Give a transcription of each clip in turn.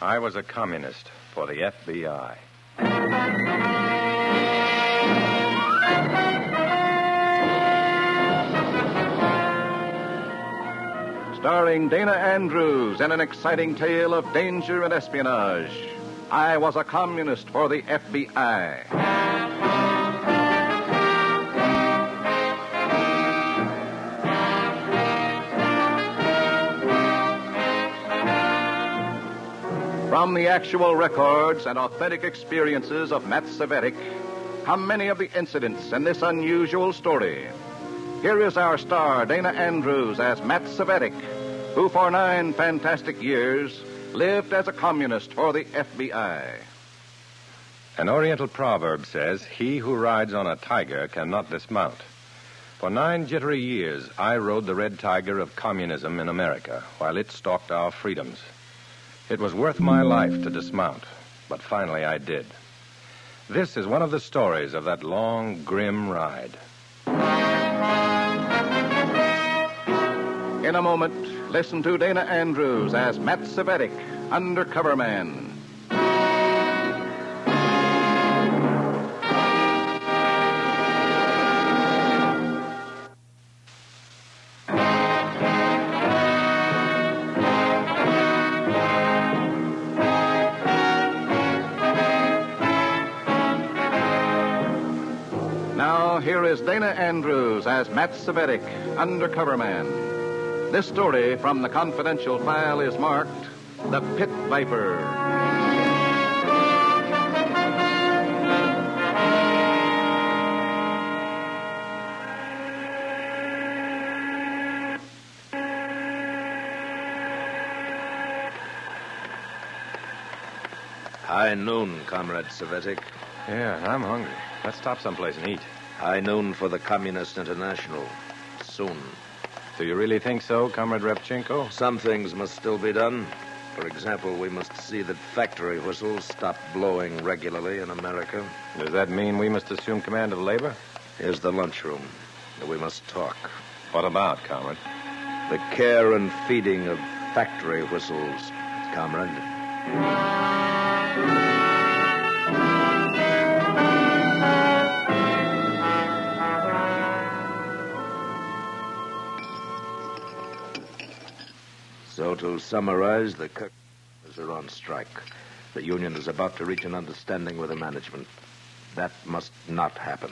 I was a communist for the FBI. Starring Dana Andrews in an exciting tale of danger and espionage. I was a communist for the FBI. From the actual records and authentic experiences of Matt Cvetic come many of the incidents in this unusual story. Here is our star, Dana Andrews, as Matt Cvetic, who for 9 fantastic years lived as a communist for the FBI. An Oriental proverb says, "He who rides on a tiger cannot dismount." For 9 jittery years, I rode the red tiger of communism in America while it stalked our freedoms. It was worth my life to dismount, but finally I did. This is one of the stories of that long, grim ride. In a moment, listen to Dana Andrews as Matt Cvetic, undercover man. Now, here is Dana Andrews as Matt Cvetic, undercover man. This story from the confidential file is marked The Pit Viper. High noon, Comrade Cvetic. Yeah, I'm hungry. Let's stop someplace and eat. High noon for the Communist International. Soon. Do you really think so, Comrade Repchenko? Some things must still be done. For example, we must see that factory whistles stop blowing regularly in America. Does that mean we must assume command of labor? Here's the lunchroom. We must talk. What about, Comrade? The care and feeding of factory whistles, Comrade. So, to summarize, the cookers are on strike. The union is about to reach an understanding with the management. That must not happen.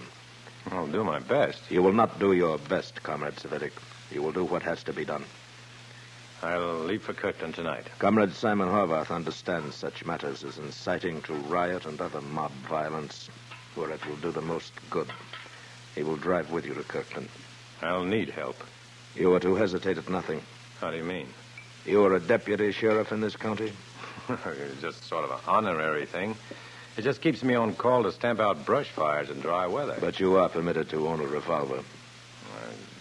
I'll do my best. You will not do your best, Comrade Cvetic. You will do what has to be done. I'll leave for Kirkton tonight. Comrade Simon Horvath understands such matters as inciting to riot and other mob violence, where it will do the most good. He will drive with you to Kirkton. I'll need help. You are to hesitate at nothing. How do you mean? You are a deputy sheriff in this county? It's just sort of an honorary thing. It just keeps me on call to stamp out brush fires in dry weather. But you are permitted to own a revolver.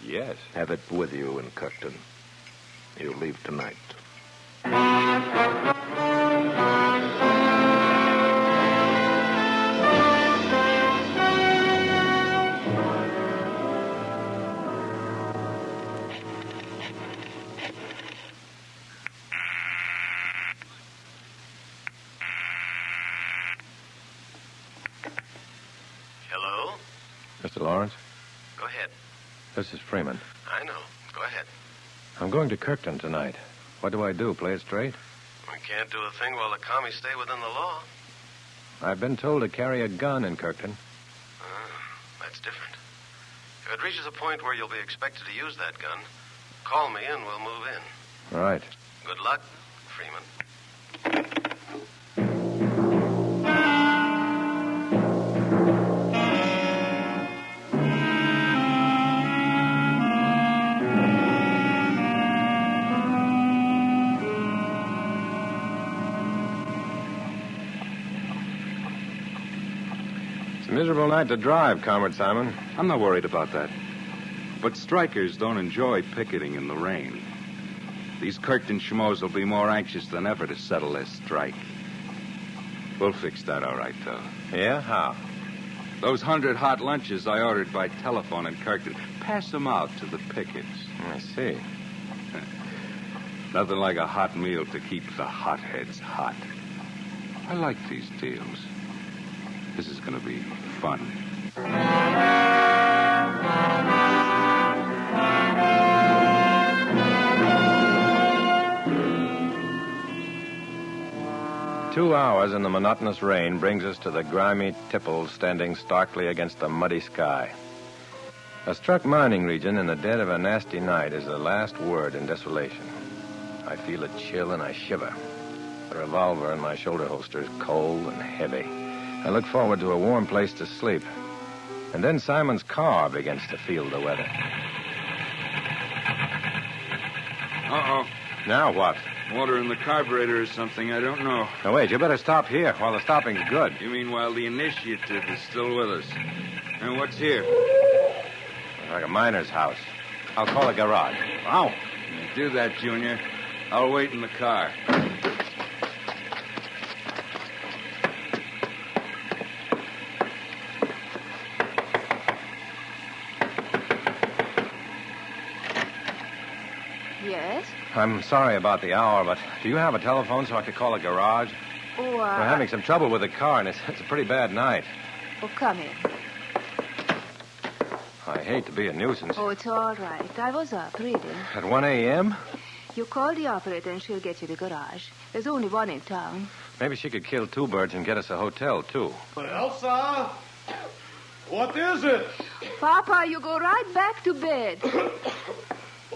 Yes. Have it with you in Kirkton. You leave tonight. Hello? Mr. Lawrence, Go ahead. this is Freeman. I know. Go ahead. I'm going to Kirkton tonight. What do I do? Play it straight? We can't do a thing while the commies stay within the law. I've been told to carry a gun in Kirkton. That's different. If it reaches a point where you'll be expected to use that gun, call me and we'll move in. All right. Good luck, Freeman. Miserable night to drive, Comrade Simon. I'm not worried about that. But strikers don't enjoy picketing in the rain. These Kirkton schmoes will be more anxious than ever to settle their strike. We'll fix that all right, though. Yeah? How? Those 100 hot lunches I ordered by telephone in Kirkton, pass them out to the pickets. I see. Nothing like a hot meal to keep the hotheads hot. I like these deals. This is going to be fun. Two hours in the monotonous rain brings us to the grimy tipples standing starkly against the muddy sky. A struck mining region in the dead of a nasty night is the last word in desolation. I feel a chill and I shiver. The revolver in my shoulder holster is cold and heavy. I look forward to a warm place to sleep. And then Simon's car begins to feel the weather. Uh-oh. Now what? Water in the carburetor or something, I don't know. Now, wait, you better stop here while the stopping's good. You mean while the initiative is still with us? And what's here? It's like a miner's house. I'll call a garage. Wow. Do that, Junior. I'll wait in the car. Yes? I'm sorry about the hour, but do you have a telephone so I could call a garage? Oh, We're having some trouble with the car, and it's a pretty bad night. Oh, come in. I hate to be a nuisance. Oh, it's all right. I was up reading. At 1 a.m.? You call the operator and she'll get you the garage. There's only one in town. Maybe she could kill two birds and get us a hotel, too. Elsa? What is it? Papa, you go right back to bed.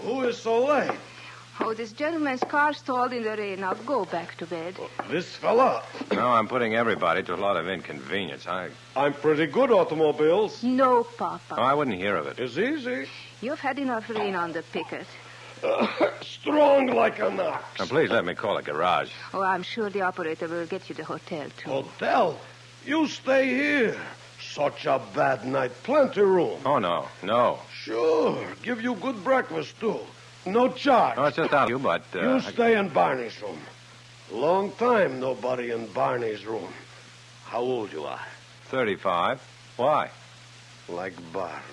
Who is so late? Oh, this gentleman's car stalled in the rain. Now go back to bed. This fella. No, I'm putting everybody to a lot of inconvenience. I'm pretty good automobiles. No, Papa. Oh, I wouldn't hear of it. It's easy. You've had enough rain on the picket. Strong like an ox. Now, please let me call a garage. Oh, I'm sure the operator will get you the hotel, too. Hotel? You stay here. Such a bad night. Plenty room. Oh, no. No. Sure. Give you good breakfast, too. No charge. No, it's just out of you, but... You stay in Barney's room. Long time nobody in Barney's room. How old you are? 35. Why? Like Barney.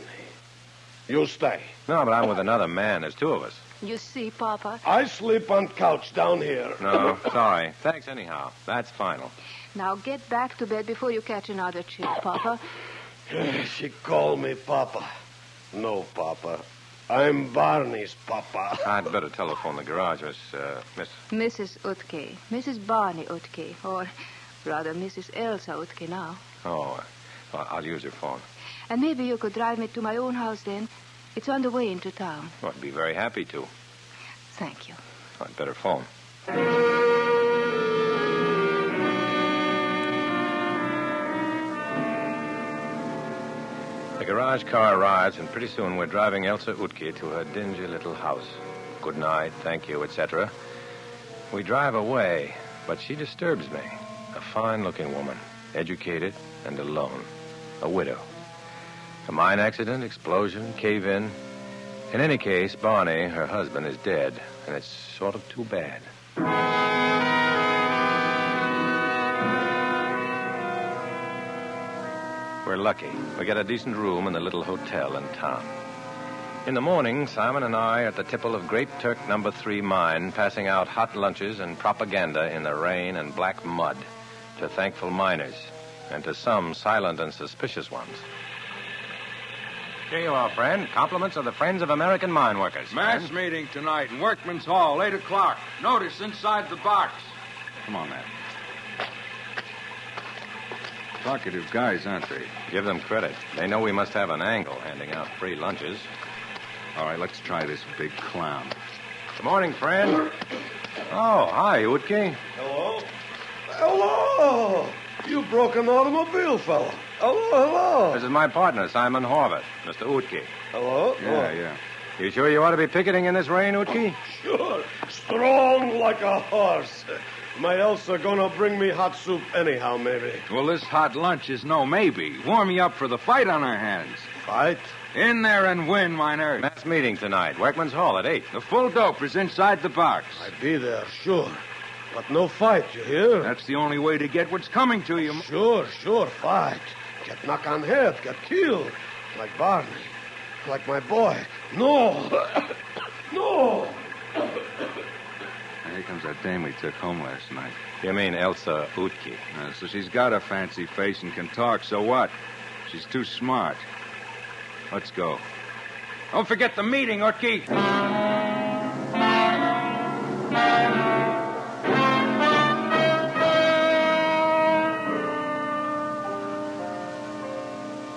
You stay. No, but I'm with another man. There's two of us. You see, Papa? I sleep on couch down here. No, sorry. Thanks anyhow. That's final. Now get back to bed before you catch another chill, Papa. She called me Papa. No, Papa. I'm Barney's Papa. I'd better telephone the garage, Miss... Mrs. Utke. Mrs. Barney Utke. Or rather, Mrs. Elsa Utke now. Oh, well, I'll use your phone. And maybe you could drive me to my own house then. It's on the way into town. Well, I'd be very happy to. Thank you. I'd better phone. The garage car arrives, and pretty soon we're driving Elsa Utke to her dingy little house. Good night, thank you, etc. We drive away, but she disturbs me. A fine-looking woman, educated and alone. A widow. A mine accident, explosion, cave-in. In any case, Barney, her husband, is dead, and it's sort of too bad. We're lucky. We get a decent room in the little hotel in town. In the morning, Simon and I are at the tipple of Great Turk No. 3 mine, passing out hot lunches and propaganda in the rain and black mud to thankful miners and to some silent and suspicious ones. Here you are, friend. Compliments of the Friends of American Mine Workers. Mass meeting tonight in Workman's Hall, 8 o'clock. Notice inside the box. Come on, Matt. Talkative guys, aren't they? Give them credit. They know we must have an angle handing out free lunches. All right, let's try this big clown. Good morning, friend. Oh, hi, Utke. Hello? Hello! You broke an automobile, fella. Hello. This is my partner, Simon Horvath, Mr. Utke. Hello? Yeah. You sure you ought to be picketing in this rain, Utke? Sure. Strong like a horse. My Elsa gonna bring me hot soup anyhow, maybe. Well, this hot lunch is no maybe. Warm you up for the fight on our hands. Fight? In there and win, miner. Mass meeting tonight, Workman's Hall at 8. The full dope is inside the box. I be there, sure. But no fight, you hear? That's the only way to get what's coming to you. Sure, fight. Get knock on head, get killed. Like Barney. Like my boy. No. No. Here comes that dame we took home last night. You mean Elsa Utke? So she's got a fancy face and can talk, so what? She's too smart. Let's go. Don't forget the meeting, Utke.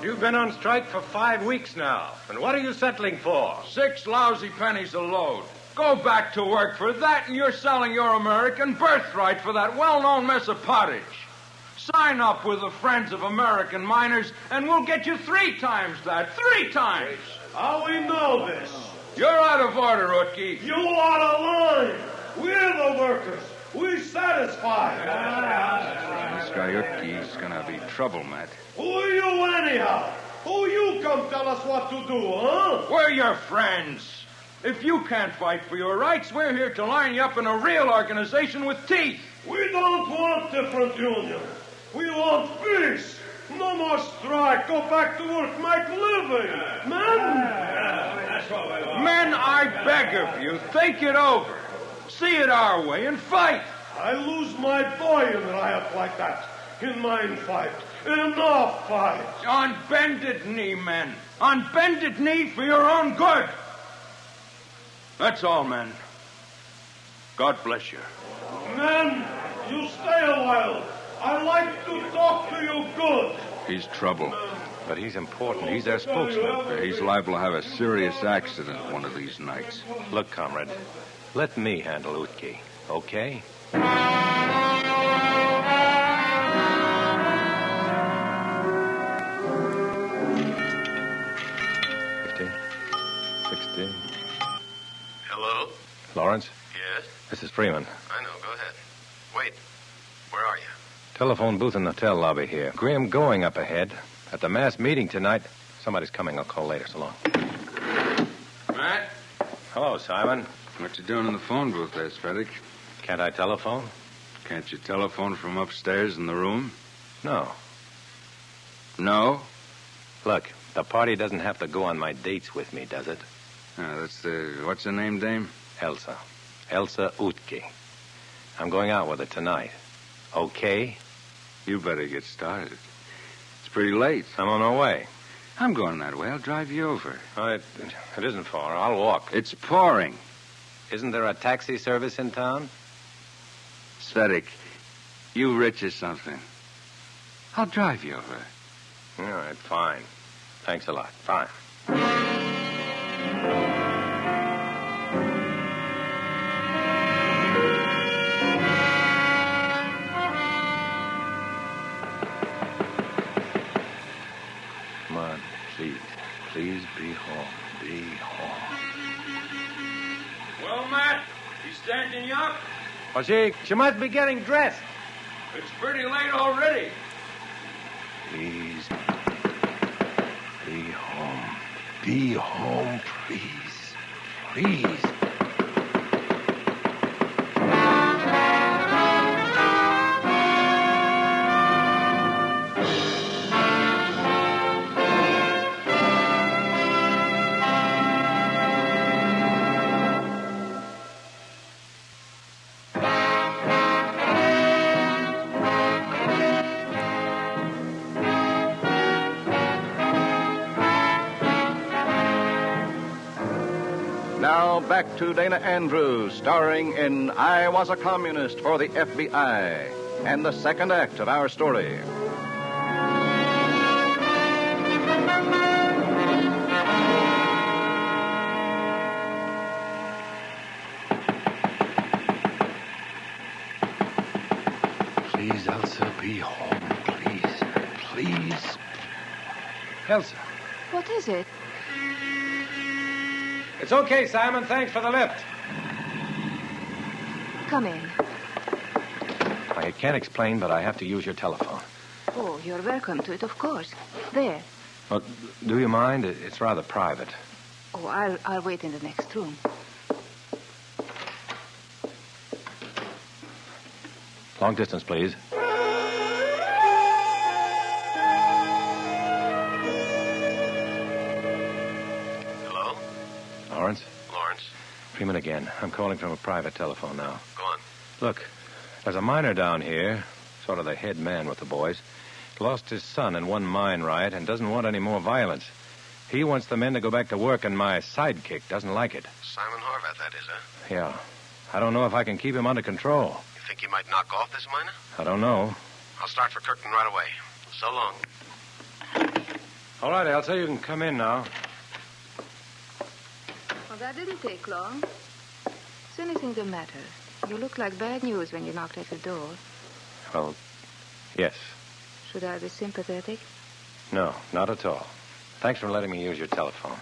You've been on strike for 5 weeks now. And what are you settling for? 6 lousy pennies a load. Go back to work for that, and you're selling your American birthright for that well-known mess of pottage. Sign up with the Friends of American Miners, and we'll get you 3 times that. 3 times. How we know this? You're out of order, Utke. You out of line. We're the workers. We satisfied. This guy Utke's gonna be trouble, Matt. Who are you anyhow? Who you come tell us what to do, huh? We're your friends. If you can't fight for your rights, we're here to line you up in a real organization with teeth. We don't want different unions. We want peace. No more strike. Go back to work. Make living. Men, I beg of you, think it over. See it our way and fight. I lose my boy in riot like that. In mine fight. Enough fight. On bended knee, men. On bended knee for your own good. That's all, men. God bless you. Men, you stay a while. I like to talk to you good. He's trouble. But he's important. He's their spokesman. He's liable to have a serious accident one of these nights. Look, comrade, let me handle Utke, okay? 60. Hello? Lawrence, Yes? this is Freeman. I know. Go ahead. Wait. Where are you? Telephone booth in the hotel lobby here. Graham going up ahead. At the mass meeting tonight. Somebody's coming. I'll call later. So long. Matt? Hello, Simon. What you doing in the phone booth there, Cvetic? Can't I telephone? Can't you telephone from upstairs in the room? No. No? Look, the party doesn't have to go on my dates with me, does it? That's the... What's her name, dame? Elsa. Elsa Utke. I'm going out with her tonight. Okay? You better get started. It's pretty late. I'm on my way. I'm going that way. I'll drive you over. It isn't far. I'll walk. It's pouring. Isn't there a taxi service in town? Cvetic, you rich or something. I'll drive you over. All right, fine. Thanks a lot. Fine. Come on, please. Please be home. Be home. Well, Matt, you standing up? Well, she must be getting dressed. It's pretty late already. Please. Be home. Be home, please. Please. Now back to Dana Andrews, starring in I Was a Communist for the FBI, and the second act of our story. Please, Elsa, be home. Please. Please. Elsa. What is it? It's okay, Simon. Thanks for the lift. Come in. I can't explain, but I have to use your telephone. Oh, you're welcome to it, of course. There. Well, do you mind? It's rather private. Oh, I'll wait in the next room. Long distance, please. Hello? Lawrence? Lawrence? Freeman again. I'm calling from a private telephone now. Go on. Look, there's a miner down here, sort of the head man with the boys. Lost his son in one mine riot and doesn't want any more violence. He wants the men to go back to work, and my sidekick doesn't like it. Simon Horvath, that is, huh? Yeah. I don't know if I can keep him under control. You think he might knock off this miner? I don't know. I'll start for Kirkton right away. So long. All right, Elsa, you can come in now. Well, that didn't take long. Is anything the matter? You looked like bad news when you knocked at the door. Well, yes. Should I be sympathetic? No, not at all. Thanks for letting me use your telephone.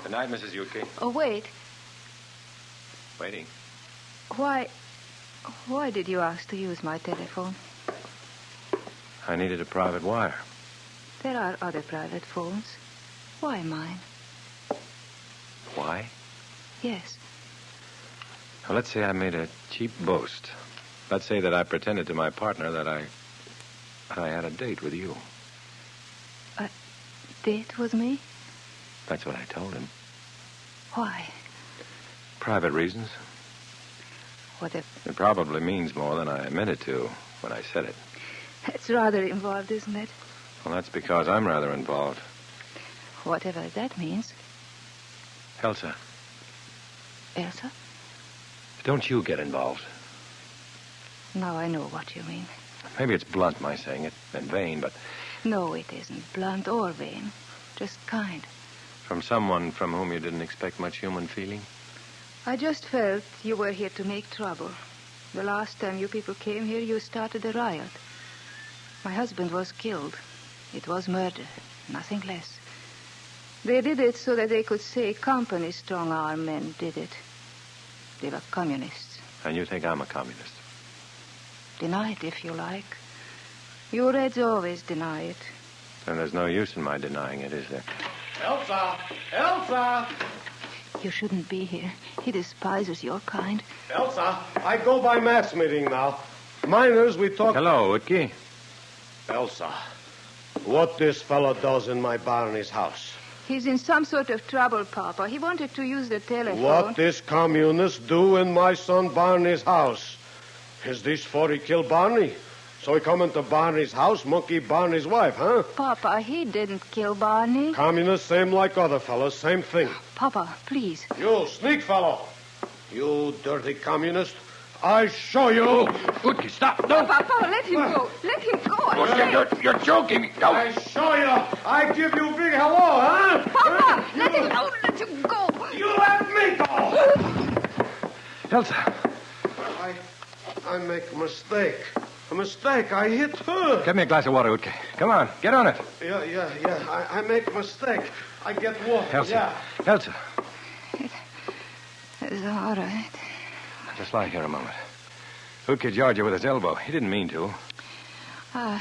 Good night, Mrs. Yutke. Oh, wait. Waiting. Why did you ask to use my telephone? I needed a private wire. There are other private phones. Why mine? Why? Yes. Well, let's say I made a cheap boast. Let's say that I pretended to my partner that I had a date with you. A date with me? That's what I told him. Why? Private reasons. What if... It probably means more than I admitted to when I said it. It's rather involved, isn't it? Well, that's because I'm rather involved. Whatever that means. Elsa, Elsa? don't you get involved. Now I know what you mean. Maybe it's blunt, my saying it, and vain, but No, it isn't blunt or vain. Just kind. from someone from whom you didn't expect much human feeling. I just felt you were here to make trouble. The last time you people came here, you started a riot. My husband was killed. It was murder, nothing less. They did it so that they could say company strong-arm men did it. They were communists. And you think I'm a communist. Deny it if you like. You Reds always deny it. And there's no use in my denying it, is there? Elsa! Elsa! You shouldn't be here. He despises your kind. Elsa, I go by mass meeting now. Miners, we talk... Hello, Utke. Elsa, what this fellow does in my Barney's house? He's in some sort of trouble, Papa. He wanted to use the telephone. What this communist do in my son Barney's house? Is this for he kill Barney? So he come into Barney's house, monkey Barney's wife, huh? Papa, he didn't kill Barney. Communist, same like other fellas, same thing. Papa, please. You sneak fellow. You dirty communist. I show you. Utke, stop. No. Papa, let him go. Let him go. You're joking me. No. I show you. I give you big hello, huh? Papa, let him go. Let him go. You let me go. Elsa, I make a mistake. A mistake. I hit her. get me a glass of water, Utke. Come on, get on it. Yeah. I make a mistake. I get water. Elsa. Yeah. Elsa. It's all right. Just lie here a moment. Utke jarred you with his elbow. He didn't mean to. I'm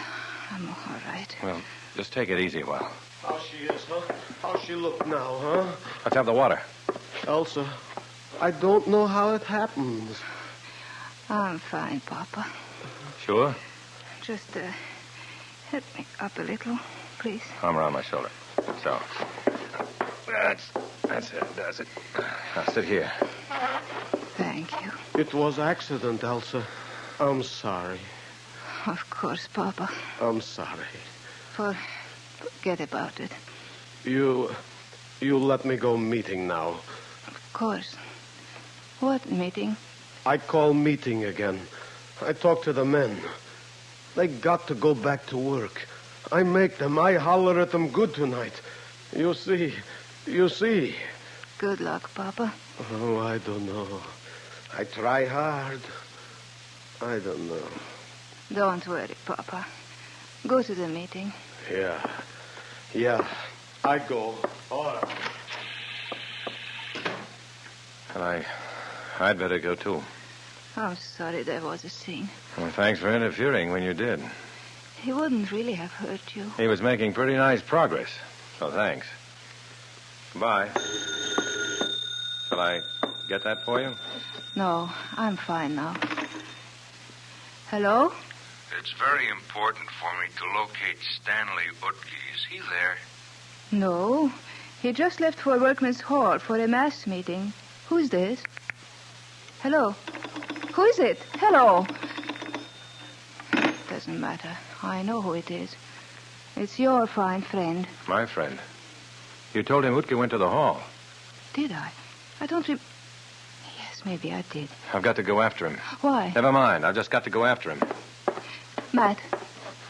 all right. Well, just take it easy a while. How she is, huh? How she look now, huh? Let's have the water. Elsa, I don't know how it happens. I'm fine, Papa. Sure? Just help me up a little, please. Arm around my shoulder. So. That's it, does it. Now sit here. Thank you. It was accident, Elsa. I'm sorry. Of course, Papa. I'm sorry. Forget about it. You let me go meeting now. Of course. What meeting? I call meeting again. I talk to the men. They got to go back to work. I make them. I holler at them good tonight. You see. Good luck, Papa. Oh, I don't know. I try hard. I don't know. Don't worry, Papa. Go to the meeting. Yeah. I go. All right. And I'd better go, too. I'm sorry there was a scene. Well, thanks for interfering when you did. He wouldn't really have hurt you. He was making pretty nice progress. So thanks. Goodbye. Shall I get that for you? No, I'm fine now. Hello? It's very important for me to locate Stanley Utke. Is he there? No. He just left for Workman's Hall for a mass meeting. Who's this? Hello? Who is it? Hello? Doesn't matter. I know who it is. It's your fine friend. My friend. You told him Utke went to the hall. Did I? I don't Yes, maybe I did. I've got to go after him. Why? Never mind. I've just got to go after him. Matt.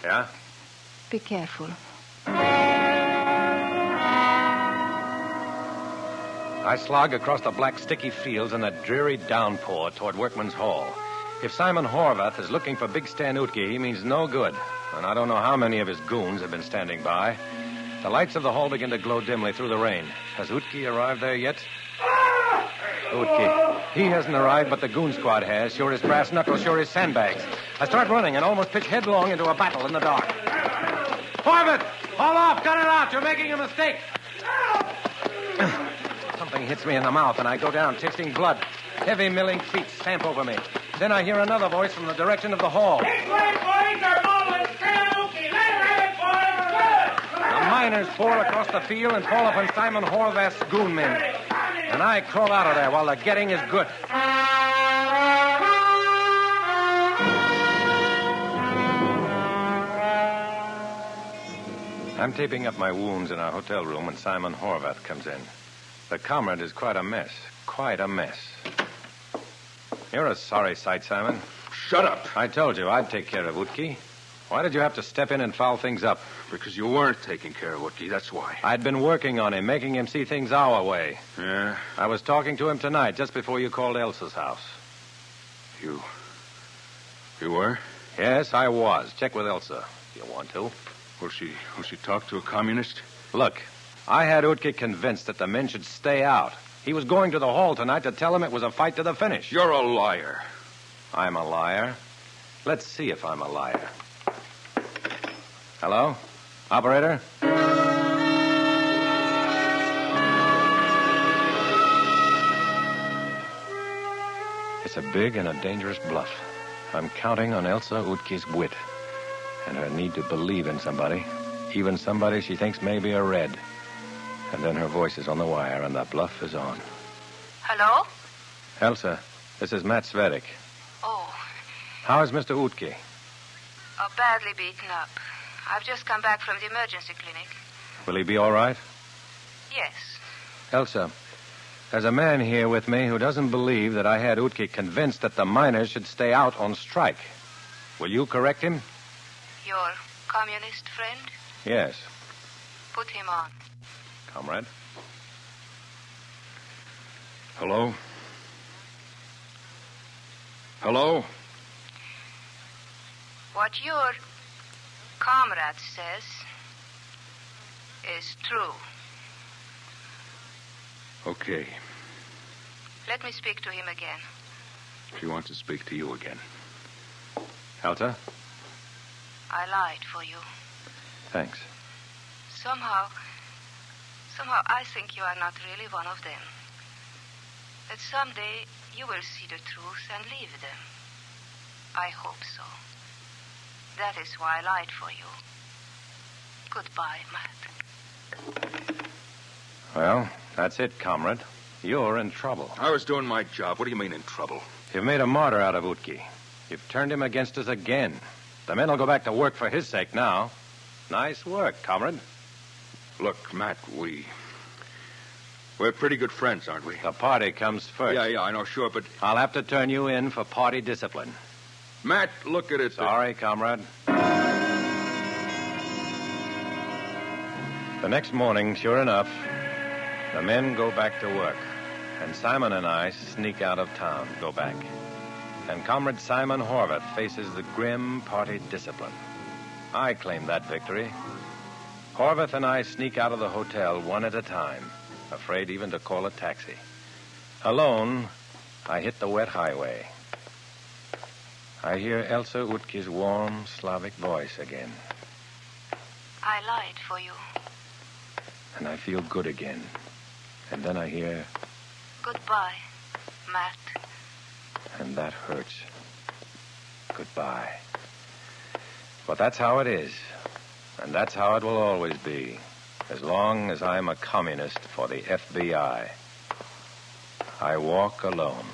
Yeah? Be careful. I slog across the black, sticky fields in a dreary downpour toward Workman's Hall. If Simon Horvath is looking for Big Stan Utke, he means no good. And I don't know how many of his goons have been standing by. The lights of the hall begin to glow dimly through the rain. Has Utke arrived there yet? Utke. He hasn't arrived, but the goon squad has. Sure as brass knuckles, sure as sandbags. I start running and almost pitch headlong into a battle in the dark. Horvath! Hold off! Cut it out! You're making a mistake! Something hits me in the mouth, and I go down, tasting blood. Heavy milling feet stamp over me. Then I hear another voice from the direction of the hall. This way, boys, are mauling Stanookie. Let her have it, boys. Good. The miners pour across the field and fall upon Simon Horvath's goon men. And I crawl out of there while the getting is good. I'm taping up my wounds in our hotel room when Simon Horvath comes in. The comrade is quite a mess. Quite a mess. You're a sorry sight, Simon. Shut up. I told you I'd take care of Utke. Why did you have to step in and foul things up? Because you weren't taking care of Woodkey, that's why. I'd been working on him, making him see things our way. Yeah? I was talking to him tonight, just before you called Elsa's house. You were? Yes, I was. Check with Elsa, if you want to. Will she talk to a communist? Look, I had Utke convinced that the men should stay out. He was going to the hall tonight to tell him it was a fight to the finish. You're a liar. I'm a liar. Let's see if I'm a liar. Hello? Operator? It's a big and a dangerous bluff. I'm counting on Elsa Utke's wit and her need to believe in somebody, even somebody she thinks may be a red. And then her voice is on the wire and the bluff is on. Hello? Elsa, this is Matt Cvetic. Oh, How is Mr. Utke? badly beaten up. I've just come back from the emergency clinic. Will he be all right? Yes. Elsa, there's a man here with me who doesn't believe that I had Utke convinced that the miners should stay out on strike. Will you correct him? Your communist friend? Yes. Put him on. Comrade? Hello? Hello? What your comrade says is true. Okay. Let me speak to him again. She wants to speak to you again. Elsa? I lied for you. Thanks. Somehow I think you are not really one of them. That someday you will see the truth and leave them. I hope so. That is why I lied for you. Goodbye, Matt. Well, that's it, comrade. You're in trouble. I was doing my job. What do you mean in trouble? You've made a martyr out of Utke. You've turned him against us again. The men will go back to work for his sake now. Nice work, comrade. Look, Matt, we're pretty good friends, aren't we? The party comes first. Yeah, I know, sure, but... I'll have to turn you in for party discipline. Matt, look at it. Sorry, comrade. The next morning, sure enough, the men go back to work. And Simon and I sneak out of town, go back. And Comrade Simon Horvath faces the grim party discipline. I claim that victory. Horvath and I sneak out of the hotel one at a time, afraid even to call a taxi. Alone, I hit the wet highway. I hear Elsa Utke's warm Slavic voice again. I lied for you. And I feel good again. And then I hear... Goodbye, Matt. And that hurts. Goodbye. But that's how it is. And that's how it will always be. As long as I'm a communist for the FBI. I walk alone.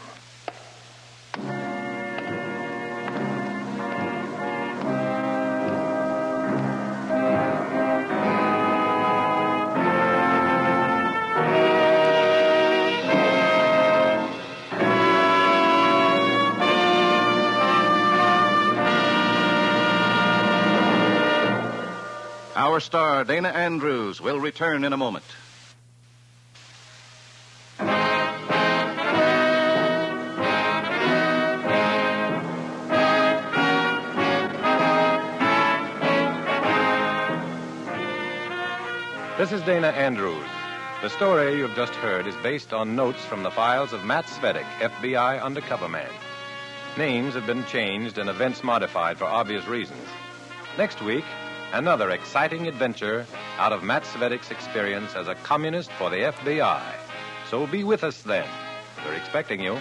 Our star, Dana Andrews, will return in a moment. This is Dana Andrews. The story you've just heard is based on notes from the files of Matt Cvetic, FBI undercover man. Names have been changed and events modified for obvious reasons. Next week, another exciting adventure out of Matt Cvetic's experience as a communist for the FBI. So be with us then. We're expecting you.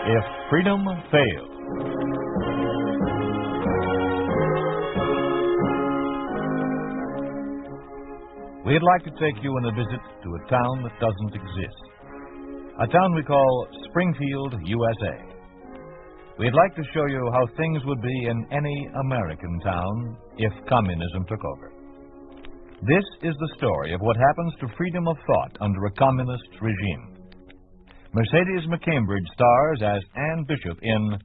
If freedom fails. We'd like to take you on a visit to a town that doesn't exist. A town we call Springfield, USA. We'd like to show you how things would be in any American town if communism took over. This is the story of what happens to freedom of thought under a communist regime. Mercedes McCambridge stars as Ann Bishop in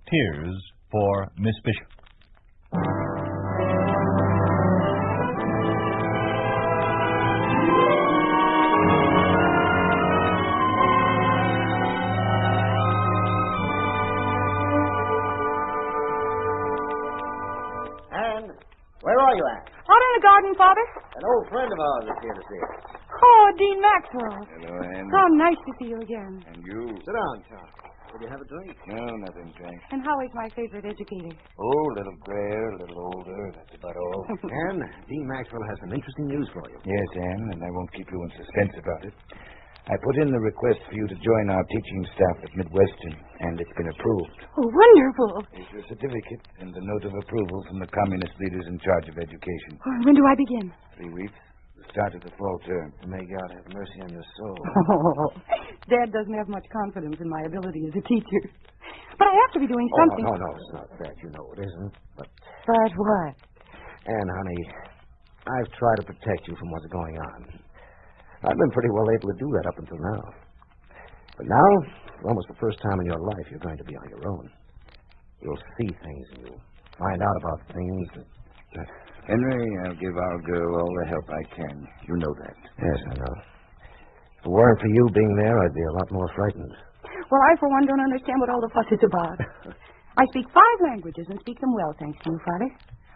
Tears for Miss Bishop. Anne, where are you at? Out in the garden, Father. An old friend of ours is here to see us. Oh, Dean Maxwell. Hello, Anne. How nice to see you again. And you? Sit down, Tom. Will you have a drink? No, nothing, thanks. And how is my favorite educator? Oh, a little grayer, a little older. That's about all. Anne, Dean Maxwell has some interesting news for you. Yes, Anne, and I won't keep you in suspense about it. I put in the request for you to join our teaching staff at Midwestern, and it's been approved. Oh, wonderful. Here's your certificate and the note of approval from the communist leaders in charge of education. Oh, when do I begin? 3 weeks. The start of the fall term. May God have mercy on your soul. Oh, Dad doesn't have much confidence in my ability as a teacher. But I have to be doing something. No, it's not that. You know it isn't. But what? Anne, honey, I've tried to protect you from what's going on. I've been pretty well able to do that up until now. But now, for almost the first time in your life, you're going to be on your own. You'll see things and you'll find out about things that... Henry, I'll give our girl all the help I can. You know that. Yes, I know. If it weren't for you being there, I'd be a lot more frightened. Well, I, for one, don't understand what all the fuss is about. I speak 5 languages and speak them well, thanks to you, Father.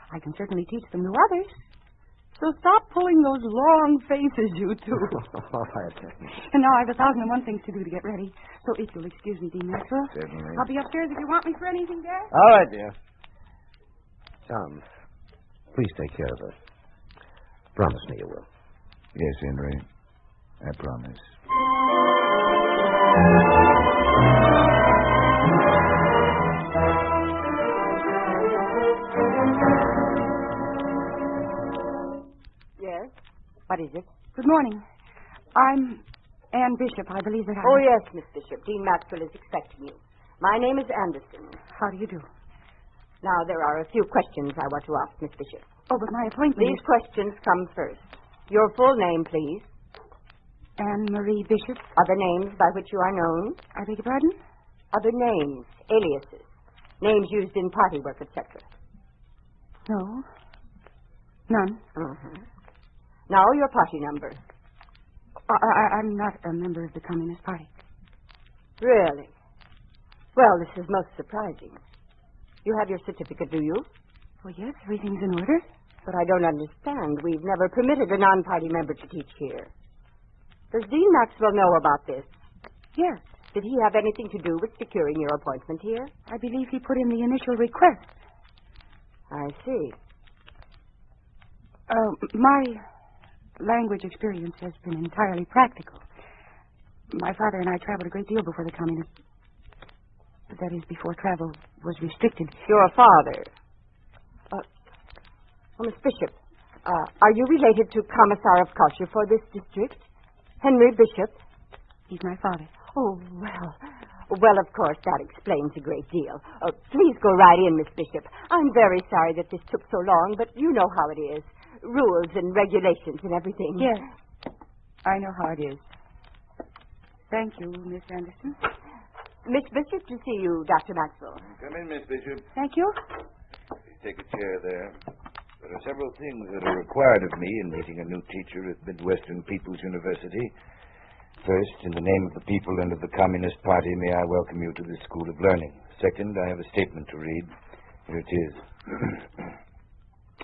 I can certainly teach them to others. So stop pulling those long faces, you two. All right. And now I have 1,001 things to do to get ready. So if you'll excuse me, Dean Maxwell. Certainly. I'll be upstairs if you want me for anything, Dad. All right, dear. Tom, please take care of her. Promise me you will. Yes, Henry. I promise. Yes? What is it? Good morning. I'm Ann Bishop. I believe that I... Oh, yes, Miss Bishop. Dean Maxwell is expecting you. My name is Anderson. How do you do? Now, there are a few questions I want to ask, Miss Bishop. Oh, but my appointment These questions come first. Your full name, please. Anne Marie Bishop. Other names by which you are known. I beg your pardon? Other names, aliases. Names used in party work, etc. No. None. Mm-hmm. Now, your party number. I'm not a member of the Communist Party. Really? Well, this is most surprising. You have your certificate, do you? Oh, yes, everything's in order. But I don't understand. We've never permitted a non-party member to teach here. Does Dean Maxwell know about this? Yes. Did he have anything to do with securing your appointment here? I believe he put in the initial request. I see. My language experience has been entirely practical. My father and I traveled a great deal before the communists. That is, before travel was restricted. Your father? Miss Bishop, are you related to Commissar of Culture for this district? Henry Bishop? He's my father. Oh, well. Well, of course, that explains a great deal. Please go right in, Miss Bishop. I'm very sorry that this took so long, but you know how it is. Rules and regulations and everything. Yes, I know how it is. Thank you, Miss Anderson. Miss Bishop, to see you, Dr. Maxwell. Come in, Miss Bishop. Thank you. Please take a chair there. There are several things that are required of me in meeting a new teacher at Midwestern People's University. First, in the name of the people and of the Communist Party, may I welcome you to this school of learning. Second, I have a statement to read. Here it is.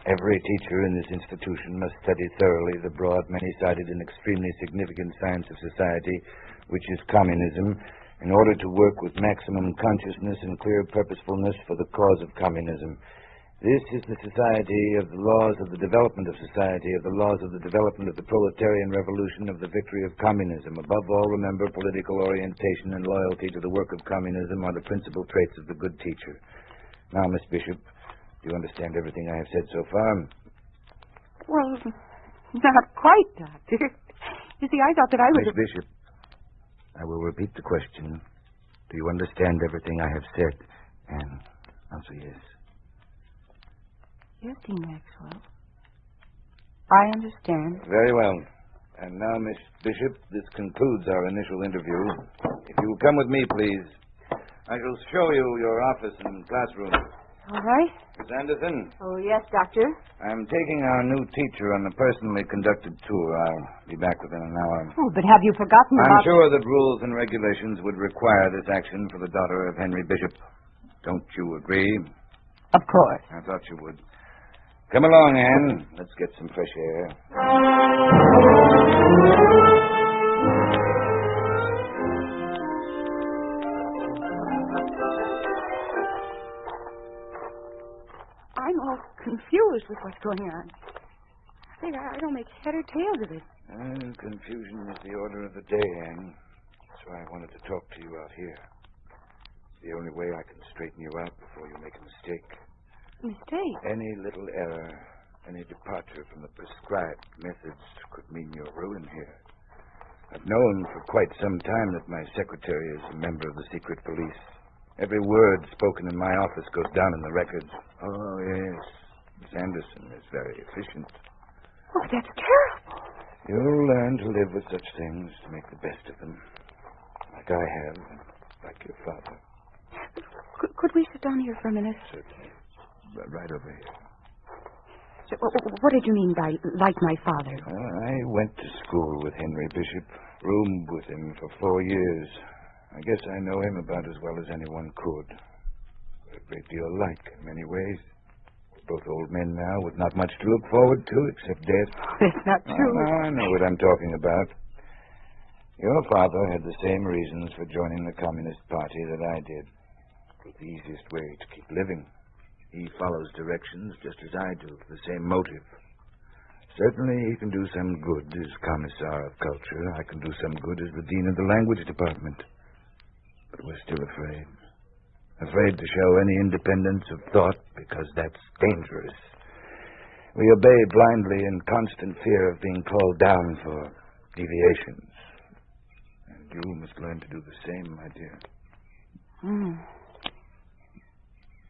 Every teacher in this institution must study thoroughly the broad, many-sided, and extremely significant science of society, which is communism, in order to work with maximum consciousness and clear purposefulness for the cause of communism. This is the society of the laws of the development of society, of the laws of the development of the proletarian revolution, of the victory of communism. Above all, remember, political orientation and loyalty to the work of communism are the principal traits of the good teacher. Now, Miss Bishop, do you understand everything I have said so far? Well, not quite, Doctor. You see, I thought that I was... Miss Bishop, I will repeat the question. Do you understand everything I have said? And answer yes. Yes, Dean Maxwell. I understand. Very well. And now, Miss Bishop, this concludes our initial interview. If you will come with me, please. I shall show you your office and classroom. All right. Miss Anderson? Oh, yes, Doctor. I'm taking our new teacher on a personally conducted tour. I'll be back within an hour. Oh, but have you forgotten I'm about... sure that rules and regulations would require this action for the daughter of Henry Bishop. Don't you agree? Of course. I thought you would. Come along, Anne. Let's get some fresh air. I'm all confused with what's going on. I don't make head or tails of it. Confusion is the order of the day, Anne. That's why I wanted to talk to you out here. It's the only way I can straighten you out before you make a mistake. Mistake? Any little error, any departure from the prescribed methods could mean your ruin here. I've known for quite some time that my secretary is a member of the secret police. Every word spoken in my office goes down in the records. Oh, yes. Miss Anderson is very efficient. Oh, that's terrible. You'll learn to live with such things, to make the best of them. Like I have, and like your father. Could we sit down here for a minute? Certainly. Right over here. So, what did you mean by like my father? I went to school with Henry Bishop, roomed with him for 4 years. I guess I know him about as well as anyone could. We're a great deal alike in many ways. We're both old men now with not much to look forward to except death. That's not true. I know what I'm talking about. Your father had the same reasons for joining the Communist Party that I did. The easiest way to keep living. He follows directions just as I do, for the same motive. Certainly he can do some good as Commissar of Culture. I can do some good as the Dean of the Language Department. But we're still afraid. Afraid to show any independence of thought because that's dangerous. We obey blindly in constant fear of being called down for deviations. And you must learn to do the same, my dear.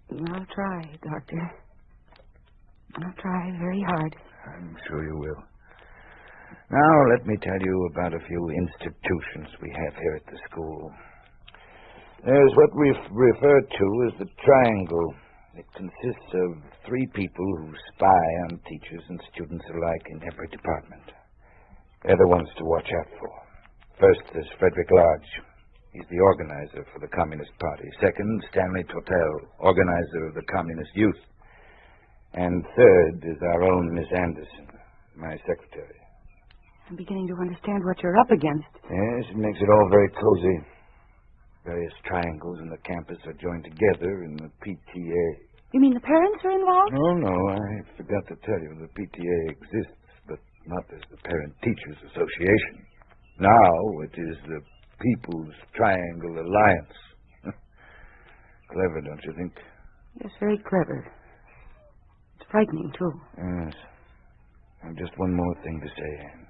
I'll try, Doctor. I'll try very hard. I'm sure you will. Now, let me tell you about a few institutions we have here at the school. There's what we refer to as the triangle. It consists of 3 people who spy on teachers and students alike in every department. They're the ones to watch out for. First, there's Frederick Lodge. He's the organizer for the Communist Party. Second, Stanley Tortel, organizer of the Communist Youth. And third is our own Miss Anderson, my secretary. I'm beginning to understand what you're up against. Yes, it makes it all very cozy. Various triangles in the campus are joined together in the PTA. You mean the parents are involved? Oh, no, I forgot to tell you. The PTA exists, but not as the Parent Teachers Association. Now it is the People's Triangle Alliance. Clever, don't you think? Yes, very clever. It's frightening, too. Yes. And just one more thing to say, Anne.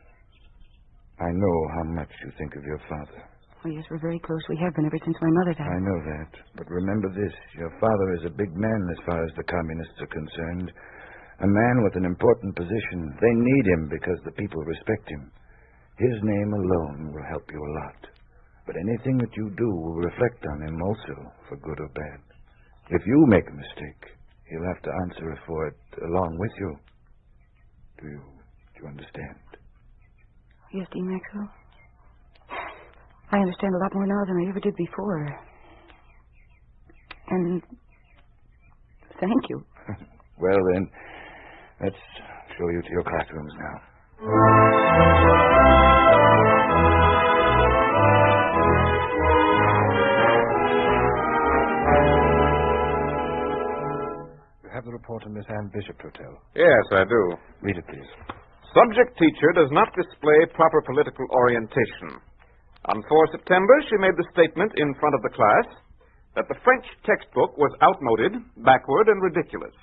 I know how much you think of your father. Oh, yes, we're very close. We have been ever since my mother died. I know that. But remember this. Your father is a big man as far as the communists are concerned. A man with an important position. They need him because the people respect him. His name alone will help you a lot. But anything that you do will reflect on him also, for good or bad. If you make a mistake, he'll have to answer for it along with you. Do you understand? Yes, Dean Maxwell. I understand a lot more now than I ever did before. And thank you. Well, then, let's show you to your classrooms now. You have the report of Miss Ann Bishop, Tortel. Yes, I do. Read it, please. Subject teacher does not display proper political orientation. On 4 September, she made the statement in front of the class that the French textbook was outmoded, backward, and ridiculous.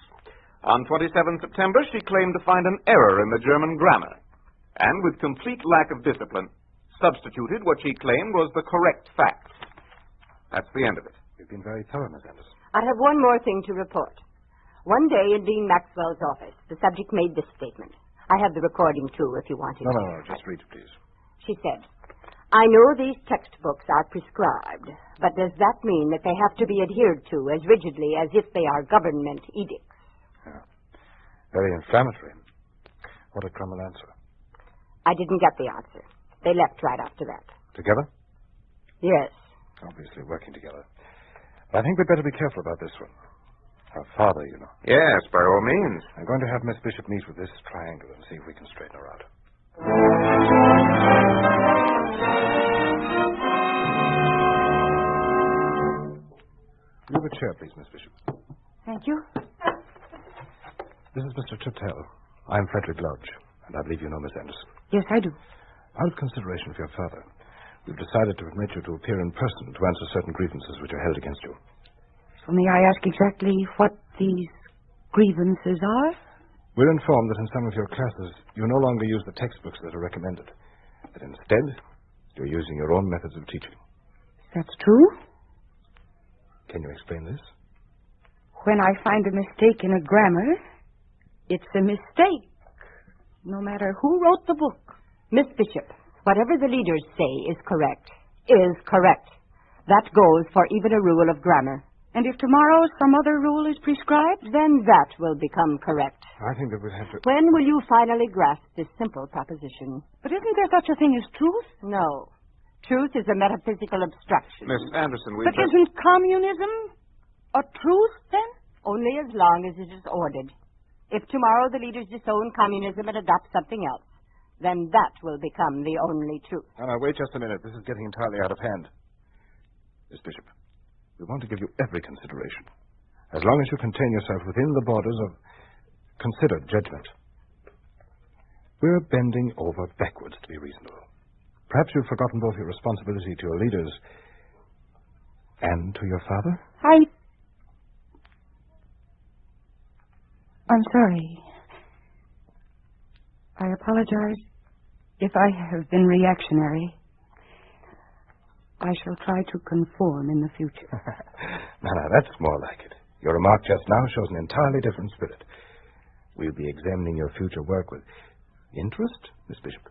On 27 September, she claimed to find an error in the German grammar, and with complete lack of discipline, substituted what she claimed was the correct facts. That's the end of it. You've been very thorough, Miss Anderson. I have one more thing to report. One day in Dean Maxwell's office, the subject made this statement. I have the recording, too, if you want it. No, just read it, please. She said, I know these textbooks are prescribed, but does that mean that they have to be adhered to as rigidly as if they are government edicts? Yeah. Very inflammatory. What a criminal answer. I didn't get the answer. They left right after that. Together? Yes. Obviously working together. But I think we'd better be careful about this one. Her father, you know. Yes, by all means. I'm going to have Miss Bishop meet with this triangle and see if we can straighten her out. You have a chair, please, Miss Bishop. Thank you. This is Mr. Tortel. I'm Frederick Lodge, and I believe you know Miss Anderson. Yes, I do. Out of consideration for your father, we've decided to permit you to appear in person to answer certain grievances which are held against you. So may I ask exactly what these grievances are? We're informed that in some of your classes you no longer use the textbooks that are recommended. That instead, you're using your own methods of teaching. That's true. Can you explain this? When I find a mistake in a grammar, it's a mistake, no matter who wrote the book. Miss Bishop, whatever the leaders say is correct. That goes for even a rule of grammar. And if tomorrow some other rule is prescribed? Then that will become correct. I think that we'd have to... When will you finally grasp this simple proposition? But isn't there such a thing as truth? No. Truth is a metaphysical abstraction. Miss Anderson, But isn't communism a truth, then? Only as long as it is ordered. If tomorrow the leaders disown communism and adopt something else, then that will become the only truth. Now, wait just a minute. This is getting entirely out of hand. Miss Bishop, we want to give you every consideration, as long as you contain yourself within the borders of considered judgment. We're bending over backwards to be reasonable. Perhaps you've forgotten both your responsibility to your leaders and to your father? I'm sorry. I apologize if I have been reactionary. I shall try to conform in the future. No, that's more like it. Your remark just now shows an entirely different spirit. We'll be examining your future work with interest, Miss Bishop.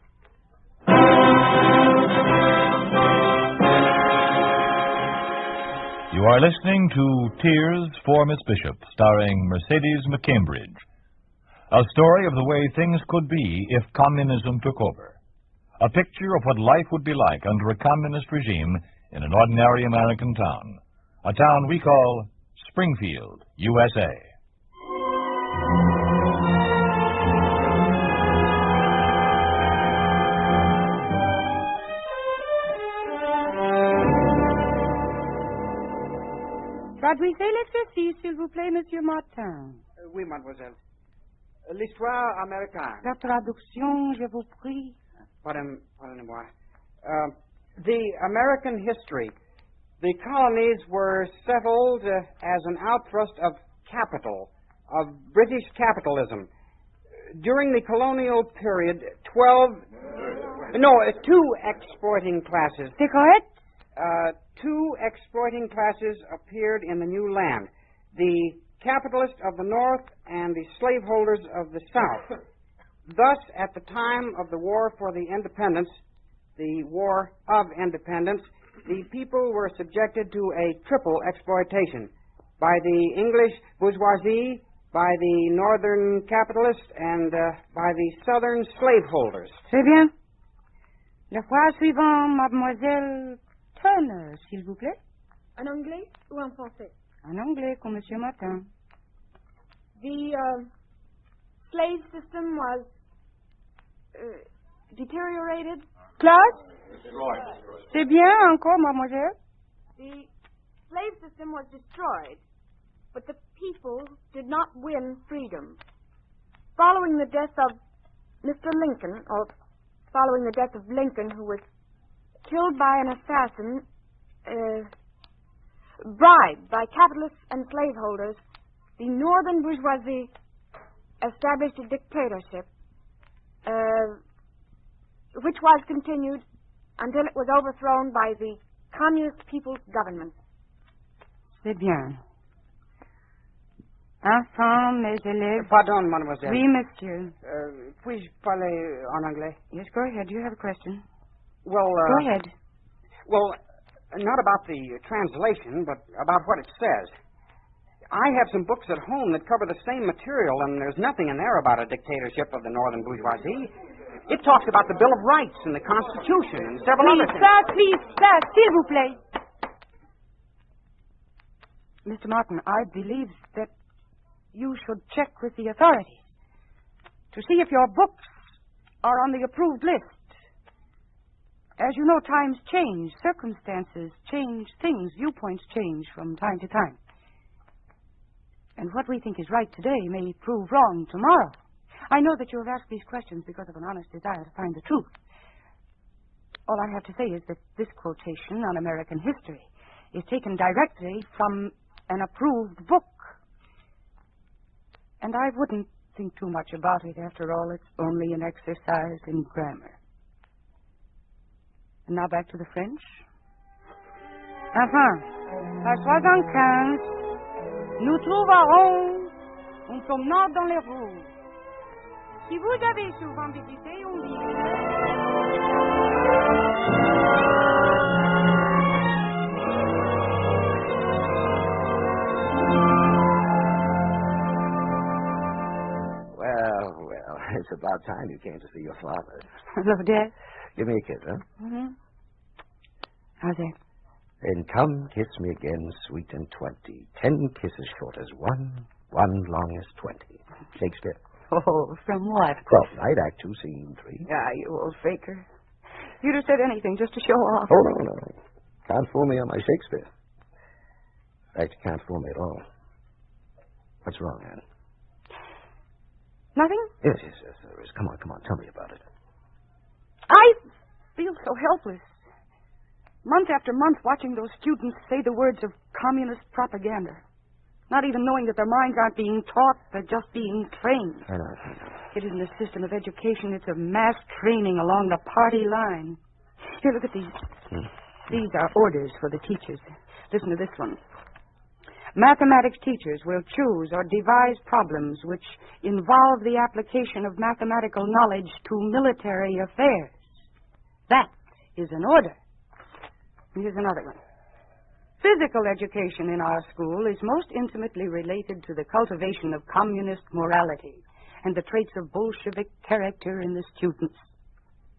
You are listening to Tears for Miss Bishop, starring Mercedes McCambridge. A story of the way things could be if communism took over. A picture of what life would be like under a communist regime in an ordinary American town, a town we call Springfield, USA. Traduisez l'exercice, s'il vous plaît, Monsieur Martin. Oui, mademoiselle. L'histoire américaine. La traduction, je vous prie. Pardonnez-moi. The American history. The colonies were settled as an outthrust of capital, of British capitalism. During the colonial period, two exporting classes. C'est correct? Two exploiting classes appeared in the new land. The capitalists of the North and the slaveholders of the South. Thus, at the time of the War for the Independence, the War of Independence, the people were subjected to a triple exploitation by the English bourgeoisie, by the northern capitalists, and by the southern slaveholders. C'est bien. La phrase suivante, mademoiselle Turner, s'il vous plaît. En anglais ou en français? En anglais, comme Monsieur Martin. The slave system was deteriorated. Class? C'est bien, encore, mademoiselle. The slave system was destroyed, but the people did not win freedom. Following the death of Mr. Lincoln, or following the death of Lincoln, who was killed by an assassin, bribed by capitalists and slaveholders, the northern bourgeoisie established a dictatorship, which was continued until it was overthrown by the Communist People's Government. C'est bien. Enfin, mes élèves. Pardon, mademoiselle. Oui, monsieur. Puis-je parler en anglais? Yes, go ahead. Do you have a question? Well, go ahead. Well, not about the translation, but about what it says. I have some books at home that cover the same material, and there's nothing in there about a dictatorship of the northern bourgeoisie. It talks about the Bill of Rights and the Constitution and several other things. Please, sir, s'il vous plaît. Mr. Martin, I believe that you should check with the authorities to see if your books are on the approved list. As you know, times change, circumstances change, things, viewpoints change from time to time. And what we think is right today may prove wrong tomorrow. I know that you have asked these questions because of an honest desire to find the truth. All I have to say is that this quotation on American history is taken directly from an approved book. And I wouldn't think too much about it. After all, it's only an exercise in grammar. And now back to the French. Enfin, à 75, nous trouverons un promenade dans les rues. Si vous avez souvent visité une ville... Well, it's about time you came to see your father. Hello, Dad. Give me a kiss, huh? Mm-hmm. How's that? Then come kiss me again, sweet and 20. 10 kisses short as one long as 20. Shakespeare. Oh, from what? 12th night, Act 2, Scene 3. Ah, you old faker. You'd have said anything just to show off. Oh, no. Can't fool me on my Shakespeare. In fact, you can't fool me at all. What's wrong, Anne? Nothing? Yes, there is. Come on, tell me about it. I feel so helpless. Month after month, watching those students say the words of communist propaganda. Not even knowing that their minds aren't being taught, they're just being trained. I know. It isn't a system of education, it's a mass training along the party line. Here, look at these. These are orders for the teachers. Listen to this one. Mathematics teachers will choose or devise problems which involve the application of mathematical knowledge to military affairs. That is an order. Here's another one. Physical education in our school is most intimately related to the cultivation of communist morality and the traits of Bolshevik character in the students.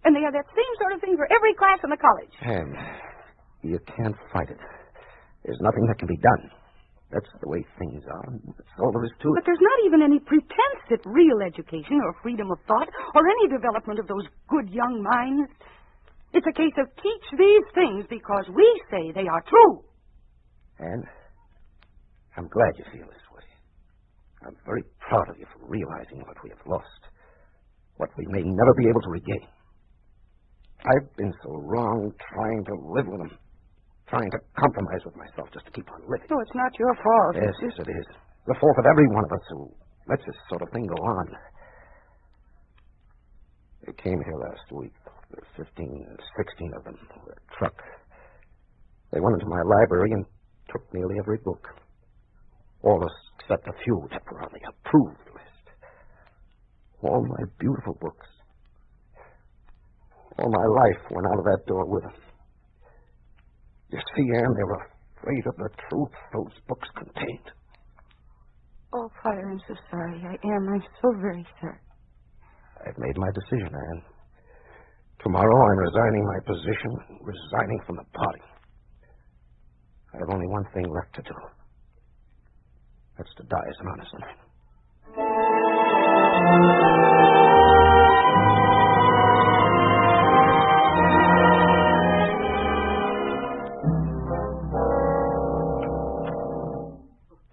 And they have that same sort of thing for every class in the college. And You can't fight it. There's nothing that can be done. That's the way things are. That's all there is to it. But there's not even any pretense at real education or freedom of thought or any development of those good young minds. It's a case of teach these things because we say they are true. And I'm glad you feel this way. I'm very proud of you for realizing what we have lost, what we may never be able to regain. I've been so wrong trying to live with them, trying to compromise with myself just to keep on living. No, it's not your fault. Yes, it is. The fault of every one of us who lets this sort of thing go on. They came here last week. There were 16 of them with a truck. They went into my library and took nearly every book. Almost except a few that were on the approved list. All my beautiful books. All my life went out of that door with them. You see, Anne, they were afraid of the truth those books contained. Oh, Father, I'm so sorry. I am. I'm so very sorry. I've made my decision, Anne. Tomorrow I'm resigning my position, resigning from the party. I have only one thing left to do. That's to die as an honest man.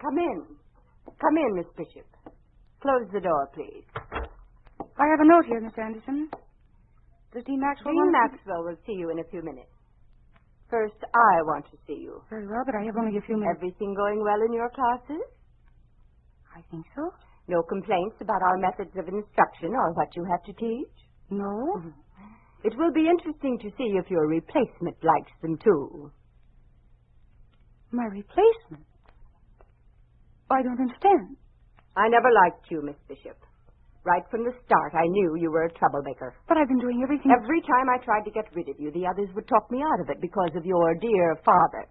Come in. Come in, Miss Bishop. Close the door, please. I have a note here, Miss Anderson. Does Dean Maxwell Dean Maxwell will see you in a few minutes. First, I want to see you. Very well, but I have only a few minutes. Everything going well in your classes? I think so. No complaints about our methods of instruction or what you have to teach? No. It will be interesting to see if your replacement likes them, too. My replacement? I don't understand. I never liked you, Miss Bishop. Right from the start, I knew you were a troublemaker. But I've been doing everything... Every time I tried to get rid of you, the others would talk me out of it because of your dear father,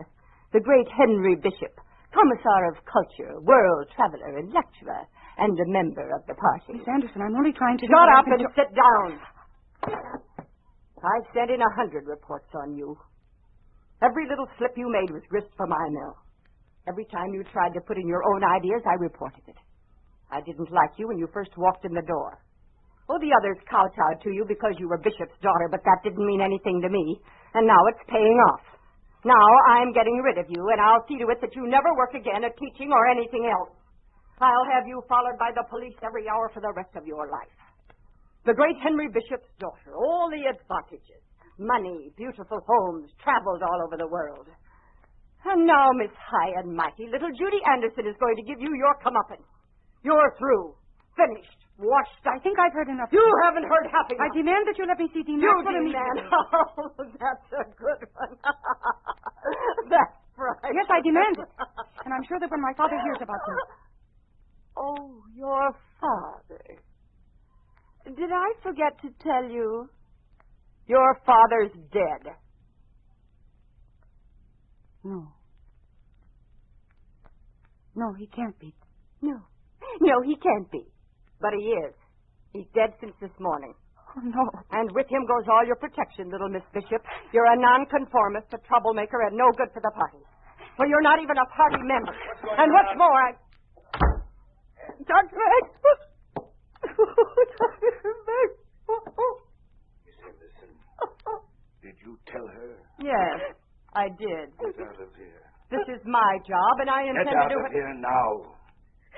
the great Henry Bishop, Commissar of Culture, world traveler and lecturer, and a member of the party. Miss Anderson, I'm only trying to... Shut up and sit down. I've sent in 100 reports on you. Every little slip you made was grist for my mill. Every time you tried to put in your own ideas, I reported it. I didn't like you when you first walked in the door. Oh, the others kowtowed to you because you were Bishop's daughter, but that didn't mean anything to me. And now it's paying off. Now I'm getting rid of you, and I'll see to it that you never work again at teaching or anything else. I'll have you followed by the police every hour for the rest of your life. The great Henry Bishop's daughter, all the advantages, money, beautiful homes, travels all over the world. And now, Miss High and Mighty, little Judy Anderson is going to give you your comeuppance. You're through. Finished. Washed. I think I've heard enough. You haven't heard half enough. I demand that you let me see Dean You Maxwell demand. Oh, that's a good one. That's right. Yes, I demand it. And I'm sure that when my father hears about this... Oh, your father. Did I forget to tell you? Your father's dead. No. No, he can't be. No. No, he can't be. But he is. He's dead since this morning. Oh, no. And with him goes all your protection, little Miss Bishop. You're a nonconformist, a troublemaker, and no good for the party. For you're not even a party member. And what's more, Dr. Maxwell! Dr. Maxwell! Miss Henderson, did you tell her? Yes, I did. Get out of here. This is my job, and I intend Get out to do of here now.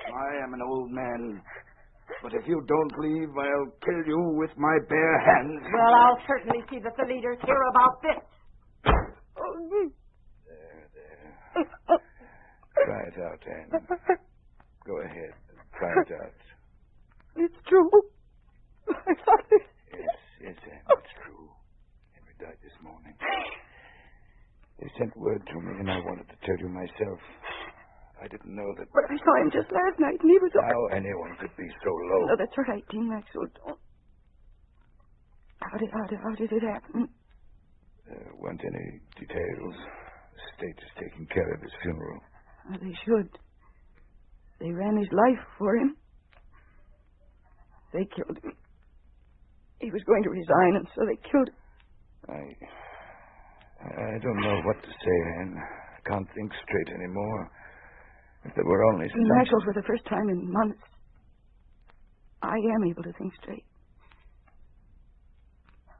I am an old man. But if you don't leave, I'll kill you with my bare hands. Well, I'll certainly see that the leaders hear about this. There. Try it out, Anne. Go ahead. Try it out. It's true. My father... Yes, Anne, it's true. Henry died this morning. They sent word to me, and I wanted to tell you myself. I didn't know that... But I saw him just last night, and he was... How anyone could be so low. No, that's right, Dean Maxwell. Don't... How did it happen? There weren't any details. The state is taking care of his funeral. Oh, they should. They ran his life for him. They killed him. He was going to resign, and so they killed him. I don't know what to say, Anne. I can't think straight anymore. If there were only some... Nashville, for the first time in months, I am able to think straight.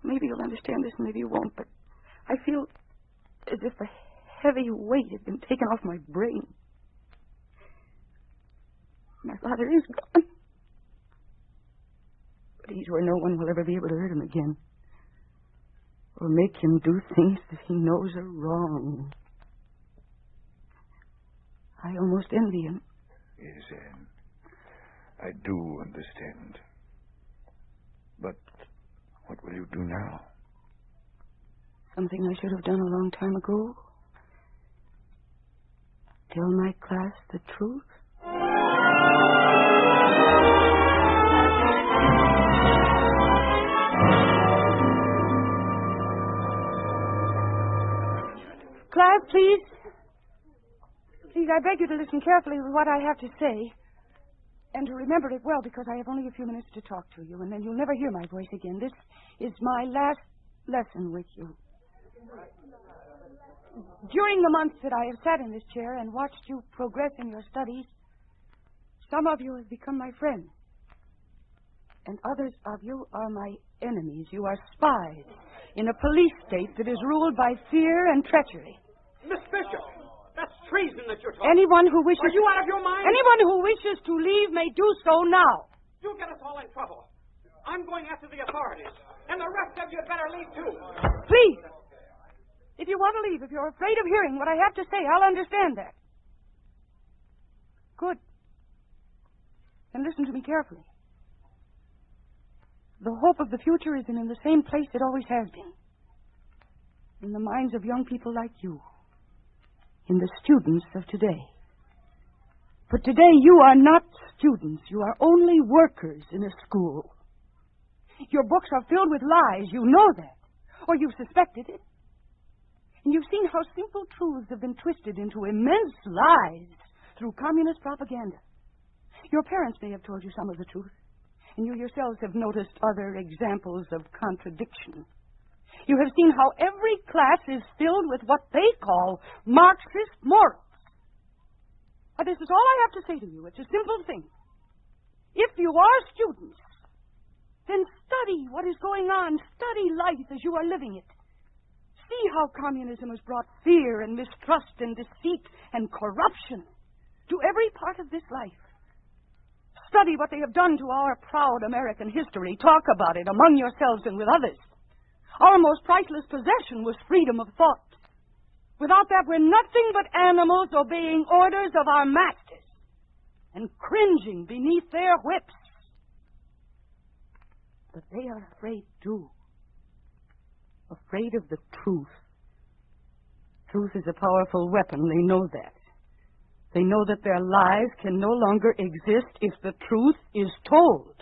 Maybe you'll understand this, maybe you won't, but I feel as if a heavy weight had been taken off my brain. My father is gone. But he's where no one will ever be able to hurt him again. Or make him do things that he knows are wrong. I almost envy him. Yes, Anne. I do understand. But what will you do now? Something I should have done a long time ago. Tell my class the truth. Class, please. Please, I beg you to listen carefully to what I have to say. And to remember it well, because I have only a few minutes to talk to you, and then you'll never hear my voice again. This is my last lesson with you. During the months that I have sat in this chair and watched you progress in your studies, some of you have become my friends. And others of you are my enemies. You are spies in a police state that is ruled by fear and treachery. Miss Bishop, that's treason that you're talking. Anyone who wishes... Are you out of your mind? Anyone who wishes to leave may do so now. You'll get us all in trouble. I'm going after the authorities. And the rest of you had better leave, too. Please. If you want to leave, if you're afraid of hearing what I have to say, I'll understand that. Good. Then listen to me carefully. The hope of the future is in the same place it always has been. In the minds of young people like you. In the students of today. But today you are not students. You are only workers in a school. Your books are filled with lies. You know that. Or you've suspected it. And you've seen how simple truths have been twisted into immense lies through communist propaganda. Your parents may have told you some of the truth. And you yourselves have noticed other examples of contradiction. You have seen how every class is filled with what they call Marxist morals. But this is all I have to say to you. It's a simple thing. If you are students, then study what is going on. Study life as you are living it. See how communism has brought fear and mistrust and deceit and corruption to every part of this life. Study what they have done to our proud American history. Talk about it among yourselves and with others. Our most priceless possession was freedom of thought. Without that, we're nothing but animals obeying orders of our masters and cringing beneath their whips. But they are afraid, too. Afraid of the truth. Truth is a powerful weapon. They know that. They know that their lies can no longer exist if the truth is told.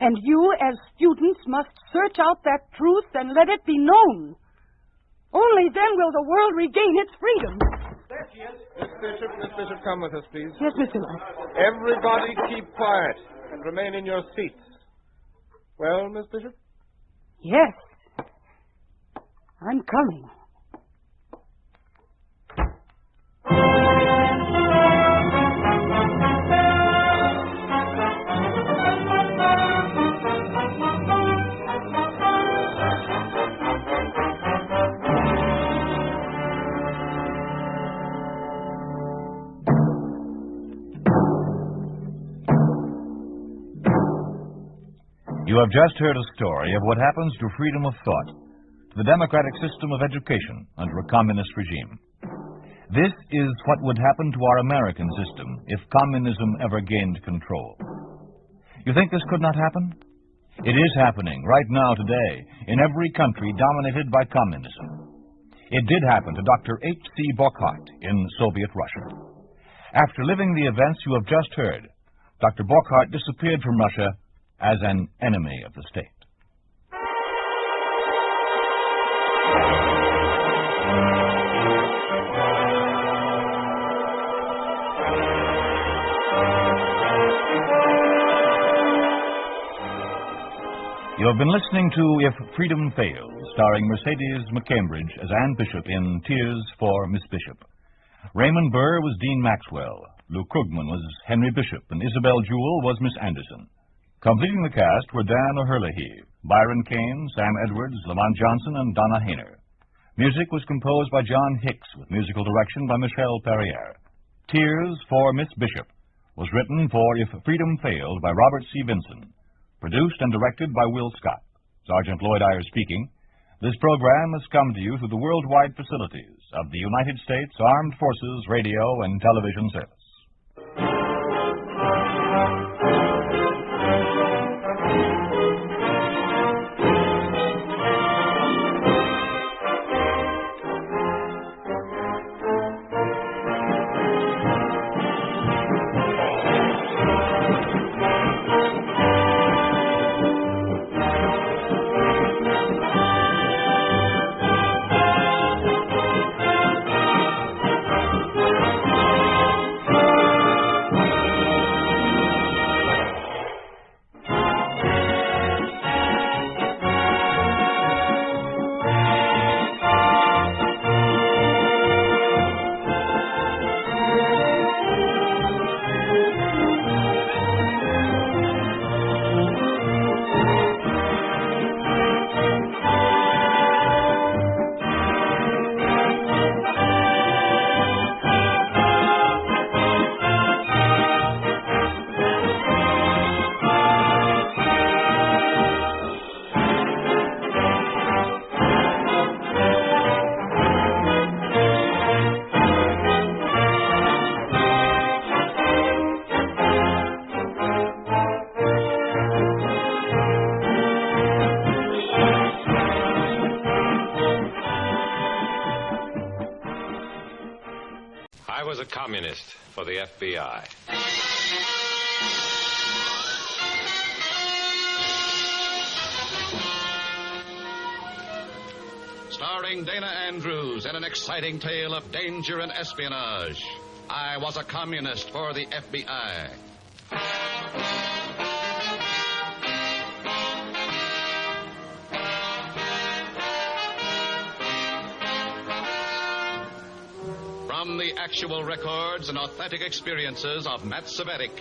And you, as students, must search out that truth and let it be known. Only then will the world regain its freedom. There she is. Miss Bishop, come with us, please. Yes, Mr. Lott. Everybody keep quiet and remain in your seats. Well, Miss Bishop? Yes. I'm coming. You have just heard a story of what happens to freedom of thought, to the democratic system of education under a communist regime. This is what would happen to our American system if communism ever gained control. You think this could not happen? It is happening right now today in every country dominated by communism. It did happen to Dr. H.C. Burckhardt in Soviet Russia. After living the events you have just heard, Dr. Burckhardt disappeared from Russia as an enemy of the state. You have been listening to If Freedom Fails, starring Mercedes McCambridge as Anne Bishop in Tears for Miss Bishop. Raymond Burr was Dean Maxwell. Lou Krugman was Henry Bishop, and Isabel Jewell was Miss Anderson. Completing the cast were Dan O'Herlihy, Byron Kane, Sam Edwards, Lamont Johnson, and Donna Hayner. Music was composed by John Hicks, with musical direction by Michel Perrier. Tears for Miss Bishop was written for If Freedom Failed by Robert C. Vinson. Produced and directed by Will Scott. Sergeant Lloyd Ayers speaking. This program has come to you through the worldwide facilities of the United States Armed Forces Radio and Television Service. I was a communist for the FBI. Starring Dana Andrews in an exciting tale of danger and espionage. I was a communist for the FBI. From the actual records and authentic experiences of Matt Cvetic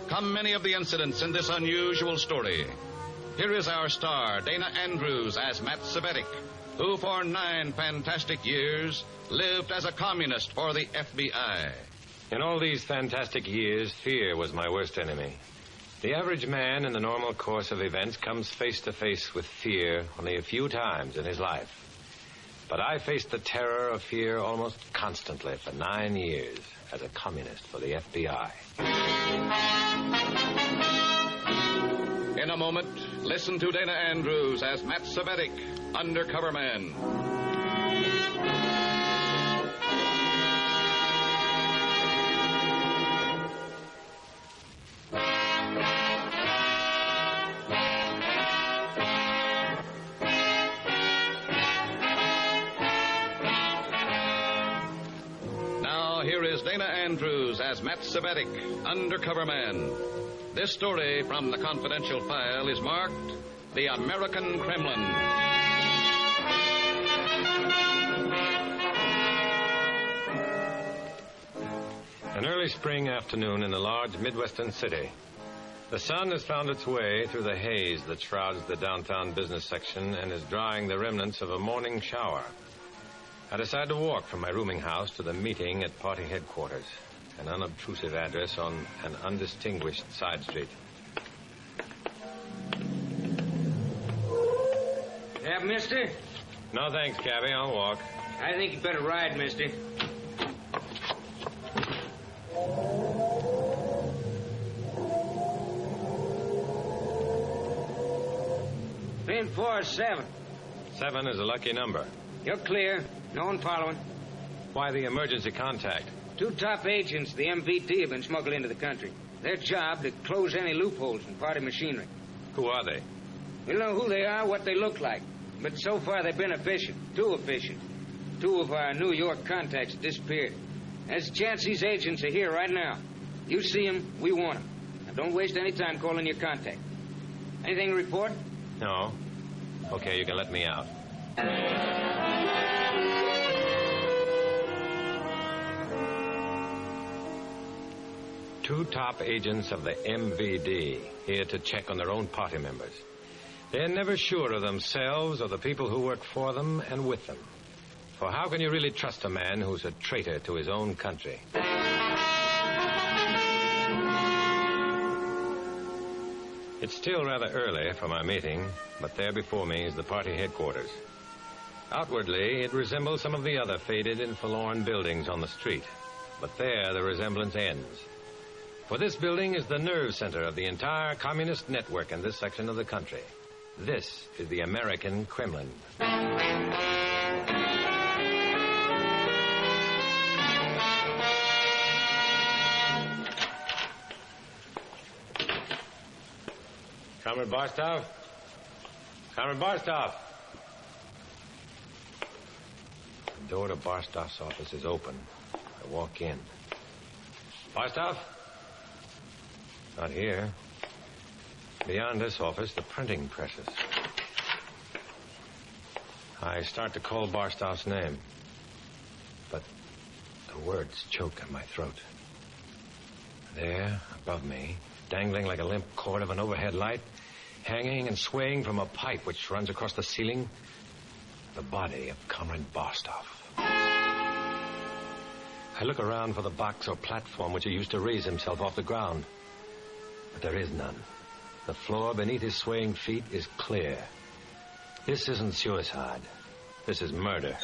come many of the incidents in this unusual story. Here is our star, Dana Andrews, as Matt Cvetic, who for 9 fantastic years lived as a communist for the FBI. In all these fantastic years, fear was my worst enemy. The average man in the normal course of events comes face to face with fear only a few times in his life. But I faced the terror of fear almost constantly for 9 years as a communist for the FBI. In a moment, listen to Dana Andrews as Matt Cvetic, undercover man. Here is Dana Andrews as Matt Cvetic, undercover man. This story from the confidential file is marked The American Kremlin. An early spring afternoon in a large Midwestern city. The sun has found its way through the haze that shrouds the downtown business section and is drying the remnants of a morning shower. I decided to walk from my rooming house to the meeting at party headquarters, an unobtrusive address on an undistinguished side street. Yeah, mister? No, thanks, Cabby. I'll walk. I think you better ride, mister. Pin 4 is 7. 7 is a lucky number. You're clear. No one following. Why the emergency contact? 2 top agents the MVT have been smuggled into the country. Their job to close any loopholes in party machinery. Who are they? We don't know who they are, what they look like. But so far they've been efficient. Too efficient. 2 of our New York contacts disappeared. There's a chance these agents are here right now. You see them, we want them. Now don't waste any time calling your contact. Anything to report? No. Okay, you can let me out. Two top agents of the MVD here to check on their own party members. They're never sure of themselves or the people who work for them and with them. For how can you really trust a man who's a traitor to his own country? It's still rather early for my meeting, but there before me is the party headquarters. Outwardly, it resembles some of the other faded and forlorn buildings on the street. But there the resemblance ends. For this building is the nerve center of the entire communist network in this section of the country. This is the American Kremlin. Comrade Barstow? Comrade Barstow! The door to Barstow's office is open. I walk in. Barstow? Not here. Beyond this office, the printing presses. I start to call Barstow's name, but the words choke in my throat. There, above me, dangling like a limp cord of an overhead light, hanging and swaying from a pipe which runs across the ceiling, the body of Comrade Barstow. I look around for the box or platform which he used to raise himself off the ground. But there is none. The floor beneath his swaying feet is clear. This isn't suicide. This is murder.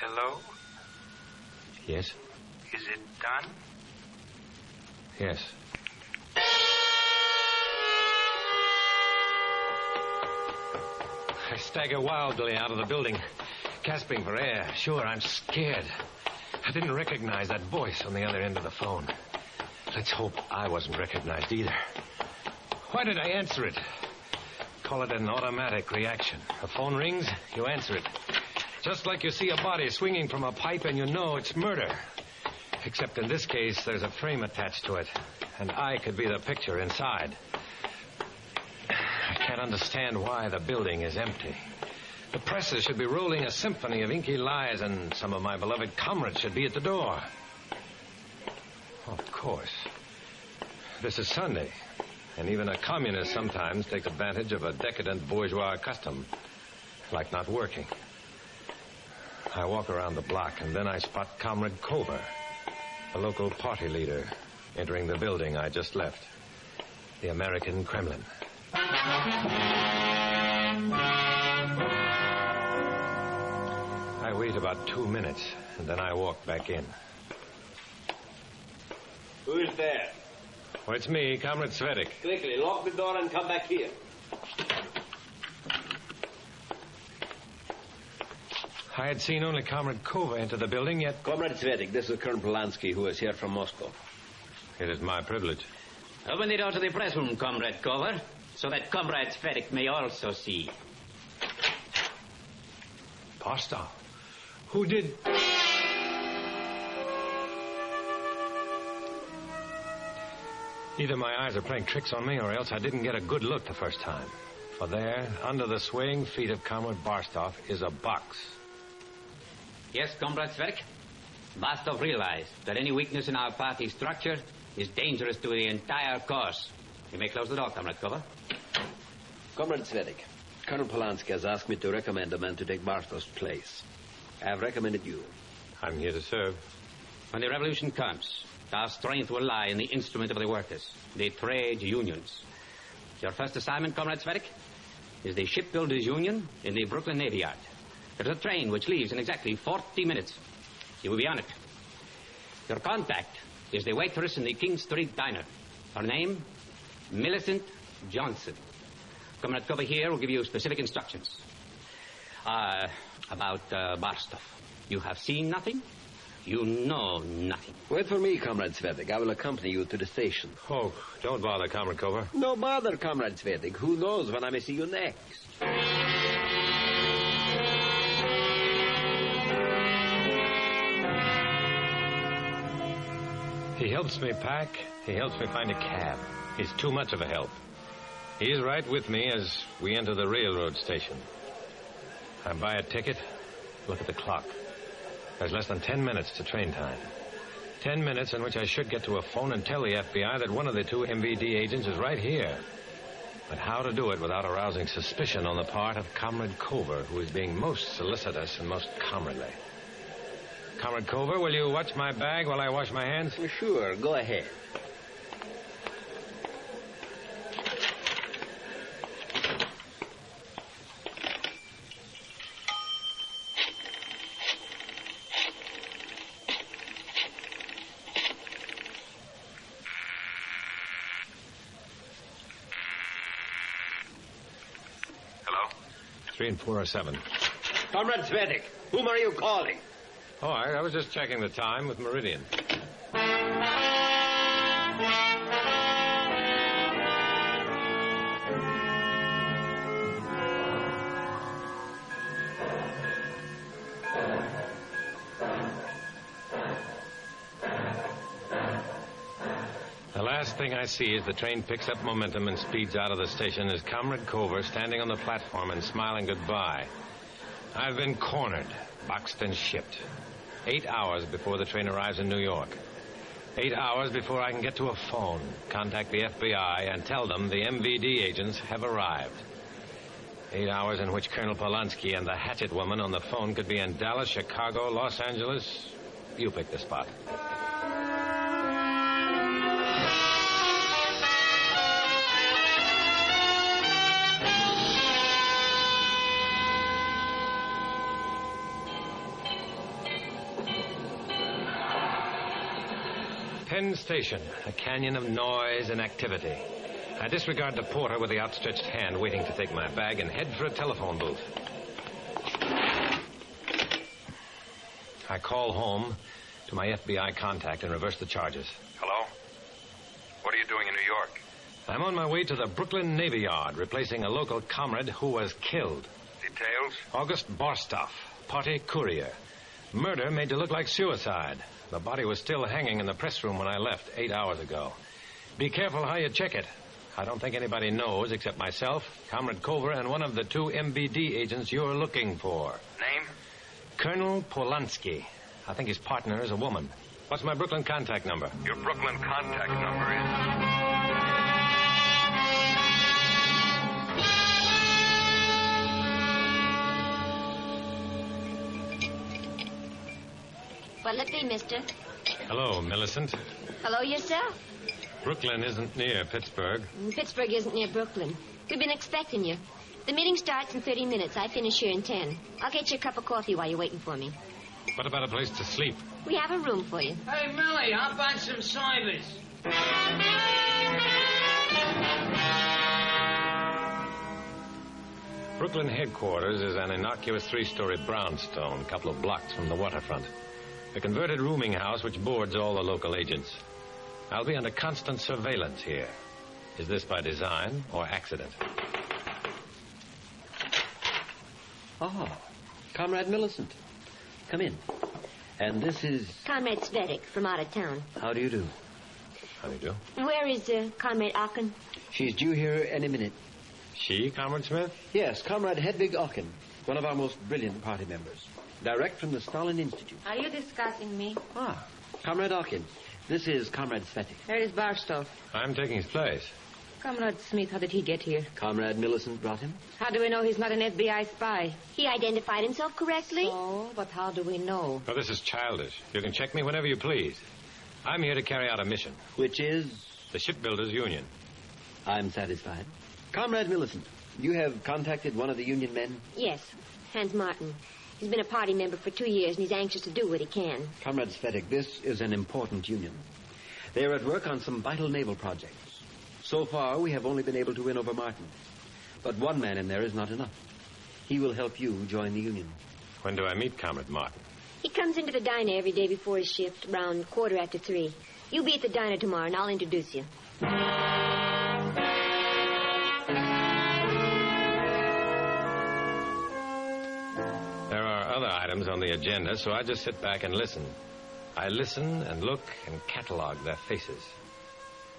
Hello? Yes? Is it done? Yes. I stagger wildly out of the building, gasping for air. Sure, I'm scared. I didn't recognize that voice on the other end of the phone. Let's hope I wasn't recognized either. Why did I answer it? Call it an automatic reaction. The phone rings, you answer it. Just like you see a body swinging from a pipe and you know it's murder. Except in this case, there's a frame attached to it, and I could be the picture inside. I can't understand why the building is empty. The presses should be rolling a symphony of inky lies, and some of my beloved comrades should be at the door. Of course. This is Sunday, and even a communist sometimes takes advantage of a decadent bourgeois custom, like not working. I walk around the block, and then I spot Comrade Covert, the local party leader, entering the building I just left, the American Kremlin. I wait about 2 minutes, and then I walk back in. Who's there? Well, it's me, Comrade Cvetic. Quickly, lock the door and come back here. I had seen only Comrade Covert enter the building, yet... Comrade Cvetic, this is Colonel Polanski, who is here from Moscow. It is my privilege. Open the door to the press room, Comrade Covert, so that Comrade Cvetic may also see. Barstow? Who did... Either my eyes are playing tricks on me, or else I didn't get a good look the first time. For there, under the swaying feet of Comrade Barstow, is a box. Yes, Comrade Cvetic. Barstow realized that any weakness in our party structure is dangerous to the entire cause. You may close the door, Comrade Covert. Comrade Cvetic, Colonel Polanski has asked me to recommend a man to take Barstow's place. I have recommended you. I'm here to serve. When the revolution comes, our strength will lie in the instrument of the workers, the trade unions. Your first assignment, Comrade Cvetic, is the shipbuilders' union in the Brooklyn Navy Yard. There's a train which leaves in exactly 40 minutes. You will be on it. Your contact is the waitress in the King Street Diner. Her name, Millicent Johnson. Comrade Covert here will give you specific instructions. About Barstow. You have seen nothing? You know nothing. Wait for me, Comrade Cvetic. I will accompany you to the station. Oh, don't bother, Comrade Covert. No bother, Comrade Cvetic. Who knows when I may see you next? He helps me pack. He helps me find a cab. He's too much of a help. He's right with me as we enter the railroad station. I buy a ticket, look at the clock. There's less than 10 minutes to train time. 10 minutes in which I should get to a phone and tell the FBI that one of the two MVD agents is right here. But how to do it without arousing suspicion on the part of Comrade Covert, who is being most solicitous and most comradely. Comrade Covert, will you watch my bag while I wash my hands? Sure, go ahead. Hello? 3 and 4 are 7. Comrade Cvetic, whom are you calling? All right, I was just checking the time with Meridian. The last thing I see as the train picks up momentum and speeds out of the station is Comrade Covert standing on the platform and smiling goodbye. I've been cornered, boxed and shipped. 8 hours before the train arrives in New York. 8 hours before I can get to a phone, contact the FBI, and tell them the MVD agents have arrived. 8 hours in which Colonel Polanski and the hatchet woman on the phone could be in Dallas, Chicago, Los Angeles. You pick the spot. Penn Station, a canyon of noise and activity. I disregard the porter with the outstretched hand waiting to take my bag and head for a telephone booth. I call home to my FBI contact and reverse the charges. Hello? What are you doing in New York? I'm on my way to the Brooklyn Navy Yard, replacing a local comrade who was killed. Details? August Barstoff, party courier. Murder made to look like suicide. The body was still hanging in the press room when I left 8 hours ago. Be careful how you check it. I don't think anybody knows except myself, Comrade Covert, and one of the two MVD agents you're looking for. Name? Colonel Polanski. I think his partner is a woman. What's my Brooklyn contact number? Your Brooklyn contact number is... What'll it be, mister? Hello, Millicent. Hello yourself. Brooklyn isn't near Pittsburgh. Pittsburgh isn't near Brooklyn. We've been expecting you. The meeting starts in 30 minutes. I finish here in 10. I'll get you a cup of coffee while you're waiting for me. What about a place to sleep? We have a room for you. Hey, Millie, how about some cybers? Brooklyn headquarters is an innocuous 3-story brownstone, a couple of blocks from the waterfront. A converted rooming house which boards all the local agents. I'll be under constant surveillance here. Is this by design or accident? Oh, Comrade Millicent. Come in. And this is... Comrade Cvetic from out of town. How do you do? How do you do? Where is Comrade Ocken? She's due here any minute. She, Comrade Smith? Yes, Comrade Hedwig Ocken, one of our most brilliant party members. Direct from the Stalin Institute. Are you discussing me? Ah, Comrade Ocken, this is Comrade Cvetic. Where is Barstow? I'm taking his place. Comrade Smith, how did he get here? Comrade Millicent brought him. How do we know he's not an FBI spy? He identified himself correctly. So, but how do we know? Well, this is childish. You can check me whenever you please. I'm here to carry out a mission. Which is? The Shipbuilders Union. I'm satisfied. Comrade Millicent, you have contacted one of the union men? Yes, Hans Martin. He's been a party member for 2 years, and he's anxious to do what he can. Comrade Cvetic, this is an important union. They are at work on some vital naval projects. So far, we have only been able to win over Martin. But one man in there is not enough. He will help you join the union. When do I meet Comrade Martin? He comes into the diner every day before his shift, around 3:15. You'll be at the diner tomorrow, and I'll introduce you. There are other items on the agenda, so I just sit back and listen. I listen and look and catalog their faces.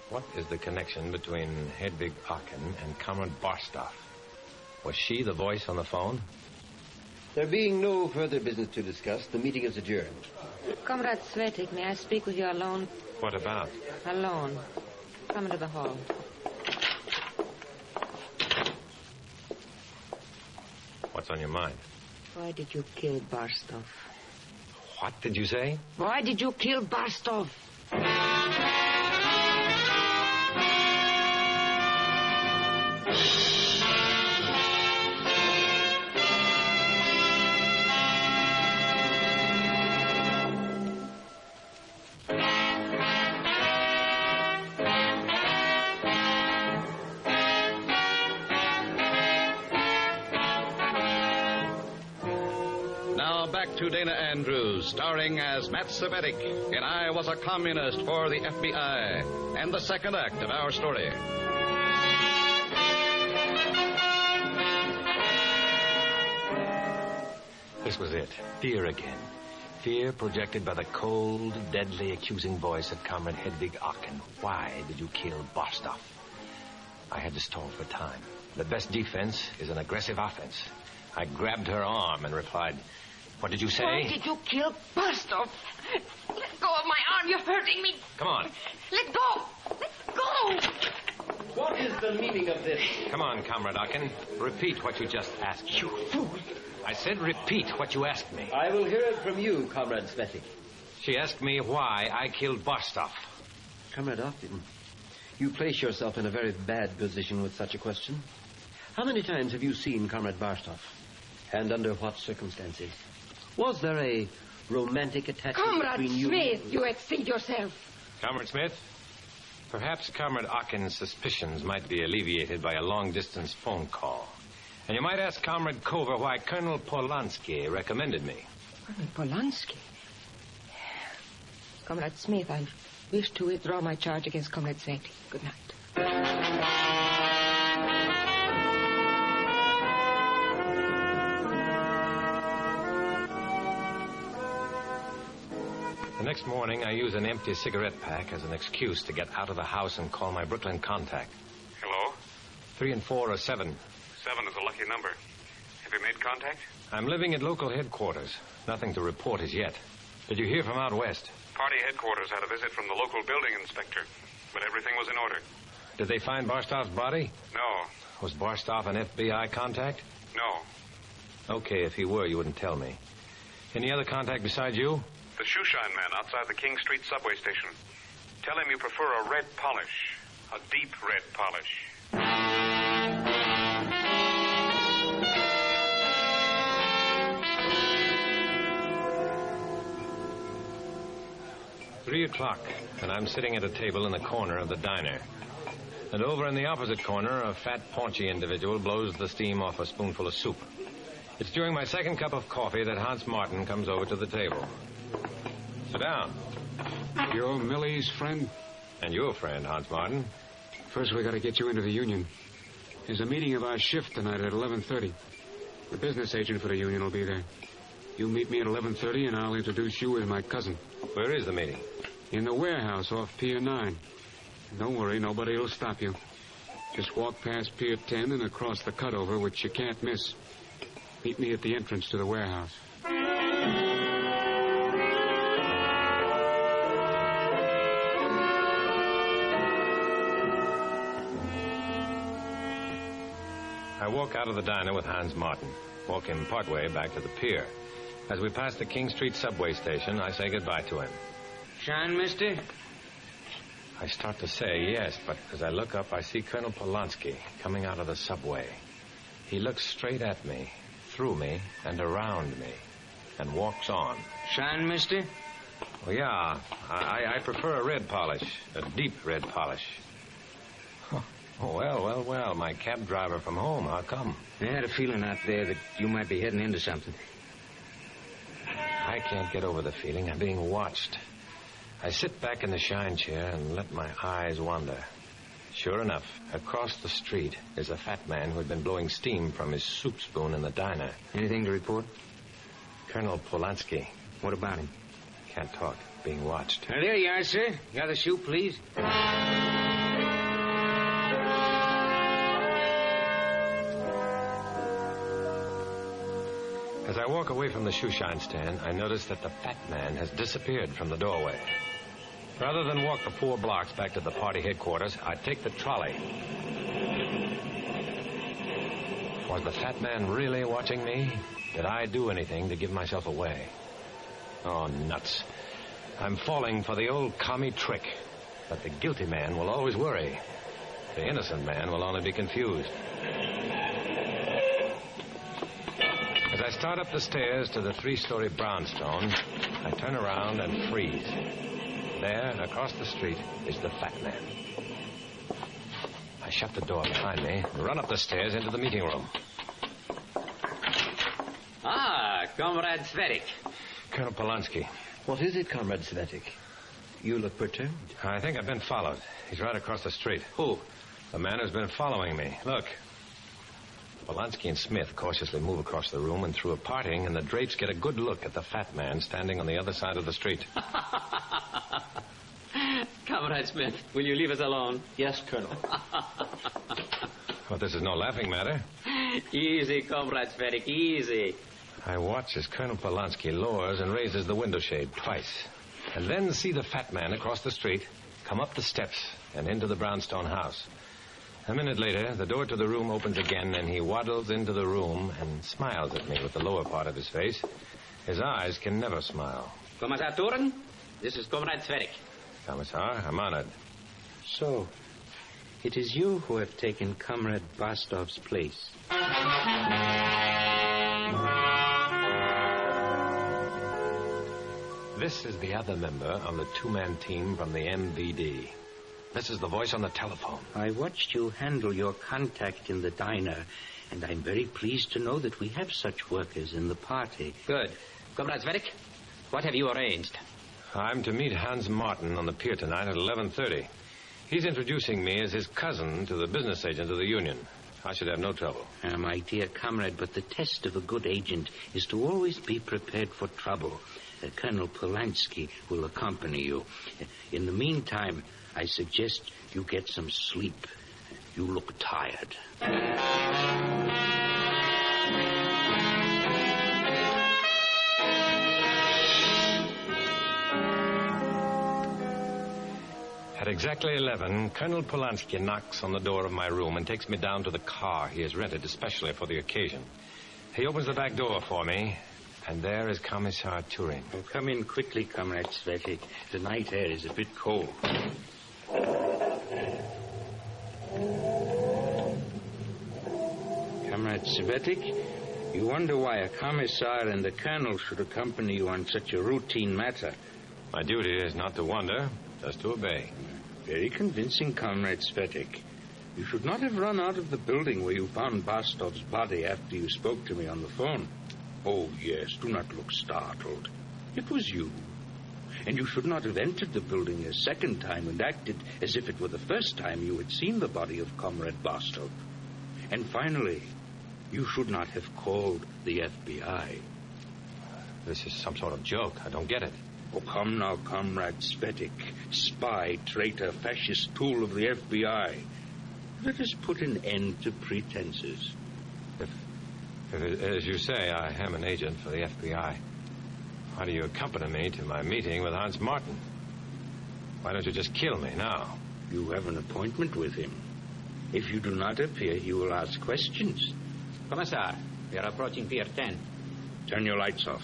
What is the connection between Hedwig Aachen and Comrade Barstow? Was she the voice on the phone? There being no further business to discuss, the meeting is adjourned. Comrade Cvetic, may I speak with you alone? What about? Alone. Come into the hall. What's on your mind? Why did you kill Barstow? What did you say? Why did you kill Barstow? To Dana Andrews, starring as Matt Cvetic in I Was a Communist for the FBI, and the second act of our story. This was it. Fear again. Fear projected by the cold, deadly, accusing voice of Comrade Hedwig Aachen. Why did you kill Barstow? I had to stall for time. The best defense is an aggressive offense. I grabbed her arm and replied, "What did you say?" Why did you kill Barstow? Let go of my arm. You're hurting me. Come on. Let go. Let go. What is the meaning of this? Come on, Comrade Aachen. Repeat what you just asked me. You fool. I said repeat what you asked me. I will hear it from you, Comrade Cvetic. She asked me why I killed Barstow. Comrade Aachen, you place yourself in a very bad position with such a question. How many times have you seen Comrade Barstow? And under what circumstances? Was there a romantic attachment Comrade between you? Smith, you exceed yourself. Comrade Smith, perhaps Comrade Aachen's suspicions might be alleviated by a long-distance phone call. And you might ask Comrade Covert why Colonel Polanski recommended me. Colonel Polanski? Comrade Smith, I wish to withdraw my charge against Comrade Cvetic. Good night. The next morning, I use an empty cigarette pack as an excuse to get out of the house and call my Brooklyn contact. Hello? 3 and 4 are 7. 7 is a lucky number. Have you made contact? I'm living at local headquarters. Nothing to report as yet. Did you hear from out west? Party headquarters had a visit from the local building inspector, but everything was in order. Did they find Barstow's body? No. Was Barstow an FBI contact? No. Okay, if he were, you wouldn't tell me. Any other contact besides you? The shoeshine man outside the King Street subway station. Tell him you prefer a red polish. A deep red polish. 3 o'clock, and I'm sitting at a table in the corner of the diner. And over in the opposite corner, a fat, paunchy individual blows the steam off a spoonful of soup. It's during my second cup of coffee that Hans Martin comes over to the table. Sit down. You're Millie's friend? And your friend, Hans Martin. First, we got to get you into the union. There's a meeting of our shift tonight at 11:30. The business agent for the union will be there. You meet me at 11:30, and I'll introduce you as my cousin. Where is the meeting? In the warehouse off Pier 9. Don't worry, nobody will stop you. Just walk past Pier 10 and across the cutover, which you can't miss. Meet me at the entrance to the warehouse. I walk out of the diner with Hans Martin. Walk him partway back to the pier. As we pass the King Street subway station, I say goodbye to him. Shine, mister? I start to say yes, but as I look up, I see Colonel Polanski coming out of the subway. He looks straight at me, through me, and around me, and walks on. Shine, mister? Well, yeah, I prefer a red polish, a deep red polish. Oh, well, my cab driver from home, how come? I had a feeling out there that you might be heading into something. I can't get over the feeling I'm being watched. I sit back in the shine chair and let my eyes wander. Sure enough, across the street is a fat man who had been blowing steam from his soup spoon in the diner. Anything to report? Colonel Polanski. What about him? Can't talk. being watched. Well, there you are, sir. You got the shoe, please. As I walk away from the shoeshine stand, I notice that the fat man has disappeared from the doorway. Rather than walk the 4 blocks back to the party headquarters, I take the trolley. Was the fat man really watching me? Did I do anything to give myself away? Oh, nuts. I'm falling for the old commie trick. But the guilty man will always worry. The innocent man will only be confused. As I start up the stairs to the 3-story brownstone, I turn around and freeze. There, across the street, is the fat man. I shut the door behind me and run up the stairs into the meeting room. Ah, Comrade Cvetic. Colonel Polanski. What is it, Comrade Cvetic? You look perturbed. I think I've been followed. He's right across the street. Who? The man who's been following me. Look. Polanski and Smith cautiously move across the room, and through a parting, and the drapes get a good look at the fat man standing on the other side of the street. Comrade Smith, will you leave us alone? Yes, Colonel. But this is no laughing matter. Easy, Comrade Cvetic, easy. I watch as Colonel Polanski lowers and raises the window shade twice, and then see the fat man across the street come up the steps and into the brownstone house. A minute later, the door to the room opens again, and he waddles into the room and smiles at me with the lower part of his face. His eyes can never smile. Commissar Turin, this is Comrade Cvetic. Commissar, I'm honored. So, it is you who have taken Comrade Bostov's place. This is the other member of the 2-man team from the MVD. This is the voice on the telephone. I watched you handle your contact in the diner, and I'm very pleased to know that we have such workers in the party. Good. Comrade Cvetic, what have you arranged? I'm to meet Hans Martin on the pier tonight at 11:30. He's introducing me as his cousin to the business agent of the union. I should have no trouble. My dear comrade, but the test of a good agent is to always be prepared for trouble. Colonel Polanski will accompany you. In the meantime, I suggest you get some sleep. You look tired. At exactly 11, Colonel Polanski knocks on the door of my room and takes me down to the car he has rented especially for the occasion. He opens the back door for me, and there is Commissar Turin. Oh, come in quickly, Comrade Cvetic. The night air is a bit cold. Comrade Cvetic, you wonder why a commissar and a colonel should accompany you on such a routine matter. My duty is not to wonder, just to obey. Very convincing, Comrade Cvetic. You should not have run out of the building where you found Bostov's body after you spoke to me on the phone. Oh, yes, do not look startled. It was you. And you should not have entered the building a second time and acted as if it were the first time you had seen the body of Comrade Bostov. And finally, you should not have called the FBI. This is some sort of joke. I don't get it. Oh, come now, Comrade Cvetic. Spy, traitor, fascist tool of the FBI. Let us put an end to pretenses. If, as you say, I am an agent for the FBI, why do you accompany me to my meeting with Hans Martin? Why don't you just kill me now? You have an appointment with him. If you do not appear, he will ask questions. Commissar, we are approaching Pier 10. Turn your lights off.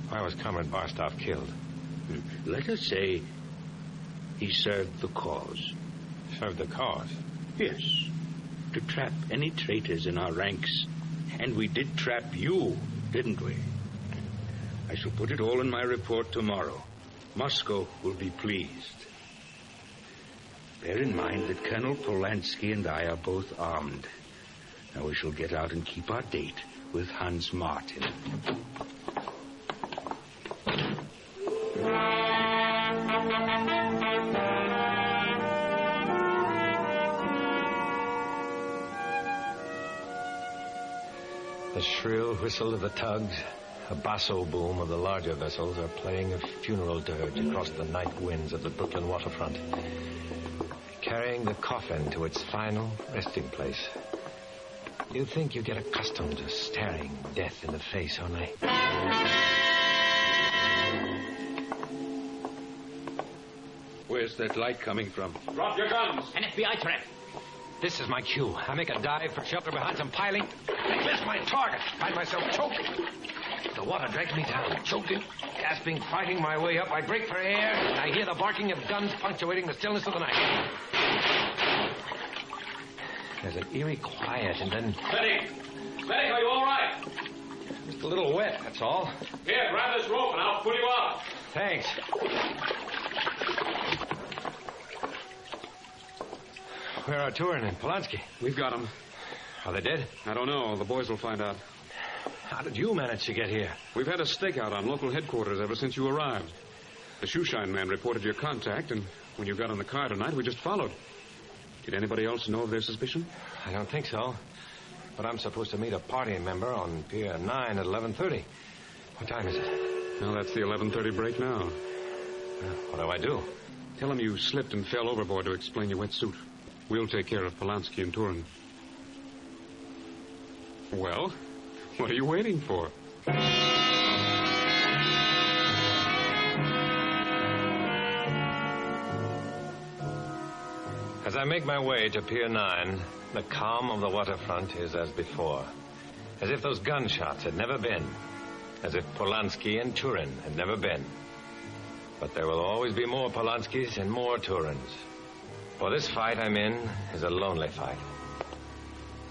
Why was Comrade Bostov killed? Let us say he served the cause. Served the cause? Yes. To trap any traitors in our ranks. And we did trap you, didn't we? I shall put it all in my report tomorrow. Moscow will be pleased. Bear in mind that Colonel Polanski and I are both armed. Now we shall get out and keep our date with Hans Martin. The shrill whistle of the tugs the basso boom of the larger vessels are playing a funeral dirge across the night winds of the Brooklyn waterfront, carrying the coffin to its final resting place. You think you get accustomed to staring death in the face only. Where's that light coming from? Drop your guns. An FBI trap. This is my cue. I make a dive for shelter behind some piling. I miss my target. Find myself choking. The water drags me down, choking, gasping, fighting my way up. I break for air, and I hear the barking of guns punctuating the stillness of the night. There's an eerie quiet, and then... Cvetic! Cvetic, are you all right? Just a little wet, that's all. Here, grab this rope and I'll pull you out. Thanks. Where are Turin and Polanski? We've got them. Are they dead? I don't know. The boys will find out. How did you manage to get here? We've had a stakeout on local headquarters ever since you arrived. The shoeshine man reported your contact, and when you got in the car tonight, we just followed. Did anybody else know of their suspicion? I don't think so. But I'm supposed to meet a party member on Pier 9 at 11:30. What time is it? Well, that's the 11:30 break now. What do I do? Tell him you slipped and fell overboard to explain your wet suit. We'll take care of Polanski and Turin. Well, what are you waiting for? As I make my way to Pier 9, the calm of the waterfront is as before. As if those gunshots had never been. As if Polanski and Turin had never been. But there will always be more Polanskis and more Turins. For this fight I'm in is a lonely fight.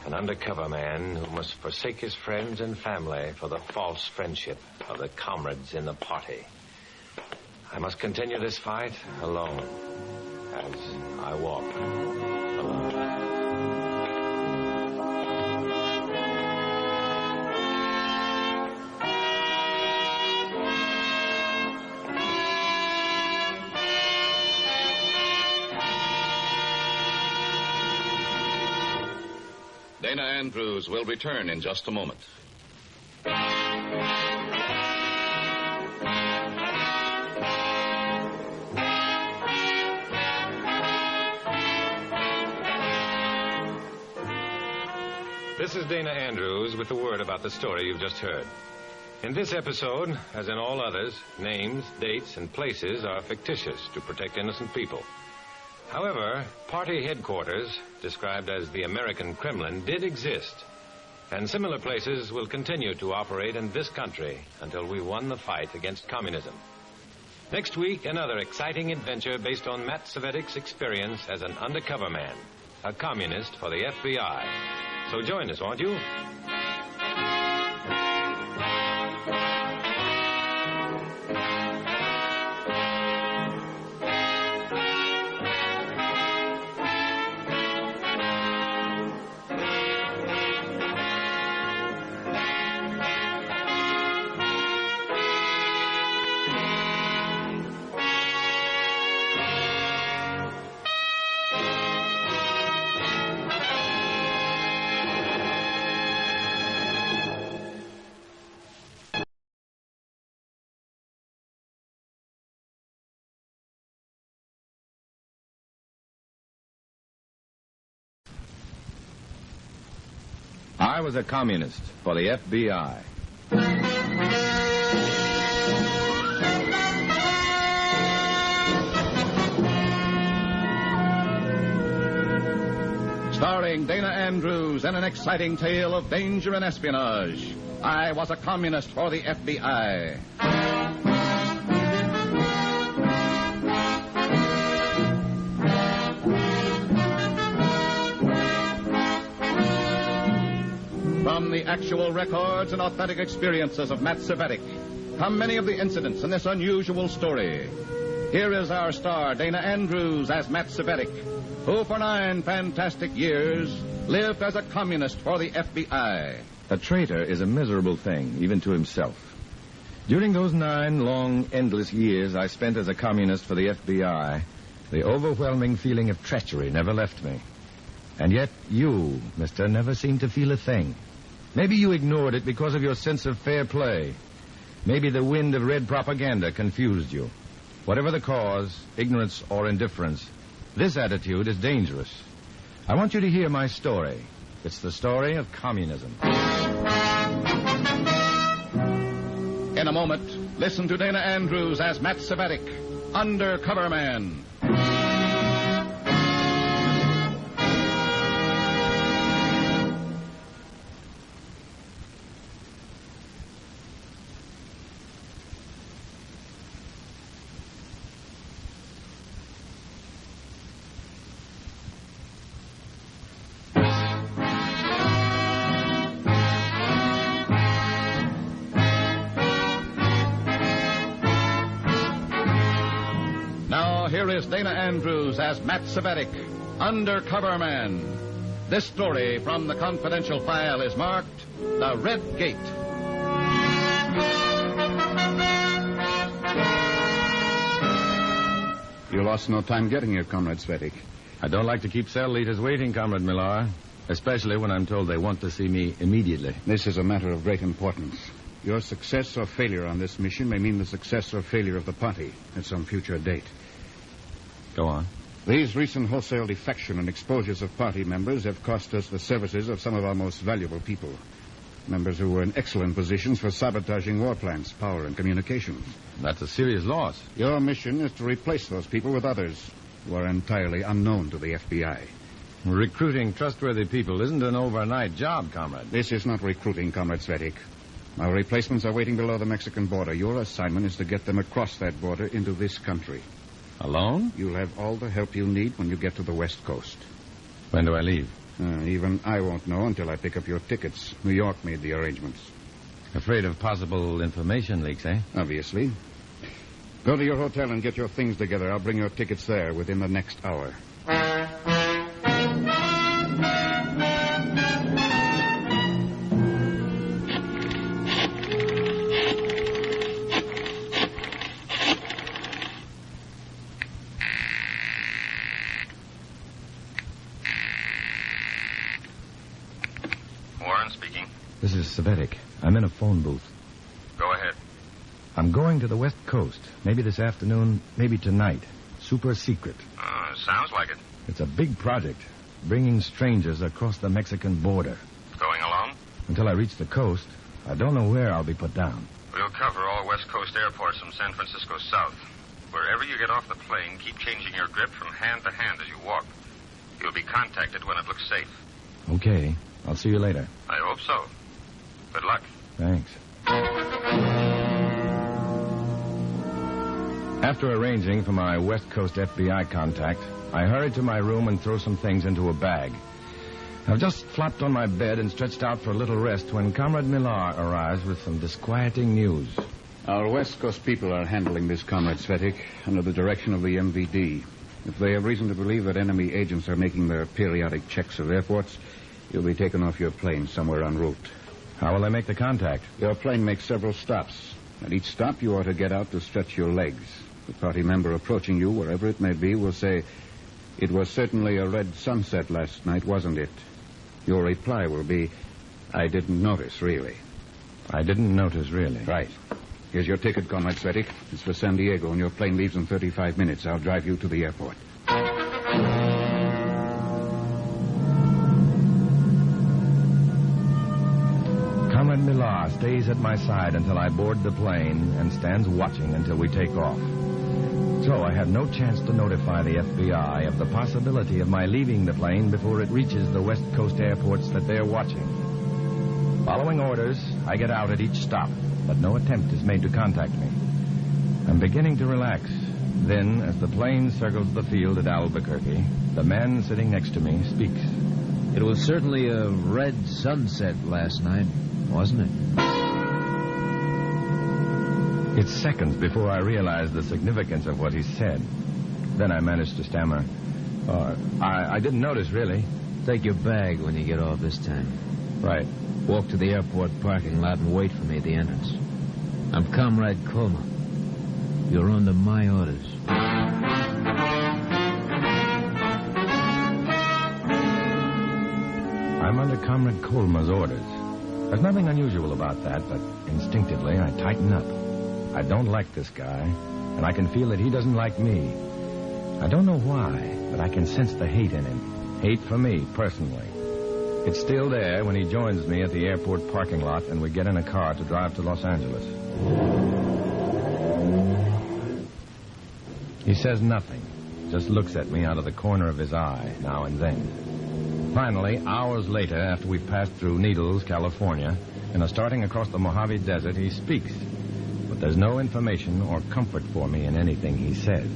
An undercover man who must forsake his friends and family for the false friendship of the comrades in the party. I must continue this fight alone, as I walk alone. Dana Andrews will return in just a moment. This is Dana Andrews with the word about the story you've just heard. In this episode, as in all others, names, dates, and places are fictitious to protect innocent people. However, party headquarters, described as the American Kremlin, did exist. And similar places will continue to operate in this country until we won the fight against communism. Next week, another exciting adventure based on Matt Cvetic's experience as an undercover man, a communist for the FBI. So join us, won't you? I was a communist for the FBI. Starring Dana Andrews in an exciting tale of danger and espionage. I was a communist for the FBI. From the actual records and authentic experiences of Matt Cvetic come many of the incidents in this unusual story. Here is our star, Dana Andrews, as Matt Cvetic, who for 9 fantastic years lived as a communist for the FBI. A traitor is a miserable thing, even to himself. During those 9 long, endless years I spent as a communist for the FBI, the overwhelming feeling of treachery never left me. And yet you, mister, never seemed to feel a thing. Maybe you ignored it because of your sense of fair play. Maybe the wind of red propaganda confused you. Whatever the cause, ignorance or indifference, this attitude is dangerous. I want you to hear my story. It's the story of communism. In a moment, listen to Dana Andrews as Matt Cvetic, Undercover Man. Here is Dana Andrews as Matt Cvetic, Undercover Man. This story from the confidential file is marked The Red Gate. You lost no time getting here, Comrade Cvetic. I don't like to keep cell leaders waiting, Comrade Millar, especially when I'm told they want to see me immediately. This is a matter of great importance. Your success or failure on this mission may mean the success or failure of the party at some future date. Go on. These recent wholesale defection and exposures of party members have cost us the services of some of our most valuable people. Members who were in excellent positions for sabotaging war plants, power, and communications. That's a serious loss. Your mission is to replace those people with others who are entirely unknown to the FBI. Recruiting trustworthy people isn't an overnight job, Comrade. This is not recruiting, Comrade Cvetic. Our replacements are waiting below the Mexican border. Your assignment is to get them across that border into this country. Alone? You'll have all the help you need when you get to the West Coast. When do I leave? Even I won't know until I pick up your tickets. New York made the arrangements. Afraid of possible information leaks, eh? Obviously. Go to your hotel and get your things together. I'll bring your tickets there within the next hour. This is Cvetic. I'm in a phone booth. Go ahead. I'm going to the West Coast. Maybe this afternoon, maybe tonight. Super secret. Sounds like it. It's a big project. Bringing strangers across the Mexican border. Going alone? Until I reach the coast, I don't know where I'll be put down. We'll cover all West Coast airports from San Francisco south. Wherever you get off the plane, keep changing your grip from hand to hand as you walk. You'll be contacted when it looks safe. Okay. I'll see you later. I hope so. Good luck. Thanks. After arranging for my West Coast FBI contact, I hurried to my room and threw some things into a bag. I've just flopped on my bed and stretched out for a little rest when Comrade Millar arrives with some disquieting news. Our West Coast people are handling this, Comrade Cvetic, under the direction of the MVD. If they have reason to believe that enemy agents are making their periodic checks of airports, you'll be taken off your plane somewhere en route. How will I make the contact? Your plane makes several stops. At each stop, you ought to get out to stretch your legs. The party member approaching you, wherever it may be, will say, "It was certainly a red sunset last night, wasn't it?" Your reply will be, "I didn't notice, really." I didn't notice, really. Right. Here's your ticket, Comrade Cvetic. It's for San Diego, and your plane leaves in 35 minutes. I'll drive you to the airport. Comrade Millar stays at my side until I board the plane and stands watching until we take off. So I have no chance to notify the FBI of the possibility of my leaving the plane before it reaches the West Coast airports that they're watching. Following orders, I get out at each stop, but no attempt is made to contact me. I'm beginning to relax. Then, as the plane circles the field at Albuquerque, the man sitting next to me speaks. It was certainly a red sunset last night, wasn't it? It's seconds before I realize the significance of what he said. Then I managed to stammer. I didn't notice, really. Take your bag when you get off this time. Right. Walk to the airport parking lot and wait for me at the entrance. I'm Comrade Colma. You're under my orders. I'm under Comrade Colma's orders. There's nothing unusual about that, but instinctively I tighten up. I don't like this guy, and I can feel that he doesn't like me. I don't know why, but I can sense the hate in him. Hate for me, personally. It's still there when he joins me at the airport parking lot and we get in a car to drive to Los Angeles. He says nothing, just looks at me out of the corner of his eye now and then. Finally, hours later, after we've passed through Needles, California, and are starting across the Mojave Desert, he speaks. But there's no information or comfort for me in anything he says.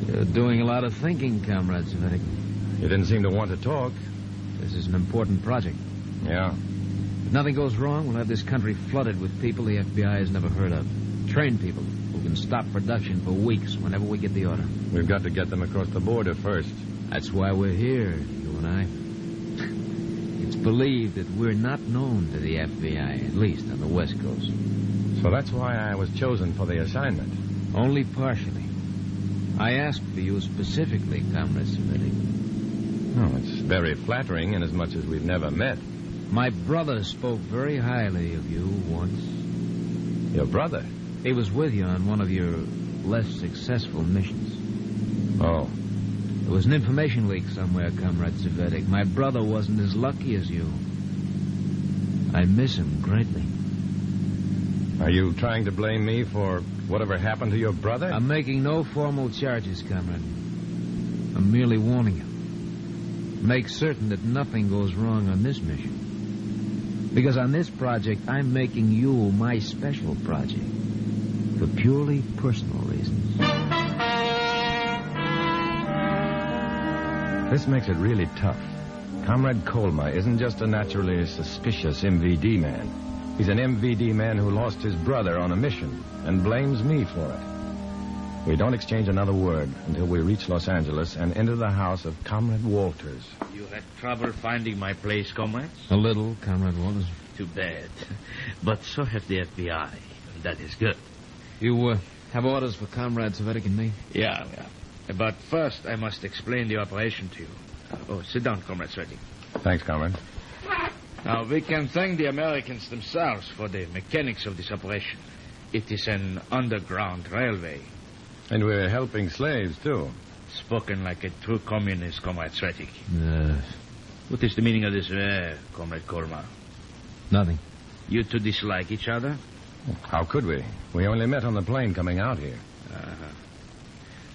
You're doing a lot of thinking, Comrade Cvetic. You didn't seem to want to talk. This is an important project. Yeah. If nothing goes wrong, we'll have this country flooded with people the FBI has never heard of. Trained people who can stop production for weeks whenever we get the order. We've got to get them across the border first. That's why we're here, you and I. It's believed that we're not known to the FBI, at least on the West Coast. So that's why I was chosen for the assignment. Only partially. I asked for you specifically, Comrade Cvetic. Oh, it's very flattering inasmuch as we've never met. My brother spoke very highly of you once. Your brother? He was with you on one of your less successful missions. Oh. There was an information leak somewhere, Comrade Cvetic. My brother wasn't as lucky as you. I miss him greatly. Are you trying to blame me for whatever happened to your brother? I'm making no formal charges, Comrade. I'm merely warning you. Make certain that nothing goes wrong on this mission. Because on this project, I'm making you my special project. For purely personal reasons. This makes it really tough. Comrade Colma isn't just a naturally suspicious MVD man. He's an MVD man who lost his brother on a mission and blames me for it. We don't exchange another word until we reach Los Angeles and enter the house of Comrade Walters. You had trouble finding my place, comrades? A little, Comrade Walters. Too bad. But so have the FBI. That is good. You have orders for Comrade Cvetic and me? Yeah. But first, I must explain the operation to you. Oh, sit down, Comrade Cvetic. Thanks, Comrade. Now, we can thank the Americans themselves for the mechanics of this operation. It is an underground railway. And we're helping slaves, too. Spoken like a true communist, Comrade Cvetic. What is the meaning of this, Comrade Colma? Nothing. You two dislike each other? How could we? We only met on the plane coming out here.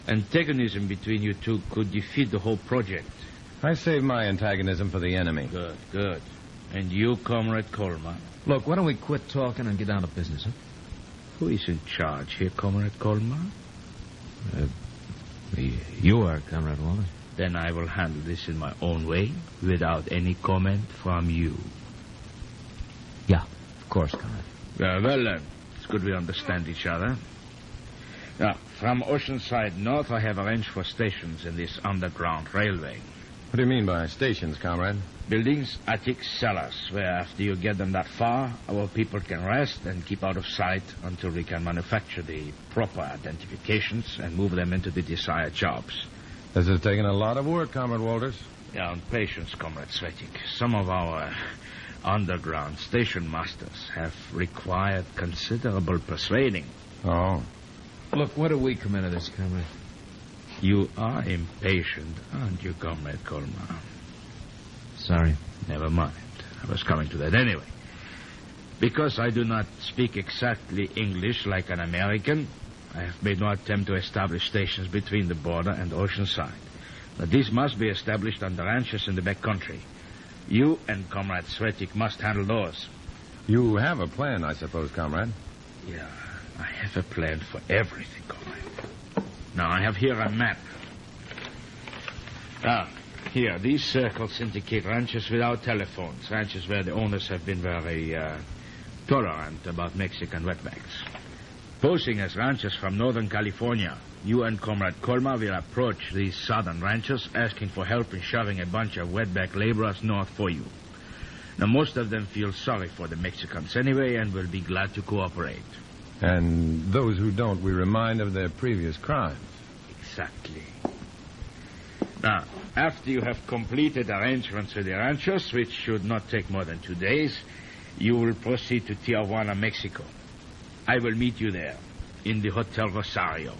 Antagonism between you two could defeat the whole project. I save my antagonism for the enemy. Good. And you, Comrade Colma? Look, why don't we quit talking and get down to business, huh? Who is in charge here, Comrade Colma? You are, Comrade Walters. Then I will handle this in my own way, without any comment from you. Yeah, of course, Comrade. Well, it's good we understand each other. Now, from Oceanside north, I have arranged for stations in this underground railway. What do you mean by stations, Comrade? Buildings, attics, cellars, where after you get them that far, our people can rest and keep out of sight until we can manufacture the proper identifications and move them into the desired jobs. This has taken a lot of work, Comrade Walters. Yeah, and patience, Comrade Cvetic. Some of our underground station masters have required considerable persuading. Oh. Look, where do we come into this, Comrade? You are impatient, aren't you, Comrade Colma? Sorry. Never mind. I was coming to that anyway. Because I do not speak exactly English like an American, I have made no attempt to establish stations between the border and Oceanside. But these must be established on the ranches in the back country. You and Comrade Cvetic must handle those. You have a plan, I suppose, Comrade? Yeah, I have a plan for everything, Comrade. Now, I have here a map. Here, these circles indicate ranches without telephones. Ranches where the owners have been very tolerant about Mexican wetbacks. Posing as ranchers from Northern California, you and Comrade Colma will approach these southern ranchers asking for help in shoving a bunch of wetback laborers north for you. Now, most of them feel sorry for the Mexicans anyway and will be glad to cooperate. And those who don't, we remind of their previous crimes. Exactly. Now, after you have completed arrangements with the ranchers, which should not take more than 2 days, You will proceed to Tijuana, Mexico. I will meet you there, in the Hotel Rosario.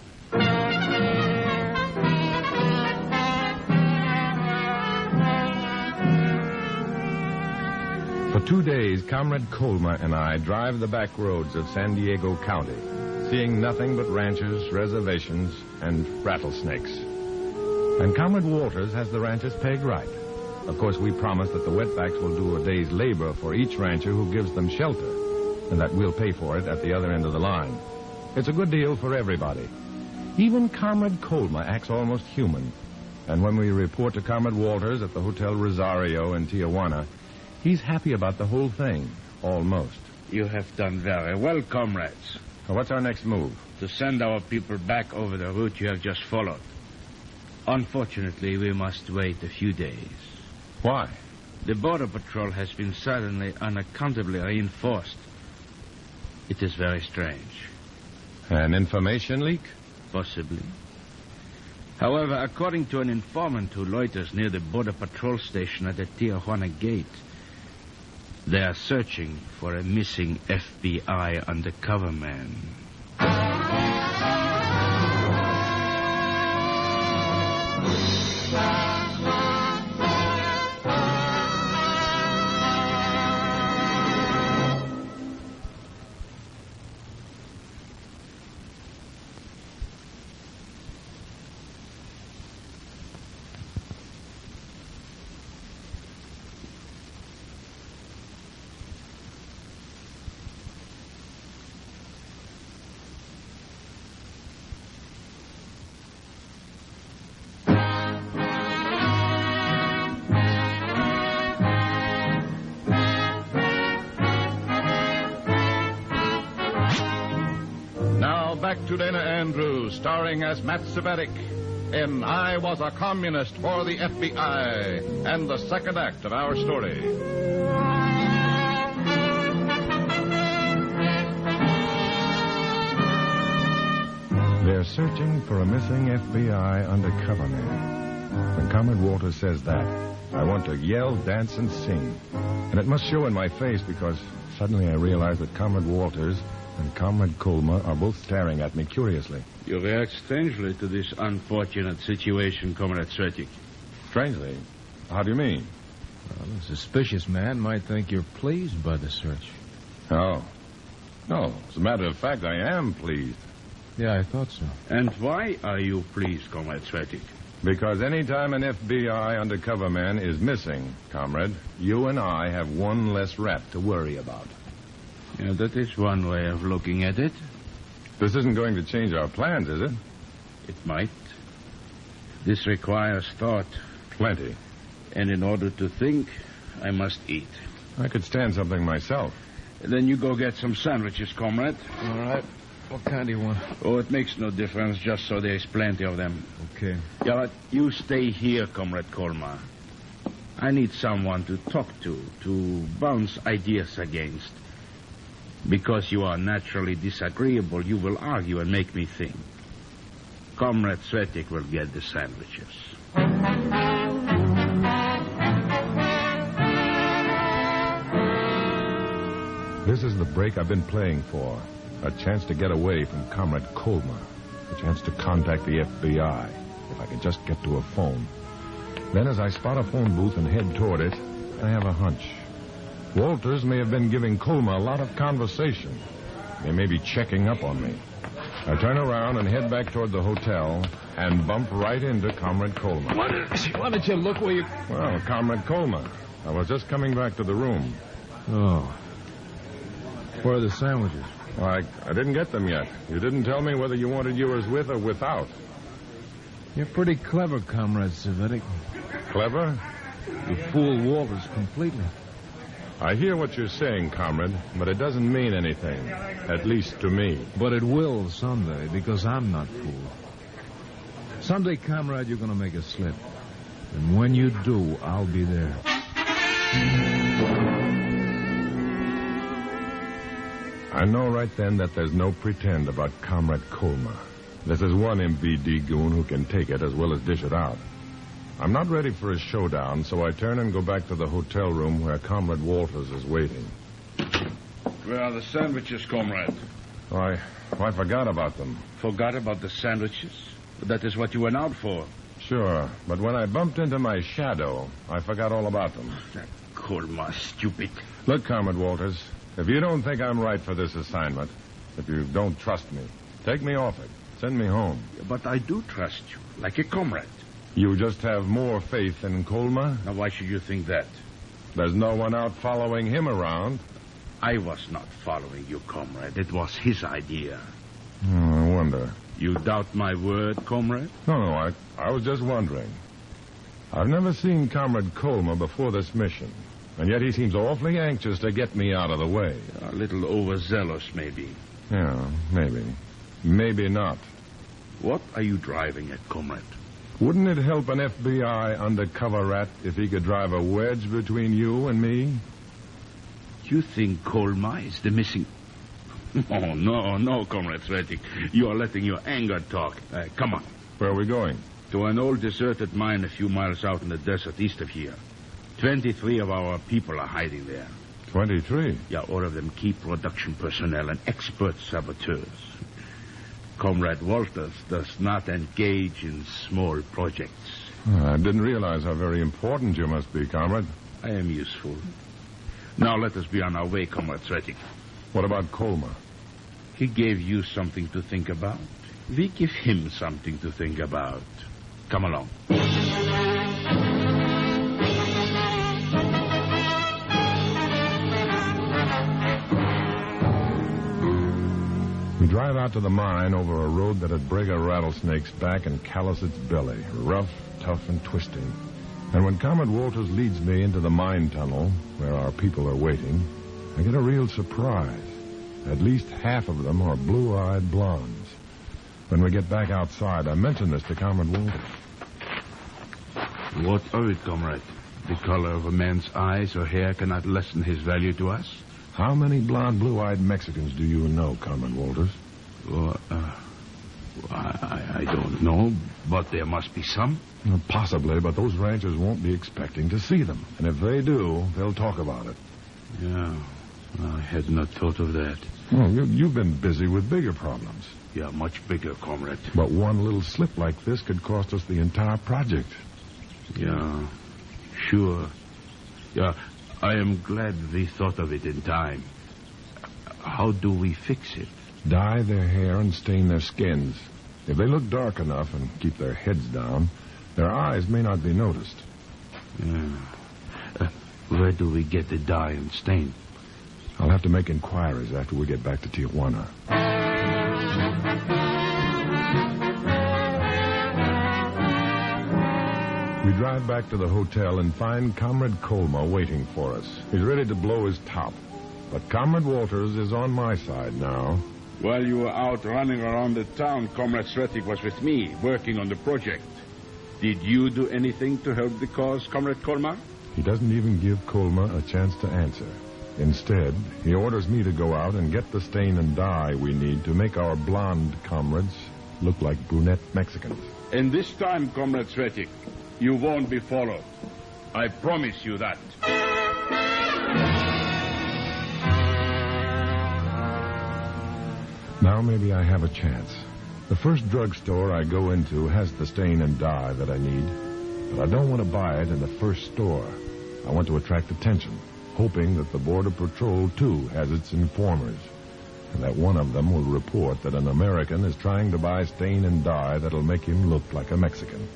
For 2 days, Comrade Colma and I drive the back roads of San Diego County, seeing nothing but ranches, reservations, and rattlesnakes. And Comrade Walters has the ranches pegged right. Of course, we promise that the wetbacks will do a day's labor for each rancher who gives them shelter, and that we'll pay for it at the other end of the line. It's a good deal for everybody. Even Comrade Colma acts almost human. And when we report to Comrade Walters at the Hotel Rosario in Tijuana, he's happy about the whole thing, almost. You have done very well, comrades. Well, what's our next move? To send our people back over the route you have just followed. Unfortunately, we must wait a few days. Why? The Border Patrol has been suddenly, unaccountably reinforced. It is very strange. An information leak? Possibly. However, according to an informant who loiters near the Border Patrol station at the Tijuana gate, they are searching for a missing FBI undercover man. Back to Dana Andrews, starring as Matt Cvetic in I Was a Communist for the FBI, and the second act of our story. They're searching for a missing FBI undercover man. When Comrade Walters says that, I want to yell, dance, and sing. And it must show in my face because suddenly I realize that Comrade Walters and Comrade Colma are both staring at me curiously. You react strangely to this unfortunate situation, Comrade Cvetic. Strangely? How do you mean? Well, a suspicious man might think you're pleased by the search. Oh. No, as a matter of fact, I am pleased. Yeah, I thought so. And why are you pleased, Comrade Cvetic? Because any time an FBI undercover man is missing, Comrade, you and I have one less rat to worry about. Yeah, that is one way of looking at it. This isn't going to change our plans, is it? It might. This requires thought. Plenty. And in order to think, I must eat. I could stand something myself. Then you go get some sandwiches, comrade. All right. What kind do you want? Oh, it makes no difference, just so there's plenty of them. Okay. Yeah, but you stay here, Comrade Colma. I need someone to talk to bounce ideas against. Because you are naturally disagreeable, you will argue and make me think. Comrade Cvetic will get the sandwiches. This is the break I've been playing for. A chance to get away from Comrade Colma. A chance to contact the FBI. If I could just get to a phone. Then as I spot a phone booth and head toward it, I have a hunch. Walters may have been giving Colma a lot of conversation. They may be checking up on me. I turn around and head back toward the hotel and bump right into Comrade Colma. Why don't you look where you... Well, Comrade Colma, I was just coming back to the room. Oh. Where are the sandwiches? Well, I didn't get them yet. You didn't tell me whether you wanted yours with or without. You're pretty clever, Comrade Cvetic. Clever? You fooled Walters completely. I hear what you're saying, comrade, but it doesn't mean anything. At least to me. But it will someday, because I'm not fooled. Someday, comrade, you're going to make a slip. And when you do, I'll be there. I know right then that there's no pretend about Comrade Colma. This is one MVD goon who can take it as well as dish it out. I'm not ready for a showdown, so I turn and go back to the hotel room where Comrade Walters is waiting. Where are the sandwiches, comrade? I forgot about them. Forgot about the sandwiches? That is what you went out for. Sure, but when I bumped into my shadow, I forgot all about them. That Colma, stupid. Look, Comrade Walters, if you don't think I'm right for this assignment, if you don't trust me, take me off it. Send me home. But I do trust you, like a comrade. You just have more faith in Colma? Now, why should you think that? There's no one out following him around. I was not following you, comrade. It was his idea. I wonder. You doubt my word, comrade? No, I was just wondering. I've never seen Comrade Colma before this mission, and yet he seems awfully anxious to get me out of the way. A little overzealous, maybe. Yeah, maybe. Maybe not. What are you driving at, comrade? Wouldn't it help an FBI undercover rat if he could drive a wedge between you and me? You think Colma is the missing... Oh, no, Comrade Cvetic. You are letting your anger talk. Come on. Where are we going? To an old deserted mine a few miles out in the desert east of here. 23 of our people are hiding there. 23? Yeah, all of them key production personnel and expert saboteurs. Comrade Walters does not engage in small projects. I didn't realize how very important you must be, Comrade. I am useful. Now let us be on our way, Comrade Cvetic. What about Colma? He gave you something to think about. We give him something to think about. Come along. We drive out to the mine over a road that'd break a rattlesnake's back and callous its belly. Rough, tough, and twisting. And when Comrade Walters leads me into the mine tunnel, where our people are waiting, I get a real surprise. At least half of them are blue-eyed blondes. When we get back outside, I mention this to Comrade Walters. What of it, comrade? The color of a man's eyes or hair cannot lessen his value to us? How many blonde, blue-eyed Mexicans do you know, Comrade Walters? Well, I don't know, but there must be some. Possibly, but those ranchers won't be expecting to see them. And if they do, they'll talk about it. Yeah, I had not thought of that. Well, you've been busy with bigger problems. Yeah, much bigger, comrade. But one little slip like this could cost us the entire project. Yeah, sure. Yeah, I am glad we thought of it in time. How do we fix it? Dye their hair and stain their skins. If they look dark enough and keep their heads down, their eyes may not be noticed. Yeah. Where do we get the dye and stain? I'll have to make inquiries after we get back to Tijuana. We drive back to the hotel and find Comrade Colma waiting for us. He's ready to blow his top. But Comrade Walters is on my side now. While you were out running around the town, Comrade Cvetic was with me, working on the project. Did you do anything to help the cause, Comrade Colma? He doesn't even give Colma a chance to answer. Instead, he orders me to go out and get the stain and dye we need to make our blonde comrades look like brunette Mexicans. And this time, Comrade Cvetic, you won't be followed. I promise you that. Now maybe I have a chance. The first drugstore I go into has the stain and dye that I need, but I don't want to buy it in the first store. I want to attract attention, hoping that the Border Patrol, too, has its informers, and that one of them will report that an American is trying to buy stain and dye that'll make him look like a Mexican.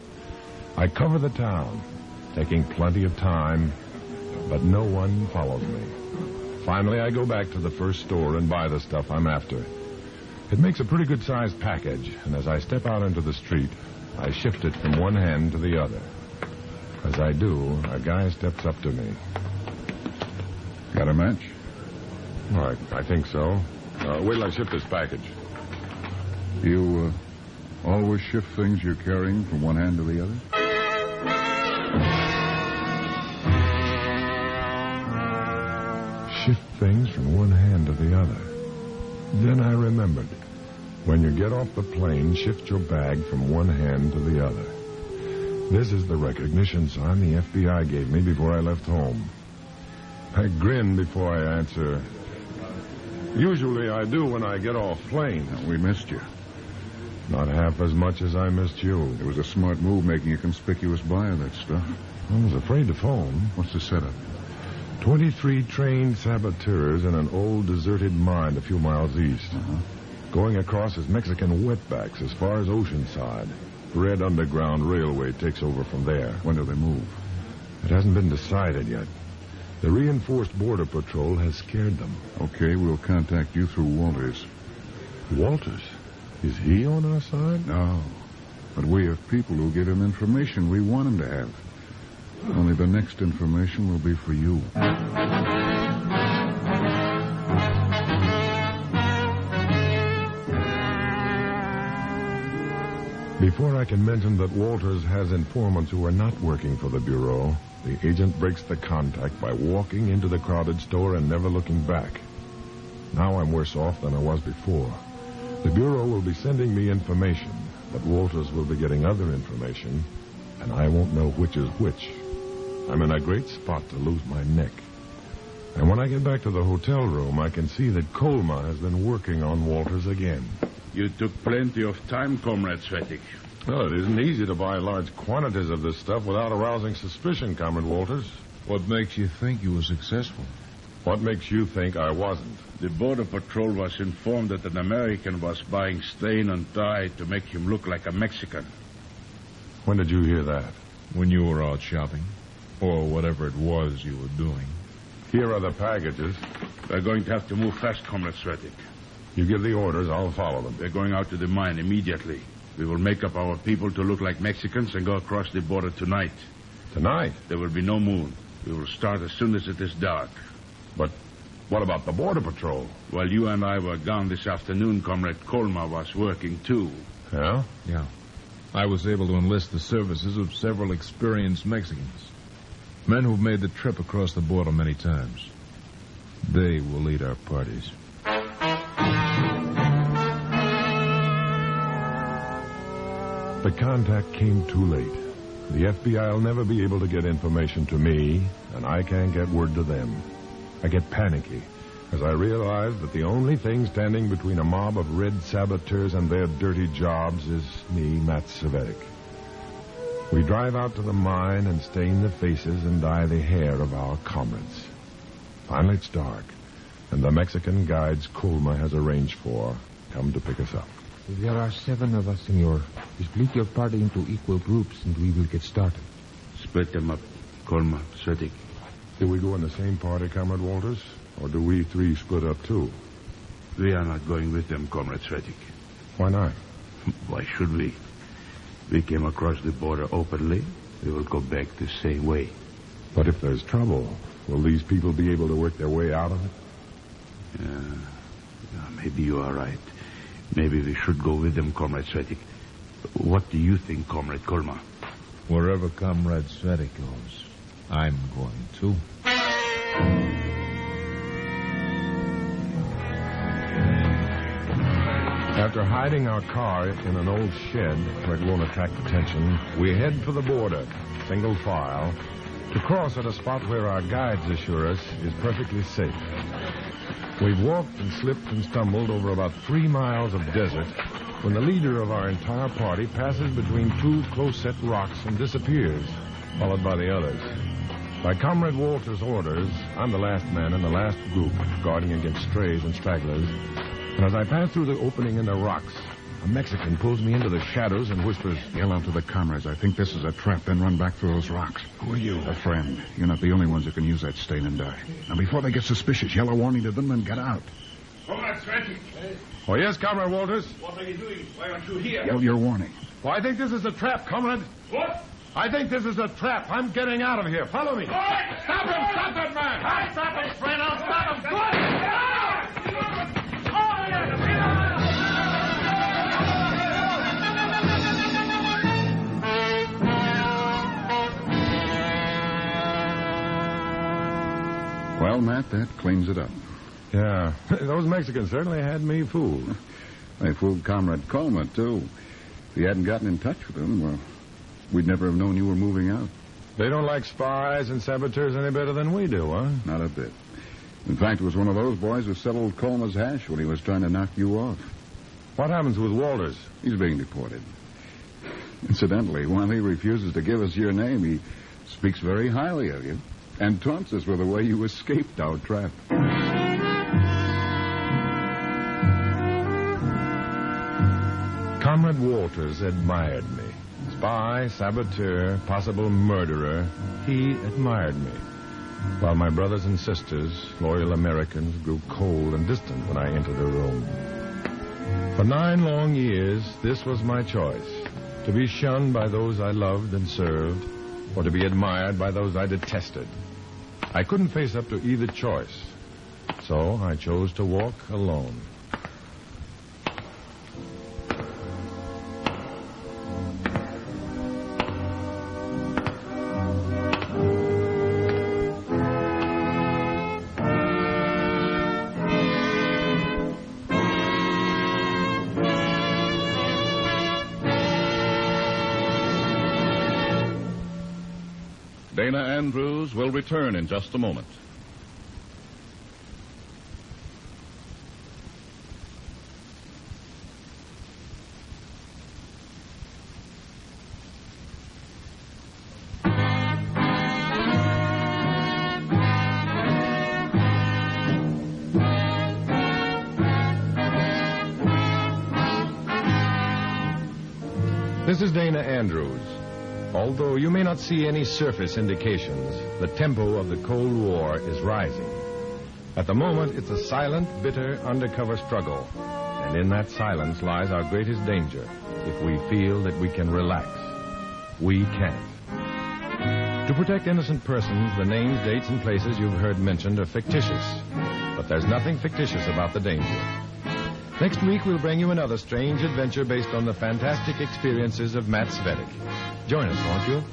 I cover the town, taking plenty of time, but no one follows me. Finally, I go back to the first store and buy the stuff I'm after. It makes a pretty good-sized package, and as I step out into the street, I shift it from one hand to the other. As I do, a guy steps up to me. Got a match? Oh, I think so. Wait till I shift this package. You always shift things you're carrying from one hand to the other? Shift things from one hand to the other. Then I remembered. When you get off the plane, shift your bag from one hand to the other. This is the recognition sign the FBI gave me before I left home. I grin before I answer. Usually I do when I get off plane. We missed you. Not half as much as I missed you. It was a smart move making a conspicuous buy of that stuff. I was afraid to phone. What's the setup? 23 trained saboteurs in an old deserted mine a few miles east. Going across as Mexican wetbacks as far as Oceanside. Red Underground Railway takes over from there. When do they move? It hasn't been decided yet. The reinforced border patrol has scared them. Okay, we'll contact you through Walters. Walters? Is he on our side? No. But we have people who give him information we want him to have. Only the next information will be for you. Before I can mention that Walters has informants who are not working for the Bureau, the agent breaks the contact by walking into the crowded store and never looking back. Now I'm worse off than I was before. The Bureau will be sending me information, but Walters will be getting other information, and I won't know which is which. I'm in a great spot to lose my neck. And when I get back to the hotel room, I can see that Colma has been working on Walters again. You took plenty of time, Comrade Cvetic. Well, it isn't easy to buy large quantities of this stuff without arousing suspicion, Comrade Walters. What makes you think you were successful? What makes you think I wasn't? The Border Patrol was informed that an American was buying stain and dye to make him look like a Mexican. When did you hear that? When you were out shopping. Or whatever it was you were doing. Here are the packages. We're going to have to move fast, Comrade Cvetic. You give the orders, I'll follow them. They're going out to the mine immediately. We will make up our people to look like Mexicans and go across the border tonight. Tonight? There will be no moon. We will start as soon as it is dark. But what about the Border Patrol? While you and I were gone this afternoon, Comrade Colma was working too. Yeah? Yeah. I was able to enlist the services of several experienced Mexicans. Men who've made the trip across the border many times. They will lead our parties. The contact came too late. The FBI will never be able to get information to me, and I can't get word to them. I get panicky as I realize that the only thing standing between a mob of red saboteurs and their dirty jobs is me, Matt Cvetic. We drive out to the mine and stain the faces and dye the hair of our comrades. Finally, it's dark, and the Mexican guides Colma has arranged for come to pick us up. There are 7 of us, senor. Split your party into equal groups, and we will get started. Split them up, Colma, Cvetic. Do we go in the same party, Comrade Walters? Or do we 3 split up, too? We are not going with them, Comrade Cvetic. Why not? Why should we? We came across the border openly. We will go back the same way. But if there's trouble, will these people be able to work their way out of it? Maybe you are right. Maybe we should go with them, Comrade Cvetic. What do you think, Comrade Colma? Wherever Comrade Cvetic goes, I'm going too. After hiding our car in an old shed where it won't attract attention, we head for the border, single file, to cross at a spot where our guides assure us is perfectly safe. We've walked and slipped and stumbled over about 3 miles of desert when the leader of our entire party passes between 2 close-set rocks and disappears, followed by the others. By Comrade Walter's orders, I'm the last man in the last group, guarding against strays and stragglers. And as I pass through the opening in the rocks, a Mexican pulls me into the shadows and whispers, "Yell out to the comrades. I think this is a trap, then run back through those rocks." "Who are you?" "A friend. You're not the only ones who can use that stain and dye. Now, before they get suspicious, yell a warning to them and get out." Comrade Cvetic. "Oh, yes, Comrade Walters?" What are you doing? Why aren't you here? Yell your warning. "Well, I think this is a trap, Comrade." What? "I think this is a trap. I'm getting out of here. Follow me." All right. Stop him! Stop that man! I'll stop him, friend. I'll stop him. Good! Well, Matt, that cleans it up. Yeah, those Mexicans certainly had me fooled. They fooled Comrade Colma, too. If you hadn't gotten in touch with them, well, we'd never have known you were moving out. They don't like spies and saboteurs any better than we do, huh? Not a bit. In fact, it was one of those boys who settled Colmer's hash when he was trying to knock you off. What happens with Walters? He's being deported. Incidentally, while he refuses to give us your name, he speaks very highly of you and taunts us with the way you escaped our trap. Comrade Walters admired me. Spy, saboteur, possible murderer, he admired me. While my brothers and sisters, loyal Americans, grew cold and distant when I entered the room. For 9 long years, this was my choice. To be shunned by those I loved and served, or to be admired by those I detested. I couldn't face up to either choice, so I chose to walk alone. Dana Andrews will return in just a moment. This is Dana Andrews. Although you may not see any surface indications, the tempo of the Cold War is rising. At the moment, it's a silent, bitter, undercover struggle. And in that silence lies our greatest danger. If we feel that we can relax, we can't. To protect innocent persons, the names, dates, and places you've heard mentioned are fictitious. But there's nothing fictitious about the danger. Next week, we'll bring you another strange adventure based on the fantastic experiences of Matt Cvetic. Join us, won't you?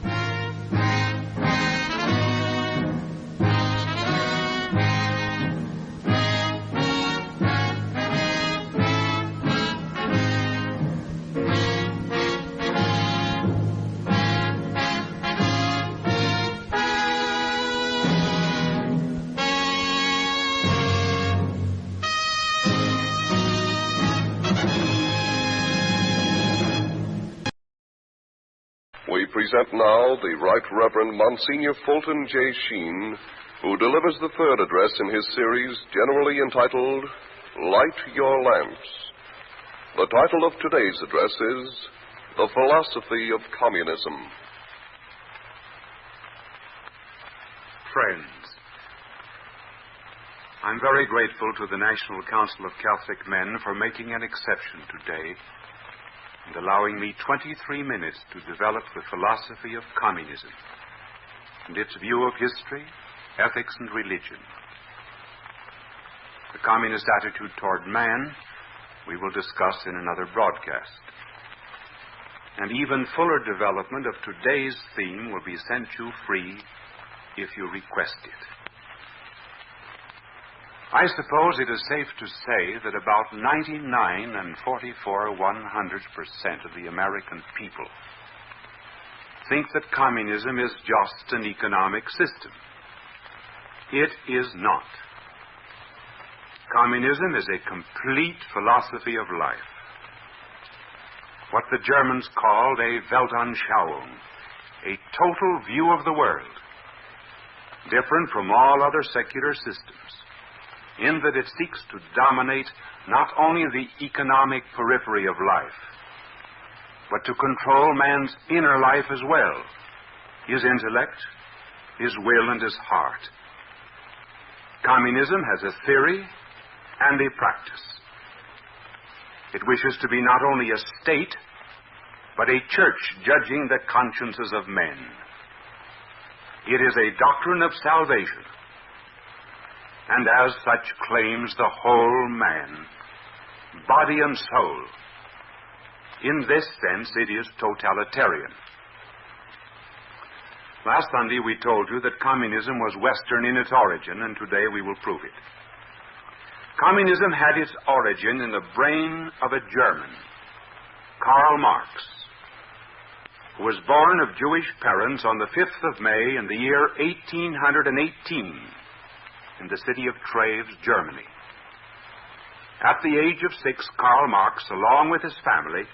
We present now the Right Reverend Monsignor Fulton J. Sheen, who delivers the third address in his series generally entitled, Light Your Lamps. The title of today's address is The Philosophy of Communism. Friends, I'm very grateful to the National Council of Catholic Men for making an exception today and allowing me 23 minutes to develop the philosophy of communism and its view of history, ethics, and religion. The communist attitude toward man we will discuss in another broadcast. An even fuller development of today's theme will be sent you free if you request it. I suppose it is safe to say that about 99 and 44 100% of the American people think that communism is just an economic system. It is not. Communism is a complete philosophy of life. What the Germans called a Weltanschauung, a total view of the world, different from all other secular systems, in that it seeks to dominate not only the economic periphery of life, but to control man's inner life as well, his intellect, his will, and his heart. Communism has a theory and a practice. It wishes to be not only a state, but a church judging the consciences of men. It is a doctrine of salvation, and as such claims the whole man, body and soul. In this sense, it is totalitarian. Last Sunday, we told you that communism was Western in its origin, and today we will prove it. Communism had its origin in the brain of a German, Karl Marx, who was born of Jewish parents on the 5th of May in the year 1818. in the city of Treves, Germany. At the age of 6, Karl Marx, along with his family,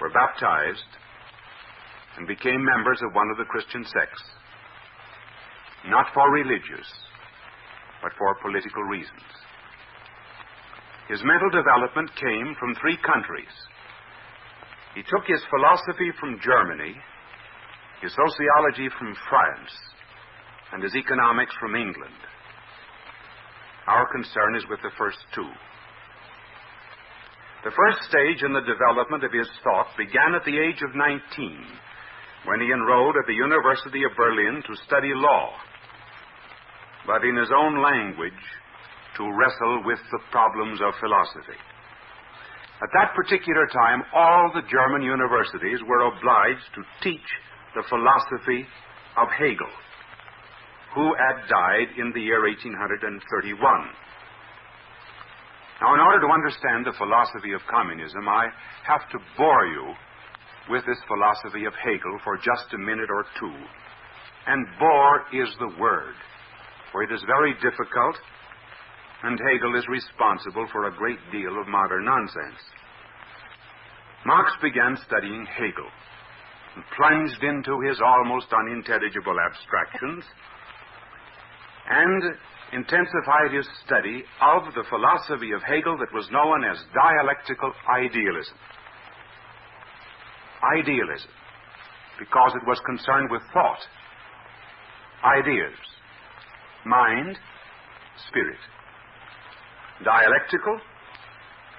were baptized and became members of one of the Christian sects, not for religious, but for political reasons. His mental development came from 3 countries. He took his philosophy from Germany, his sociology from France, and his economics from England. Our concern is with the first 2. The first stage in the development of his thought began at the age of 19, when he enrolled at the University of Berlin to study law, but in his own language to wrestle with the problems of philosophy. At that particular time, all the German universities were obliged to teach the philosophy of Hegel, who had died in the year 1831. Now, in order to understand the philosophy of communism, I have to bore you with this philosophy of Hegel for just a minute or 2. And bore is the word, for it is very difficult, and Hegel is responsible for a great deal of modern nonsense. Marx began studying Hegel and plunged into his almost unintelligible abstractions and intensified his study of the philosophy of Hegel that was known as dialectical idealism. Idealism, because it was concerned with thought, ideas, mind, spirit. Dialectical,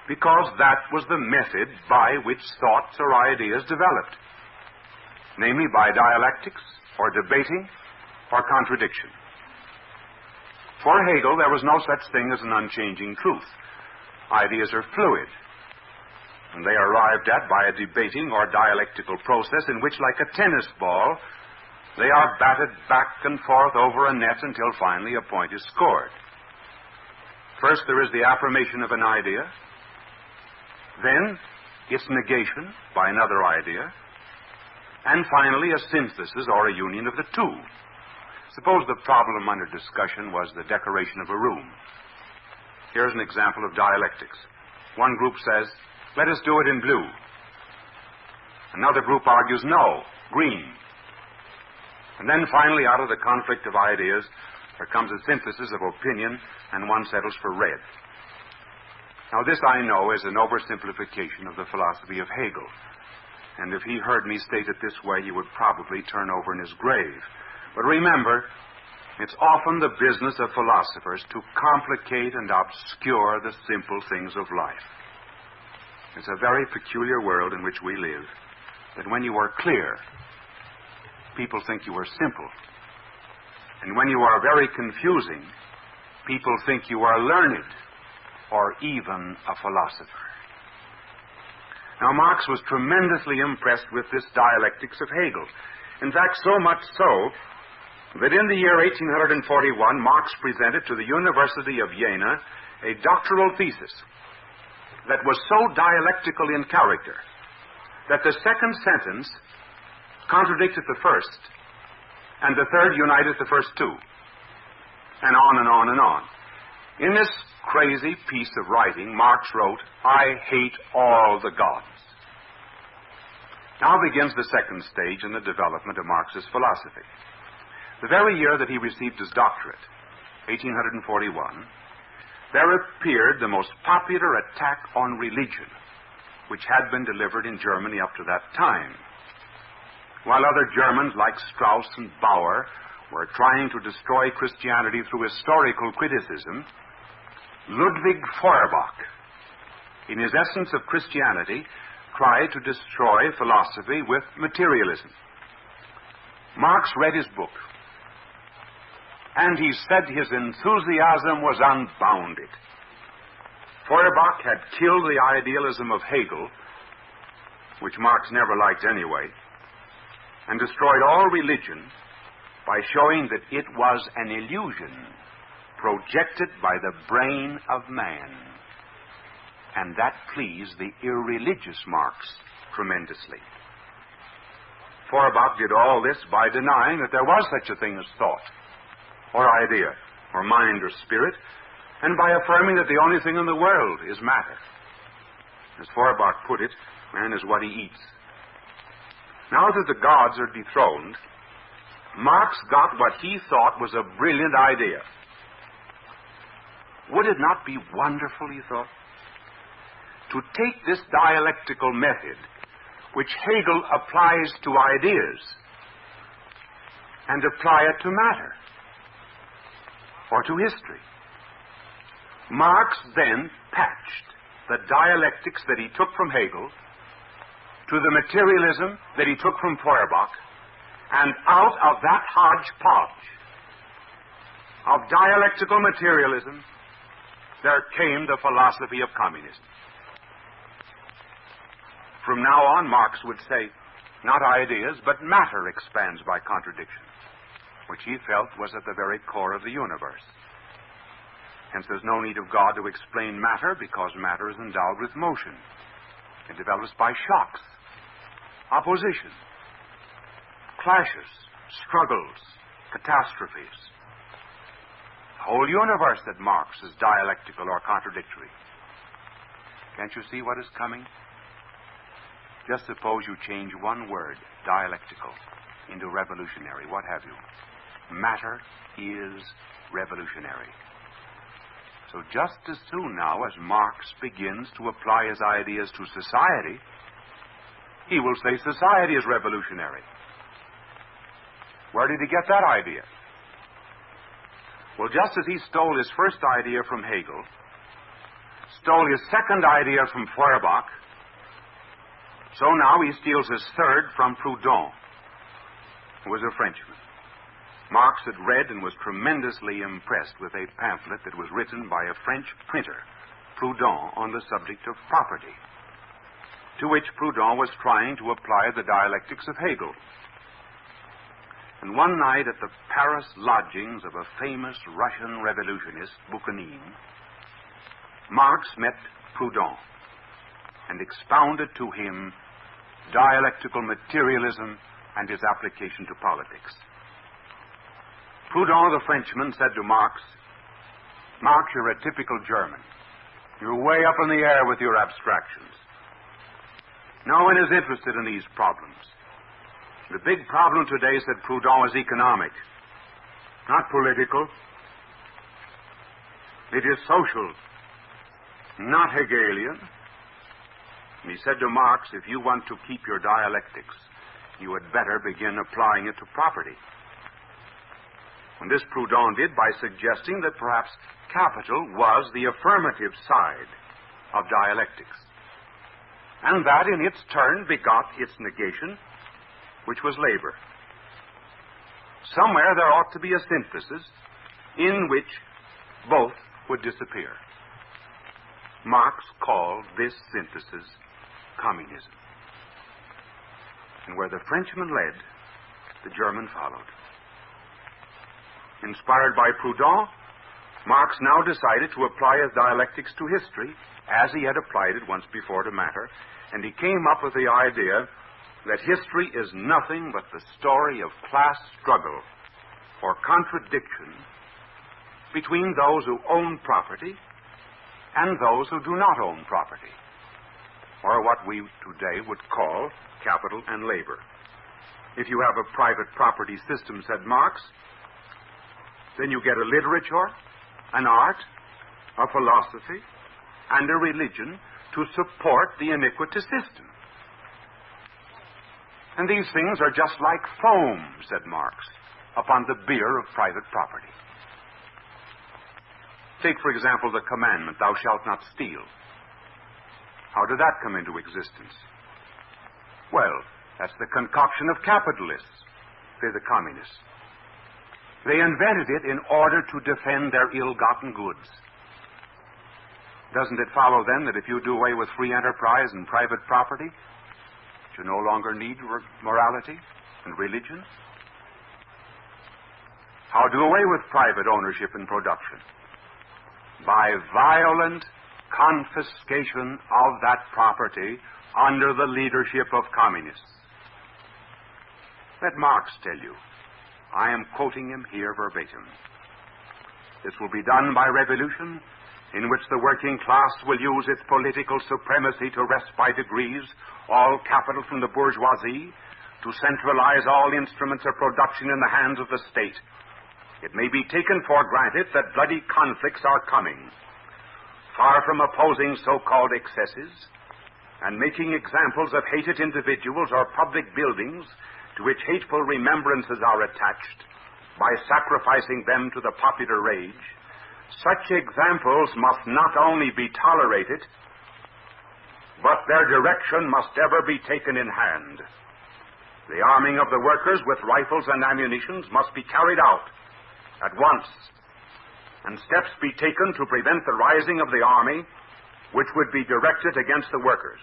because that was the method by which thoughts or ideas developed, namely by dialectics, or debating, or contradiction. For Hegel, there was no such thing as an unchanging truth. Ideas are fluid, and they are arrived at by a debating or dialectical process in which, like a tennis ball, they are batted back and forth over a net until finally a point is scored. First, there is the affirmation of an idea, then its negation by another idea, and finally a synthesis or a union of the 2. Suppose the problem under discussion was the decoration of a room. Here's an example of dialectics. One group says, let us do it in blue. Another group argues, no, green. And then finally, out of the conflict of ideas, there comes a synthesis of opinion, and one settles for red. Now, this, I know, is an oversimplification of the philosophy of Hegel. And if he heard me state it this way, he would probably turn over in his grave. But remember, it's often the business of philosophers to complicate and obscure the simple things of life. It's a very peculiar world in which we live, that when you are clear, people think you are simple. And when you are very confusing, people think you are learned or even a philosopher. Now, Marx was tremendously impressed with this dialectics of Hegel. In fact, so much so that in the year 1841, Marx presented to the University of Jena a doctoral thesis that was so dialectical in character that the second sentence contradicted the first, and the third united the first 2, and on and on and on. In this crazy piece of writing, Marx wrote, I hate all the gods. Now begins the second stage in the development of Marx's philosophy. The very year that he received his doctorate, 1841, there appeared the most popular attack on religion which had been delivered in Germany up to that time. While other Germans like Strauss and Bauer were trying to destroy Christianity through historical criticism, Ludwig Feuerbach, in his Essence of Christianity, tried to destroy philosophy with materialism. Marx read his book, and he said his enthusiasm was unbounded. Feuerbach had killed the idealism of Hegel, which Marx never liked anyway, and destroyed all religion by showing that it was an illusion projected by the brain of man. And that pleased the irreligious Marx tremendously. Feuerbach did all this by denying that there was such a thing as thought or idea. or mind or spirit, and by affirming that the only thing in the world is matter. As Feuerbach put it, man is what he eats. Now that the gods are dethroned, Marx got what he thought was a brilliant idea. Would it not be wonderful, he thought, to take this dialectical method, which Hegel applies to ideas, and apply it to matter, or to history? Marx then patched the dialectics that he took from Hegel to the materialism that he took from Feuerbach, and out of that hodgepodge of dialectical materialism, there came the philosophy of communism. From now on, Marx would say, not ideas, but matter expands by contradiction, which he felt was at the very core of the universe. Hence, there's no need of God to explain matter, because matter is endowed with motion. It develops by shocks, opposition, clashes, struggles, catastrophes. The whole universe, said Marx, is dialectical or contradictory. Can't you see what is coming? Just suppose you change one word, dialectical, into revolutionary. What have you? Matter is revolutionary. So just as soon now as Marx begins to apply his ideas to society, he will say society is revolutionary. Where did he get that idea? Well, just as he stole his first idea from Hegel, stole his second idea from Feuerbach, so now he steals his third from Proudhon, who was a Frenchman. Marx had read and was tremendously impressed with a pamphlet that was written by a French printer, Proudhon, on the subject of property, to which Proudhon was trying to apply the dialectics of Hegel. And one night at the Paris lodgings of a famous Russian revolutionist, Bakunin, Marx met Proudhon and expounded to him dialectical materialism and his application to politics. Proudhon, the Frenchman, said to Marx, Marx, you're a typical German. You're way up in the air with your abstractions. No one is interested in these problems. The big problem today, said Proudhon, is economic, not political. It is social, not Hegelian. And he said to Marx, if you want to keep your dialectics, you had better begin applying it to property. And this Proudhon did by suggesting that perhaps capital was the affirmative side of dialectics, and that in its turn begot its negation, which was labor. Somewhere there ought to be a synthesis in which both would disappear. Marx called this synthesis communism. And where the Frenchman led, the German followed. Inspired by Proudhon, Marx now decided to apply his dialectics to history as he had applied it once before to matter, and he came up with the idea that history is nothing but the story of class struggle or contradiction between those who own property and those who do not own property, or what we today would call capital and labor. If you have a private property system, said Marx, then you get a literature, an art, a philosophy, and a religion to support the iniquitous system. And these things are just like foam, said Marx, upon the bier of private property. Take, for example, the commandment, thou shalt not steal. How did that come into existence? Well, that's the concoction of capitalists. They're the communists. They invented it in order to defend their ill-gotten goods. Doesn't it follow, then, that if you do away with free enterprise and private property, you no longer need morality and religion? How do away with private ownership and production? By violent confiscation of that property under the leadership of communists. Let Marx tell you. I am quoting him here verbatim. This will be done by revolution, in which the working class will use its political supremacy to wrest by degrees all capital from the bourgeoisie, to centralize all instruments of production in the hands of the state. It may be taken for granted that bloody conflicts are coming. Far from opposing so-called excesses and making examples of hated individuals or public buildings to which hateful remembrances are attached by sacrificing them to the popular rage, such examples must not only be tolerated, but their direction must ever be taken in hand. The arming of the workers with rifles and ammunitions must be carried out at once, and steps be taken to prevent the rising of the army, which would be directed against the workers.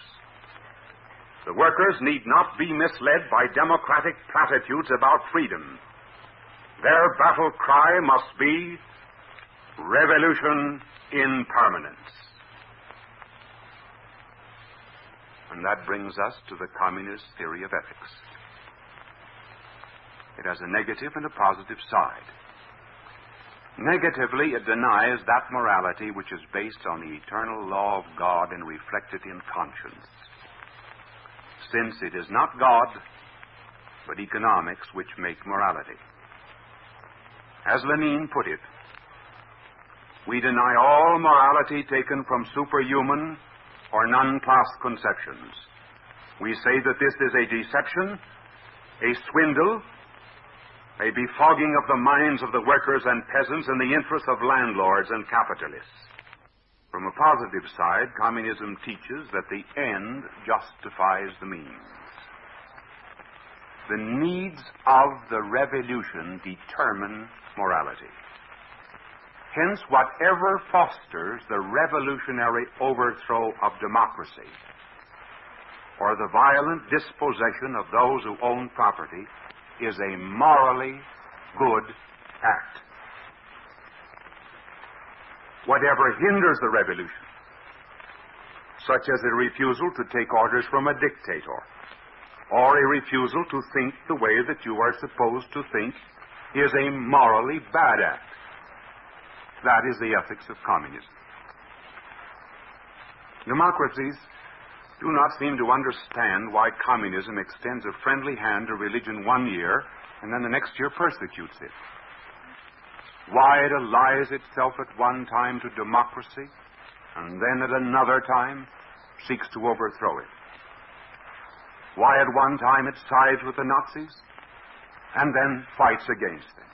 The workers need not be misled by democratic platitudes about freedom. Their battle cry must be revolution in permanence. And that brings us to the communist theory of ethics. It has a negative and a positive side. Negatively, it denies that morality which is based on the eternal law of God and reflected in conscience, since it is not God, but economics which make morality. As Lenin put it, we deny all morality taken from superhuman or non-class conceptions. We say that this is a deception, a swindle, a befogging of the minds of the workers and peasants in the interests of landlords and capitalists. From a positive side, communism teaches that the end justifies the means. The needs of the revolution determine morality. Hence, whatever fosters the revolutionary overthrow of democracy or the violent dispossession of those who own property is a morally good act. Whatever hinders the revolution, such as a refusal to take orders from a dictator, or a refusal to think the way that you are supposed to think, is a morally bad act. That is the ethics of communism. Democracies do not seem to understand why communism extends a friendly hand to religion one year and then the next year persecutes it. Why it allies itself at one time to democracy and then at another time seeks to overthrow it. Why at one time it sides with the Nazis and then fights against them.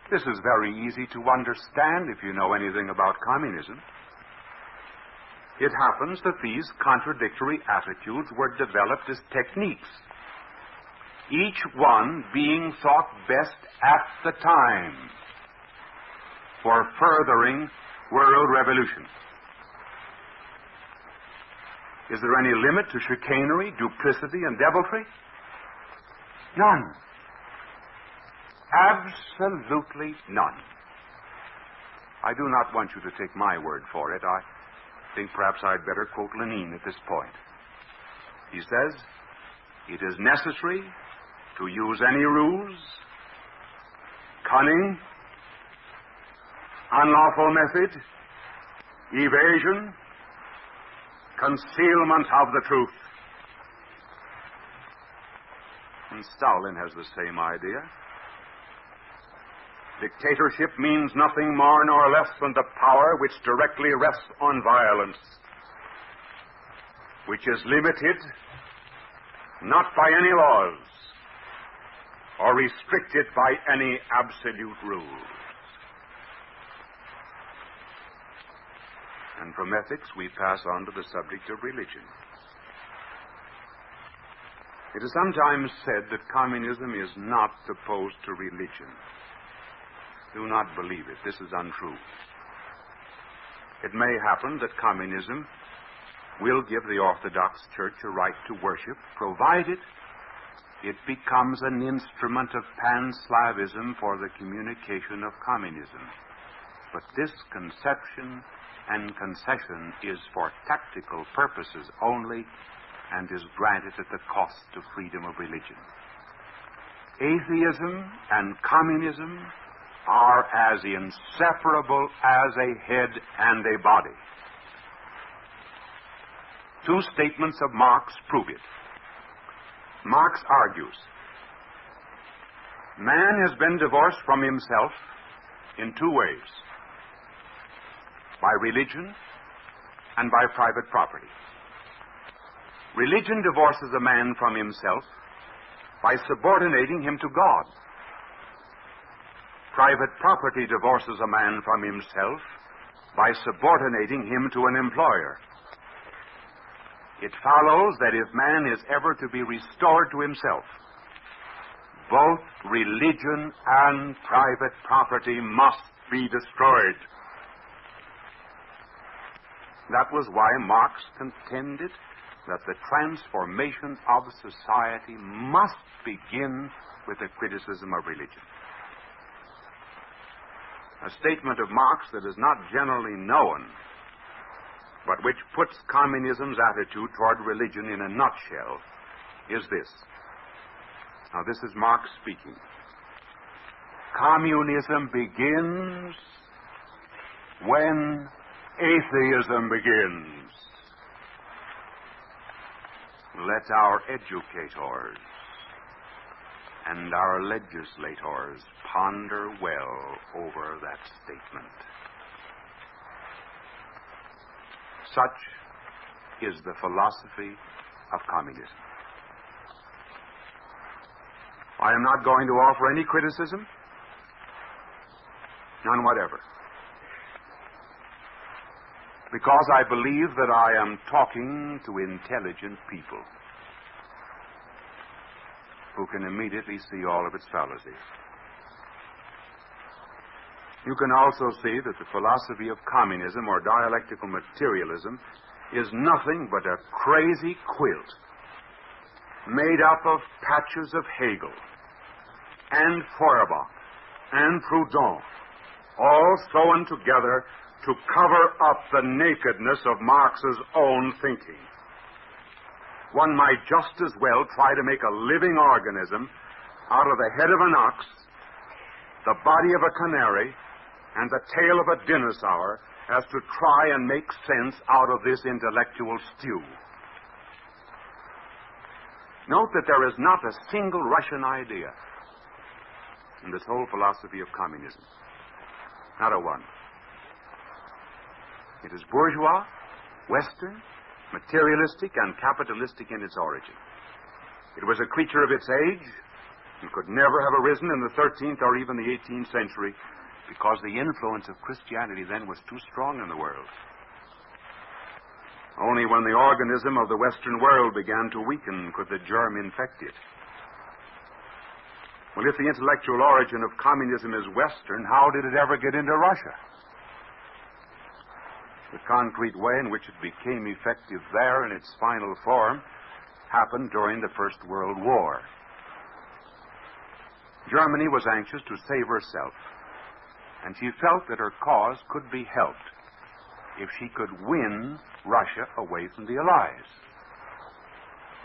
This is very easy to understand if you know anything about communism. It happens that these contradictory attitudes were developed as techniques, each one being thought best at the time for furthering world revolution. Is there any limit to chicanery, duplicity, and deviltry? None. Absolutely none. I do not want you to take my word for it. I think perhaps I'd better quote Lenin at this point. He says, "It is necessary to use any ruse, cunning, unlawful method, evasion, concealment of the truth." And Stalin has the same idea. Dictatorship means nothing more nor less than the power which directly rests on violence, which is limited not by any laws or restricted by any absolute rules. And from ethics, we pass on to the subject of religion. It is sometimes said that communism is not opposed to religion. Do not believe it. This is untrue. It may happen that communism will give the Orthodox Church a right to worship, provided it becomes an instrument of pan-Slavism for the communication of communism. But this conception and concession is for tactical purposes only and is granted at the cost of freedom of religion. Atheism and communism are as inseparable as a head and a body. Two statements of Marx prove it. Marx argues, man has been divorced from himself in two ways, by religion and by private property. Religion divorces a man from himself by subordinating him to God. Private property divorces a man from himself by subordinating him to an employer. It follows that if man is ever to be restored to himself, both religion and private property must be destroyed. That was why Marx contended that the transformation of society must begin with a criticism of religion. A statement of Marx that is not generally known, but which puts communism's attitude toward religion in a nutshell, is this. Now, this is Marx speaking. Communism begins when atheism begins. Let our educators and our legislators ponder well over that statement. Such is the philosophy of communism. I am not going to offer any criticism, none whatever, because I believe that I am talking to intelligent people who can immediately see all of its fallacies. You can also see that the philosophy of communism or dialectical materialism is nothing but a crazy quilt made up of patches of Hegel and Feuerbach and Proudhon, all sewn together to cover up the nakedness of Marx's own thinking. One might just as well try to make a living organism out of the head of an ox, the body of a canary, and the tail of a dinosaur as to try and make sense out of this intellectual stew. Note that there is not a single Russian idea in this whole philosophy of communism. Not a one. It is bourgeois, Western, materialistic, and capitalistic in its origin. It was a creature of its age and could never have arisen in the 13th or even the 18th century because the influence of Christianity then was too strong in the world. Only when the organism of the Western world began to weaken could the germ infect it. Well, if the intellectual origin of communism is Western, how did it ever get into Russia? The concrete way in which it became effective there in its final form happened during the First World War. Germany was anxious to save herself, and she felt that her cause could be helped if she could win Russia away from the Allies.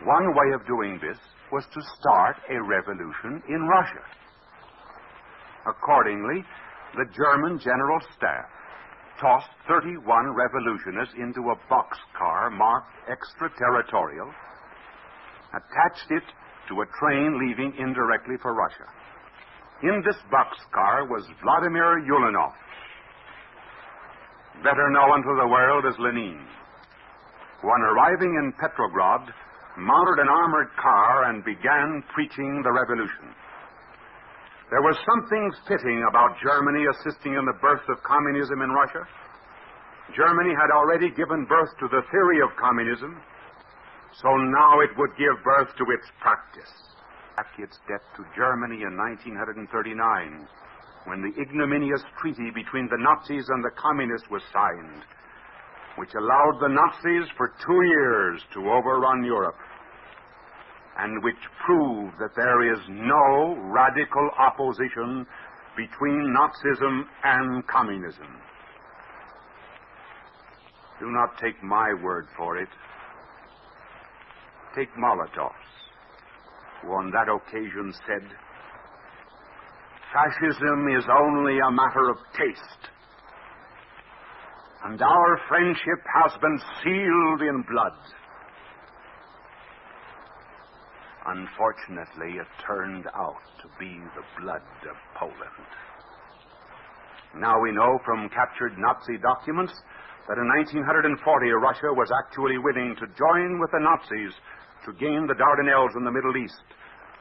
One way of doing this was to start a revolution in Russia. Accordingly, the German General Staff tossed 31 revolutionists into a boxcar marked extraterritorial, attached it to a train leaving indirectly for Russia. In this boxcar was Vladimir Ulyanov, better known to the world as Lenin, who, on arriving in Petrograd, mounted an armored car and began preaching the revolution. There was something fitting about Germany assisting in the birth of communism in Russia. Germany had already given birth to the theory of communism, so now it would give birth to its practice. Back its debt to Germany in 1939, when the ignominious treaty between the Nazis and the communists was signed, which allowed the Nazis for 2 years to overrun Europe, and which proved that there is no radical opposition between Nazism and communism. Do not take my word for it. Take Molotov's, who on that occasion said, Fascism is only a matter of taste. And our friendship has been sealed in blood. Unfortunately, it turned out to be the blood of Poland. Now we know from captured Nazi documents that in 1940 Russia was actually willing to join with the Nazis to gain the Dardanelles in the Middle East.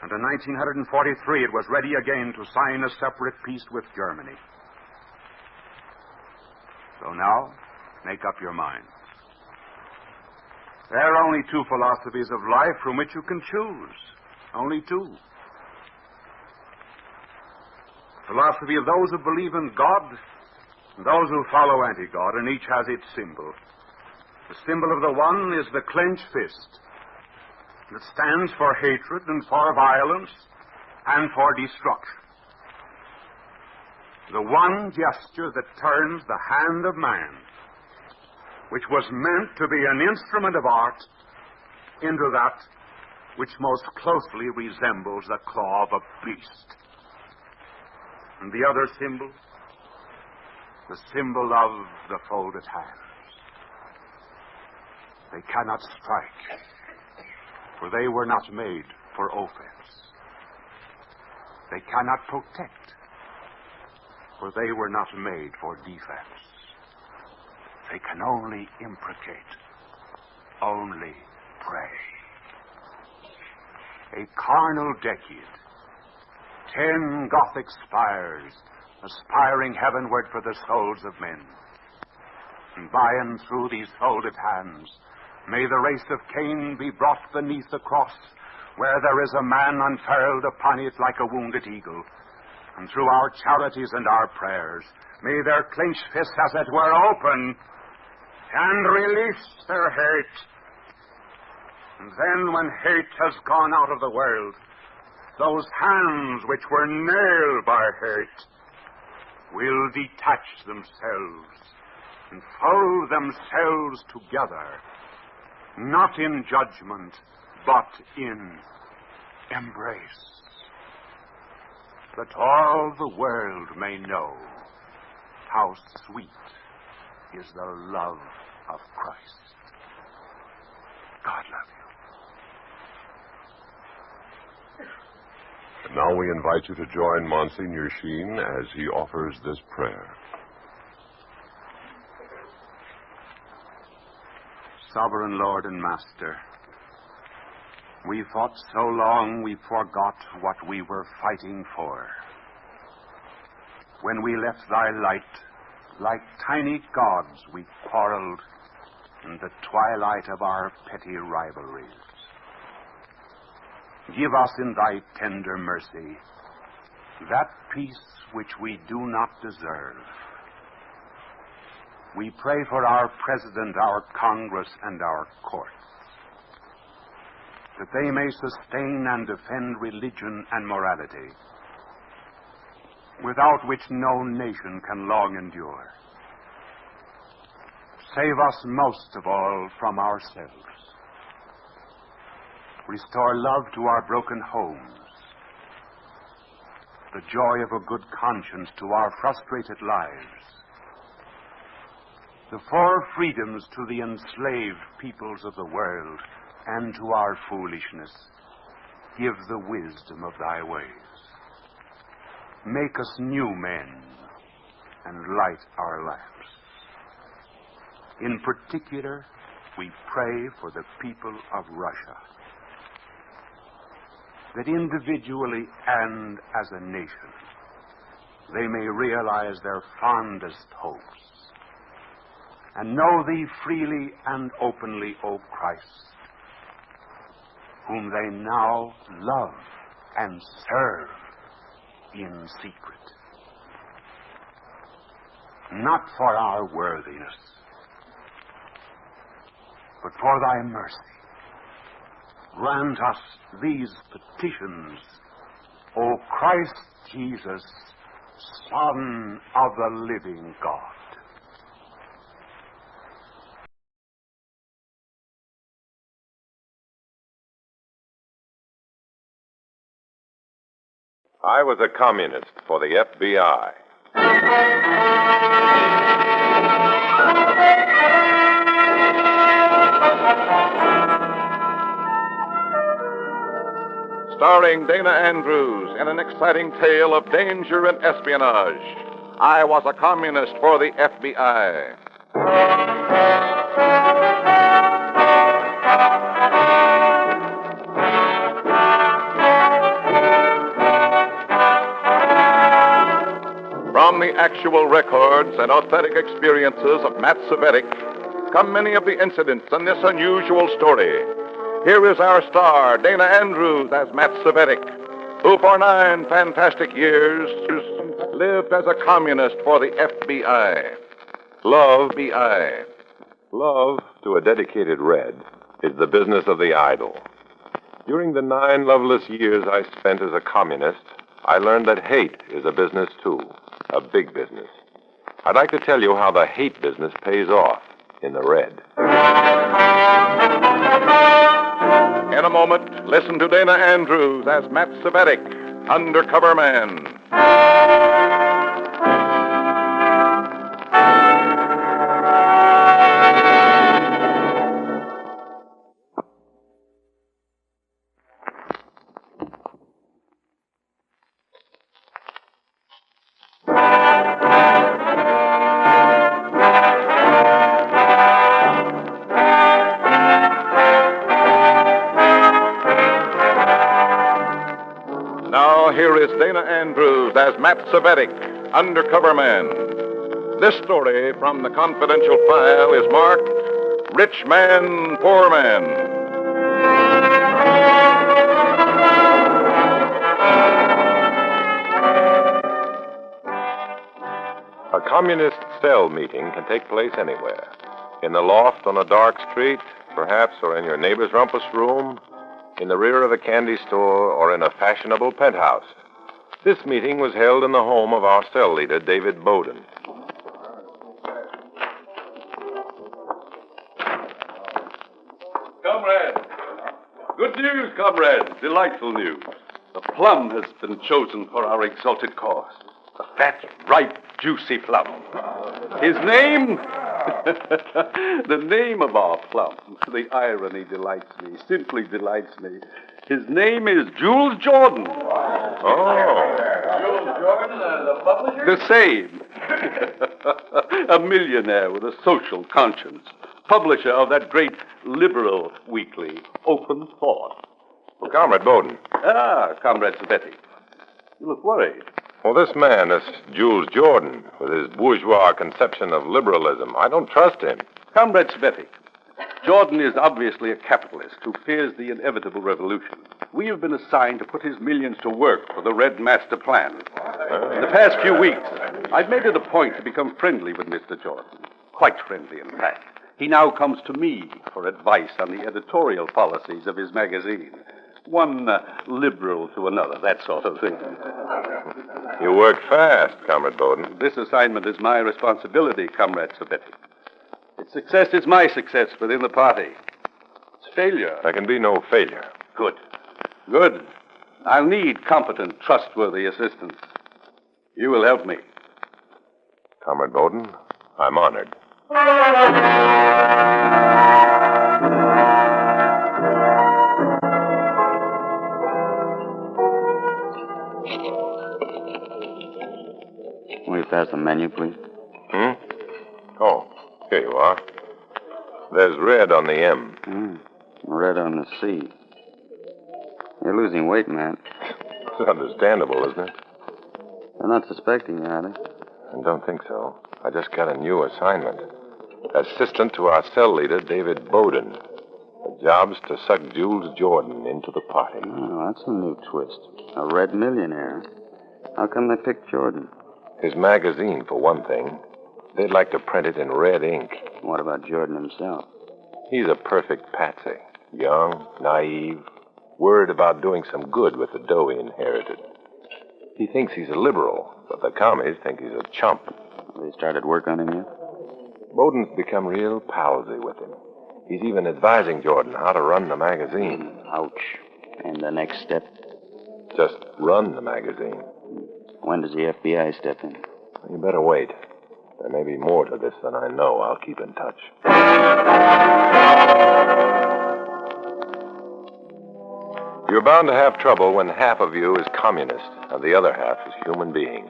And in 1943 it was ready again to sign a separate peace with Germany. So now, make up your mind. There are only two philosophies of life from which you can choose. Only two. Philosophy of those who believe in God and those who follow anti-God, and each has its symbol. The symbol of the one is the clenched fist. It stands for hatred and for violence and for destruction. The one gesture that turns the hand of man, which was meant to be an instrument of art, into that which most closely resembles the claw of a beast. And the other symbol, the symbol of the folded hands. They cannot strike, for they were not made for offense. They cannot protect, for they were not made for defense. They can only imprecate, only pray. A carnal decade, 10 Gothic spires, aspiring heavenward for the souls of men. And by and through these folded hands, may the race of Cain be brought beneath the cross, where there is a man unfurled upon it like a wounded eagle. And through our charities and our prayers, may their clenched fists, as it were, open and release their hate. And then when hate has gone out of the world, those hands which were nailed by hate will detach themselves and fold themselves together, not in judgment, but in embrace, that all the world may know how sweet is the love of Christ. God love you. And now we invite you to join Monsignor Sheen as he offers this prayer. Sovereign Lord and Master, we fought so long we forgot what we were fighting for. When we left thy light, like tiny gods we quarreled in the twilight of our petty rivalries. Give us in thy tender mercy that peace which we do not deserve. We pray for our President, our Congress, and our courts, that they may sustain and defend religion and morality, without which no nation can long endure. Save us most of all from ourselves. Restore love to our broken homes, the joy of a good conscience to our frustrated lives, the four freedoms to the enslaved peoples of the world, and to our foolishness, give the wisdom of thy ways. Make us new men and light our lamps. In particular, we pray for the people of Russia, that individually and as a nation, they may realize their fondest hopes and know thee freely and openly, O Christ, whom they now love and serve in secret. Not for our worthiness, but for thy mercy. Grant us these petitions, O Christ Jesus, Son of the living God. I was a communist for the FBI. Starring Dana Andrews in an exciting tale of danger and espionage. I was a communist for the FBI. From the actual records and authentic experiences of Matt Cvetic come many of the incidents in this unusual story. Here is our star, Dana Andrews, as Matt Cvetic, who for 9 fantastic years lived as a communist for the FBI. Love, to a dedicated Red, is the business of the idle. During the 9 loveless years I spent as a communist, I learned that hate is a business, too. A big business. I'd like to tell you how the hate business pays off in the Red. In a moment, listen to Dana Andrews as Matt Cvetic, undercover man. Now, here is Dana Andrews as Matt Cvetic, undercover man. This story from the confidential file is marked Rich Man, Poor Man. A communist cell meeting can take place anywhere. In the loft on a dark street, perhaps, or in your neighbor's rumpus room, in the rear of a candy store, or in a fashionable penthouse. This meeting was held in the home of our cell leader, David Bowden. Comrades! Good news, comrades! Delightful news. The plum has been chosen for our exalted cause. A fat, ripe, juicy plum. His name? The name of our plum. The irony delights me, simply delights me. His name is Jules Jordan. Oh. Jules Jordan, the publisher? The same. A millionaire with a social conscience. Publisher of that great liberal weekly, Open Thought. Well, Comrade Bowden. Comrade Cvetic. You look worried. Well, this man, this Jules Jordan, with his bourgeois conception of liberalism, I don't trust him. Comrade Cvetic, Jordan is obviously a capitalist who fears the inevitable revolution. We have been assigned to put his millions to work for the Red Master Plan. In the past few weeks, I've made it a point to become friendly with Mr. Jordan. Quite friendly, in fact. He now comes to me for advice on the editorial policies of his magazine. One liberal to another, that sort of thing. You work fast, Comrade Bowden. This assignment is my responsibility, Comrade Cvetic. Its success is my success within the party. Its failure... There can be no failure. Good. Good. I'll need competent, trustworthy assistance. You will help me. Comrade Bowden, I'm honored. Will you pass the menu, please? Oh, here you are. There's red on the M. Red on the C. You're losing weight, man. It's understandable, isn't it? They're not suspecting you, are they? I don't think so. I just got a new assignment. Assistant to our cell leader, David Bowden. The job's to suck Jules Jordan into the party. Oh, that's a new twist. A red millionaire. How come they picked Jordan? His magazine, for one thing. They'd like to print it in red ink. What about Jordan himself? He's a perfect patsy. Young, naive, worried about doing some good with the dough he inherited. He thinks he's a liberal, but the commies think he's a chump. They started work on him yet? Bowden's become real palsy with him. He's even advising Jordan how to run the magazine. Ouch. And the next step? Just run the magazine. When does the FBI step in? You better wait. There may be more to this than I know. I'll keep in touch. You're bound to have trouble when half of you is communist and the other half is human being.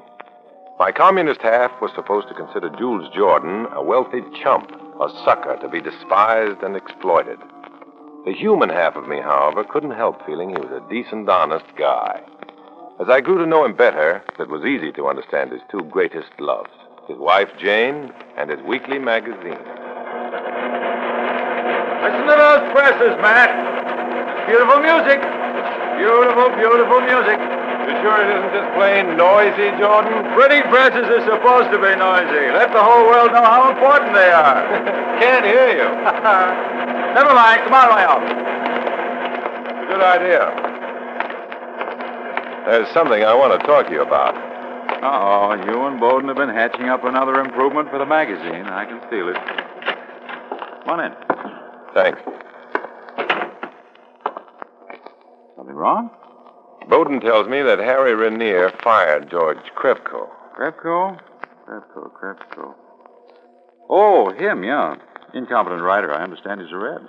My communist half was supposed to consider Jules Jordan a wealthy chump, a sucker to be despised and exploited. The human half of me, however, couldn't help feeling he was a decent, honest guy. As I grew to know him better, it was easy to understand his two greatest loves, his wife Jane and his weekly magazine. Listen to those presses, Matt. Beautiful music. Beautiful, beautiful music. You sure it isn't just plain noisy, Jordan? Printing presses are supposed to be noisy. Let the whole world know how important they are. Can't hear you. Never mind. Come out of my office. Good idea. There's something I want to talk to you about. Uh-oh. You and Bowden have been hatching up another improvement for the magazine. I can feel it. Come on in. Thanks. Something wrong? Bowden tells me that Harry Rainier fired George Krevko. Krevko? Krevko. Oh, him, yeah. Incompetent writer. I understand he's a Red.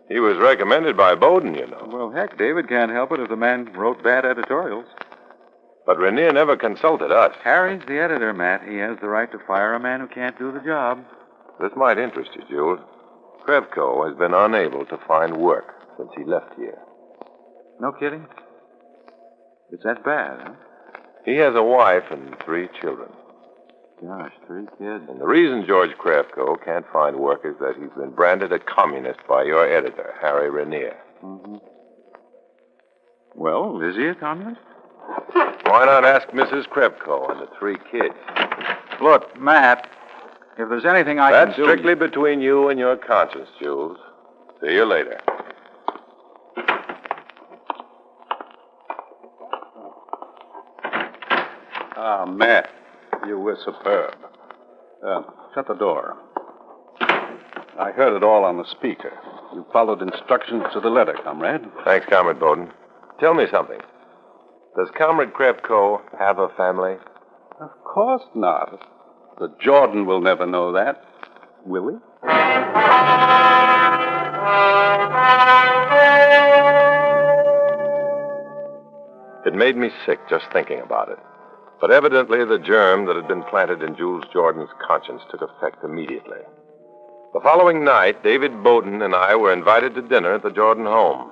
He was recommended by Bowden, you know. Well, heck, David can't help it if the man wrote bad editorials. But Rainier never consulted us. Harry's the editor, Matt. He has the right to fire a man who can't do the job. This might interest you, Jules. Krevko has been unable to find work since he left here. No kidding? It's that bad, huh? He has a wife and 3 children. Gosh, 3 kids. And the reason George Krevko can't find work is that he's been branded a communist by your editor, Harry Rainier. Mm-hmm. Well, is he a communist? Why not ask Mrs. Krevko and the 3 kids? Look, Matt, if there's anything I can do... That's strictly between you and your conscience, Jules. See you later. Ah, Matt, you were superb. Shut the door. I heard it all on the speaker. You followed instructions to the letter, comrade. Thanks, Comrade Bowden. Tell me something. Does Comrade Krevko have a family? Of course not. The Jordan will never know that, will he? It made me sick just thinking about it. But evidently the germ that had been planted in Jules Jordan's conscience took effect immediately. The following night, David Bowden and I were invited to dinner at the Jordan home.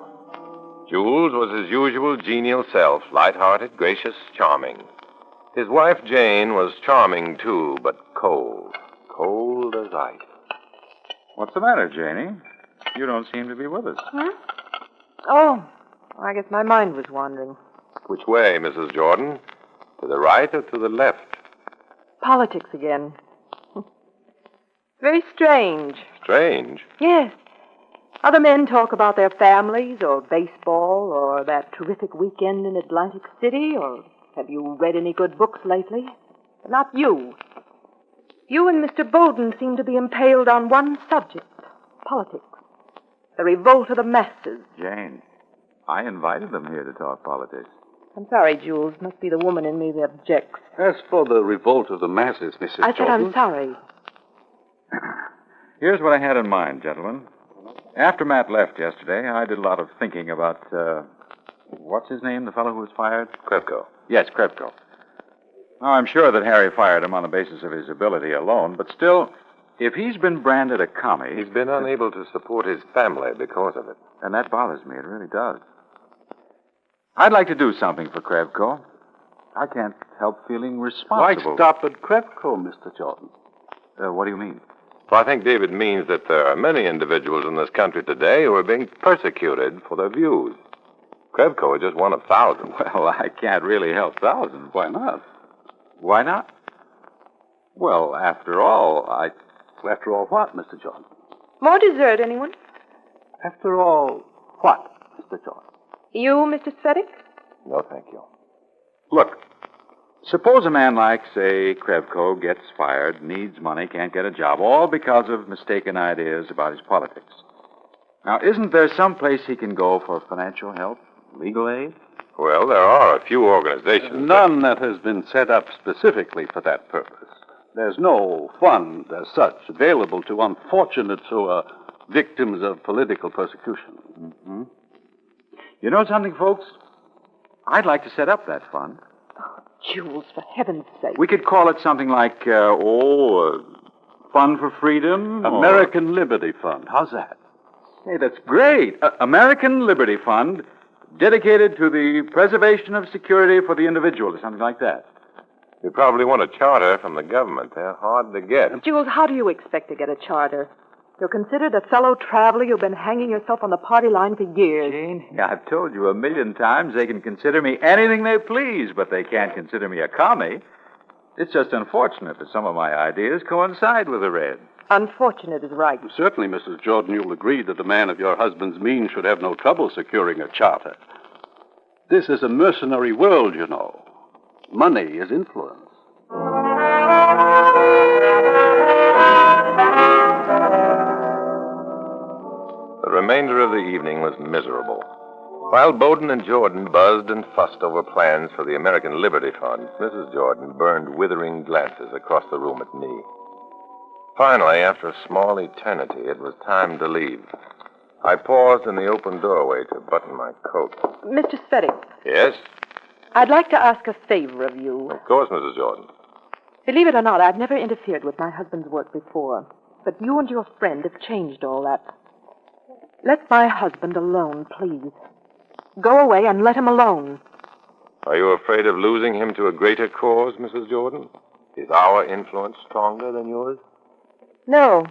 Jules was his usual genial self, light-hearted, gracious, charming. His wife, Jane, was charming, too, but cold. Cold as ice. What's the matter, Janie? You don't seem to be with us. Huh? Oh, I guess my mind was wandering. Which way, Mrs. Jordan? To the right or to the left? Politics again. Very strange. Strange? Yes. Other men talk about their families or baseball or that terrific weekend in Atlantic City or have you read any good books lately? But not you. You and Mr. Bowden seem to be impaled on one subject, politics. The revolt of the masses. Jane, I invited them here to talk politics. I'm sorry, Jules. Must be the woman in me that objects. As for the revolt of the masses, Mrs. I said Jordan... I'm sorry. Here's what I had in mind, gentlemen. After Matt left yesterday, I did a lot of thinking about, what's his name, the fellow who was fired? Krevko. Yes, Krevko. Now, I'm sure that Harry fired him on the basis of his ability alone, but still, if he's been branded a commie... He's been unable to support his family because of it. And that bothers me. It really does. I'd like to do something for Krevko. I can't help feeling responsible. Why stop at Krevko, Mr. Jordan? What do you mean? Well, I think David means that there are many individuals in this country today who are being persecuted for their views. Krevko is just one of thousands. Well, I can't really help thousands. Why not? Why not? Well, after all, After all what, Mr. Jordan? More dessert, anyone? After all what, Mr. Jordan? You, Mr. Cvetic? No, thank you. Look, suppose a man like, say, Krevko gets fired, needs money, can't get a job, all because of mistaken ideas about his politics. Now, isn't there some place he can go for financial help, legal aid? Well, there are a few organizations. None that has been set up specifically for that purpose. There's no fund as such available to unfortunates who are victims of political persecution. Mm-hmm. You know something, folks? I'd like to set up that fund. Jules, for heaven's sake. We could call it something like, Fund for Freedom. American Liberty Fund. How's that? Hey, that's great. American Liberty Fund, dedicated to the preservation of security for the individual, or something like that. You probably want a charter from the government. They're hard to get. Jules, how do you expect to get a charter? You're considered a fellow traveler. You've been hanging yourself on the party line for years. Jane, I've told you 1,000,000 times they can consider me anything they please, but they can't consider me a commie. It's just unfortunate that some of my ideas coincide with the Red. Unfortunate is right. Certainly, Mrs. Jordan, you'll agree that a man of your husband's means should have no trouble securing a charter. This is a mercenary world, you know. Money is influence. The remainder of the evening was miserable. While Bowden and Jordan buzzed and fussed over plans for the American Liberty Fund, Mrs. Jordan burned withering glances across the room at me. Finally, after a small eternity, it was time to leave. I paused in the open doorway to button my coat. Mr. Cvetic, Yes? I'd like to ask a favor of you. Of course, Mrs. Jordan. Believe it or not, I've never interfered with my husband's work before. But you and your friend have changed all that. Let my husband alone, please. Go away and let him alone. Are you afraid of losing him to a greater cause, Mrs. Jordan? Is our influence stronger than yours? No.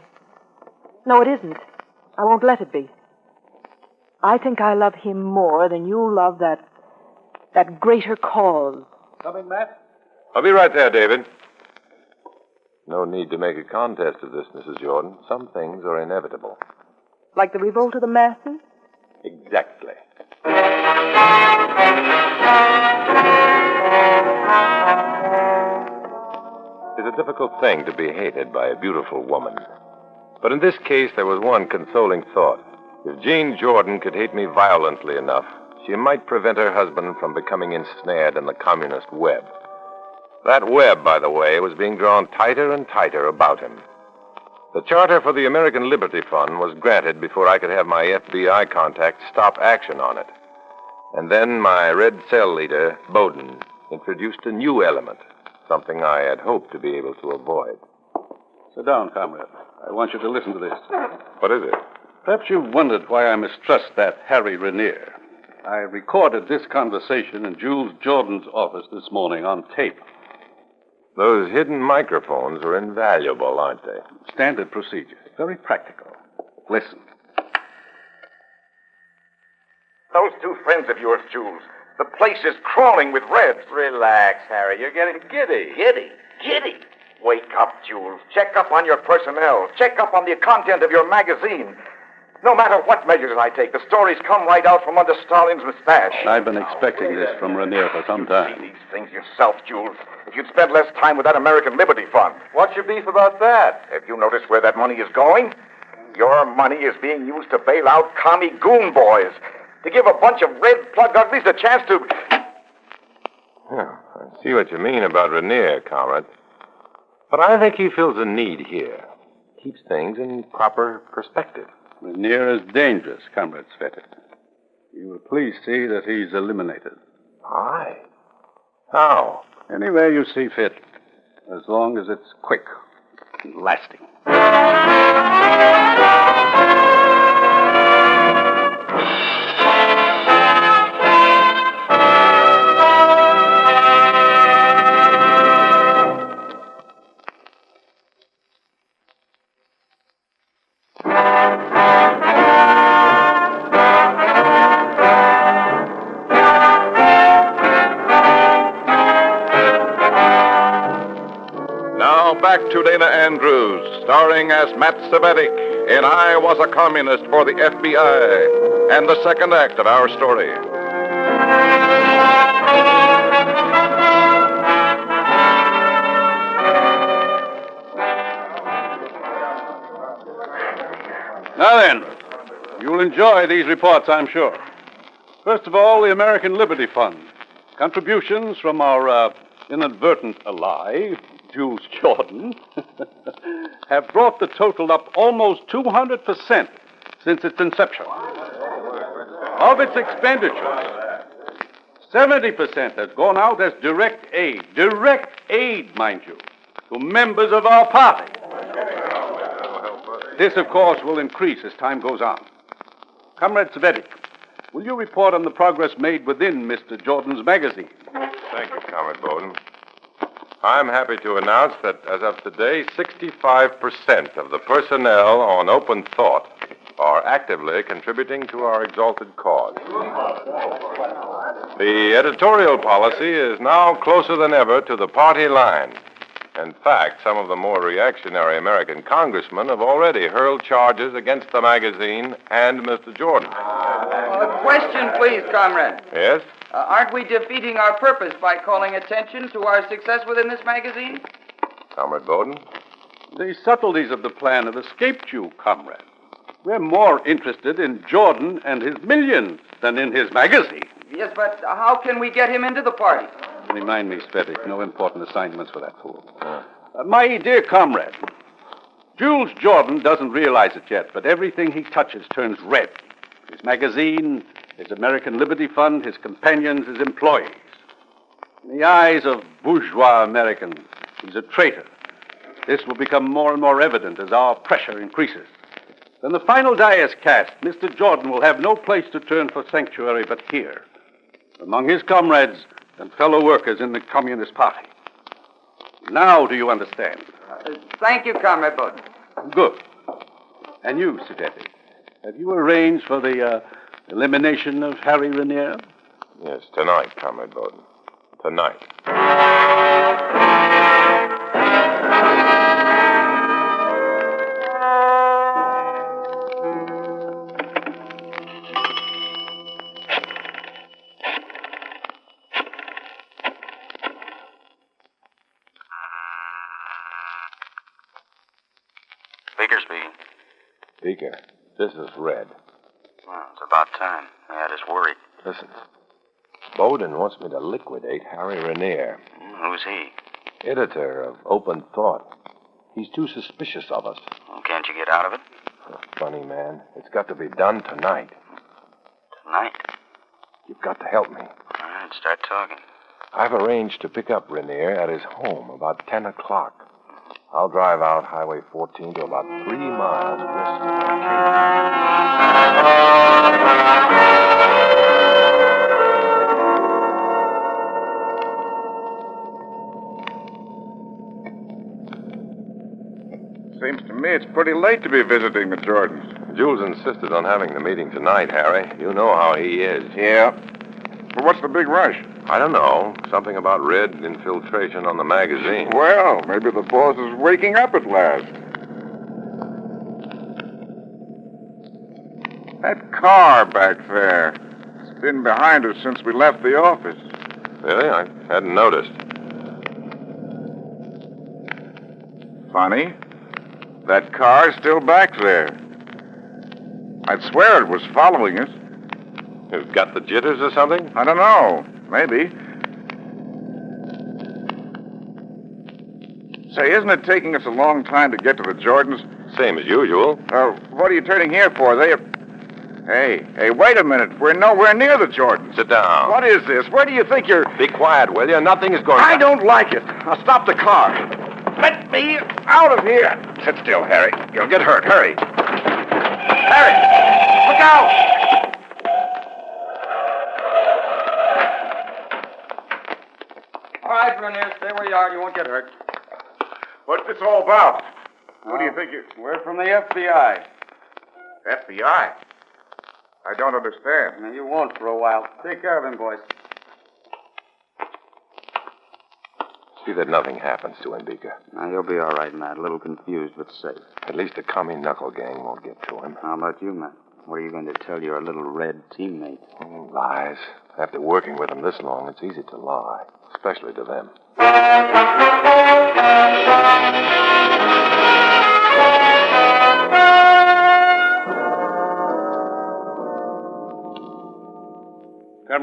No, it isn't. I won't let it be. I think I love him more than you love that greater cause. Coming, Matt? I'll be right there, David. No need to make a contest of this, Mrs. Jordan. Some things are inevitable. Like the revolt of the masses? Exactly. It's a difficult thing to be hated by a beautiful woman. But in this case, there was one consoling thought. If Jane Jordan could hate me violently enough, she might prevent her husband from becoming ensnared in the communist web. That web, by the way, was being drawn tighter and tighter about him. The charter for the American Liberty Fund was granted before I could have my FBI contacts stop action on it. And then my red cell leader, Bowden, introduced a new element, something I had hoped to be able to avoid. Sit down, comrade. I want you to listen to this. What is it? Perhaps you've wondered why I mistrust that Harry Rainier. I recorded this conversation in Jules Jordan's office this morning on tape. Those hidden microphones are invaluable, aren't they? Standard procedure. Very practical. Listen. Those two friends of yours, Jules. The place is crawling with Reds. Relax, Harry. You're getting giddy. Giddy. Wake up, Jules. Check up on your personnel. Check up on the content of your magazine. No matter what measures I take, the stories come right out from under Stalin's mustache. I've been expecting this from Rainier for some time. See these things yourself, Jules. If you'd spent less time with that American Liberty Fund. What's your beef about that? Have you noticed where that money is going? Your money is being used to bail out commie goon boys. To give a bunch of red plug uglies a chance to... Yeah, I see what you mean about Rainier, comrade. But I think he feels a need here. Keeps things in proper perspective. Rainier is dangerous, Comrade Cvetic. You will please see that he's eliminated. Aye. How? Any way you see fit, as long as it's quick and lasting. Back to Dana Andrews, starring as Matt Cvetic in I Was a Communist for the FBI, and the second act of our story. Now then, you'll enjoy these reports, I'm sure. First of all, the American Liberty Fund. Contributions from our inadvertent ally, Jules Jordan, have brought the total up almost 200% since its inception. Of its expenditures, 70% has gone out as direct aid, mind you, to members of our party. This, of course, will increase as time goes on. Comrade Cvetic, will you report on the progress made within Mr. Jordan's magazine? Thank you, Comrade Bowden. I'm happy to announce that as of today, 65% of the personnel on Open Thought are actively contributing to our exalted cause. The editorial policy is now closer than ever to the party line. In fact, some of the more reactionary American congressmen have already hurled charges against the magazine and Mr. Jordan. A question, please, comrade. Yes? Aren't we defeating our purpose by calling attention to our success within this magazine? Comrade Bowden? The subtleties of the plan have escaped you, comrade. We're more interested in Jordan and his millions than in his magazine. Yes, but how can we get him into the party? Remind me, Cvetic, no important assignments for that fool. My dear comrade, Jules Jordan doesn't realize it yet, but everything he touches turns red. His magazine, his American Liberty Fund, his companions, his employees. In the eyes of bourgeois Americans, he's a traitor. This will become more and more evident as our pressure increases. When the final die is cast, Mr. Jordan will have no place to turn for sanctuary but here, among his comrades and fellow workers in the Communist Party. Now do you understand? Thank you, Comrade Bowden. Good. And you, Cvetic, have you arranged for the elimination of Harry Renier? Yes, tonight, Comrade Bowden. Tonight. Speaker speaking. Speaker, this is Red. Well, it's about time. I had us worried. Listen, Bowden wants me to liquidate Harry Renier. Who's he? Editor of Open Thought. He's too suspicious of us. Well, can't you get out of it? Funny, man. It's got to be done tonight. Tonight? You've got to help me. All right, start talking. I've arranged to pick up Renier at his home about 10 o'clock. I'll drive out Highway 14 to about 3 miles west of Seems to me it's pretty late to be visiting the Jordans. Jules insisted on having the meeting tonight, Harry. You know how he is. Yeah. But what's the big rush? I don't know. Something about red infiltration on the magazine. Well, maybe the boss is waking up at last. That car back there, it's been behind us since we left the office. Really? I hadn't noticed. Funny. That car's still back there. I'd swear it was following us. You've got the jitters or something? I don't know. Maybe. Say, isn't it taking us a long time to get to the Jordans? Same as usual. What are you turning here for? Hey, wait a minute. We're nowhere near the Jordans. Sit down. What is this? Where do you think you're... Be quiet, will you? Nothing is going I don't like it. Now stop the car. Let me out of here. Sit still, Harry. You'll get hurt. Hurry. Harry, look out! All right, Renier, stay where you are. You won't get hurt. What's this all about? What do you think you... We're from the FBI. FBI? I don't understand. Now, you won't for a while. Take care of him, boys. See that nothing happens to him, Beaker. Now, you'll be all right, Matt. A little confused, but safe. At least the commie knuckle gang won't get to him. How about you, Matt? What are you going to tell your little red teammate? Oh, lies. After working with them this long, it's easy to lie, especially to them.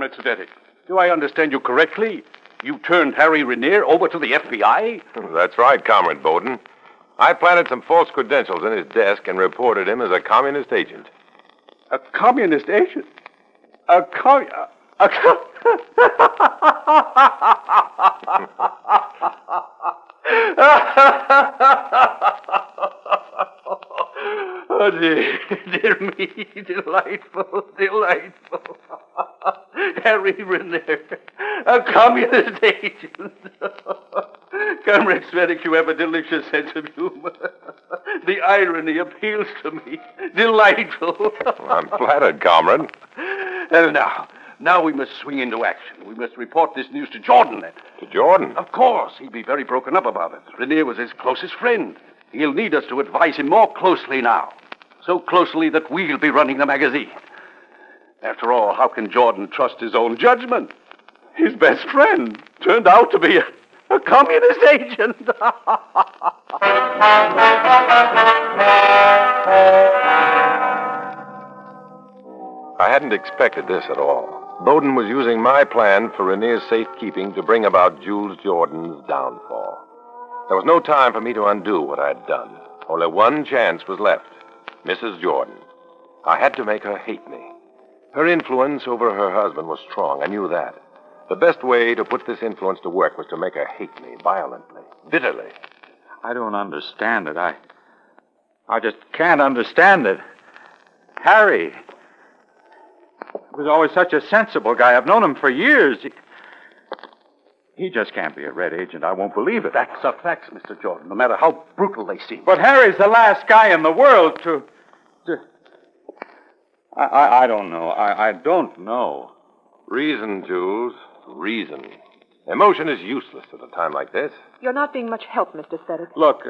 Matt Cvetic, do I understand you correctly? You turned Harry Renier over to the FBI? That's right, Comrade Bowden. I planted some false credentials in his desk and reported him as a communist agent. A communist agent? Oh, dear me, delightful. Harry Renier, a communist agent. Comrade Cvetic, you have a delicious sense of humor. The irony appeals to me. Delightful. I'm flattered, comrade. And now we must swing into action. We must report this news to Jordan. To Jordan? Of course. He'd be very broken up about it. Renier was his closest friend. He'll need us to advise him more closely now. So closely that we'll be running the magazine. After all, how can Jordan trust his own judgment? His best friend turned out to be a communist agent. I hadn't expected this at all. Bowden was using my plan for Renier's safekeeping to bring about Jules Jordan's downfall. There was no time for me to undo what I had done. Only one chance was left. Mrs. Jordan. I had to make her hate me. Her influence over her husband was strong. I knew that. The best way to put this influence to work was to make her hate me violently, bitterly. I don't understand it. I just can't understand it. Harry was always such a sensible guy. I've known him for years. He just can't be a red agent. I won't believe it. Facts are facts, Mr. Jordan, no matter how brutal they seem. But Harry's the last guy in the world to... I don't know. I don't know. Reason, Jules. Reason. Emotion is useless at a time like this. You're not being much help, Mr. Cvetic. Look,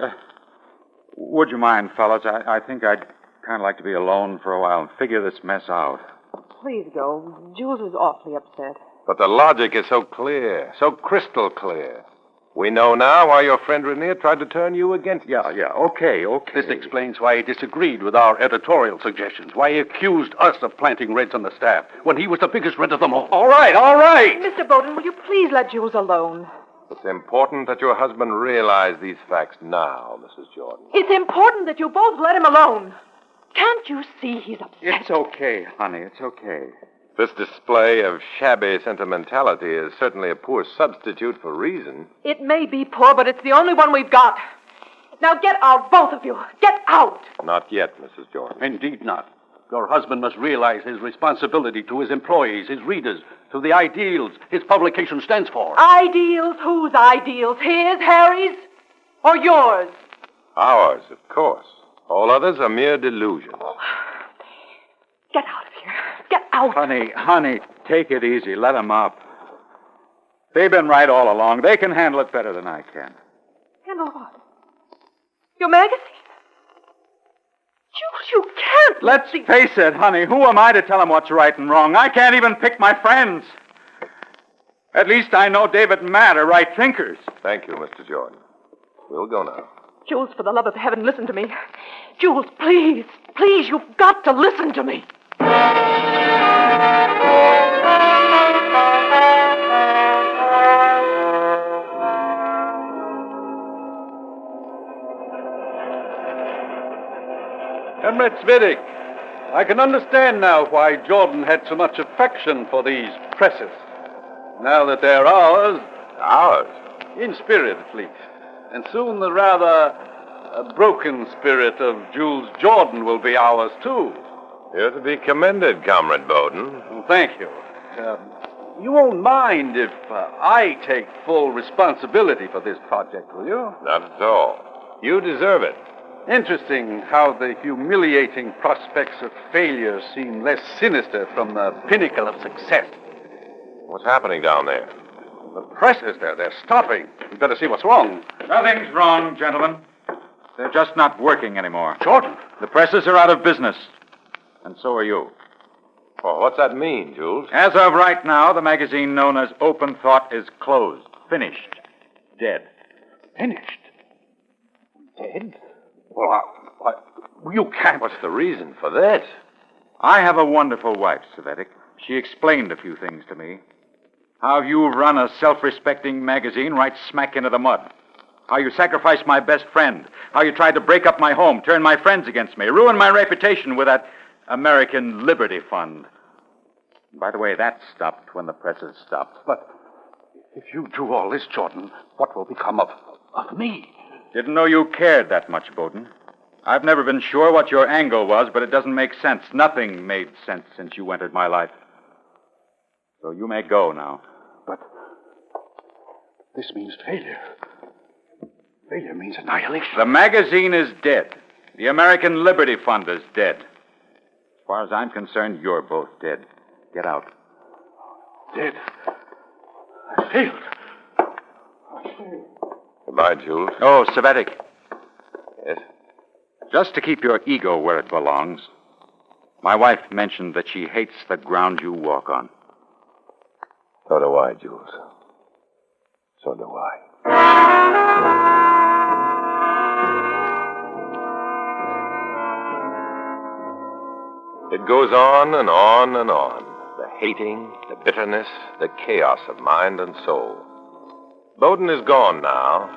would you mind, fellas? I think I'd kind of like to be alone for a while and figure this mess out. Please go. Jules is awfully upset. But the logic is so clear, so crystal clear. We know now why your friend Renier tried to turn you against us. Yeah, okay. This explains why he disagreed with our editorial suggestions, why he accused us of planting Reds on the staff, when he was the biggest Red of them all. All right. Mr. Bowden, will you please let Jules alone? It's important that your husband realize these facts now, Mrs. Jordan. It's important that you both let him alone. Can't you see he's upset? It's okay, honey. It's okay. This display of shabby sentimentality is certainly a poor substitute for reason. It may be poor, but it's the only one we've got. Now get out, both of you. Get out. Not yet, Mrs. Jordan. Indeed not. Your husband must realize his responsibility to his employees, his readers, to the ideals his publication stands for. Ideals? Whose ideals? His, Harry's, or yours? Ours, of course. All others are mere delusions. Get out of here. Get out. Honey, take it easy. Let them up. They've been right all along. They can handle it better than I can. Handle what? Your magazine? Jules, you can't. Let's face it, honey. Who am I to tell them what's right and wrong? I can't even pick my friends. At least I know David and Matt are right thinkers. Thank you, Mr. Jordan. We'll go now. Jules, for the love of heaven, listen to me. Jules, please, you've got to listen to me. Comrade Cvetic, I can understand now why Jordan had so much affection for these presses. Now that they're ours... Ours? In spirit, at least. And soon the rather broken spirit of Jules Jordan will be ours, too. You're to be commended, Comrade Bowden. Well, thank you. You won't mind if I take full responsibility for this project, will you? Not at all. You deserve it. Interesting how the humiliating prospects of failure seem less sinister from the pinnacle of success. What's happening down there? The presses, they're stopping. We'd better see what's wrong. Nothing's wrong, gentlemen. They're just not working anymore. Jordan? The presses are out of business. And so are you. Oh, what's that mean, Jules? As of right now, the magazine known as Open Thought is closed. Finished. Dead. Finished? Dead? Well, you can't. What's the reason for this? I have a wonderful wife, Cvetic. She explained a few things to me. How you run a self-respecting magazine right smack into the mud. How you sacrificed my best friend. How you tried to break up my home, turn my friends against me, ruin my reputation with that American Liberty Fund. By the way, that stopped when the presses stopped. But if you do all this, Jordan, what will become of me? Didn't know you cared that much, Bowden. I've never been sure what your angle was, but it doesn't make sense. Nothing made sense since you entered my life. So you may go now. But this means failure. Failure means annihilation. The magazine is dead. The American Liberty Fund is dead. As far as I'm concerned, you're both dead. Get out. Dead? I failed. Goodbye, Jules. Oh, Cvetic. Yes? Just to keep your ego where it belongs, my wife mentioned that she hates the ground you walk on. So do I, Jules. So do I. It goes on and on and on. The hating, the bitterness, the chaos of mind and soul. Bowden is gone now.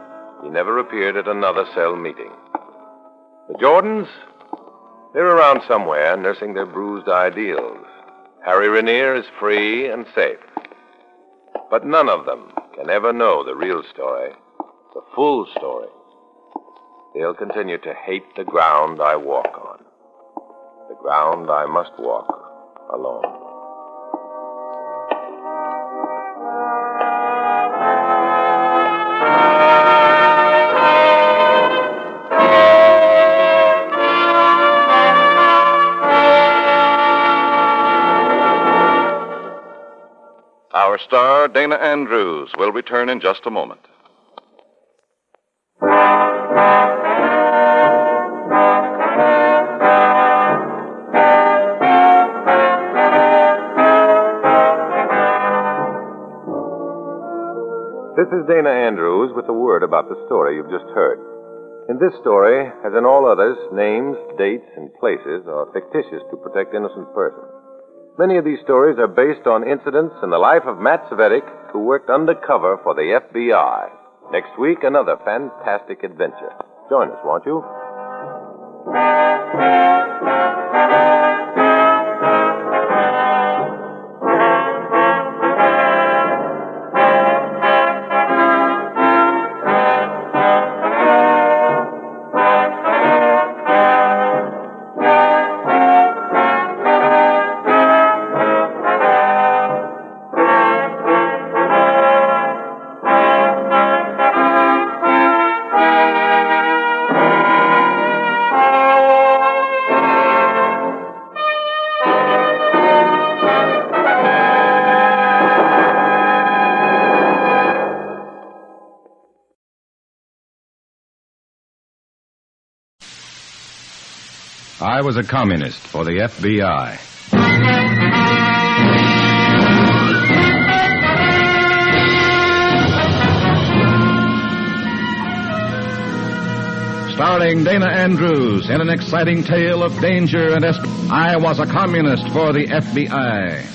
He never appeared at another cell meeting. The Jordans? They're around somewhere, nursing their bruised ideals. Harry Rainier is free and safe. But none of them can ever know the real story, the full story. They'll continue to hate the ground I walk on, the ground I must walk alone. Our star, Dana Andrews, will return in just a moment. This is Dana Andrews with a word about the story you've just heard. In this story, as in all others, names, dates, and places are fictitious to protect innocent persons. Many of these stories are based on incidents in the life of Matt Cvetic, who worked undercover for the FBI. Next week, another fantastic adventure. Join us, won't you? I was a communist for the FBI. Starring Dana Andrews in an exciting tale of danger and I was a communist for the FBI.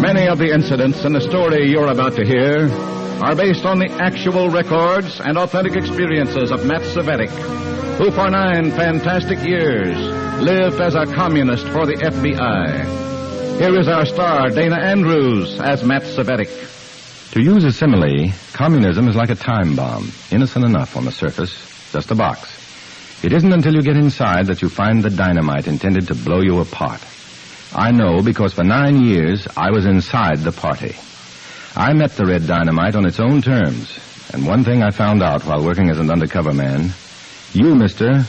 Many of the incidents in the story you're about to hear are based on the actual records and authentic experiences of Matt Cvetic, who for 9 fantastic years lived as a communist for the FBI. Here is our star, Dana Andrews, as Matt Cvetic. To use a simile, communism is like a time bomb, innocent enough on the surface, just a box. It isn't until you get inside that you find the dynamite intended to blow you apart. I know because for 9 years I was inside the party. I met the red dynamite on its own terms, and one thing I found out while working as an undercover man, you, mister,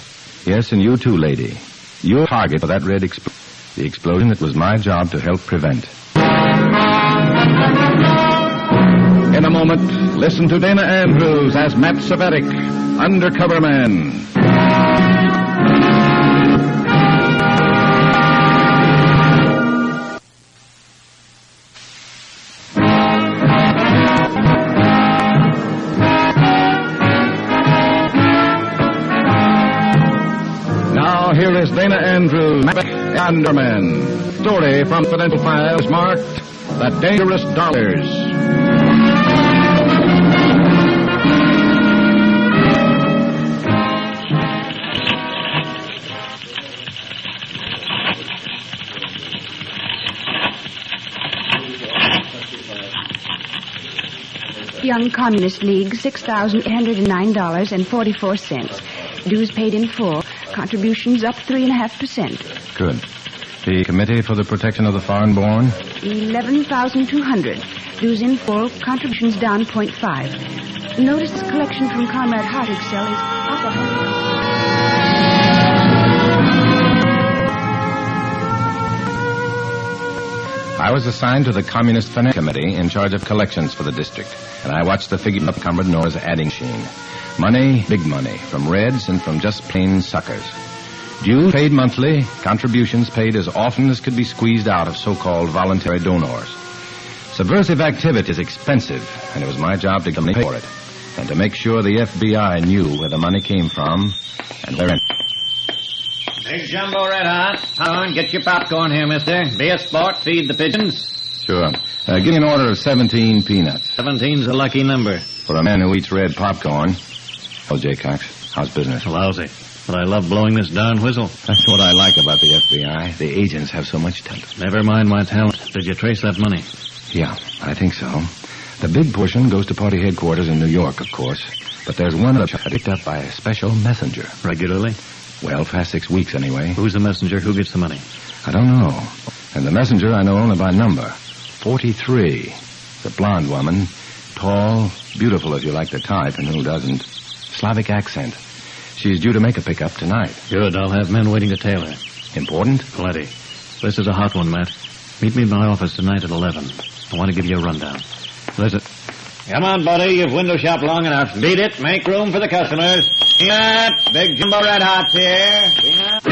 yes, and you too, lady, you're target for that red the explosion that was my job to help prevent. In a moment, listen to Dana Andrews as Matt Cvetic, undercover man. now, here is Dana Andrews, Underman. Story from Confidential Files marked The Dangerous Dollars. Young Communist League, $6,809.44. Dues paid in full. Contributions up 3.5%. Good. The Committee for the Protection of the Foreign-Born? 11,200. Dues in full. Contributions down 0.5. Notice this collection from Comrade Hartig's cell is up 100. I was assigned to the Communist Finance Committee in charge of collections for the district, and I watched the figure of Comrade Nora's adding machine. Money, big money, from Reds and from just plain suckers. Dues paid monthly, contributions paid as often as could be squeezed out of so-called voluntary donors. Subversive activity is expensive, and it was my job to pay for it, and to make sure the FBI knew where the money came from and where it. Big jumbo red hot. Come on, get your popcorn here, mister. Be a sport, feed the pigeons. Sure. Give me an order of 17 peanuts. 17's a lucky number. For a man who eats red popcorn. Oh, Jay Cox, how's business? Lousy. But I love blowing this darn whistle. That's what I like about the FBI. The agents have so much talent. Never mind my talent. Did you trace that money? Yeah, I think so. The big portion goes to party headquarters in New York, of course. But there's one other picked up by a special messenger. Regularly? Well, past 6 weeks anyway. Who's the messenger? Who gets the money? I don't know. And the messenger I know only by number. 43. The blonde woman. Tall, beautiful if you like the type, and who doesn't. Slavic accent. She's due to make a pickup tonight. Good. I'll have men waiting to tail her. Important? Plenty. This is a hot one, Matt. Meet me in my office tonight at 11. I want to give you a rundown. Listen. Come on, buddy. You've window shopped long enough. Beat it. Make room for the customers. Peanut. Big jumbo red hots here. Peanut.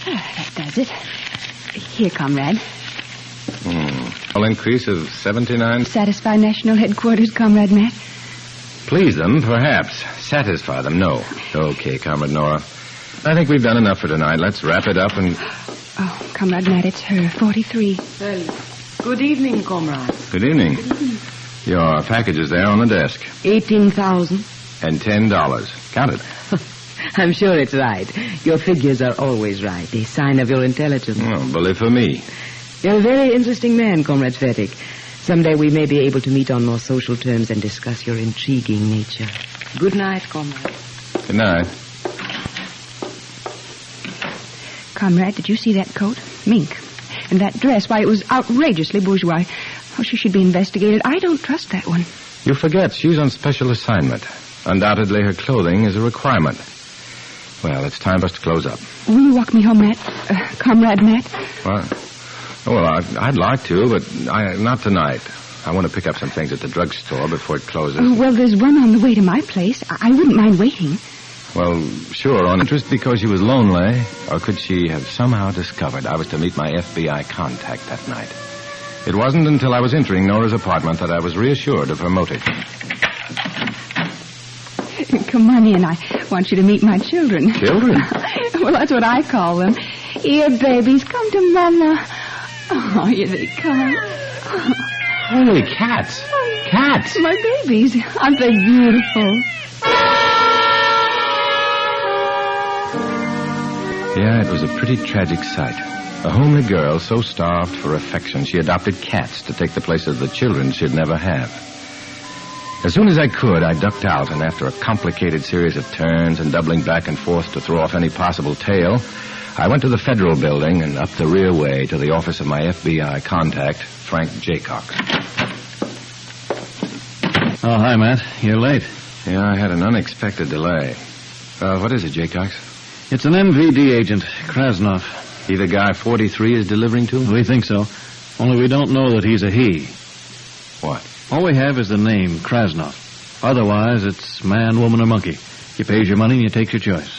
That does it. Here, comrade. An increase of 79. Satisfy National Headquarters, Comrade Matt? Please them, perhaps. Satisfy them, no. Okay, Comrade Nora. I think we've done enough for tonight. Let's wrap it up and... Oh, Comrade Matt, it's her, 43. Well, good evening, comrade. Good evening. Your package is there on the desk. 18,000. And $10. Count it. I'm sure it's right. Your figures are always right. A sign of your intelligence. Oh, bully for me. You're a very interesting man, Comrade Cvetic. Someday we may be able to meet on more social terms and discuss your intriguing nature. Good night, comrade. Good night. Comrade, did you see that coat? Mink. And that dress, why, it was outrageously bourgeois. Oh, she should be investigated. I don't trust that one. You forget she's on special assignment. Undoubtedly her clothing is a requirement. Well, it's time for us to close up. Will you walk me home, Matt? Comrade Matt? Well, I'd like to, but not tonight. I want to pick up some things at the drugstore before it closes. Oh, well, there's one on the way to my place. I wouldn't mind waiting. Well, sure, on interest because she was lonely, or could she have somehow discovered I was to meet my FBI contact that night? It wasn't until I was entering Nora's apartment that I was reassured of her motive. Come on in. I want you to meet my children. Children? Well, that's what I call them. Here, babies, come to Mama. Oh, here they come. Holy cats. Cats. My babies. Aren't they beautiful? Yeah, it was a pretty tragic sight. A homely girl so starved for affection she adopted cats to take the place of the children she'd never have. As soon as I could, I ducked out, and after a complicated series of turns and doubling back and forth to throw off any possible tail, I went to the Federal Building and up the rear way to the office of my FBI contact, Frank Jaycox. Oh, hi, Matt. You're late. Yeah, I had an unexpected delay. What is it, Jaycox? It's an MVD agent, Krasnov. He the guy 43 is delivering to? We think so. Only we don't know that he's a he. What? All we have is the name, Krasnov. Otherwise, it's man, woman, or monkey. You pays your money and you takes your choice.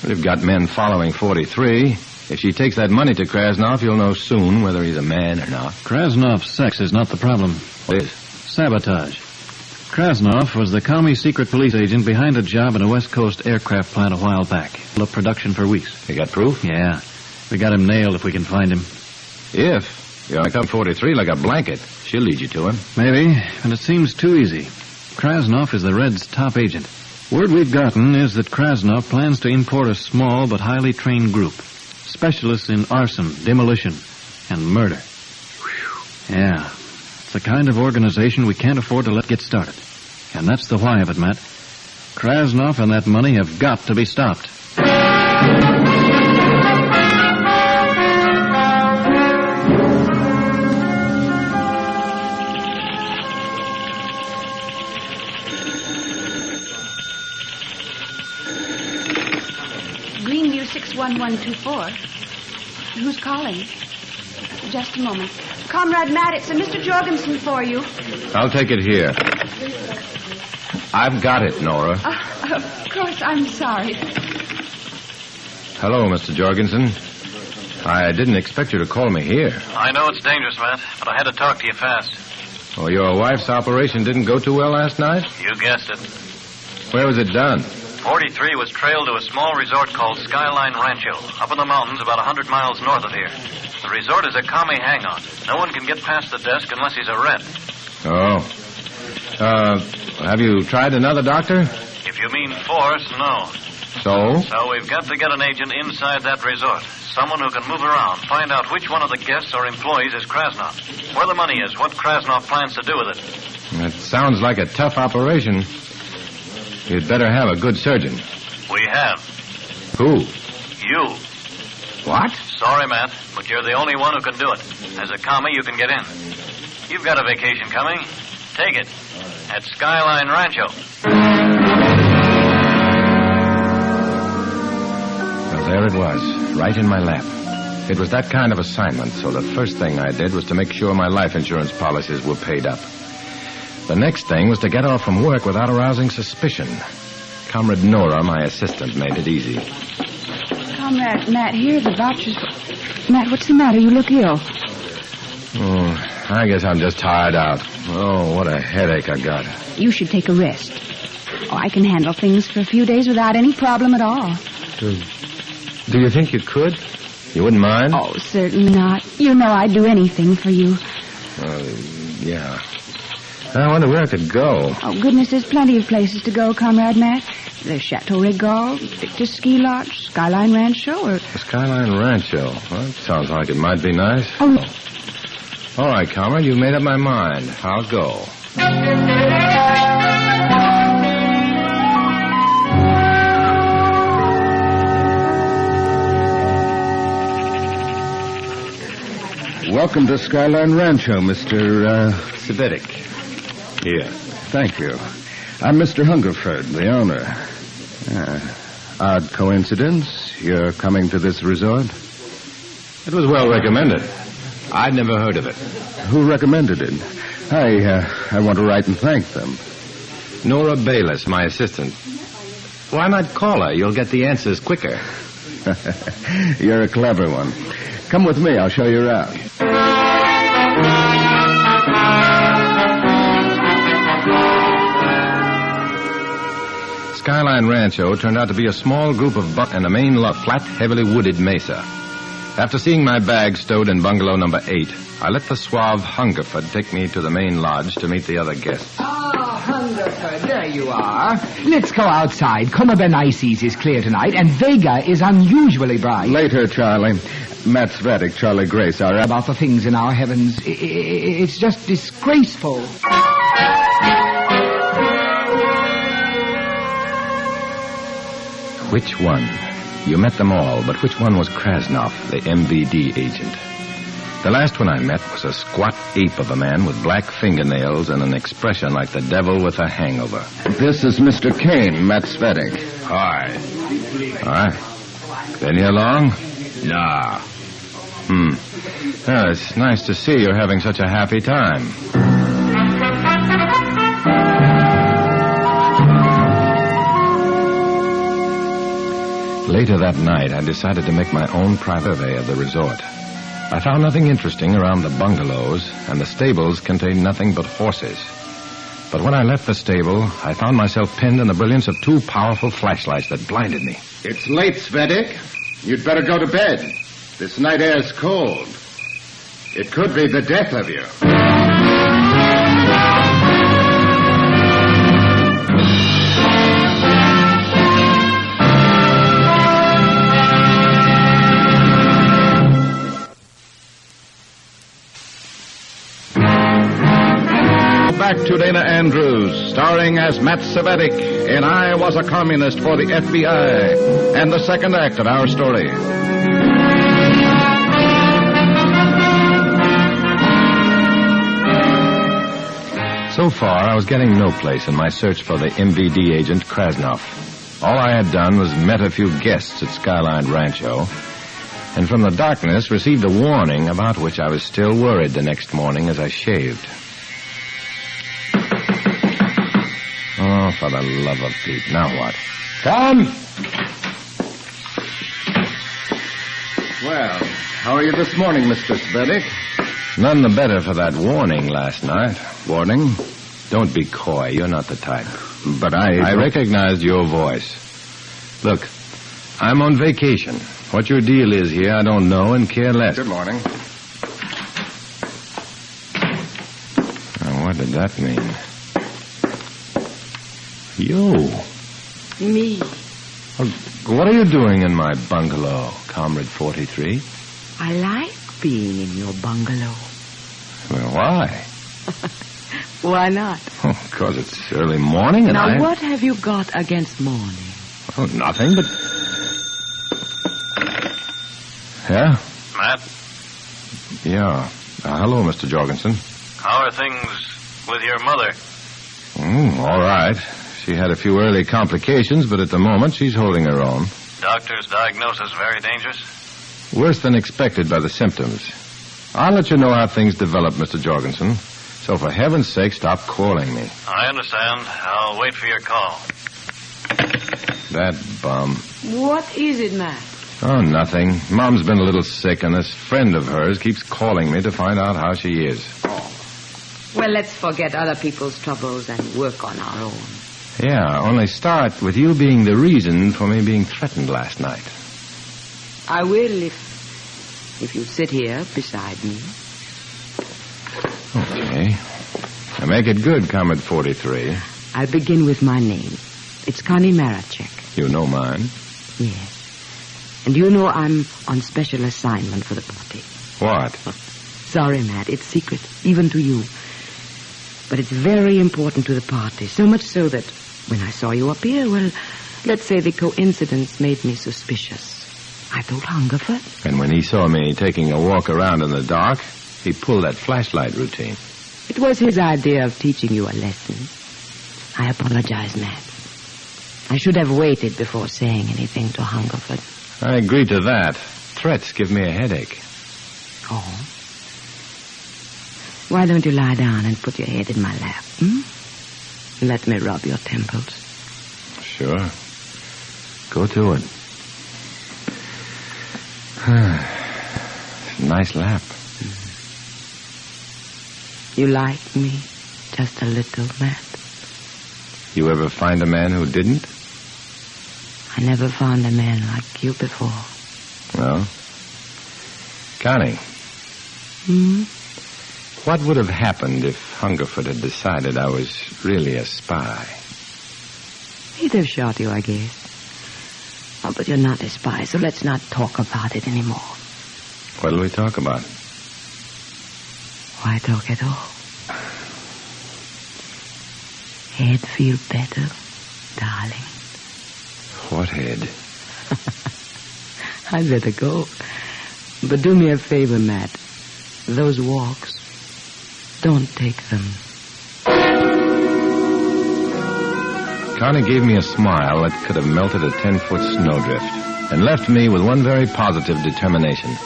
We've got men following 43. If she takes that money to Krasnov, you'll know soon whether he's a man or not. Krasnov's sex is not the problem. What is? Sabotage. Krasnov was the commie secret police agent behind a job in a West Coast aircraft plant a while back. Looked production for weeks. You got proof? Yeah. We got him nailed if we can find him. If? You only come 43 like a blanket. She'll lead you to him. Maybe, but it seems too easy. Krasnov is the Reds' top agent. Word we've gotten is that Krasnov plans to import a small but highly trained group. Specialists in arson, demolition, and murder. Whew. Yeah. It's the kind of organization we can't afford to let get started. And that's the why of it, Matt. Krasnov and that money have got to be stopped. Greenview 61124. Who's calling? Just a moment. Comrade Matt, it's a Mr. Jorgensen for you. I'll take it here. I've got it, Nora. Of course, I'm sorry. Hello, Mr. Jorgensen. I didn't expect you to call me here. I know it's dangerous, Matt, but I had to talk to you fast. Oh, your wife's operation didn't go too well last night? You guessed it. Where was it done? 43 was trailed to a small resort called Skyline Rancho, up in the mountains about 100 miles north of here. The resort is a commie hangout. No one can get past the desk unless he's a Red. Oh. Have you tried another doctor? If you mean force, no. So? So we've got to get an agent inside that resort. Someone who can move around, find out which one of the guests or employees is Krasnov, where the money is, what Krasnov plans to do with it. It sounds like a tough operation. You'd better have a good surgeon. We have. Who? You. What? Sorry, Matt, but you're the only one who can do it. As a commie, you can get in. You've got a vacation coming. Take it. At Skyline Rancho. Well, there it was, right in my lap. It was that kind of assignment, so the first thing I did was to make sure my life insurance policies were paid up. The next thing was to get off from work without arousing suspicion. Comrade Nora, my assistant, made it easy. Comrade Matt, here are the vouchers. Matt, what's the matter? You look ill. Oh, I guess I'm just tired out. Oh, what a headache I got. You should take a rest. Oh, I can handle things for a few days without any problem at all. Do you think you could? You wouldn't mind? Oh, certainly not. You know I'd do anything for you. Yeah. I wonder where I could go. Oh, goodness, there's plenty of places to go, Comrade Matt. There's Chateau Regal, Victor's Ski Lodge, Skyline Rancho, or... The Skyline Rancho. Well, that sounds like it might be nice. Oh. All right, Comrade, you've made up my mind. I'll go. Welcome to Skyline Rancho, Mr. Cvetic. Here. Thank you. I'm Mr. Hungerford, the owner. Odd coincidence. You're coming to this resort? It was well recommended. I'd never heard of it. Who recommended it? I want to write and thank them. Nora Bayless, my assistant. Why not call her? You'll get the answers quicker. You're a clever one. Come with me. I'll show you around. Skyline Rancho turned out to be a small group of and a main flat, heavily wooded mesa. After seeing my bag stowed in bungalow number 8, I let the suave Hungerford take me to the main lodge to meet the other guests. Ah, Hungerford, there you are. Let's go outside. Como Benaices is clear tonight, and Vega is unusually bright. Later, Charlie. Matt Cvetic, Charlie Grace are about the things in our heavens. It's just disgraceful. Which one? You met them all, but which one was Krasnov, the MVD agent? The last one I met was a squat ape of a man with black fingernails and an expression like the devil with a hangover. This is Mr. Kane, Matt Cvetic. Hi. All right. Been here long? Nah. Well, it's nice to see you're having such a happy time. Later that night, I decided to make my own private survey of the resort. I found nothing interesting around the bungalows, and the stables contained nothing but horses. But when I left the stable, I found myself pinned in the brilliance of two powerful flashlights that blinded me. It's late, Cvetic. You'd better go to bed. This night air's cold. It could be the death of you. Back to Dana Andrews, starring as Matt Cvetic in I Was a Communist for the FBI, and the second act of our story. So far, I was getting no place in my search for the MVD agent Krasnov. All I had done was met a few guests at Skyline Rancho, and from the darkness received a warning about which I was still worried the next morning as I shaved. Oh, for the love of Pete. Now what? Come! Well, how are you this morning, Mr. Cvetic? None the better for that warning last night. Warning? Don't be coy. You're not the type. But I recognized your voice. Look, I'm on vacation. What your deal is here, I don't know and care less. Good morning. Now, what did that mean? You. Me. What are you doing in my bungalow, Comrade 43? I like being in your bungalow. Well, why? Why not? Because it's early morning and Now, what have you got against morning? Oh, nothing, but... Yeah? Matt? Yeah. Hello, Mr. Jorgensen. How are things with your mother? All right. She had a few early complications, but at the moment she's holding her own. Doctor's diagnosis very dangerous? Worse than expected by the symptoms. I'll let you know how things develop, Mr. Jorgensen. So for heaven's sake, stop calling me. I understand. I'll wait for your call. That bum. What is it, Matt? Oh, nothing. Mom's been a little sick, and this friend of hers keeps calling me to find out how she is. Well, let's forget other people's troubles and work on our own. Yeah, only start with you being the reason for me being threatened last night. I will if you sit here beside me. Okay. Now make it good, Comrade 43. I'll begin with my name. It's Connie Marachek. You know mine? Yes. And you know I'm on special assignment for the party. What? Sorry, Matt. It's secret, even to you. But it's very important to the party. So much so that when I saw you up here, well, let's say the coincidence made me suspicious. I told Hungerford. And when he saw me taking a walk around in the dark, he pulled that flashlight routine. It was his idea of teaching you a lesson. I apologize, Matt. I should have waited before saying anything to Hungerford. I agree to that. Threats give me a headache. Oh? Why don't you lie down and put your head in my lap, Let me rub your temples. Sure. Go to it. Nice lap. You like me just a little, Matt? You ever find a man who didn't? I never found a man like you before. No? Connie. What would have happened if Hungerford had decided I was really a spy? He'd have shot you, I guess. Oh, but you're not a spy, so let's not talk about it anymore. What'll we talk about? Why talk at all? Head feel better, darling? What head? I'd better go. But do me a favor, Matt. Those walks, don't take them. Connie gave me a smile that could have melted a 10-foot snowdrift and left me with one very positive determination: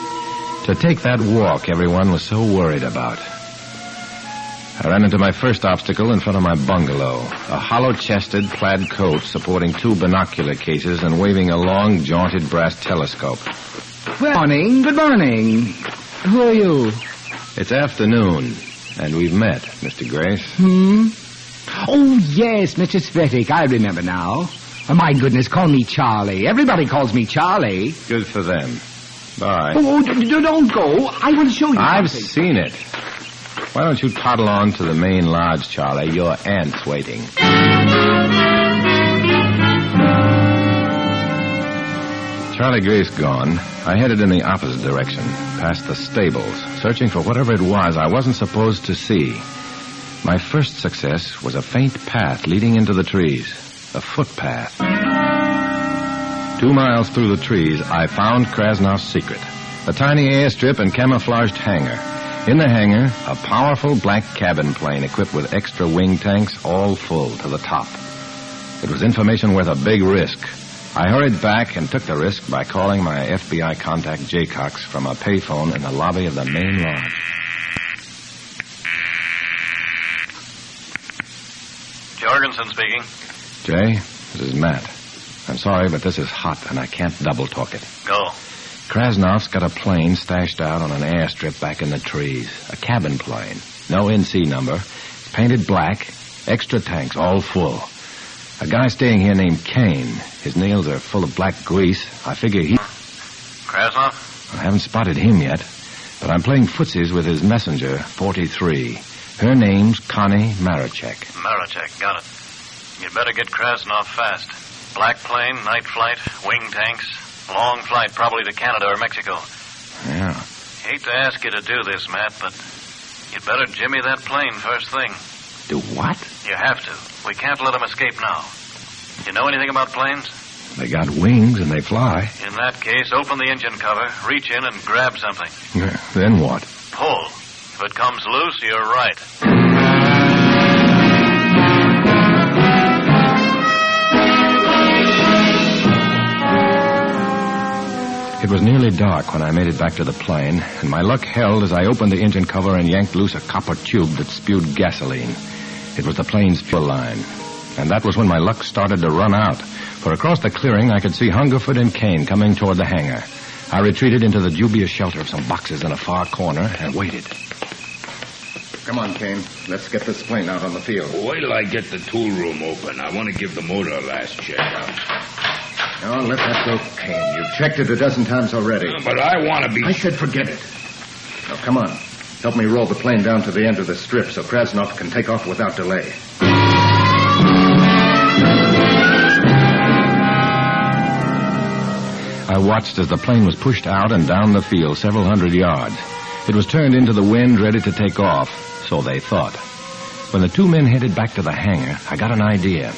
to take that walk everyone was so worried about. I ran into my first obstacle in front of my bungalow. A hollow-chested plaid coat supporting 2 binocular cases and waving a long, jaunted brass telescope. Good morning. Good morning. Who are you? It's afternoon, and we've met, Mr. Grace. Oh, yes, Mr. Cvetic. I remember now. Oh, my goodness, call me Charlie. Everybody calls me Charlie. Good for them. Bye. Oh, don't go. I want to show you I've something. seen it. Why don't you toddle on to the main lodge, Charlie? Your aunt's waiting. Charlie Grace gone, I headed in the opposite direction, past the stables, searching for whatever it was I wasn't supposed to see. My first success was a faint path leading into the trees, a footpath. 2 miles through the trees, I found Krasnoff's secret, a tiny airstrip and camouflaged hangar. In the hangar, a powerful black cabin plane equipped with extra wing tanks, all full to the top. It was information worth a big risk. I hurried back and took the risk by calling my FBI contact Jaycox from a payphone in the lobby of the main lodge. Jorgensen speaking. Jay, this is Matt. I'm sorry, but this is hot and I can't double talk it. Go. Krasnoff's got a plane stashed out on an airstrip back in the trees. A cabin plane. No NC number. Painted black. Extra tanks, all full. A guy staying here named Kane. His nails are full of black grease. I figure he... Krasnoff? I haven't spotted him yet, but I'm playing footsies with his messenger, 43. Her name's Connie Marachek. Marachek, got it. You'd better get Krasnoff fast. Black plane, night flight, wing tanks. Long flight, probably to Canada or Mexico. Yeah. Hate to ask you to do this, Matt, but you'd better jimmy that plane first thing. Do what? You have to. We can't let him escape now. You know anything about planes? They got wings and they fly. In that case, open the engine cover, reach in and grab something. Yeah, then what? Pull. If it comes loose, you're right. It was nearly dark when I made it back to the plane, and my luck held as I opened the engine cover and yanked loose a copper tube that spewed gasoline. It was the plane's fuel line. And that was when my luck started to run out. For across the clearing, I could see Hungerford and Kane coming toward the hangar. I retreated into the dubious shelter of some boxes in a far corner and waited. Come on, Kane. Let's get this plane out on the field. Wait till I get the tool room open. I want to give the motor a last check. No, let that go, Kane. You've checked it a dozen times already. But I want to be... I said forget it. Now, come on. Help me roll the plane down to the end of the strip so Krasnoff can take off without delay. I watched as the plane was pushed out and down the field several hundred yards. It was turned into the wind, ready to take off, so they thought. When the 2 men headed back to the hangar, I got an idea.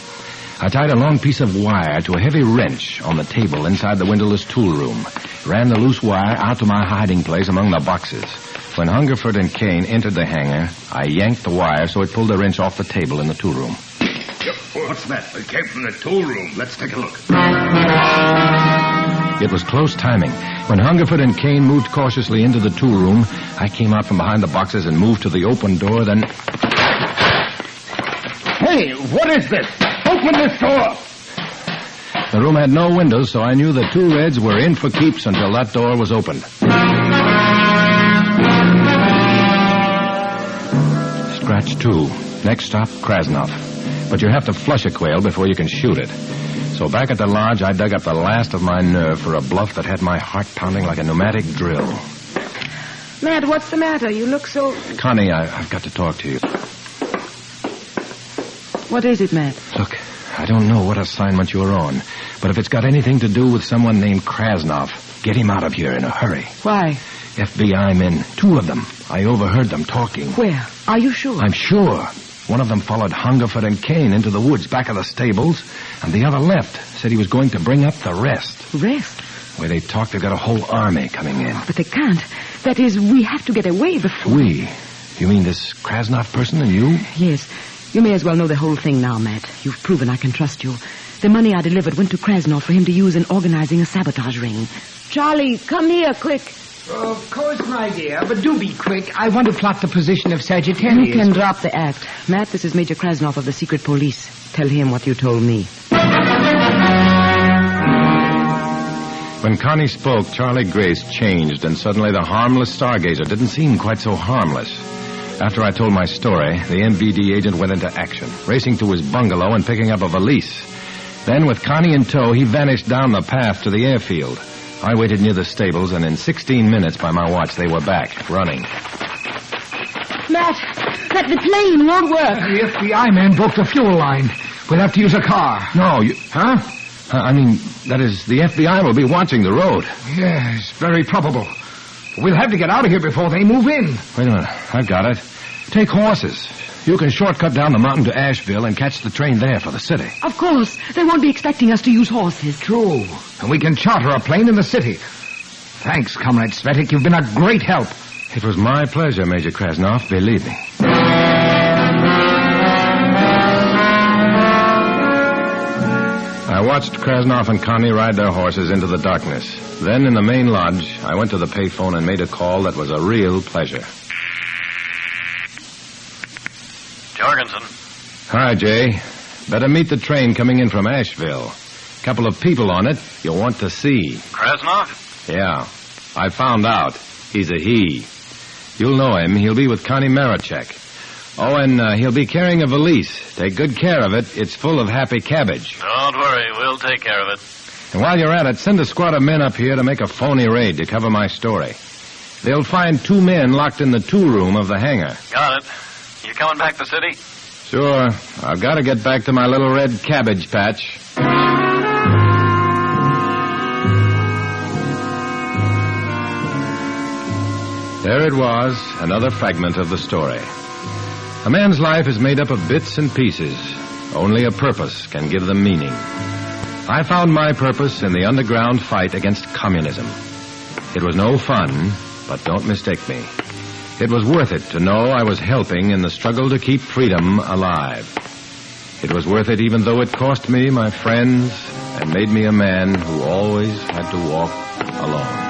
I tied a long piece of wire to a heavy wrench on the table inside the windowless tool room, ran the loose wire out to my hiding place among the boxes. When Hungerford and Kane entered the hangar, I yanked the wire so it pulled the wrench off the table in the tool room. What's that? It came from the tool room. Let's take a look. It was close timing. When Hungerford and Kane moved cautiously into the tool room, I came out from behind the boxes and moved to the open door, then... Hey, what is this? Open this door! The room had no windows, so I knew the 2 Reds were in for keeps until that door was opened. Scratch 2. Next stop, Krasnoff. But you have to flush a quail before you can shoot it. So back at the lodge, I dug up the last of my nerve for a bluff that had my heart pounding like a pneumatic drill. Matt, what's the matter? You look so... Connie, I've got to talk to you. What is it, Matt? Look, I don't know what assignment you're on, but if it's got anything to do with someone named Krasnoff, get him out of here in a hurry. Why? FBI men, 2 of them. I overheard them talking. Where? Are you sure? I'm sure. One of them followed Hungerford and Kane into the woods back of the stables, and the other left. Said he was going to bring up the rest. Rest? Where they talk, they've got a whole army coming in. But they can't. That is, we have to get away before... We? You mean this Krasnoff person and you? Yes. You may as well know the whole thing now, Matt. You've proven I can trust you. The money I delivered went to Krasnoff for him to use in organizing a sabotage ring. Charlie, come here, quick. Of course, my dear, but do be quick. I want to plot the position of Sagittarius. You can drop the act. Matt, this is Major Krasnov of the secret police. Tell him what you told me. When Connie spoke, Charlie Grace changed, and suddenly the harmless stargazer didn't seem quite so harmless. After I told my story, the MVD agent went into action, racing to his bungalow and picking up a valise. Then, with Connie in tow, he vanished down the path to the airfield. I waited near the stables, and in 16 minutes by my watch, they were back, running. Matt, the plane won't work. The FBI man broke the fuel line. We'll have to use a car. No, you... Huh? I mean, that is, the FBI will be watching the road. Yes, very probable. We'll have to get out of here before they move in. Wait a minute. I've got it. Take horses. You can shortcut down the mountain to Asheville and catch the train there for the city. Of course. They won't be expecting us to use horses. True. And we can charter a plane in the city. Thanks, Comrade Cvetic. You've been a great help. It was my pleasure, Major Krasnov. Believe me. I watched Krasnov and Connie ride their horses into the darkness. Then, in the main lodge, I went to the payphone and made a call that was a real pleasure. Jorgensen. Hi, Jay. Better meet the train coming in from Asheville. Couple of people on it you'll want to see. Krasnov? Yeah. I found out. He's a he. You'll know him. He'll be with Connie Marichek. Oh, and he'll be carrying a valise. Take good care of it. It's full of happy cabbage. Don't worry. We'll take care of it. And while you're at it, send a squad of men up here to make a phony raid to cover my story. They'll find 2 men locked in the 2 room of the hangar. Got it. You coming back to the city? Sure. I've got to get back to my little red cabbage patch. There it was, another fragment of the story. A man's life is made up of bits and pieces. Only a purpose can give them meaning. I found my purpose in the underground fight against communism. It was no fun, but don't mistake me. It was worth it to know I was helping in the struggle to keep freedom alive. It was worth it even though it cost me my friends and made me a man who always had to walk alone.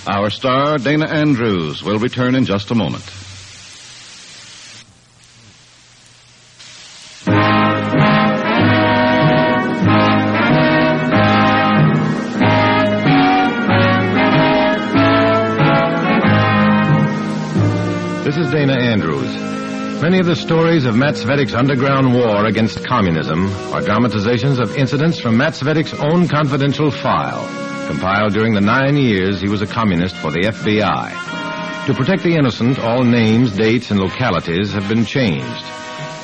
Our star, Dana Andrews, will return in just a moment. This is Dana Andrews. Many of the stories of Matt Cvetic's underground war against communism are dramatizations of incidents from Matt Cvetic's own confidential file, compiled during the 9 years he was a communist for the FBI. To protect the innocent, all names, dates, and localities have been changed.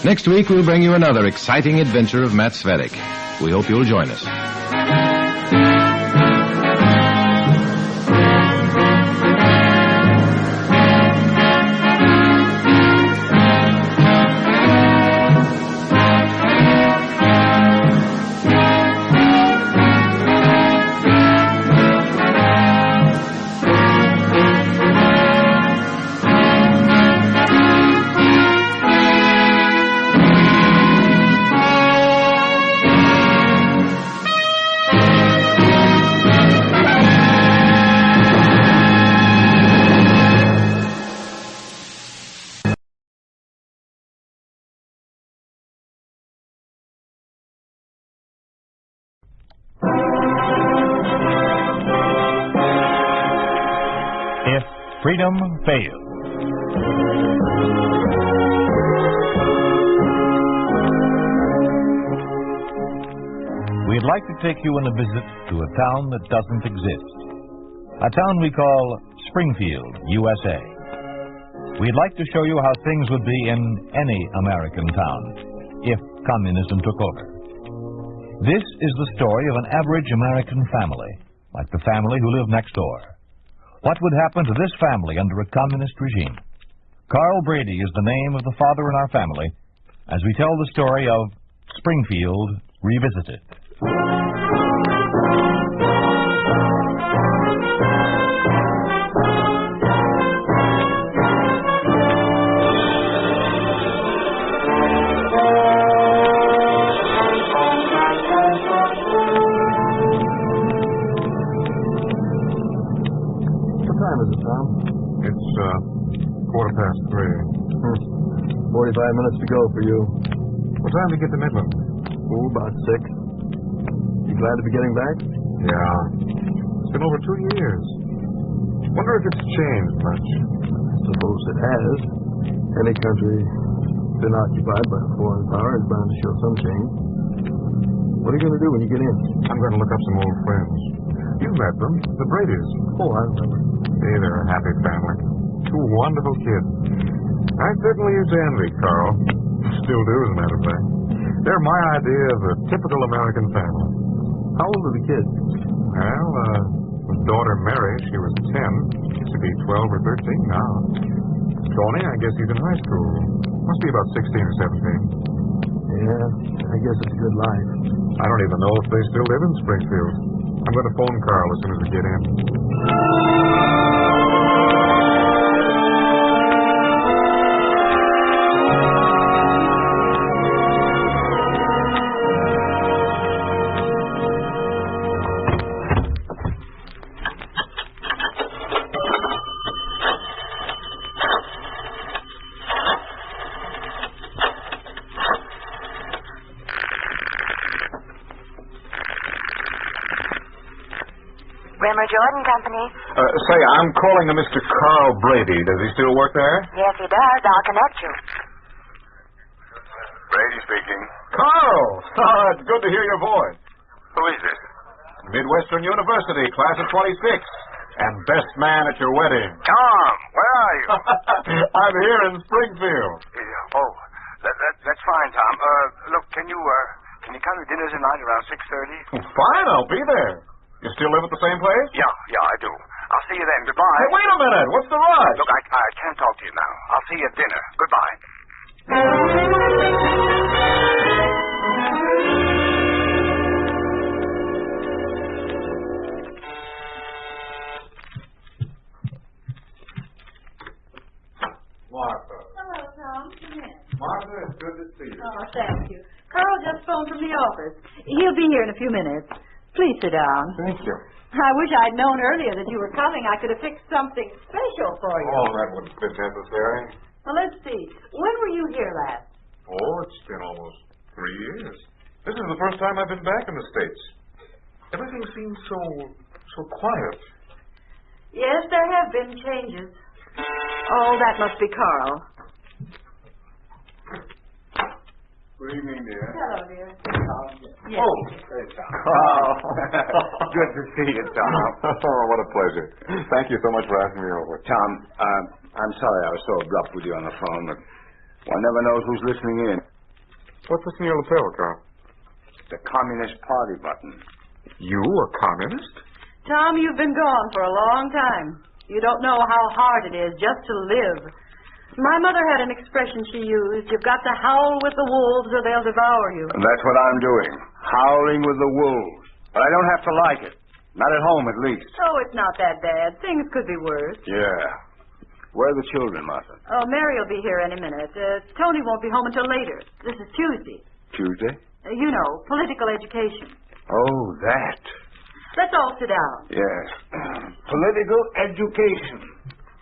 Next week, we'll bring you another exciting adventure of Matt Cvetic. We hope you'll join us. Freedom fails. We'd like to take you on a visit to a town that doesn't exist. A town we call Springfield, USA. We'd like to show you how things would be in any American town if communism took over. This is the story of an average American family, like the family who lived next door. What would happen to this family under a communist regime? Carl Brady is the name of the father in our family as we tell the story of Springfield Revisited. Tom? It's 3:15. 45 minutes to go for you. What time do you get to Midland? Oh, about 6. You glad to be getting back? Yeah. It's been over 2 years. Wonder if it's changed much. I suppose it has. Any country been occupied by a foreign power is bound to show some change. What are you going to do when you get in? I'm going to look up some old friends. You met them, the Bradys. Oh, I remember. Hey, they're a happy family. 2 wonderful kids. I certainly used to envy Carl. Still do, as a matter of fact. They're my idea of a typical American family. How old are the kids? Well, with daughter Mary, she was 10. Used to be 12 or 13 now. Tony, I guess he's in high school. Must be about 16 or 17. Yeah, I guess it's a good life. I don't even know if they still live in Springfield. I'm going to phone Carl as soon as we get in. Jordan Company. Say, I'm calling to Mr. Carl Brady. Does he still work there? Yes, he does. I'll connect you. Brady speaking. Carl! It's good to hear your voice. Who is this? Midwestern University, class of 26. And best man at your wedding. Tom, where are you? I'm here in Springfield. That's fine, Tom. Look, can you come to dinner tonight around 6:30? Fine, I'll be there. You still live at the same place? Yeah, I do. I'll see you then. Goodbye. Hey, wait a minute. What's the rush? Look, I can't talk to you now. I'll see you at dinner. Goodbye. Martha. Hello, Tom. Come in. Martha, it's good to see you. Oh, thank you. Carl just phoned from the office. He'll be here in a few minutes. Please sit down. Thank you. I wish I'd known earlier that you were coming. I could have fixed something special for you. Oh, that wouldn't be necessary. Well, let's see. When were you here last? Oh, it's been almost 3 years. This is the first time I've been back in the States. Everything seems so quiet. Yes, there have been changes. Oh, that must be Carl. Good evening, dear. Hello, dear. Yes. Oh, hey, Tom. Oh, good to see you, Tom. Oh, what a pleasure. Thank you so much for asking me over. Tom, I'm sorry I was so abrupt with you on the phone, but one never knows who's listening in. What's this in your lapel, Carl? The Communist Party button. You, a communist? Tom, you've been gone for a long time. You don't know how hard it is just to live. My mother had an expression she used. You've got to howl with the wolves or they'll devour you. And that's what I'm doing. Howling with the wolves. But I don't have to like it. Not at home, at least. Oh, it's not that bad. Things could be worse. Yeah. Where are the children, Martha? Oh, Mary will be here any minute. Tony won't be home until later. This is Tuesday. Tuesday? You know, political education. Oh, that. Let's all sit down. Yes. Political education.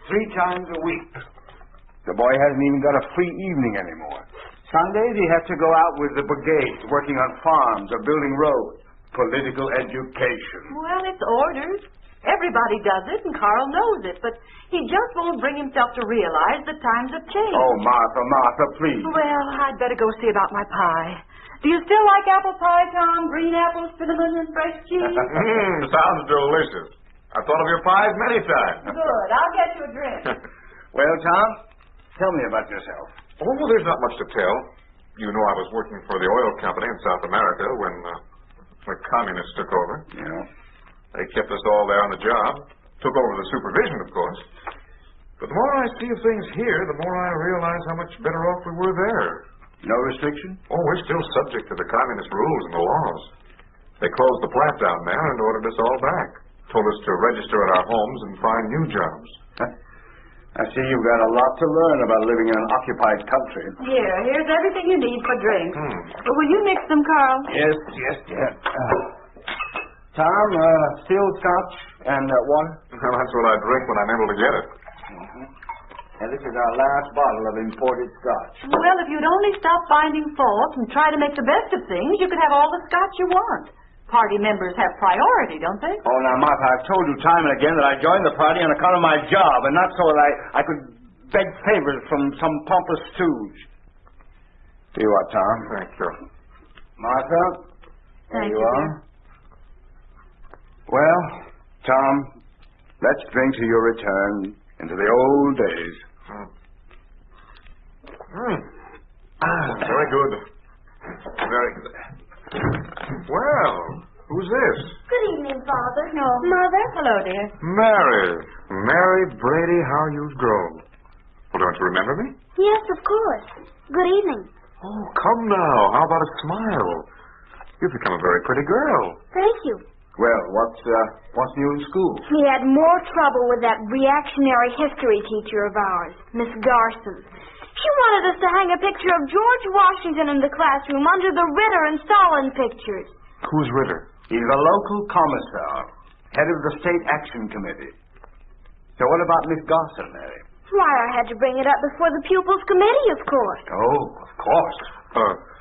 3 times a week. The boy hasn't even got a free evening anymore. Sundays he has to go out with the brigades, working on farms or building roads. Political education. Well, it's orders. Everybody does it, and Carl knows it, but he just won't bring himself to realize that times have changed. Oh, Martha, please. Well, I'd better go see about my pie. Do you still like apple pie, Tom? Green apples, cinnamon, and fresh cheese? Sounds delicious. I've thought of your pies many times. Good. I'll get you a drink. Well, Tom, tell me about yourself. Oh, well, there's not much to tell. You know I was working for the oil company in South America when the communists took over. Yeah. They kept us all there on the job. Took over the supervision, of course. But the more I see of things here, the more I realize how much better off we were there. No restriction? Oh, we're still subject to the communist rules and the laws. They closed the plant down there and ordered us all back. Told us to register at our homes and find new jobs. I see you've got a lot to learn about living in an occupied country. Here's everything you need for drinks. Will you mix them, Carl? Yes. Tom, still scotch? And water? Well, that's what I drink when I'm able to get it. And this is our last bottle of imported scotch. Well, if you'd only stop finding fault and try to make the best of things, you could have all the scotch you want. Party members have priority, don't they? Oh, now, Martha, I've told you time and again that I joined the party on account of my job, and not so that I could beg favors from some pompous stooge. Here you are, Tom. Thank you. Martha? Thank There you, you are. Well, Tom, let's drink to your return into the old days. Very good. Very good. Well, who's this? Good evening, Father. No. Mother. Hello, dear. Mary Brady, how you've grown. Well, don't you remember me? Yes, of course. Good evening. Oh, come now. How about a smile? You've become a very pretty girl. Thank you. Well, what's new in school? We had more trouble with that reactionary history teacher of ours, Miss Garson. She wanted us to hang a picture of George Washington in the classroom under the Ritter and Stalin pictures. Who's Ritter? He's a local commissar, head of the State Action Committee. So what about Miss Garson, Mary? Why, I had to bring it up before the pupils' committee, of course. Oh, of course.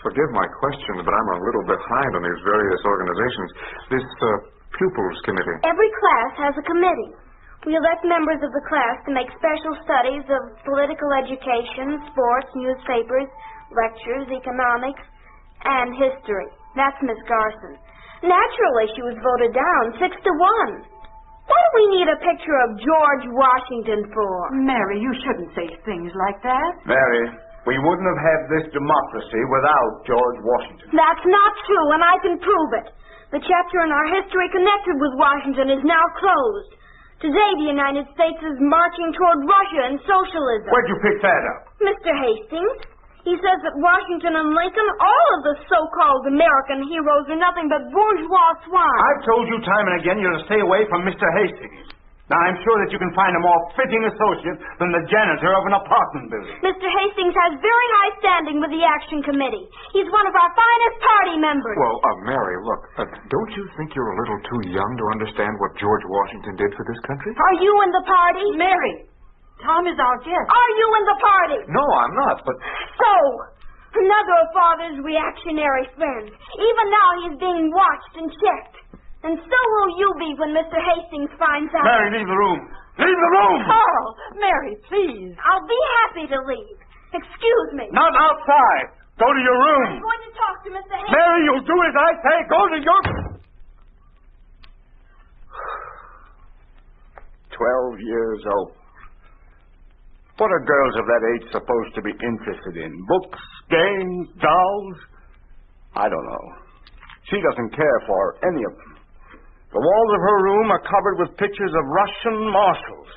Forgive my question, but I'm a little behind on these various organizations. This pupils committee. Every class has a committee. We elect members of the class to make special studies of political education, sports, newspapers, lectures, economics, and history. That's Miss Garson. Naturally, she was voted down 6-1. What do we need a picture of George Washington for? Mary, you shouldn't say things like that. Mary, we wouldn't have had this democracy without George Washington. That's not true, and I can prove it. The chapter in our history connected with Washington is now closed. Today, the United States is marching toward Russia and socialism. Where'd you pick that up? Mr. Hastings. He says that Washington and Lincoln, all of the so-called American heroes, are nothing but bourgeois swine. I've told you time and again you're to stay away from Mr. Hastings. Now, I'm sure that you can find a more fitting associate than the janitor of an apartment building. Mr. Hastings has very high standing with the Action Committee. He's one of our finest party members. Well, Mary, look, don't you think you're a little too young to understand what George Washington did for this country? Are you in the party? Mary, Tom is our guest. Are you in the party? No, I'm not, but... So, another of Father's reactionary friends. Even now he's being watched and checked. And so will you be when Mr. Hastings finds out. Mary, leave the room. Leave the room! Carl, Mary, please. I'll be happy to leave. Excuse me. Not outside. Go to your room. I'm going to talk to Mr. Hastings. Mary, you'll do as I say. Go to your... 12 years old. What are girls of that age supposed to be interested in? Books, games, dolls? I don't know. She doesn't care for any of them. The walls of her room are covered with pictures of Russian marshals.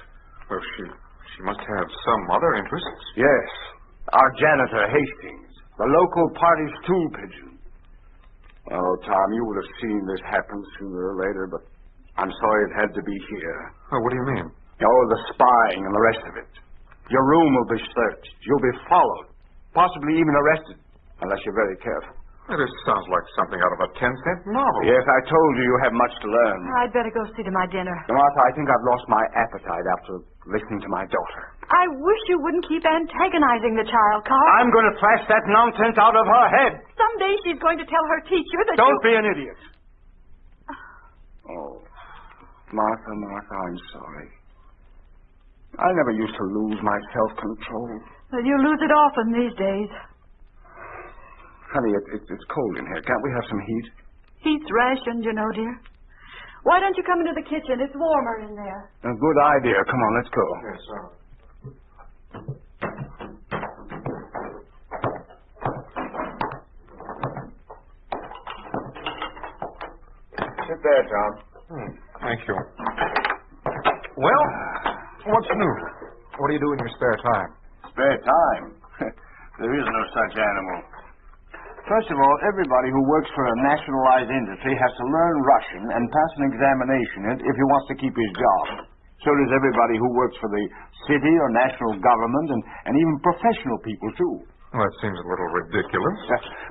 Well, she must have some other interests. Yes. Our janitor, Hastings. The local party stool pigeon. Oh, Tom, you would have seen this happen sooner or later, but I'm sorry it had to be here. Oh, what do you mean? Oh, the spying and the rest of it. Your room will be searched. You'll be followed. Possibly even arrested, unless you're very careful. This sounds like something out of a 10-cent novel. Yes, I told you have much to learn. I'd better go see to my dinner. Martha, I think I've lost my appetite after listening to my daughter. I wish you wouldn't keep antagonizing the child, Carl. I'm going to thrash that nonsense out of her head. Someday she's going to tell her teacher that Don't be an idiot. Oh, Martha, I'm sorry. I never used to lose my self-control. Well, you lose it often these days. Honey, it's cold in here. Can't we have some heat? Heat's rationed, you know, dear. Why don't you come into the kitchen? It's warmer in there. A good idea. Come on, let's go. Yes, sir. Sit there, Tom. Thank you. Well, what's new? What do you do in your spare time? Spare time? There is no such animal. First of all, everybody who works for a nationalized industry has to learn Russian and pass an examination in it if he wants to keep his job. So does everybody who works for the city or national government and even professional people, too. Well, that seems a little ridiculous.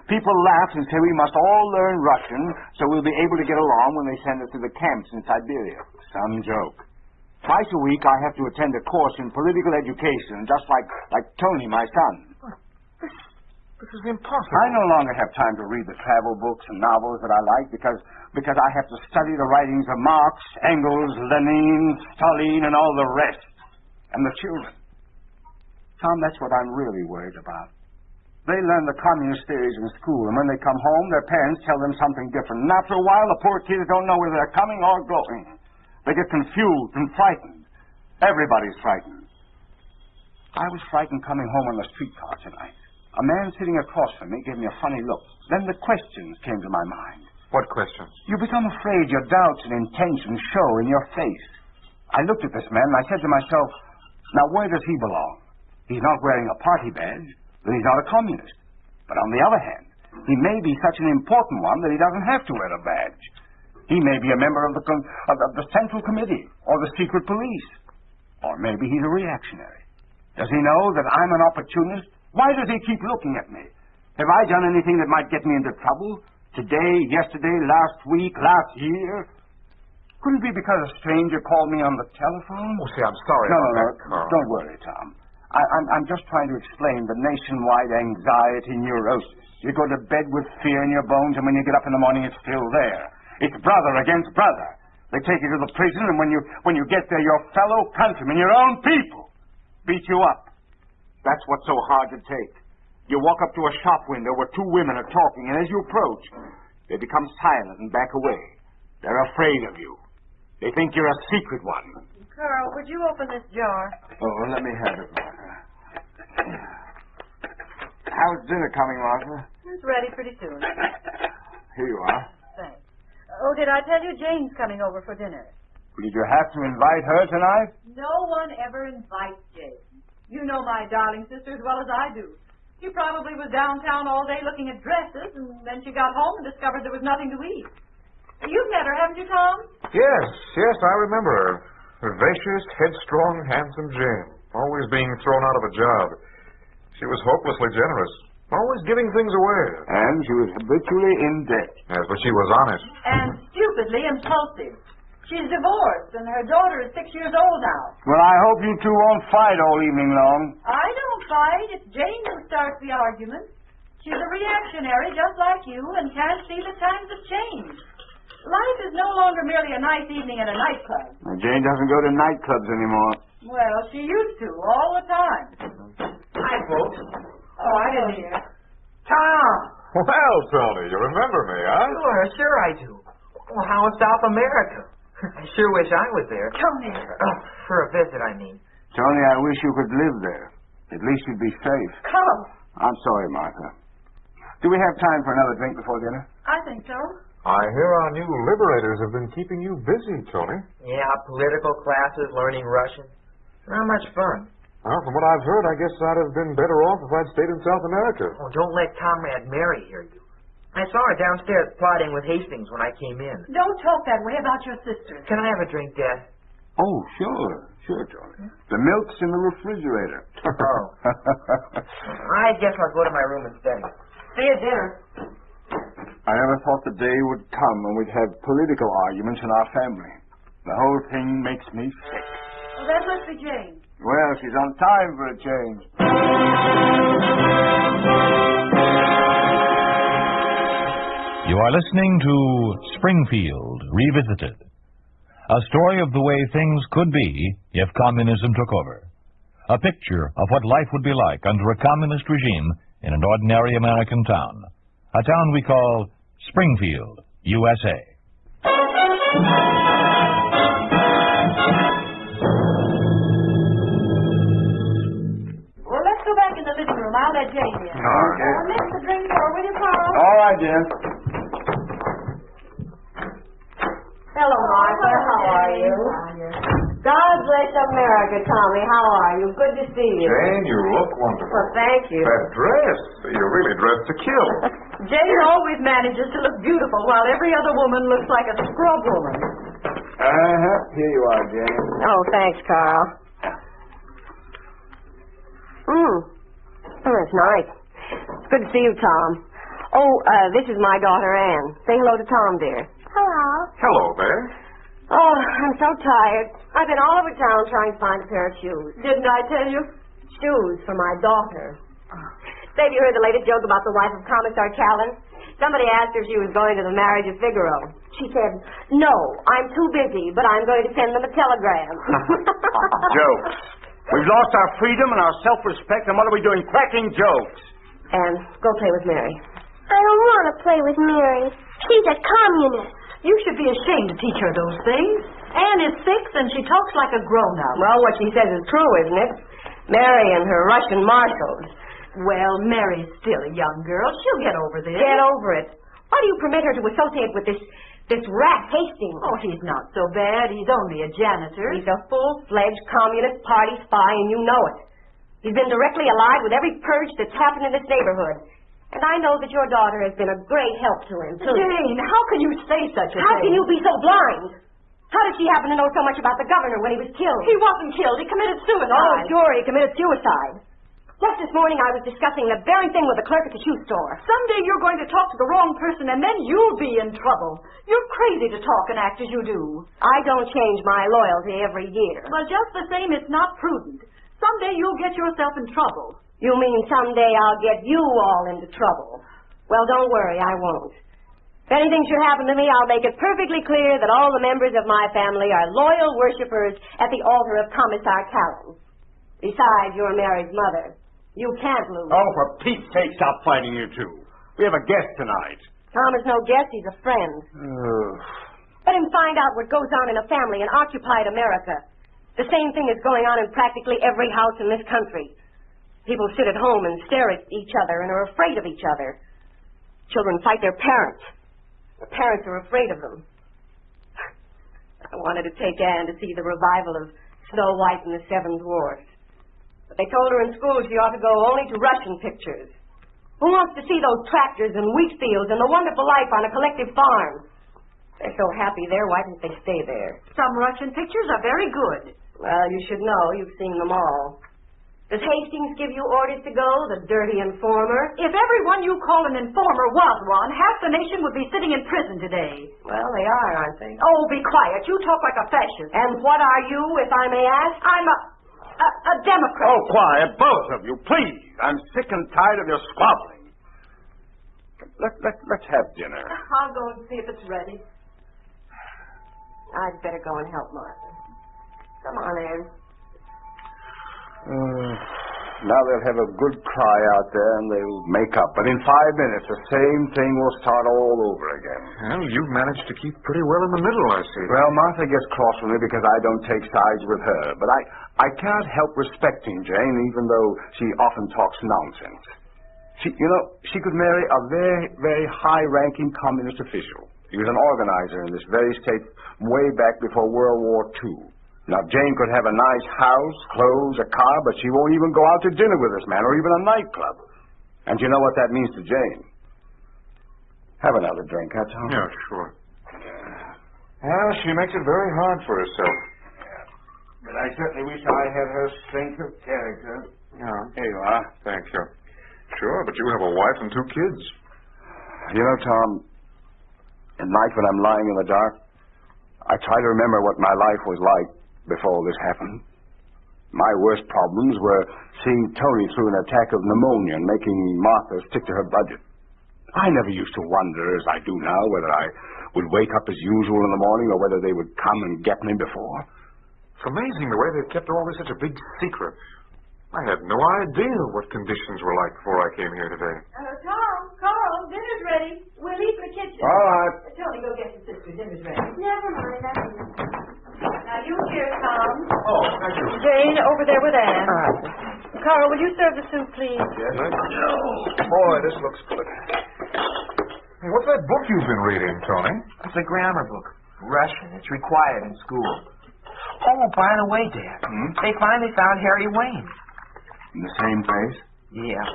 People laugh and say we must all learn Russian so we'll be able to get along when they send us to the camps in Siberia. Some joke. Twice a week I have to attend a course in political education, just like Tony, my son. This is impossible. I no longer have time to read the travel books and novels that I like because I have to study the writings of Marx, Engels, Lenin, Stalin, and all the rest. And the children. Tom, that's what I'm really worried about. They learn the communist theories in school, and when they come home, their parents tell them something different. And after a while, the poor kids don't know whether they're coming or going. They get confused and frightened. Everybody's frightened. I was frightened coming home on the streetcar tonight. A man sitting across from me gave me a funny look. Then the questions came to my mind. What questions? You become afraid your doubts and intentions show in your face. I looked at this man and I said to myself, now where does he belong? He's not wearing a party badge, then he's not a communist. But on the other hand, he may be such an important one that he doesn't have to wear a badge. He may be a member of the Central Committee or the secret police. Or maybe he's a reactionary. Does he know that I'm an opportunist? Why does he keep looking at me? Have I done anything that might get me into trouble? Today, yesterday, last week, last year? Couldn't it be because a stranger called me on the telephone? Oh, see, I'm sorry No, about that, Carl. Don't worry, Tom. I'm just trying to explain the nationwide anxiety neurosis. You go to bed with fear in your bones, and when you get up in the morning, it's still there. It's brother against brother. They take you to the prison, and when you get there, your fellow countrymen, your own people, beat you up. That's what's so hard to take. You walk up to a shop window where two women are talking, and as you approach, they become silent and back away. They're afraid of you. They think you're a secret one. Carl, would you open this jar? Oh, let me have it, Martha. How's dinner coming, Martha? It's ready pretty soon. Here you are. Thanks. Oh, did I tell you Jane's coming over for dinner? Did you have to invite her tonight? No one ever invites Jane. You know my darling sister as well as I do. She probably was downtown all day looking at dresses, and then she got home and discovered there was nothing to eat. You've met her, haven't you, Tom? Yes, I remember her. Vivacious, headstrong, handsome Jane. Always being thrown out of a job. She was hopelessly generous. Always giving things away. And she was habitually in debt. Yes, but she was honest. And stupidly impulsive. She's divorced, and her daughter is 6 years old now. Well, I hope you two won't fight all evening long. I don't fight. It's Jane who starts the argument. She's a reactionary just like you and can't see the times have changed. Life is no longer merely a nice evening at a nightclub. Now, Jane doesn't go to nightclubs anymore. Well, she used to, all the time. Hi, folks. Oh, I didn't hear. Tom! Well, Tony, you remember me, huh? Sure I do. Well, how is South America? I sure wish I was there. Tony. For a visit, I mean. Tony, I wish you could live there. At least you'd be safe. Come. I'm sorry, Martha. Do we have time for another drink before dinner? I think so. I hear our new liberators have been keeping you busy, Tony. Yeah, political classes, learning Russian. Not much fun. Well, from what I've heard, I guess I'd have been better off if I'd stayed in South America. Oh, don't let Comrade Mary hear you. I saw her downstairs plotting with Hastings when I came in. Don't talk that way about your sister. Can I have a drink, Dad? Oh, sure, Tony. The milk's in the refrigerator. Oh. I guess I'll go to my room and study. See you at dinner. I never thought the day would come when we'd have political arguments in our family. The whole thing makes me sick. Well, that must be Jane. Well, she's on time for a change. You are listening to Springfield Revisited, a story of the way things could be if communism took over. A picture of what life would be like under a communist regime in an ordinary American town. A town we call Springfield, USA. Well, let's go back in the living room. I'll let Jane in. Okay. Mix the drink for, will you, Carl? All right, dear. Hello, Martha. How are you? God bless America, Tommy. How are you? Good to see you. Jane, you look wonderful. Well, thank you. That dress, you're really dressed to kill. Jane always manages to look beautiful while every other woman looks like a scrub woman. Here you are, Jane. Oh, thanks, Carl. Oh, it's nice. Good to see you, Tom. Oh, this is my daughter, Anne. Say hello to Tom, dear. Hello. Hello there. Oh, I'm so tired. I've been all over town trying to find a pair of shoes. Didn't I tell you? Shoes for my daughter. Say, have you heard the latest joke about the wife of Commissar Callan? Somebody asked her if she was going to the marriage of Figaro. She said, no, I'm too busy, but I'm going to send them a telegram. Jokes. We've lost our freedom and our self-respect, and what are we doing? Cracking jokes. Anne, go play with Mary. I don't want to play with Mary. She's a communist. You should be ashamed to teach her those things. Anne is 6 and she talks like a grown-up. Well, what she says is true, isn't it? Mary and her Russian marshals. Well, Mary's still a young girl. She'll get over this. Get over it. Why do you permit her to associate with this rat Hastings? Oh, he's not so bad. He's only a janitor. He's a full-fledged Communist Party spy, and you know it. He's been directly allied with every purge that's happened in this neighborhood. And I know that your daughter has been a great help to him, too. Jane, how can you say such a thing? How can you be so blind? How did she happen to know so much about the governor when he was killed? He wasn't killed. He committed suicide. Oh, sure, he committed suicide. Just this morning I was discussing the very thing with the clerk at the shoe store. Someday you're going to talk to the wrong person, and then you'll be in trouble. You're crazy to talk and act as you do. I don't change my loyalty every year. Well, just the same, it's not prudent. Someday you'll get yourself in trouble. You mean someday I'll get you all into trouble? Well, don't worry, I won't. If anything should happen to me, I'll make it perfectly clear that all the members of my family are loyal worshippers at the altar of Commissar Callan. Besides, you're Mary's mother. You can't lose. Oh, for Pete's sake, stop fighting, you two. We have a guest tonight. Tom is no guest, he's a friend. Let him find out what goes on in a family in occupied America. The same thing is going on in practically every house in this country. People sit at home and stare at each other and are afraid of each other. Children fight their parents. The parents are afraid of them. I wanted to take Anne to see the revival of Snow White and the Seven Dwarfs. But they told her in school she ought to go only to Russian pictures. Who wants to see those tractors and wheat fields and the wonderful life on a collective farm? They're so happy there, why didn't they stay there? Some Russian pictures are very good. Well, you should know. You've seen them all. Does Hastings give you orders to go, the dirty informer? If everyone you call an informer was one, half the nation would be sitting in prison today. Well, they are, aren't they? Oh, be quiet. You talk like a fascist. And what are you, if I may ask? I'm a Democrat. Oh, quiet, both of you, please. I'm sick and tired of your squabbling. Let's have dinner. I'll go and see if it's ready. I'd better go and help Martha. Come on, Anne. Now they'll have a good cry out there and they'll make up. But in 5 minutes, the same thing will start all over again. Well, you've managed to keep pretty well in the middle, I see. Well, Martha gets cross with me because I don't take sides with her. But I can't help respecting Jane, even though she often talks nonsense. She could marry a very, very high-ranking communist official. He was an organizer in this very state way back before World War II. Now, Jane could have a nice house, clothes, a car, but she won't even go out to dinner with this man or even a nightclub. And you know what that means to Jane. Have another drink, huh, Tom? Yeah, sure. Well, she makes it very hard for herself. But I certainly wish I had her strength of character. Yeah. Here you are. Thank you. Sure, but you have a wife and 2 kids. You know, Tom, at night when I'm lying in the dark, I try to remember what my life was like before all this happened. My worst problems were seeing Tony through an attack of pneumonia and making Martha stick to her budget. I never used to wonder, as I do now, whether I would wake up as usual in the morning or whether they would come and get me before. It's amazing the way they've kept all this such a big secret. I had no idea what conditions were like before I came here today. Tom, Carl, dinner's ready. We'll leave the kitchen. All right. Tony, go get the sister. Dinner's ready. Never mind, I can. Now, you here, Tom. Oh, thank you. Jane, over there with Anne. Carl, will you serve the soup, please? Yes, I know. Boy, this looks good. Hey, what's that book you've been reading, Tony? It's a grammar book. Russian. It's required in school. Oh, by the way, Dad, they finally found Harry Wayne. In the same place? Yeah.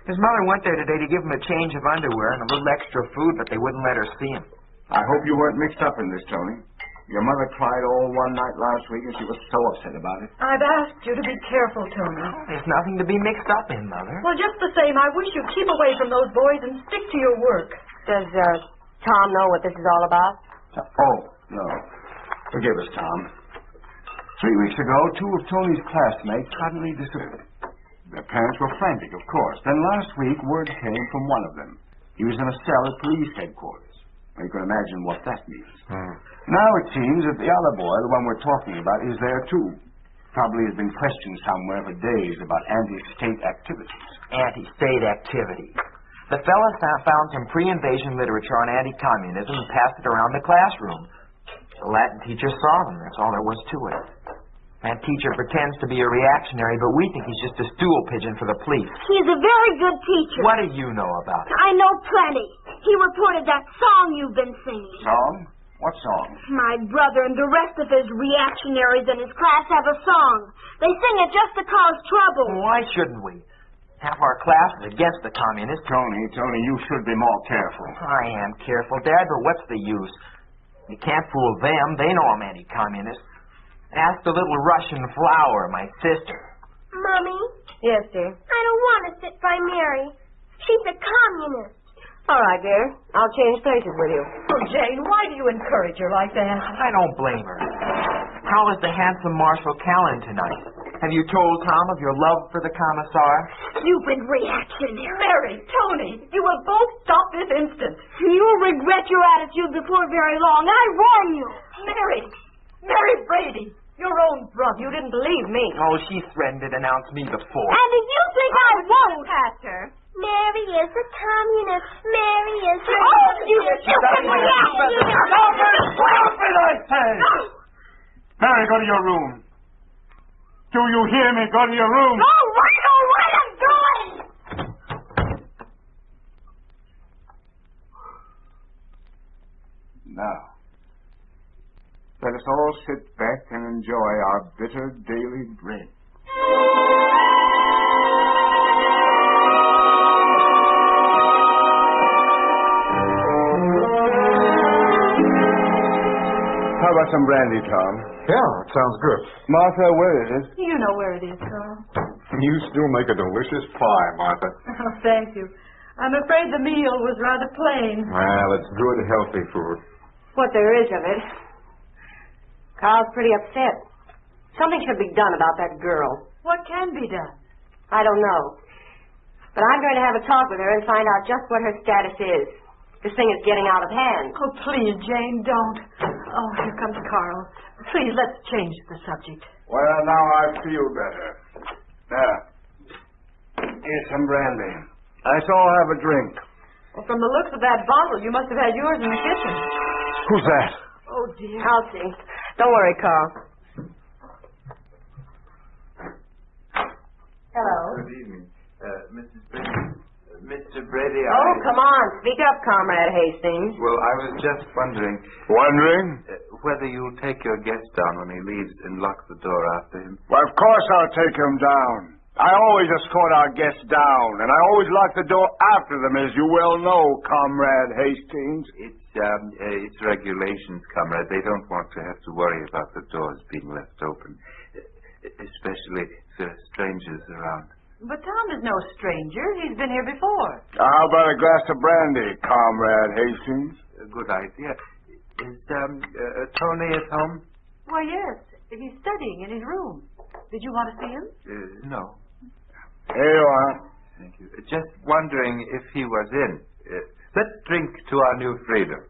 His mother went there today to give him a change of underwear and a little extra food, but they wouldn't let her see him. I hope you weren't mixed up in this, Tony. Your mother cried all one night last week, and she was so upset about it. I've asked you to be careful, Tony. There's nothing to be mixed up in, Mother. Well, just the same, I wish you'd keep away from those boys and stick to your work. Does Tom know what this is all about? Oh, no. Forgive us, Tom. 3 weeks ago, 2 of Tony's classmates suddenly disappeared. Their parents were frantic, of course. Then last week, word came from one of them. He was in a cell at police headquarters. You can imagine what that means. Now it seems that the other boy, the one we're talking about, is there too. Probably has been questioned somewhere for days about anti-state activities. Anti-state activity. The fella found some pre-invasion literature on anti-communism and passed it around the classroom. The Latin teacher saw them. That's all there was to it. That teacher pretends to be a reactionary, but we think he's just a stool pigeon for the police. He's a very good teacher. What do you know about it? I know plenty. He reported that song you've been singing. Song? What song? My brother and the rest of his reactionaries in his class have a song. They sing it just to cause trouble. Why shouldn't we? Half our class is against the communists. Tony, you should be more careful. I am careful, Dad, but what's the use? You can't fool them. They know I'm anti-communist. Ask the little Russian flower, my sister. Mommy? Yes, dear? I don't want to sit by Mary. She's a communist. All right, dear. I'll change places with you. Oh, Jane, why do you encourage her like that? I don't blame her. How is the handsome Marshal Callan tonight? Have you told Tom of your love for the commissar? Stupid reactionary. Mary, Tony, you will both stop this instant. You'll regret your attitude before very long. I warn you. Mary Brady, your own brother. You didn't believe me. Oh, she threatened to denounce me before. And if you think I won't, Pastor. Mary is a communist. Mary is a... Oh, you stupid reactionary. Stop it, I say! Mary, go to your room. Do you hear me? Go to your room. All right, I'm going. Now, let us all sit back and enjoy our bitter daily bread. How about some brandy, Tom? Yeah, it sounds good. Martha, where is it? You know where it is, Carl. You still make a delicious pie, Martha. Oh, thank you. I'm afraid the meal was rather plain. Well, it's good, healthy food. What there is of it. Carl's pretty upset. Something should be done about that girl. What can be done? I don't know. But I'm going to have a talk with her and find out just what her status is. This thing is getting out of hand. Oh, please, Jane, don't. Oh, here comes Carl. Please, let's change the subject. Well, now I feel better. There. Here's some brandy. Let's all have a drink. Well, from the looks of that bottle, you must have had yours in the kitchen. Who's that? Oh, dear. I'll see. Don't worry, Carl. Hello. Good evening. Mrs. Brady. Mr. Brady, Oh, come on. Speak up, Comrade Hastings. Well, I was just wondering... Wondering? Whether you'll take your guest down when he leaves and lock the door after him. Well, of course I'll take him down. I always escort our guests down, and I always lock the door after them, as you well know, Comrade Hastings. It's regulations, Comrade. They don't want to have to worry about the doors being left open, especially if there are strangers around. But Tom is no stranger. He's been here before. How about a glass of brandy, Comrade Hastings? A good idea. Is Tony at home? Why, yes. He's studying in his room. Did you want to see him? No. Here you are. Thank you. Just wondering if he was in. Let's drink to our new freedom.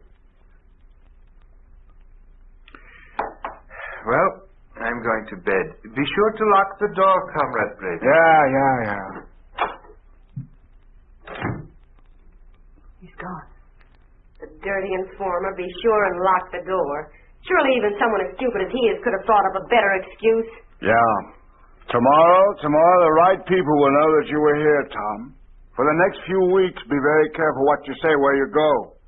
Well, I'm going to bed. Be sure to lock the door, Comrade Brady. Yeah. He's gone. The dirty informer. Be sure and lock the door. Surely even someone as stupid as he is could have thought up a better excuse. Yeah. Tomorrow, the right people will know that you were here, Tom. For the next few weeks, be very careful what you say where you go.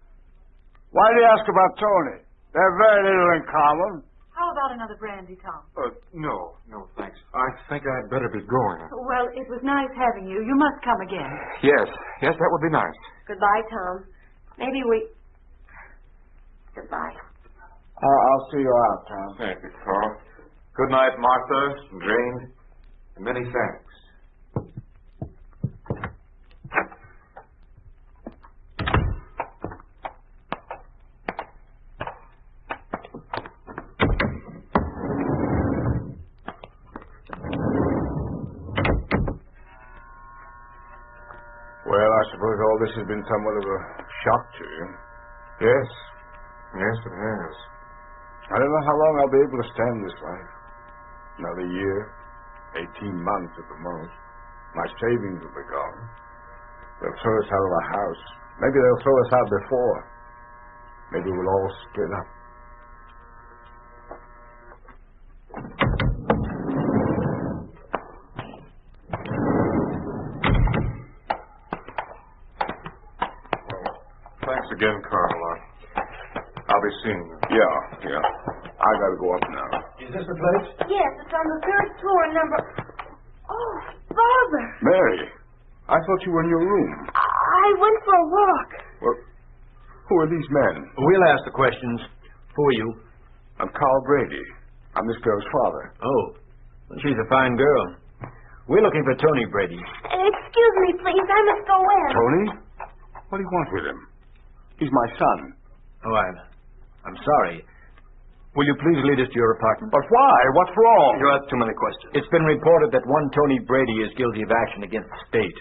Why do you ask about Tony? They have very little in common. How about another brandy, Tom? No, thanks. I think I'd better be going. Well, it was nice having you. You must come again. Yes, that would be nice. Goodbye, Tom. Maybe we... Goodbye. I'll see you out, Tom. Thank you, Carl. Good night, Martha, Jane, and many thanks. Well, I suppose all this has been somewhat of a shock to you. Yes. Yes, it has. I don't know how long I'll be able to stand this life. Another year, 18 months at the most. My savings will be gone. They'll throw us out of the house. Maybe they'll throw us out before. Maybe we'll all split up. Thanks again, Carl. I'll be seeing you. Yeah. I gotta go up now. Is this the place? Yes, it's on the third floor, number... Oh, Father! Mary, I thought you were in your room. I went for a walk. Well, who are these men? We'll ask the questions for you. I'm Carl Brady. I'm this girl's father. Oh, she's a fine girl. We're looking for Tony Brady. Excuse me, please. I must go in. Tony? What do you want with him? He's my son. Oh, I'm sorry. Will you please lead us to your apartment? But why? What's wrong? You ask too many questions. It's been reported that one Tony Brady is guilty of action against the state.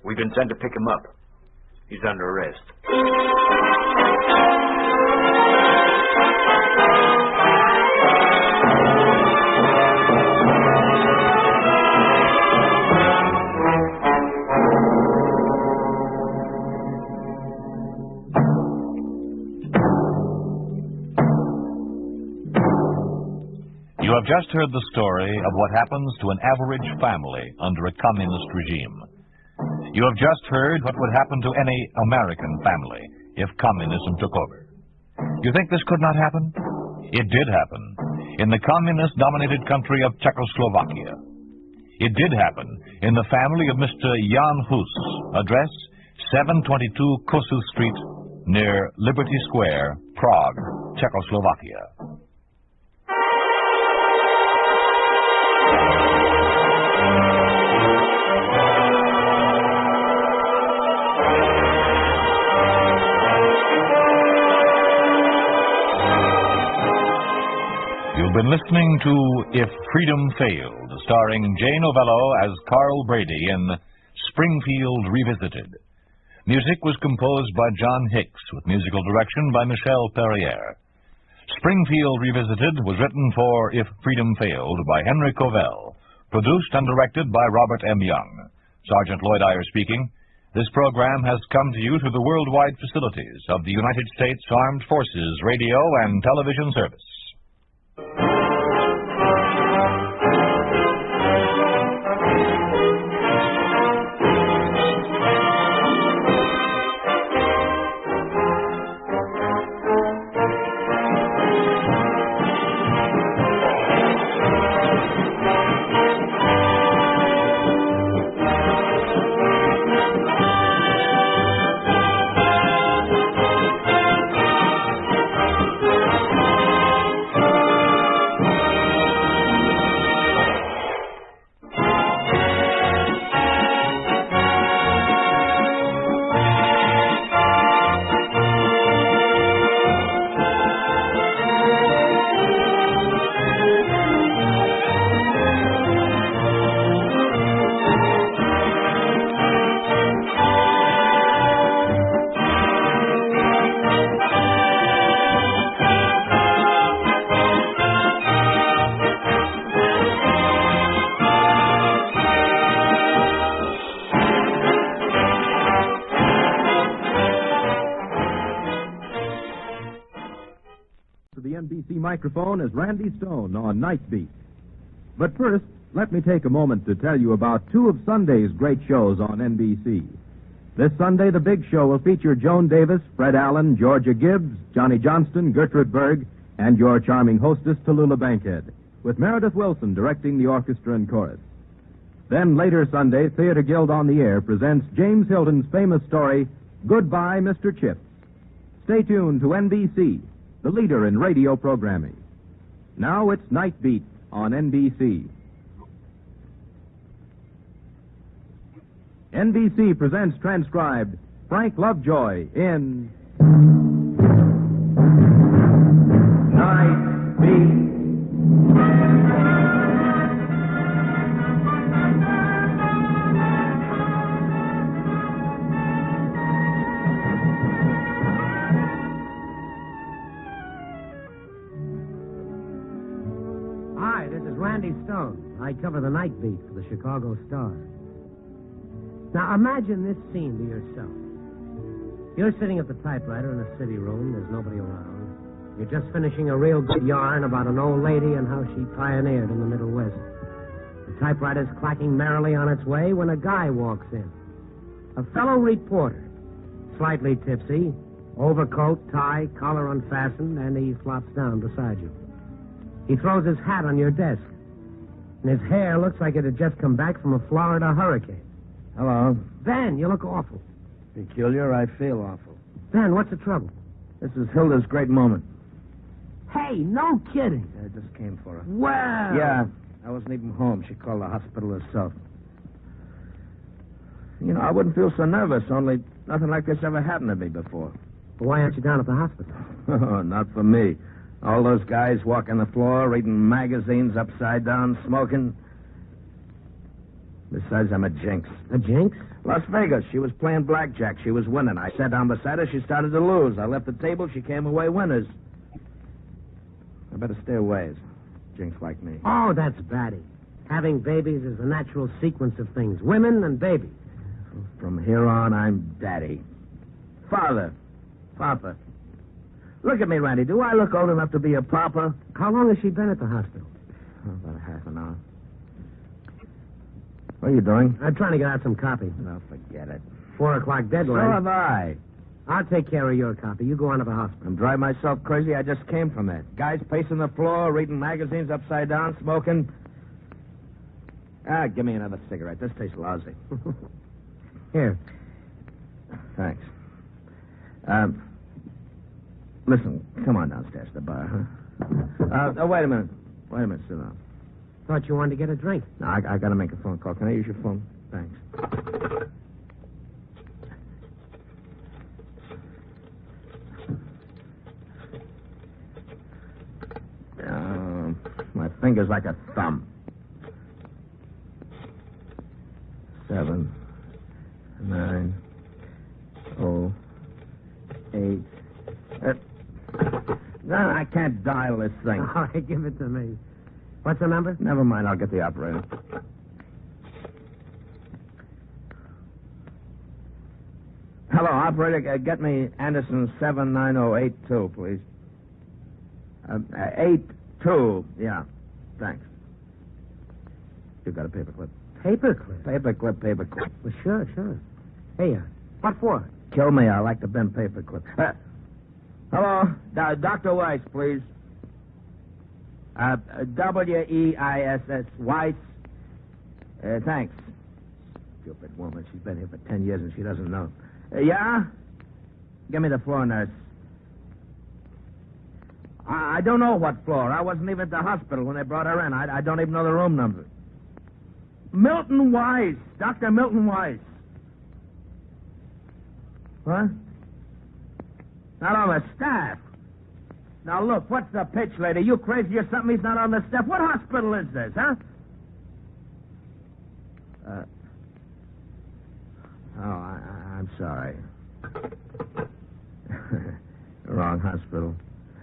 We've been sent to pick him up. He's under arrest. You have just heard the story of what happens to an average family under a communist regime. You have just heard what would happen to any American family if communism took over. You think this could not happen? It did happen in the communist-dominated country of Czechoslovakia. It did happen in the family of Mr. Jan Hus, address 722 Kossuth Street, near Liberty Square, Prague, Czechoslovakia. You've been listening to If Freedom Failed, starring Jay Novello as Carl Brady in Springfield Revisited. Music was composed by John Hicks, with musical direction by Michel Perrier. Springfield Revisited was written for If Freedom Failed by Henry Covell, produced and directed by Robert M. Young. Sergeant Lloyd Iyer speaking. This program has come to you through the worldwide facilities of the United States Armed Forces Radio and Television Service. Microphone is Randy Stone on Night Beat. But first, let me take a moment to tell you about two of Sunday's great shows on NBC. This Sunday, the big show will feature Joan Davis, Fred Allen, Georgia Gibbs, Johnny Johnston, Gertrude Berg, and your charming hostess, Tallulah Bankhead, with Meredith Wilson directing the orchestra and chorus. Then later Sunday, Theater Guild on the Air presents James Hilton's famous story, Goodbye, Mr. Chips. Stay tuned to NBC. the leader in radio programming. Now it's Night Beat on NBC. NBC presents transcribed Frank Lovejoy in Night Beat. Hi, this is Randy Stone. I cover the night beat for the Chicago Star. Now, imagine this scene to yourself. You're sitting at the typewriter in a city room. There's nobody around. You're just finishing a real good yarn about an old lady and how she pioneered in the Middle West. The typewriter's clacking merrily on its way when a guy walks in. A fellow reporter, slightly tipsy, overcoat, tie, collar unfastened, and he flops down beside you. He throws his hat on your desk, and his hair looks like it had just come back from a Florida hurricane. Hello. Ben, you look awful. Peculiar, I feel awful. Ben, what's the trouble? This is Hilda's great moment. Hey, no kidding. I just came for her. Well. Yeah, I wasn't even home. She called the hospital herself. You know, I wouldn't feel so nervous, only nothing like this ever happened to me before. But why aren't you down at the hospital? Not for me. All those guys walking the floor, reading magazines upside down, smoking. Besides, I'm a jinx. A jinx? Las Vegas. She was playing blackjack. She was winning. I sat down beside her. She started to lose. I left the table. She came away winners. I better stay away. Jinx like me. Oh, that's batty. Having babies is a natural sequence of things. Women and babies. From here on, I'm daddy. Father. Papa. Look at me, Randy. Do I look old enough to be a papa? How long has she been at the hospital? About a half an hour. What are you doing? I'm trying to get out some copy. No, forget it. 4 o'clock deadline. So have I. I'll take care of your copy. You go on to the hospital. I'm driving myself crazy. I just came from it. Guys pacing the floor, reading magazines upside down, smoking. Give me another cigarette. This tastes lousy. Here. Thanks. Listen, come on downstairs to the bar, huh? Wait a minute. Sit down. Thought you wanted to get a drink. No, I got to make a phone call. Can I use your phone? Thanks. My finger's like a thumb. 7, 9, 0, 8. No, I can't dial this thing. All right, give it to me. What's the number? Never mind, I'll get the operator. Hello, operator. Get me Anderson 79082, please. 82. Yeah, thanks. You got a paperclip? Paperclip? Paperclip. Well, sure. Hey, what for? Kill me. I like to bend paperclip. Hello, Dr. Weiss, please. W-E-I-S-S, Weiss. Thanks. Stupid woman. She's been here for 10 years and she doesn't know. Yeah? Give me the floor, nurse. I don't know what floor. I wasn't even at the hospital when they brought her in. I don't even know the room number. Milton Weiss. Dr. Milton Weiss. What? Not on the staff. Now, look, what's the pitch, lady? You crazy or something? He's not on the staff. What hospital is this, huh? I'm sorry. Wrong hospital.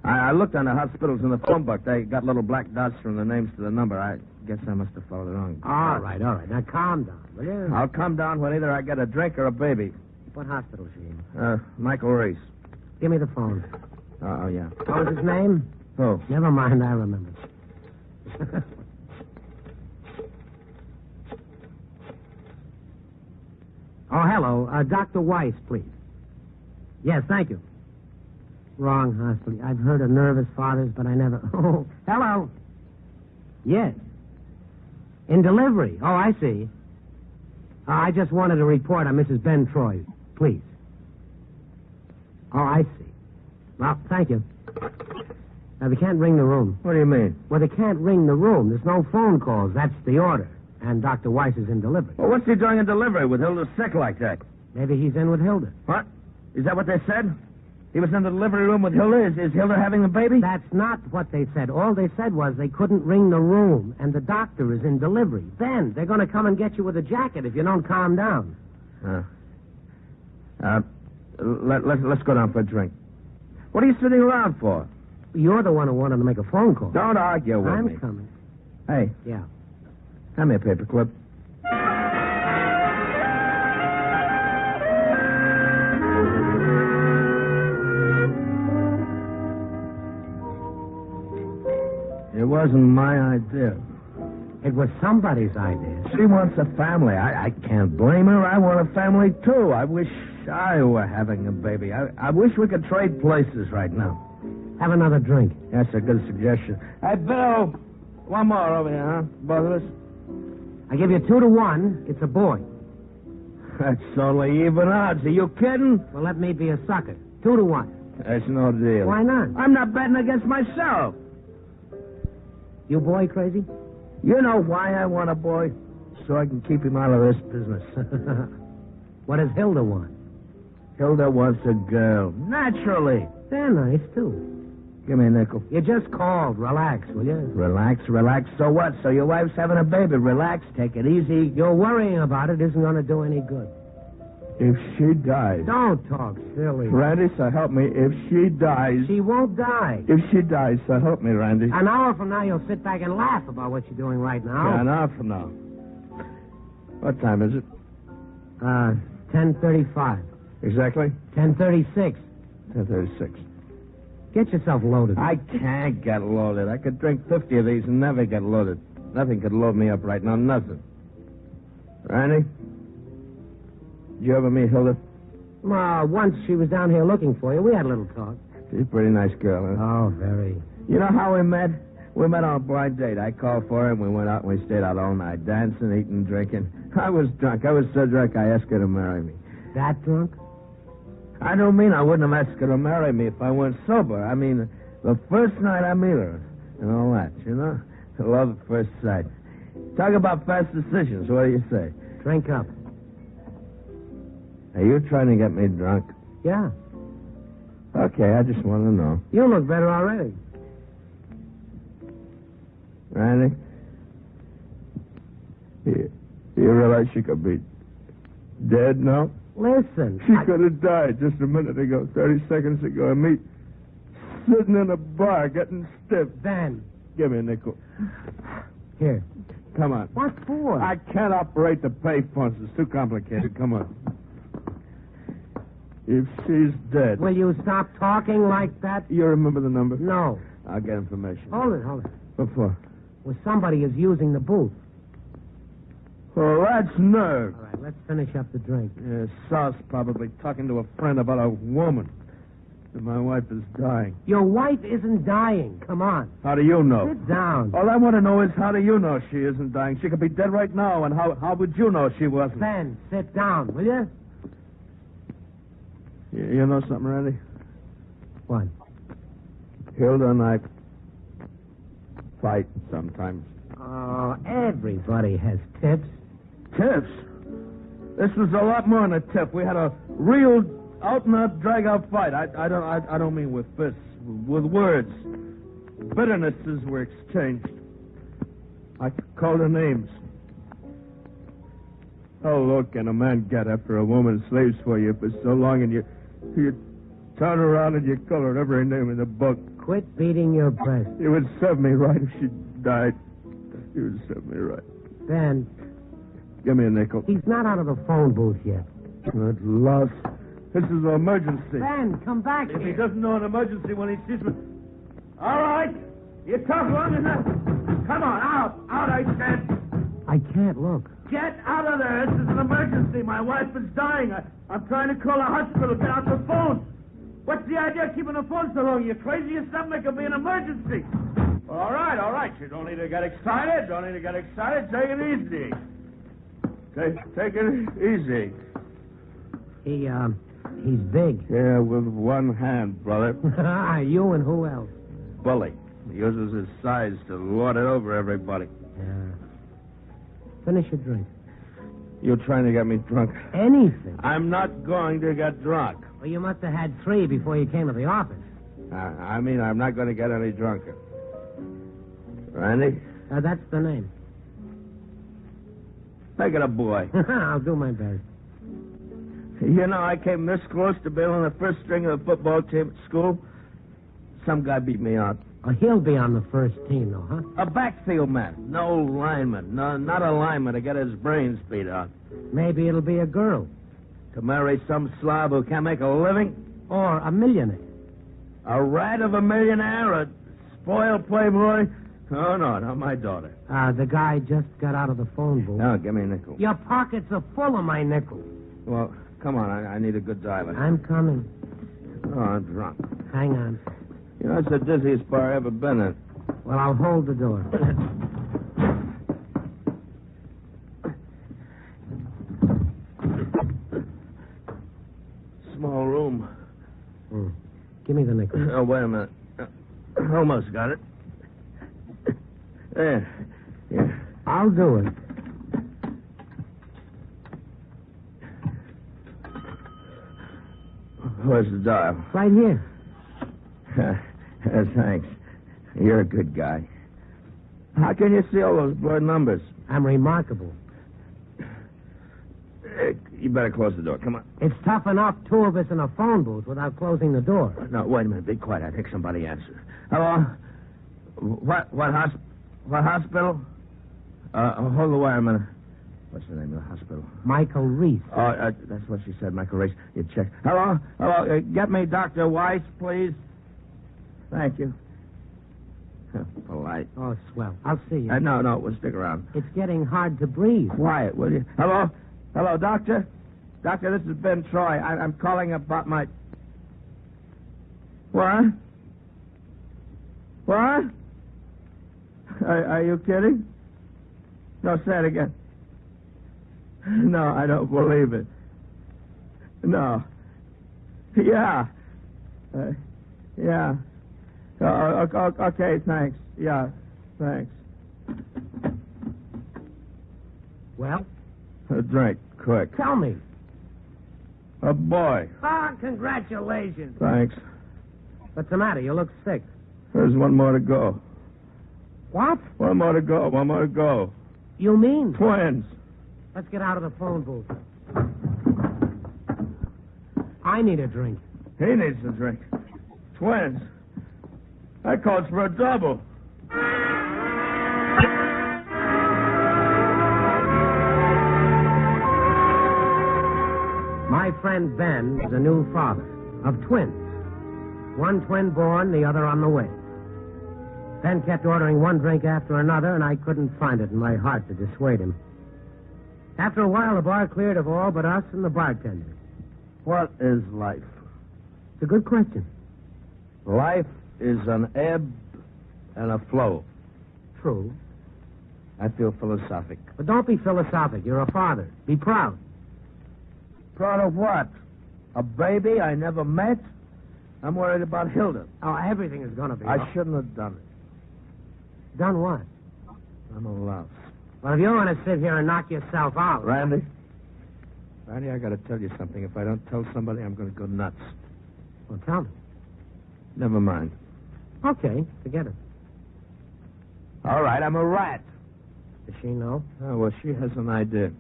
I looked on the hospitals in the phone book. They got little black dots from the names to the number. I guess I must have followed it wrong. All right. Now, calm down, will you? I'll calm down when either I get a drink or a baby. What hospital is she in? Michael Reese. Give me the phone. Oh, yeah. What was his name? Who? Never mind, I remember. Oh, hello. Dr. Weiss, please. Yes, thank you. Wrong hospital. I've heard of nervous fathers, but I never... Oh, hello. Yes. In delivery. Oh, I see. I just wanted a report on Mrs. Ben Troy, please. Oh, I see. Well, thank you. Now, they can't ring the room. What do you mean? Well, they can't ring the room. There's no phone calls. That's the order. And Dr. Weiss is in delivery. Well, what's he doing in delivery with Hilda sick like that? Maybe he's in with Hilda. What? Is that what they said? He was in the delivery room with Hilda? Is Hilda having the baby? That's not what they said. All they said was they couldn't ring the room, and the doctor is in delivery. Then they're going to come and get you with a jacket if you don't calm down. Let's go down for a drink. What are you sitting around for? You're the one who wanted to make a phone call. Don't argue with me. I'm coming. Hey. Yeah. Hand me a paperclip. It wasn't my idea. It was somebody's idea. She wants a family. I can't blame her. I want a family, too. I wish I were having a baby. I wish we could trade places right now. Have another drink. That's a good suggestion. Hey, Bill. One more over here, huh? Both of us? I give you 2-1. It's a boy. That's only even odds. Are you kidding? Well, let me be a sucker. 2-1. That's no deal. Why not? I'm not betting against myself. You boy crazy? You know why I want a boy? So I can keep him out of this business. What does Hilda want? Hilda wants a girl. Naturally. They're nice, too. Give me a nickel. You just called. Relax, will you? Relax. So what? So your wife's having a baby. Relax. Take it easy. Your worrying about it isn't going to do any good. If she dies... Don't talk silly. Randy, so help me. If she dies... She won't die. If she dies, so help me, Randy. An hour from now, you'll sit back and laugh about what you're doing right now. Yeah, an hour from now. What time is it? 10:35. Exactly? 10:36. 10:36. Get yourself loaded. I can't get loaded. I could drink 50 of these and never get loaded. Nothing could load me up right now. Nothing. Randy? Did you ever meet Hilda? Once she was down here looking for you. We had a little talk. She's a pretty nice girl, huh? Oh, very. You know how we met? We met on a blind date. I called for her, and we went out and we stayed out all night, dancing, eating, drinking. I was drunk. I was so drunk I asked her to marry me. That drunk? I don't mean I wouldn't have asked her to marry me if I weren't sober. I mean, the first night I meet her and all that, you know? Love at first sight. Talk about fast decisions. What do you say? Drink up. Are you trying to get me drunk? Yeah. Okay, I just want to know. You look better already. Randy? You realize she could be dead now? Listen. She could have died just a minute ago, 30 seconds ago, and me sitting in a bar getting stiff. Ben. Give me a nickel. Here. Come on. What for? I can't operate the pay phones. It's too complicated. Come on. If she's dead... Will you stop talking like that? You remember the number? No. I'll get information. Hold it. What for? Well, somebody is using the booth. Oh, that's nerve. All right, let's finish up the drink. Yeah, Sauce probably talking to a friend about a woman. And my wife is dying. Your wife isn't dying. Come on. How do you know? Sit down. All I want to know is how do you know she isn't dying? She could be dead right now, and how would you know she wasn't? Ben, sit down, will you? You know something, Randy? What? Hilda and I fight sometimes. Oh, everybody has tips. Tips? This was a lot more than a tip. We had a real out-and-out, drag-out fight. I don't mean with fists, with words. Bitternesses were exchanged. I called her names. How low can a man get after a woman slaves for you for so long and you turn around and you call her every name in the book? Quit beating your breast. It would serve me right if she died. It would serve me right. Ben. Give me a nickel. He's not out of the phone booth yet. Good luck. This is an emergency. Ben, come back If here. he doesn't know an emergency when he sees me... All right. You talk long enough. Come on, out. Out, I said. I can't look. Get out of there. This is an emergency. My wife is dying. I'm trying to call a hospital. Get out the phone. What's the idea of keeping the phone so long? You crazy or something? It could be an emergency. All right. You don't need to get excited. Take it easy. Take it easy. He He's big. Yeah, with one hand, brother. You and who else? Bully. He uses his size to lord it over everybody. Yeah. Finish your drink. You're trying to get me drunk. Anything. I'm not going to get drunk. Well, you must have had 3 before you came to the office. I mean, I'm not going to get any drunker. Randy? That's the name. Make it a boy. I'll do my best. You know, I came this close to being on the first string of the football team at school. Some guy beat me out. Oh, he'll be on the first team, though, huh? A backfield man. No lineman. No, not a lineman to get his brains beat out. Maybe it'll be a girl. To marry some slob who can't make a living? Or a millionaire. A rat of a millionaire? A spoiled playboy? Oh, no, not my daughter. The guy just got out of the phone booth. No, give me a nickel. Your pockets are full of my nickels. Well, come on, I need a good dialer. I'm coming. Oh, I'm drunk. Hang on. You know, it's the dizziest bar I've ever been in. Well, I'll hold the door. Small room. Give me the nickel. Oh, wait a minute. Almost got it. There. Yeah. I'll do it. Where's the dial? Right here. Thanks. You're a good guy. How can you see all those blurred numbers? I'm remarkable. You better close the door. Come on. It's tough enough, 2 of us in a phone booth without closing the door. No, wait a minute. Be quiet. I think somebody answered. Hello? What hospital? Hold the wire a minute. What's the name of the hospital? Michael Reese. Oh, that's what she said, Michael Reese. You check. Hello? Get me Dr. Weiss, please. Thank you. Polite. Oh, swell. I'll see you. No, we'll stick around. It's getting hard to breathe. Quiet, will you? Hello? Hello, doctor? Doctor, this is Ben Troy. I'm calling about my... What? What? Are you kidding? No, say it again. No, I don't believe it. No. Yeah. Yeah. Okay, thanks. Yeah, thanks. Well? A drink, quick. Tell me. A boy. Congratulations. Thanks. What's the matter? You look sick. There's one more to go. What? One more to go. You mean? Twins. Let's get out of the phone booth. I need a drink. He needs a drink. Twins. That calls for a double. My friend Ben is a new father of twins. One twin born, the other on the way. Ben kept ordering one drink after another, and I couldn't find it in my heart to dissuade him. After a while, the bar cleared of all but us and the bartender. What is life? It's a good question. Life is an ebb and a flow. True. I feel philosophic. But don't be philosophic. You're a father. Be proud. Proud of what? A baby I never met? I'm worried about Hilda. Oh, everything is going to be. I shouldn't have done it. Done what? I'm a louse. Well, if you want to sit here and knock yourself out... Randy, I got to tell you something. If I don't tell somebody, I'm going to go nuts. Well, tell me. Never mind. Okay, forget it. All right, I'm a rat. Does she know? Oh, well, she has an idea.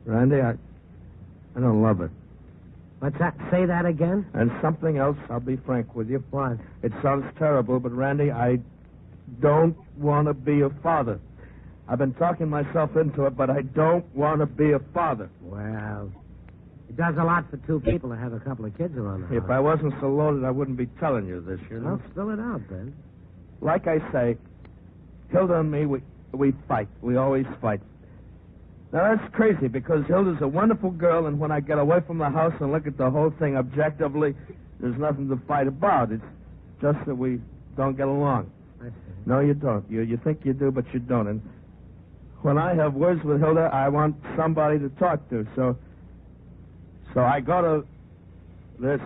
Randy, I don't love her. What's that? Say that again? And something else, I'll be frank with you. What? It sounds terrible, but Randy, I don't want to be a father. I've been talking myself into it, but I don't want to be a father. Well, it does a lot for 2 people to have a couple of kids around the house. If I wasn't so loaded, I wouldn't be telling you this, you know? Well, spill it out, Ben. Like I say, Hilda and me, we fight. We always fight. Now, that's crazy, because Hilda's a wonderful girl, and when I get away from the house and look at the whole thing objectively, there's nothing to fight about. It's just that we don't get along. I see. No, you don't. You think you do, but you don't. And when I have words with Hilda, I want somebody to talk to. So So I go to this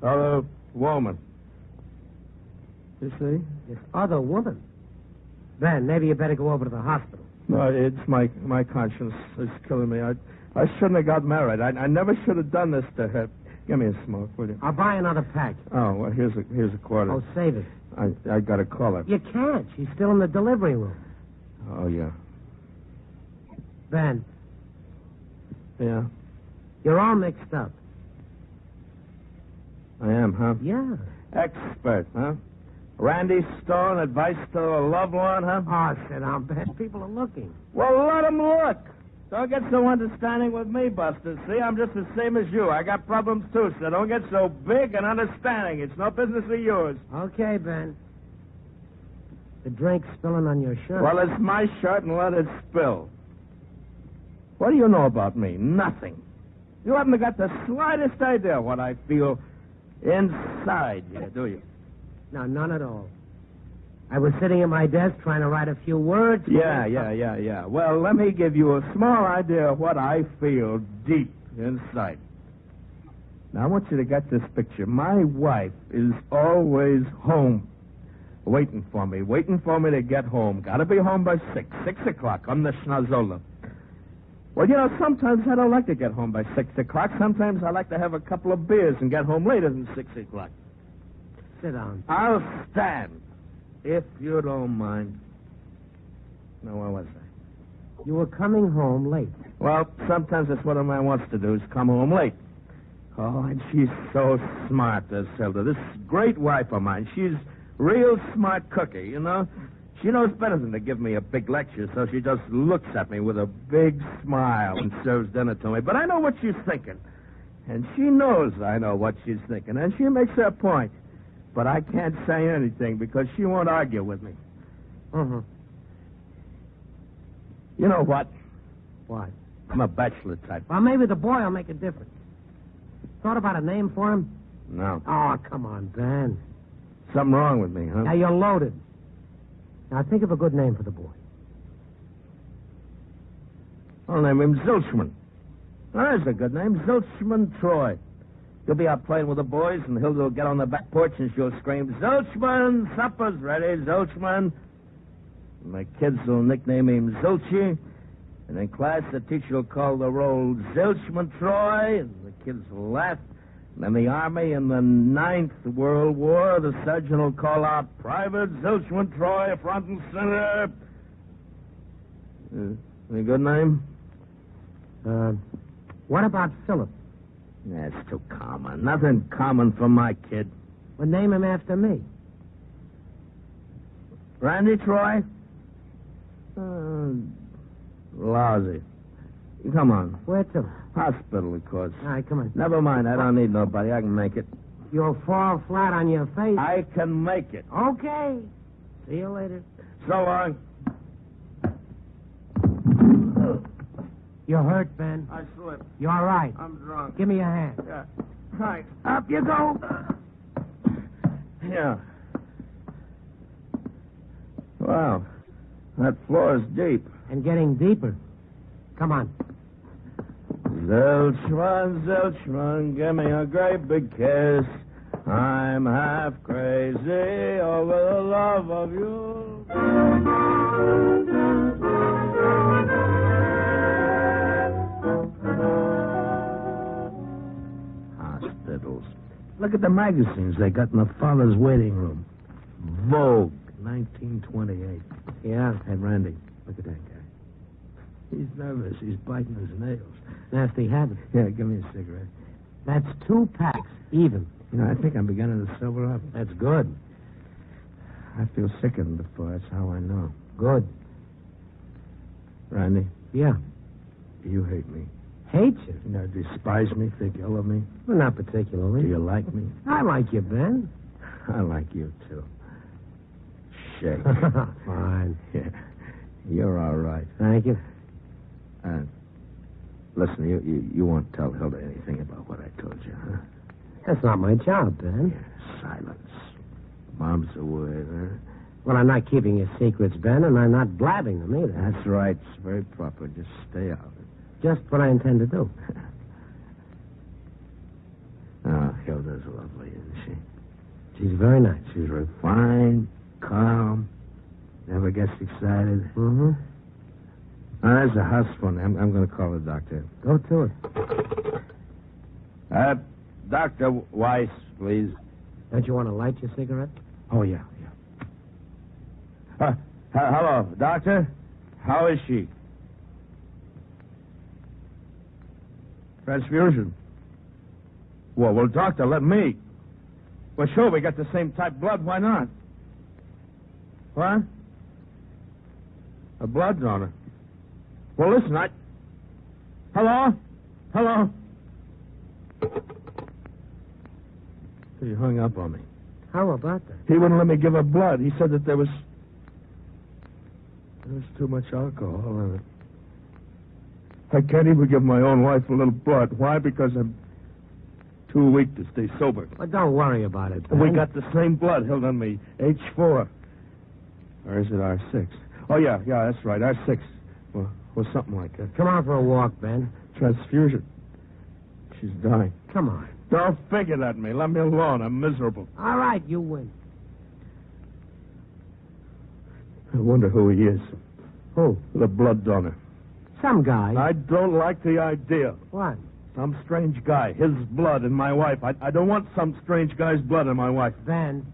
other woman. You see? This other woman? Ben, maybe you better go over to the hospital. No, it's my conscience is killing me. I shouldn't have got married. I never should have done this to her. Give me a smoke, will you? I'll buy another pack. Oh, well, here's a quarter. Oh, save it. I got to call her. You can't. She's still in the delivery room. Oh, yeah. Ben. Yeah. You're all mixed up. I am, huh? Yeah. Expert, huh? Randy Stone, advice to a loved one, huh? Oh, sit down, Ben. People are looking. Well, let them look. Don't get so understanding with me, Buster. See, I'm just the same as you. I got problems, too, so don't get so big and understanding. It's no business of yours. Okay, Ben. The drink's spilling on your shirt. Well, it's my shirt, and let it spill. What do you know about me? Nothing. You haven't got the slightest idea what I feel inside here, do you? No, none at all. I was sitting at my desk trying to write a few words. Yeah. Well, let me give you a small idea of what I feel deep inside. Now, I want you to get this picture. My wife is always home, waiting for me to get home. Got to be home by 6 o'clock on the schnazola. Well, you know, sometimes I don't like to get home by 6 o'clock. Sometimes I like to have a couple of beers and get home later than 6 o'clock. Sit down. I'll stand, if you don't mind. Now, where was I? You were coming home late. Well, sometimes that's what a man wants to do, is come home late. Oh, and she's so smart, this Hilda. This great wife of mine. She's real smart cookie, you know. She knows better than to give me a big lecture, so she just looks at me with a big smile and serves dinner to me. But I know what she's thinking. And she knows I know what she's thinking. And she makes her point. But I can't say anything because she won't argue with me. Mm-hmm. You know what? What? I'm a bachelor type. Well, maybe the boy will make a difference. Thought about a name for him? No. Oh, come on, Ben. Something wrong with me, huh? Now, you're loaded. Now, think of a good name for the boy. I'll name him Zilchman. That's a good name, Zilchman Troy. He'll be out playing with the boys, and Hilda will get on the back porch, and she'll scream, Zilchman, supper's ready, Zilchman. And my kids will nickname him Zilchi. And in class, the teacher will call the roll Zilchman Troy, and the kids will laugh. And in the Army, in the 9th World War, the sergeant will call out, Private Zilchman Troy, front and center. Any good name? What about Philip? That's too common. Nothing common for my kid. Well, name him after me. Randy Troy? Lousy. Come on. Where to? Hospital, of course. All right, come on. Never mind. I don't need nobody. I can make it. You'll fall flat on your face. I can make it. Okay. See you later. So long. You're hurt, Ben. I slipped. You all right? I'm drunk. Give me a hand. Yeah. Right. Up you go. Yeah. Wow. That floor is deep. And getting deeper. Come on. Zilchman, give me a great big kiss. I'm half crazy over the love of you. Hospitals. Look at the magazines they got in the father's waiting room. Vogue, 1928. Yeah. Hey, Randy, look at that guy. He's nervous. He's biting his nails. Nasty habit. Yeah, give me a cigarette. That's 2 packs, even. You know, I think I'm beginning to sober up. That's good. I feel sickened before. That's how I know. Good. Randy? Yeah. You hate me. Hate you? You know, despise me, think ill of me? Well, not particularly. Do you like me? I like you, Ben. I like you, too. Shake. Fine. Yeah. You're all right. Thank you. Listen, you won't tell Hilda anything about what I told you, huh? That's not my job, Ben. Yeah, silence. Mom's away, huh? Well, I'm not keeping your secrets, Ben, and I'm not blabbing them either. That's right. It's very proper. Just stay out. Just what I intend to do. Hilda's lovely, isn't she? She's very nice. She's refined, calm, never gets excited. Mm-hmm. Now, there's a house phone. I'm going to call the doctor. Go to it. Dr. Weiss, please. Don't you want to light your cigarette? Oh, yeah. Hello, doctor. How is she? Transfusion. Well, doctor, let me. Well, sure, we got the same type blood. Why not? What? A blood donor. Well, listen, Hello? He hung up on me. How about that? He wouldn't let me give her blood. He said that there was too much alcohol in it. I can't even give my own wife a little blood. Why? Because I'm too weak to stay sober. Well, don't worry about it, Ben. We got the same blood, Hilda and me. H4. Or is it R6? Oh, yeah, that's right, R6. Or something like that. Come on for a walk, Ben. Transfusion. She's dying. Come on. Don't figure at me. Let me alone. I'm miserable. All right, you win. I wonder who he is. Who? The blood donor. Some guy. I don't like the idea. What? Some strange guy. His blood in my wife. I don't want some strange guy's blood in my wife. Ben.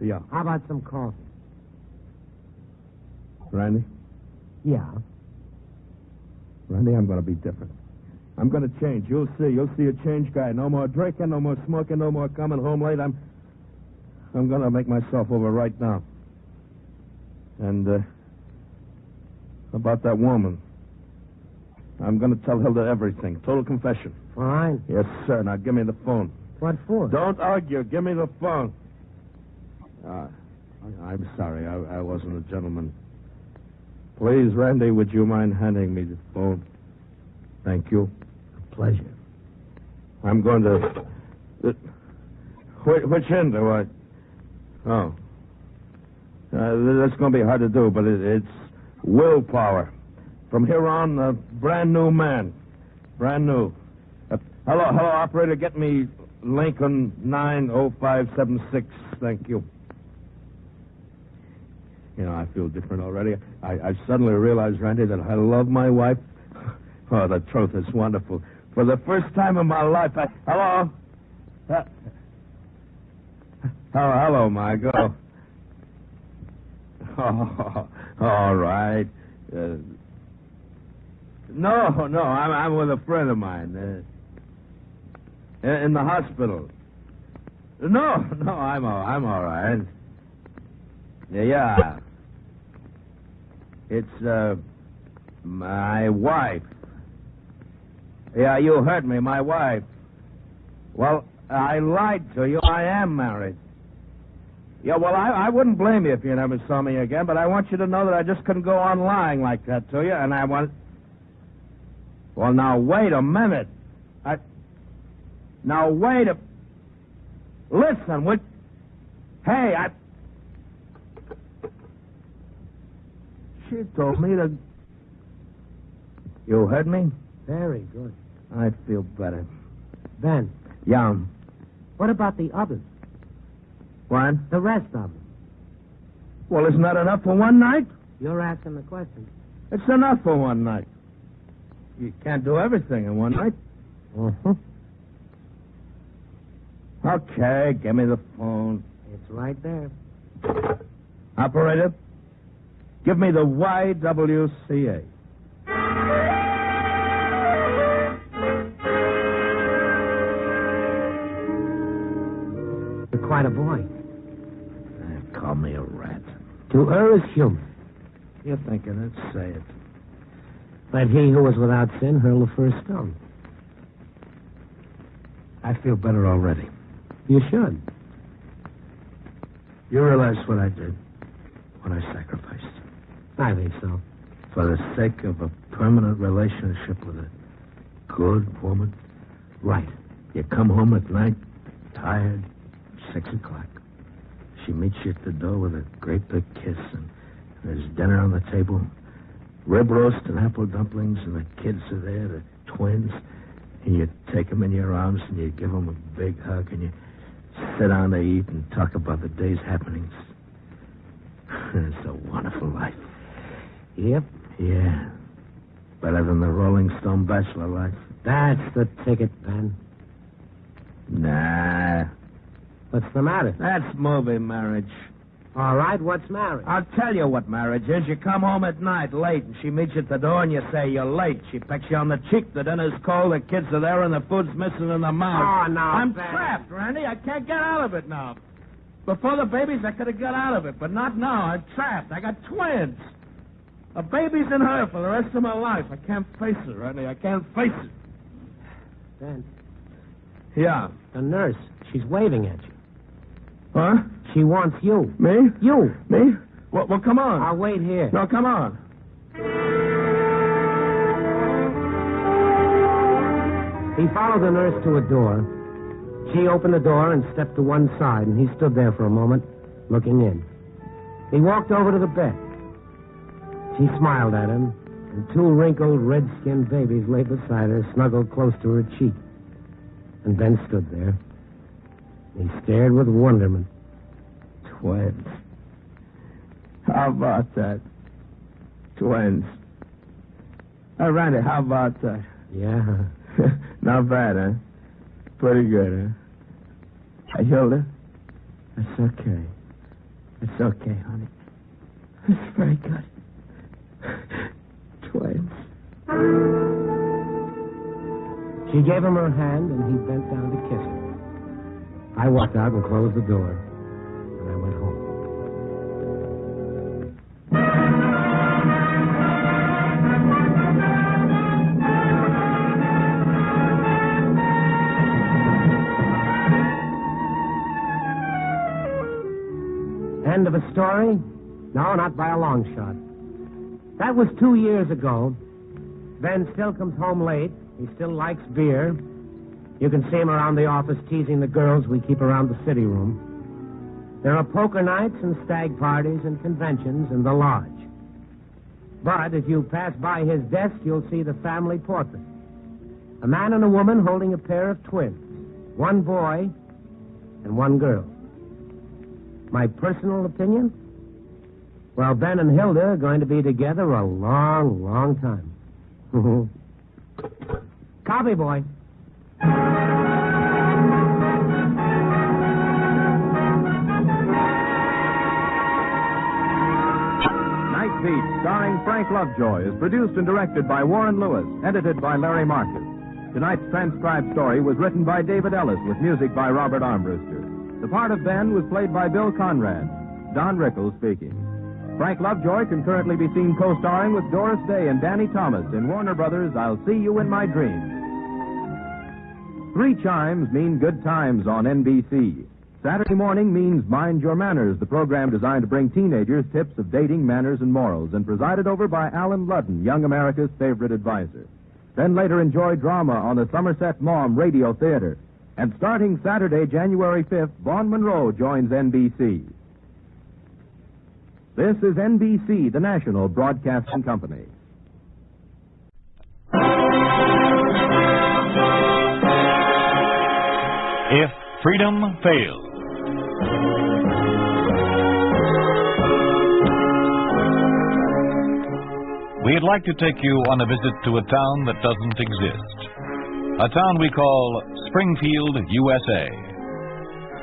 Yeah. How about some coffee? Randy? Yeah. Randy, I'm going to be different. I'm going to change. You'll see. You'll see a changed guy. No more drinking, no more smoking, no more coming home late. I'm going to make myself over right now. And, about that woman. I'm going to tell Hilda everything. Total confession. Fine. Yes, sir. Now give me the phone. What for? Don't argue. Give me the phone. I'm sorry. I wasn't a gentleman. Please, Randy, would you mind handing me the phone? Thank you. A pleasure. I'm going to... Which end do I... Oh. That's going to be hard to do, but it's willpower. From here on, a brand new man. Brand new. Hello, operator. Get me Lincoln 90576. Thank you. You know, I feel different already. I suddenly realized, Randy, that I love my wife. Oh, the truth is wonderful. For the first time in my life, Hello? Hello, Margot. Oh, all right. No, I'm with a friend of mine. In the hospital. No, I'm all right. Yeah. It's, my wife. Yeah, you heard me, my wife. Well, I lied to you. I am married. Yeah, well, I wouldn't blame you if you never saw me again, but I want you to know that I just couldn't go on lying like that to you, and I want... Well, now, wait a minute. Now, wait a... Listen, Hey, She told me to... You heard me? Very good. I feel better. Ben. Yeah. What about the others? What? The rest of them. Well, isn't that enough for one night? You're asking the question. It's enough for one night. You can't do everything in one night. Uh-huh. Okay, give me the phone. It's right there. Operator, give me the YWCA. You're quite a boy. Call me a rat. To err is human. You're thinking it, say it. Let he who was without sin hurl the first stone. I feel better already. You should. You realize what I did, what I sacrificed. I think so. For the sake of a permanent relationship with a good woman? Right. You come home at night, tired, 6 o'clock. She meets you at the door with a great big kiss, and there's dinner on the table. Rib roast and apple dumplings, and the kids are there, the twins. And you take them in your arms and you give them a big hug and you sit down to eat and talk about the day's happenings. It's a wonderful life. Yep, yeah. Better than the Rolling Stone bachelor life. That's the ticket, Ben. Nah. What's the matter? That's movie marriage. All right, what's marriage? I'll tell you what marriage is. You come home at night late, and she meets you at the door, and you say you're late. She pecks you on the cheek. The dinner's cold, the kids are there, and the food's missing in the mouth. Oh, no, I'm Ben. trapped, Randy. I can't get out of it now. Before the babies, I could have got out of it, but not now. I'm trapped. I got twins. A baby's in her for the rest of my life. I can't face it, Randy. I can't face it. Ben. Yeah. The nurse. She's waving at you. Huh? She wants you. Me? You. Me? Well, come on. I'll wait here. No, come on. He followed the nurse to a door. She opened the door and stepped to one side, and he stood there for a moment, looking in. He walked over to the bed. She smiled at him, and two wrinkled, red-skinned babies lay beside her, snuggled close to her cheek. And Ben stood there. He stared with wonderment. Twins. How about that? Twins. Randy, how about that? Yeah. Not bad, huh? Pretty good, huh? Hilda? That's okay. It's okay, honey. It's very good. Twins. She gave him her hand, and he bent down to kiss her. I walked out and closed the door, and I went home. End of a story? No, not by a long shot. That was 2 years ago. Ben still comes home late. He still likes beer. You can see him around the office teasing the girls we keep around the city room. There are poker nights and stag parties and conventions in the lodge. But if you pass by his desk, you'll see the family portrait. A man and a woman holding a pair of twins. One boy and one girl. My personal opinion? Well, Ben and Hilda are going to be together a long, long time. Copy, boy. Night Beat, starring Frank Lovejoy, is produced and directed by Warren Lewis, edited by Larry Marcus. Tonight's transcribed story was written by David Ellis with music by Robert Armbruster. The part of Ben was played by Bill Conrad. Don Rickles speaking. Frank Lovejoy can currently be seen co-starring with Doris Day and Danny Thomas in Warner Brothers' I'll See You in My Dreams. 3 chimes mean good times on NBC. Saturday morning means Mind Your Manners, the program designed to bring teenagers tips of dating, manners, and morals, and presided over by Alan Ludden, young America's favorite advisor. Then later enjoy drama on the Somerset Maugham Radio Theater. And starting Saturday, January 5th, Vaughn Monroe joins NBC. This is NBC, the national broadcasting company. If freedom fails. We'd like to take you on a visit to a town that doesn't exist. A town we call Springfield, USA.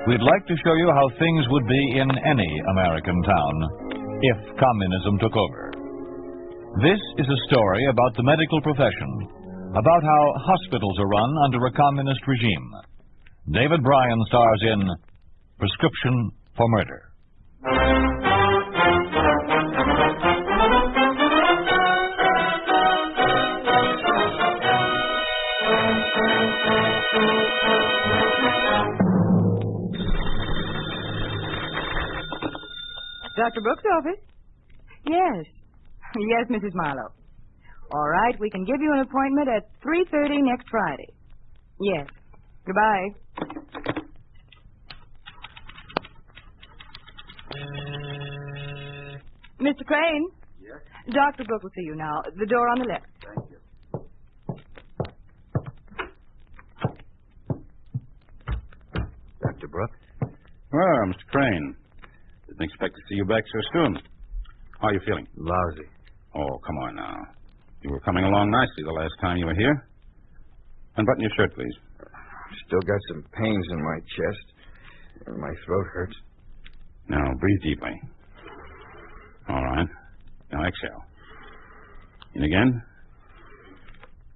We'd like to show you how things would be in any American town if communism took over. This is a story about the medical profession, about how hospitals are run under a communist regime. David Bryan stars in Prescription for Murder. Dr. Brooks' office? Yes. Yes, Mrs. Marlowe. All right, we can give you an appointment at 3:30 next Friday. Yes. Goodbye. Mr. Crane? Yes? Dr. Brooks will see you now. The door on the left. Thank you. Dr. Brooke. Well, Mr. Crane. Didn't expect to see you back so soon. How are you feeling? Lousy. Oh, come on now. You were coming along nicely the last time you were here. Unbutton your shirt, please. Still got some pains in my chest. My throat hurts. Now, breathe deeply. All right. Now, exhale. In again.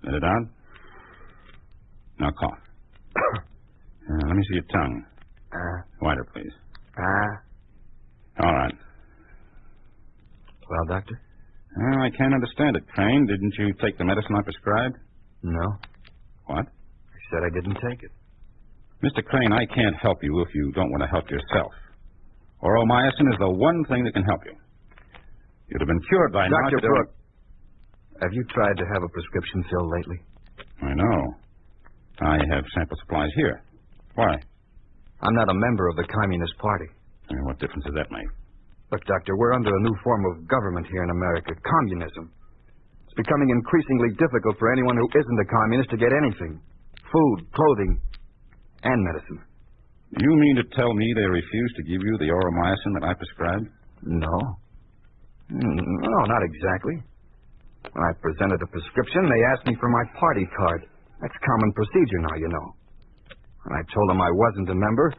Let it out. Now, cough. Let me see your tongue. Wider, please. All right. Well, Doctor? Well, I can't understand it, Crane. Didn't you take the medicine I prescribed? No. What? I said I didn't take it. Mr. Crane, I can't help you if you don't want to help yourself. Oromycin is the one thing that can help you. You'd have been cured by now. Dr. Brooke, have you tried to have a prescription filled lately? I know. I have sample supplies here. Why? I'm not a member of the Communist Party. What difference does that make? Look, Doctor, we're under a new form of government here in America, communism. It's becoming increasingly difficult for anyone who isn't a communist to get anything. Food, clothing, and medicine. You mean to tell me they refuse to give you the oromycin that I prescribed? No. No, not exactly. When I presented a prescription, they asked me for my party card. That's common procedure now, you know. When I told them I wasn't a member,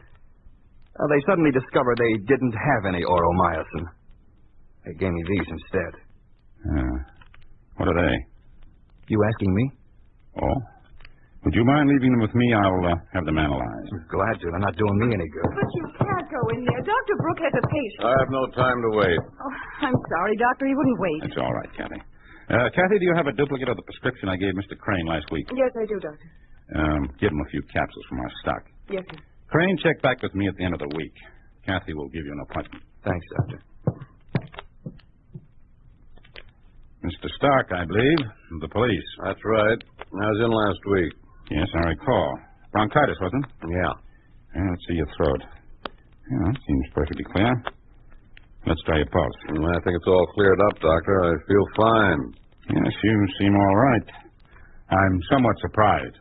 they suddenly discovered they didn't have any oromycin. They gave me these instead. What are they? You asking me? Oh? Would you mind leaving them with me? I'll have them analyzed. I'm glad to. They're not doing me any good. But you can't go in there. Dr. Brooke has a patient. I have no time to wait. Oh, I'm sorry, Doctor. He wouldn't wait. That's all right, Kathy. Kathy, do you have a duplicate of the prescription I gave Mr. Crane last week? Yes, I do, Doctor. Give him a few capsules from our stock. Yes, sir. Crane, check back with me at the end of the week. Kathy will give you an appointment. Thanks, Doctor. Mr. Stark, I believe. The police. That's right. I was in last week. Yes, I recall. Bronchitis, wasn't it? Yeah. Let's see your throat. Yeah, it seems perfectly clear. Let's try your pulse. I think it's all cleared up, Doctor. I feel fine. Yes, you seem all right. I'm somewhat surprised.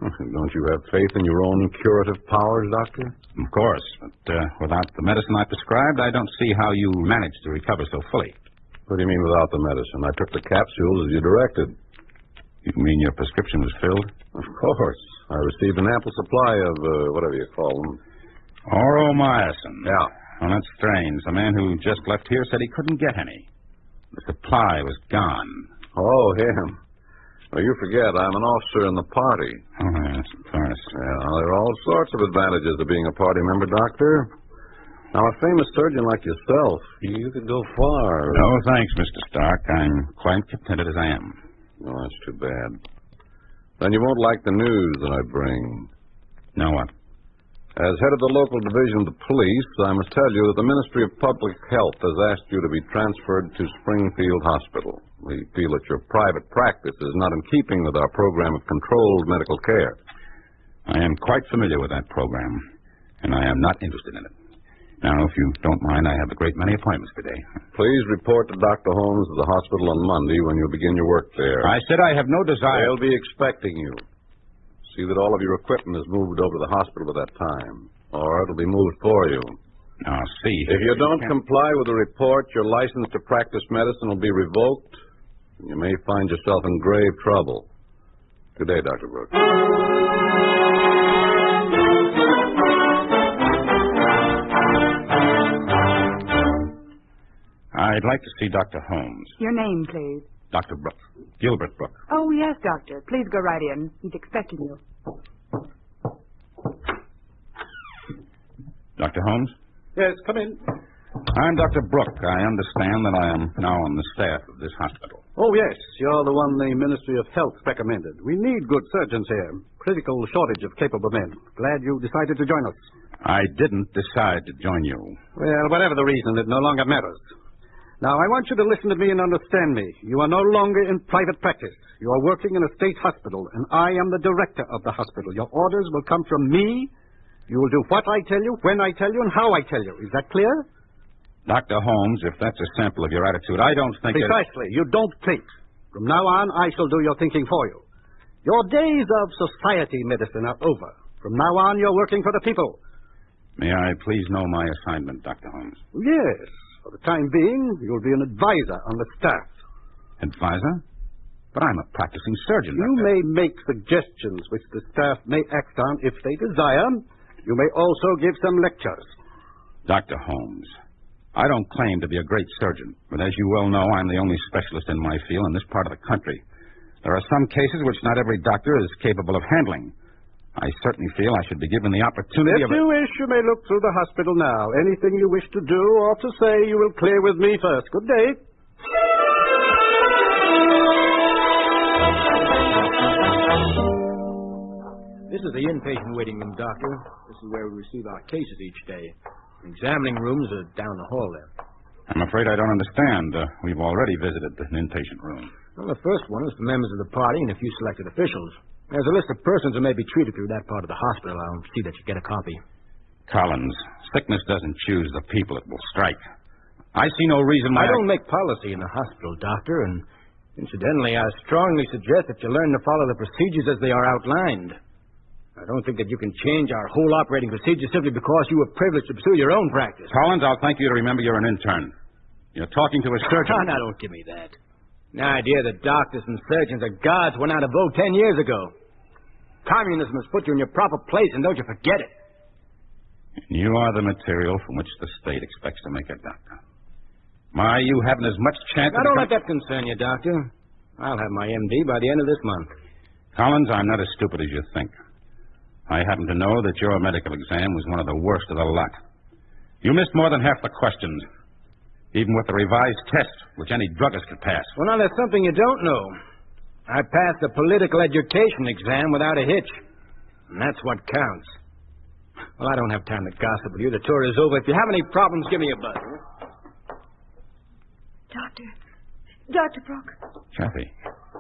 Don't you have faith in your own curative powers, Doctor? Of course, but without the medicine I prescribed, I don't see how you managed to recover so fully. What do you mean without the medicine? I took the capsules as you directed. You mean your prescription was filled? Of course. I received an ample supply of, whatever you call them. Oromycin. Yeah. Well, that's strange. The man who just left here said he couldn't get any. The supply was gone. Oh, him. Well, you forget, I'm an officer in the party. Oh, yes, of course. Yeah, there are all sorts of advantages to being a party member, Doctor. Now, a famous surgeon like yourself, you could go far. No, thanks, Mr. Stark. I'm quite contented as I am. Oh, that's too bad. Then you won't like the news that I bring. Now what? As head of the local division of the police, I must tell you that the Ministry of Public Health has asked you to be transferred to Springfield Hospital. We feel that your private practice is not in keeping with our program of controlled medical care. I am quite familiar with that program, and I am not interested in it. Now, if you don't mind, I have a great many appointments today. Please report to Dr. Holmes at the hospital on Monday when you begin your work there. I said I have no desire. They'll be expecting you. See that all of your equipment is moved over to the hospital at that time, or it'll be moved for you. I'll see. If you don't comply with the report, your license to practice medicine will be revoked, and you may find yourself in grave trouble. Good day, Dr. Brooks. I'd like to see Dr. Holmes. Your name, please. Dr. Brooke. Gilbert Brooke. Oh, yes, Doctor. Please go right in. He's expecting you. Dr. Holmes? Yes, come in. I'm Dr. Brooke. I understand that I am now on the staff of this hospital. Oh, yes. You're the one the Ministry of Health recommended. We need good surgeons here. Critical shortage of capable men. Glad you decided to join us. I didn't decide to join you. Well, whatever the reason, it no longer matters. Now, I want you to listen to me and understand me. You are no longer in private practice. You are working in a state hospital, and I am the director of the hospital. Your orders will come from me. You will do what I tell you, when I tell you, and how I tell you. Is that clear? Dr. Holmes, if that's a sample of your attitude, I don't think Precisely. You don't think. From now on, I shall do your thinking for you. Your days of society medicine are over. From now on, you're working for the people. May I please know my assignment, Dr. Holmes? Yes. For the time being, you'll be an advisor on the staff. Advisor? But I'm a practicing surgeon, You Doctor. may make suggestions which the staff may act on if they desire. You may also give some lectures. Dr. Holmes, I don't claim to be a great surgeon, but as you well know, I'm the only specialist in my field in this part of the country. There are some cases which not every doctor is capable of handling. I certainly feel I should be given the opportunity If you wish, you may look through the hospital now. Anything you wish to do or to say, you will clear with me first. Good day. This is the inpatient waiting room, Doctor. This is where we receive our cases each day. Examining rooms are down the hall there. I'm afraid I don't understand. We've already visited an inpatient room. Well, the first one is for members of the party and a few selected officials. There's a list of persons who may be treated through that part of the hospital. I'll see that you get a copy. Collins, sickness doesn't choose the people it will strike. I see no reason why I don't make policy in the hospital, Doctor, and incidentally, I strongly suggest that you learn to follow the procedures as they are outlined. I don't think that you can change our whole operating procedure simply because you were privileged to pursue your own practice. Collins, I'll thank you to remember you're an intern. You're talking to a surgeon. Now, don't give me that. The idea that doctors and surgeons are gods went out of vogue 10 years ago. Communism has put you in your proper place, and don't you forget it. You are the material from which the state expects to make a doctor. You haven't as much chance... Now, don't let that concern you, Doctor. I'll have my MD by the end of this month. Collins, I'm not as stupid as you think. I happen to know that your medical exam was one of the worst of the lot. You missed more than half the questions, even with the revised test, which any druggist could pass. Well, now, there's something you don't know. I passed the political education exam without a hitch, and that's what counts. Well, I don't have time to gossip with you. The tour is over. If you have any problems, give me a buzz. Dr. Brooke. Kathy,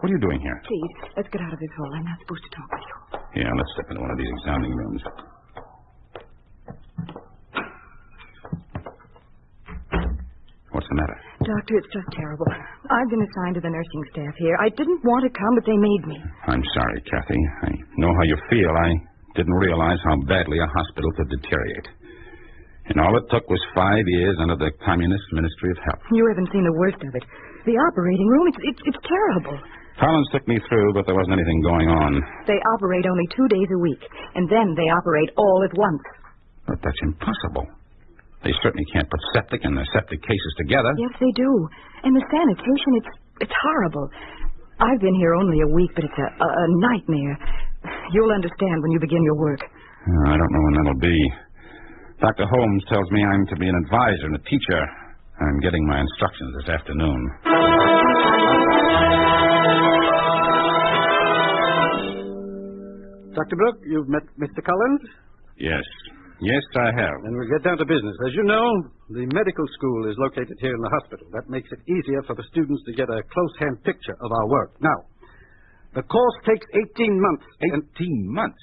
what are you doing here? Please, let's get out of this hall. I'm not supposed to talk with you. Yeah, let's step into one of these examining rooms. What's the matter? Doctor, it's just terrible. I've been assigned to the nursing staff here. I didn't want to come, but they made me. I'm sorry, Kathy. I know how you feel. I didn't realize how badly a hospital could deteriorate. And all it took was 5 years under the Communist Ministry of Health. You haven't seen the worst of it. The operating room, it's terrible. Collins took me through, but there wasn't anything going on. They operate only 2 days a week, and then they operate all at once. But that's impossible. They certainly can't put septic and aseptic cases together. Yes, they do. And the sanitation, it's horrible. I've been here only a week, but it's a nightmare. You'll understand when you begin your work. I don't know when that'll be. Dr. Holmes tells me I'm to be an advisor and a teacher. I'm getting my instructions this afternoon. Dr. Brooke, you've met Mr. Collins? Yes. Yes, I have. And we'll get down to business. As you know, the medical school is located here in the hospital. That makes it easier for the students to get a close-hand picture of our work. Now, the course takes 18 months. 18 months?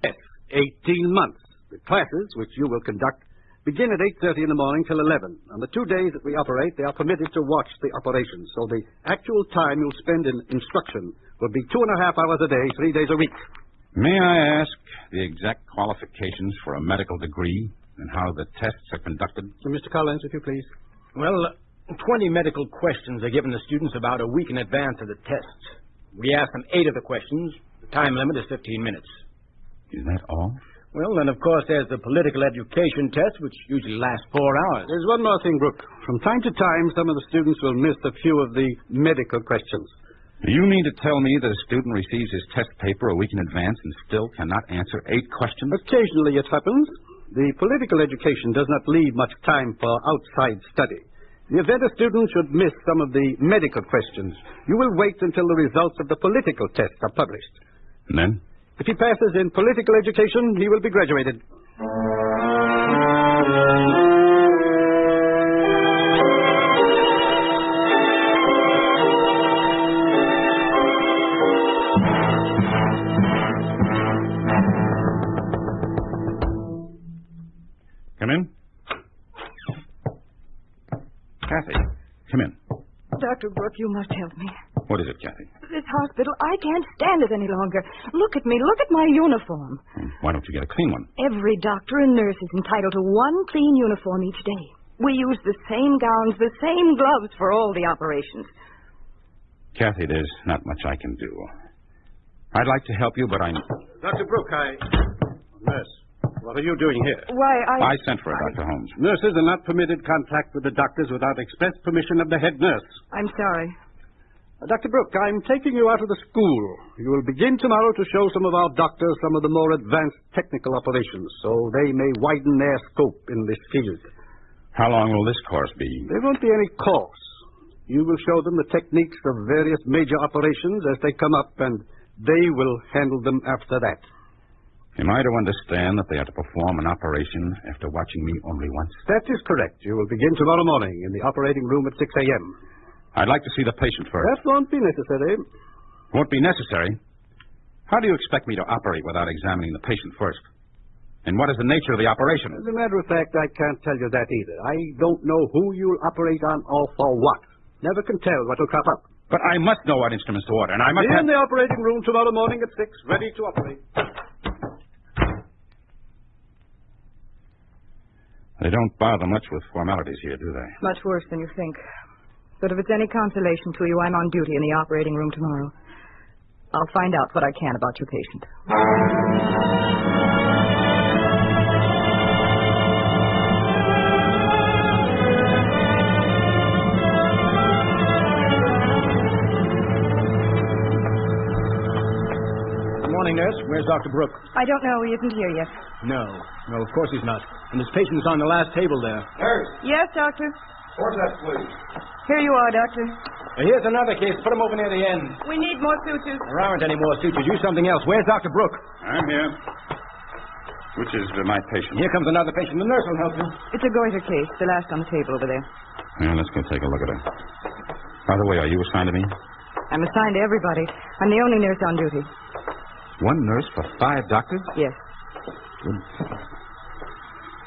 Yes, 18 months. The classes, which you will conduct, begin at 8:30 in the morning till 11. On the 2 days that we operate, they are permitted to watch the operations. So the actual time you'll spend in instruction will be 2.5 hours a day, 3 days a week. May I ask the exact qualifications for a medical degree and how the tests are conducted? Mr. Collins, if you please. Well, 20 medical questions are given to students about a week in advance of the tests. We ask them 8 of the questions. The time limit is 15 minutes. Is that all? Well, then, of course, there's the political education test, which usually lasts 4 hours. There's one more thing, Brooke. From time to time, some of the students will miss a few of the medical questions. Do you mean to tell me that a student receives his test paper a week in advance and still cannot answer 8 questions? Occasionally it happens. The political education does not leave much time for outside study. In the event a student should miss some of the medical questions, you will wait until the results of the political test are published. And then? If he passes in political education, he will be graduated. Come in. Kathy, come in. Dr. Brooke, you must help me. What is it, Kathy? This hospital, I can't stand it any longer. Look at me. Look at my uniform. Why don't you get a clean one? Every doctor and nurse is entitled to one clean uniform each day. We use the same gowns, the same gloves for all the operations. Kathy, there's not much I can do. I'd like to help you, but I'm... Dr. Brooke, Nurse, what are you doing here? Why, I sent for Dr. Holmes. Nurses are not permitted contact with the doctors without express permission of the head nurse. I'm sorry. Dr. Brooke, I'm taking you out of the school. You will begin tomorrow to show some of our doctors some of the more advanced technical operations, so they may widen their scope in this field. How long will this course be? There won't be any course. You will show them the techniques of various major operations as they come up, and they will handle them after that. Am I to understand that they are to perform an operation after watching me only once? That is correct. You will begin tomorrow morning in the operating room at 6 a.m. I'd like to see the patient first. That won't be necessary. Won't be necessary? How do you expect me to operate without examining the patient first? And what is the nature of the operation? As a matter of fact, I can't tell you that either. I don't know who you'll operate on or for what. Never can tell what will crop up. But I must know what instruments to order, and I must be in the operating room tomorrow morning at 6, ready to operate. They don't bother much with formalities here, do they? Much worse than you think. But if it's any consolation to you, I'm on duty in the operating room tomorrow. I'll find out what I can about your patient. Good morning, nurse. Where's Dr. Brooke? I don't know. He isn't here yet. No, of course he's not. And this patient's on the last table there. Nurse! Yes, doctor? Where's that, please? Here you are, doctor. Here's another case. Put him over near the end. We need more sutures. There aren't any more sutures. Do something else. Where's Dr. Brooke? I'm here. Which is my patient? Here comes another patient. The nurse will help you. It's a goiter case, the last on the table over there. Yeah, let's go take a look at her. By the way, are you assigned to me? I'm assigned to everybody. I'm the only nurse on duty. One nurse for 5 doctors? Yes. Good.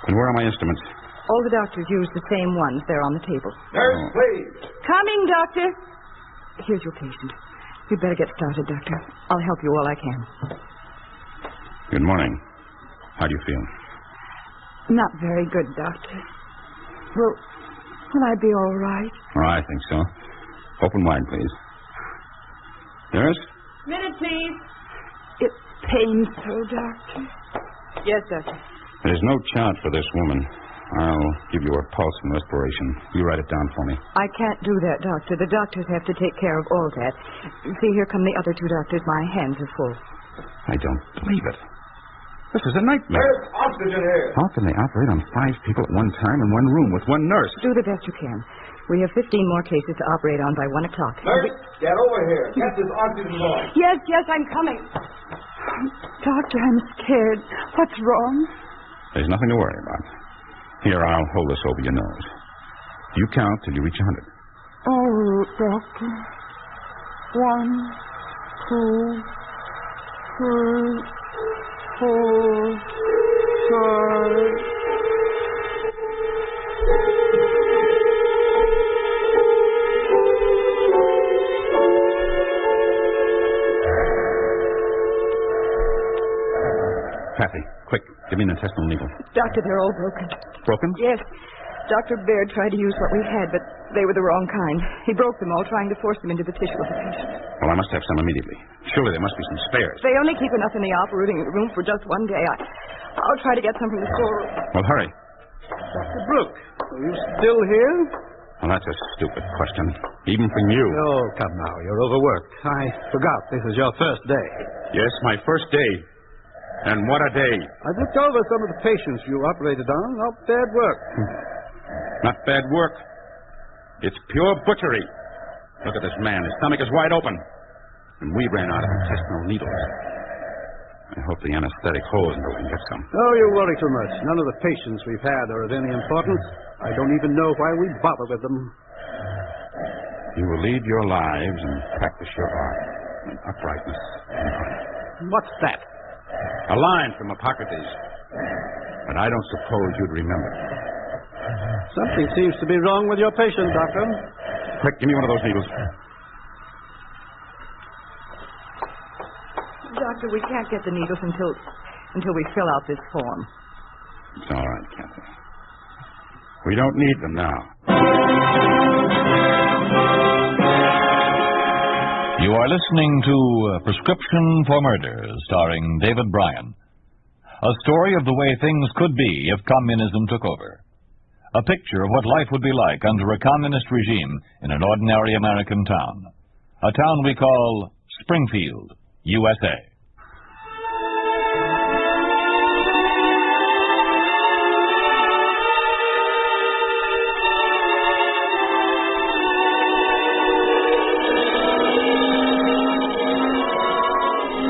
And where are my instruments? All the doctors use the same ones. They're on the table. Nurse, please. Coming, doctor. Here's your patient. You'd better get started, doctor. I'll help you all I can. Good morning. How do you feel? Not very good, doctor. Will I be all right? Oh, I think so. Open wide, please. Nurse? Minute, please. It pains so, doctor. Yes, doctor. There's no chart for this woman. I'll give you her pulse and respiration. You write it down for me. I can't do that, doctor. The doctors have to take care of all that. See, here come the other 2 doctors. My hands are full. I don't believe it. This is a nightmare. There's oxygen here. How can they operate on 5 people at one time in one room with one nurse? Do the best you can. We have 15 more cases to operate on by 1 o'clock. Nurse, get over here. Get this oxygen going. Yes, I'm coming. Doctor, I'm scared. What's wrong? There's nothing to worry about. Here, I'll hold this over your nose. You count till you reach 100. Oh, doctor. 1, 2, 3, 4, 5. Kathy, quick, give me an intestinal needle. Doctor, they're all broken. Broken? Yes. Dr. Baird tried to use what we had, but they were the wrong kind. He broke them all, trying to force them into the tissue of the patient. Well, I must have some immediately. Surely there must be some spares. They only keep enough in the operating room for just 1 day. I'll try to get some from the storeroom. Well, hurry. Dr. Brooke, are you still here? Well, that's a stupid question. Even from you. Oh, come now. You're overworked. I forgot this is your first day. Yes, my first day. And what a day. I've looked over some of the patients you operated on. Not bad work. Not bad work. It's pure butchery. Look at this man. His stomach is wide open. And we ran out of intestinal needles. I hope the anesthetic holds until we can get some. Oh, you worry too much. None of the patients we've had are of any importance. I don't even know why we bother with them. You will lead your lives and practice your art in uprightness and honor. What's that? A line from Hippocrates. But I don't suppose you'd remember. Something seems to be wrong with your patient, Doctor. Quick, give me one of those needles. Doctor, we can't get the needles until we fill out this form. It's all right, Kathy. We don't need them now. You are listening to Prescription for Murder, starring David Bryan. A story of the way things could be if communism took over. A picture of what life would be like under a communist regime in an ordinary American town. A town we call Springfield, USA.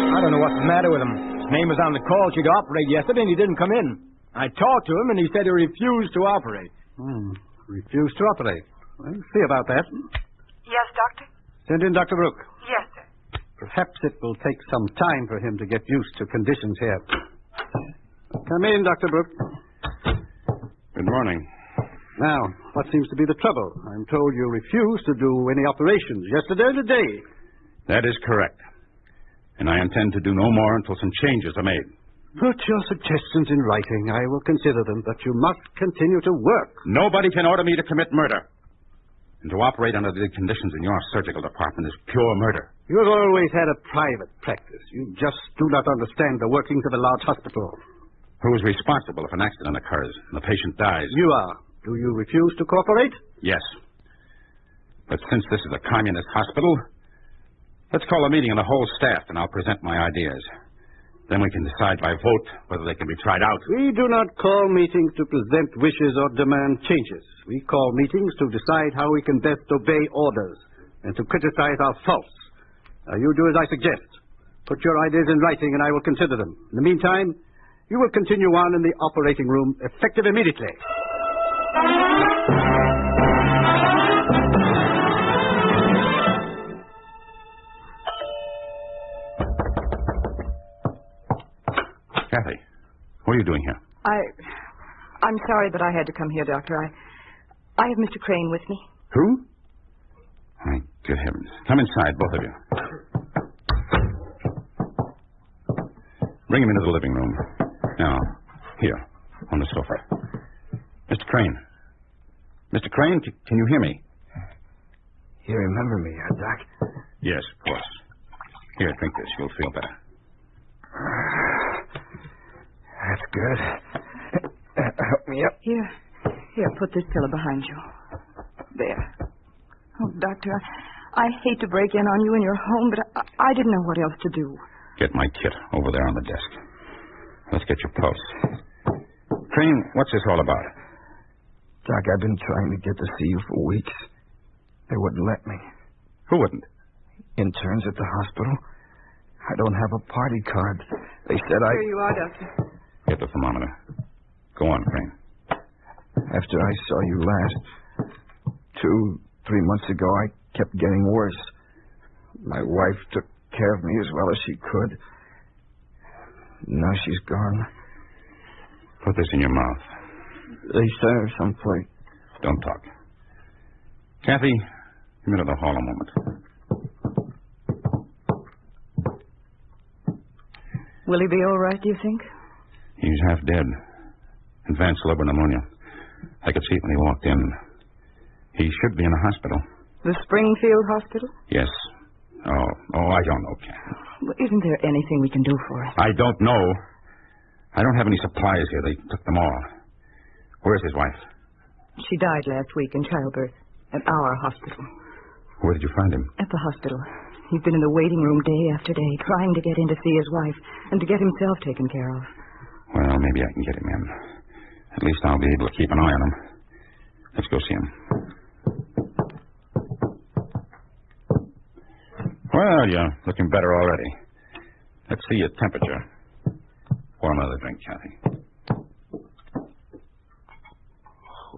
I don't know what's the matter with him. His name was on the call sheet to operate yesterday, and he didn't come in. I talked to him, and he said he refused to operate. Refused to operate. Well, see about that. Yes, Doctor? Send in Dr. Brooke. Yes, sir. Perhaps it will take some time for him to get used to conditions here. Come in, Dr. Brooke. Good morning. Now, what seems to be the trouble? I'm told you refused to do any operations yesterday and today. That is correct. And I intend to do no more until some changes are made. Put your suggestions in writing. I will consider them, but you must continue to work. Nobody can order me to commit murder. And to operate under the conditions in your surgical department is pure murder. You have always had a private practice. You just do not understand the workings of a large hospital. Who is responsible if an accident occurs and the patient dies? You are. Do you refuse to cooperate? Yes. But since this is a communist hospital, let's call a meeting of the whole staff and I'll present my ideas. Then we can decide by vote whether they can be tried out. We do not call meetings to present wishes or demand changes. We call meetings to decide how we can best obey orders and to criticize our faults. You do as I suggest. Put your ideas in writing and I will consider them. In the meantime, you will continue on in the operating room, effective immediately. Kathy, what are you doing here? I'm sorry, but I had to come here, Doctor. I have Mr. Crane with me. Who? My good heavens. Come inside, both of you. Bring him into the living room. Now, here, on the sofa. Mr. Crane. Mr. Crane, can you hear me? You remember me, Doc? Yes, of course. Here, drink this. You'll feel better. That's good. Help me up. Here, put this pillow behind you. There. Oh, Doctor, I hate to break in on you in your home, but I didn't know what else to do. Get my kit over there on the desk. Let's get your pulse. Crane, what's this all about? Doc, I've been trying to get to see you for weeks. They wouldn't let me. Who wouldn't? Interns at the hospital. I don't have a party card. They said Here you are, Doctor. Get the thermometer. Go on, Crane. After I saw you last, 2-3 months ago, I kept getting worse. My wife took care of me as well as she could. Now she's gone. Put this in your mouth. They sent her someplace. Don't talk. Kathy, come into the hall a moment. Will he be all right, do you think? He's half dead. Advanced liver pneumonia. I could see it when he walked in. He should be in a hospital. The Springfield Hospital? Yes. Oh, I don't know, Kathy. Well, isn't there anything we can do for him? I don't know. I don't have any supplies here. They took them all. Where's his wife? She died last week in childbirth at our hospital. Where did you find him? At the hospital. He's been in the waiting room day after day, trying to get in to see his wife and to get himself taken care of. Well, maybe I can get him in. At least I'll be able to keep an eye on him. Let's go see him. Well, you're looking better already. Let's see your temperature. Pour another drink, Kathy.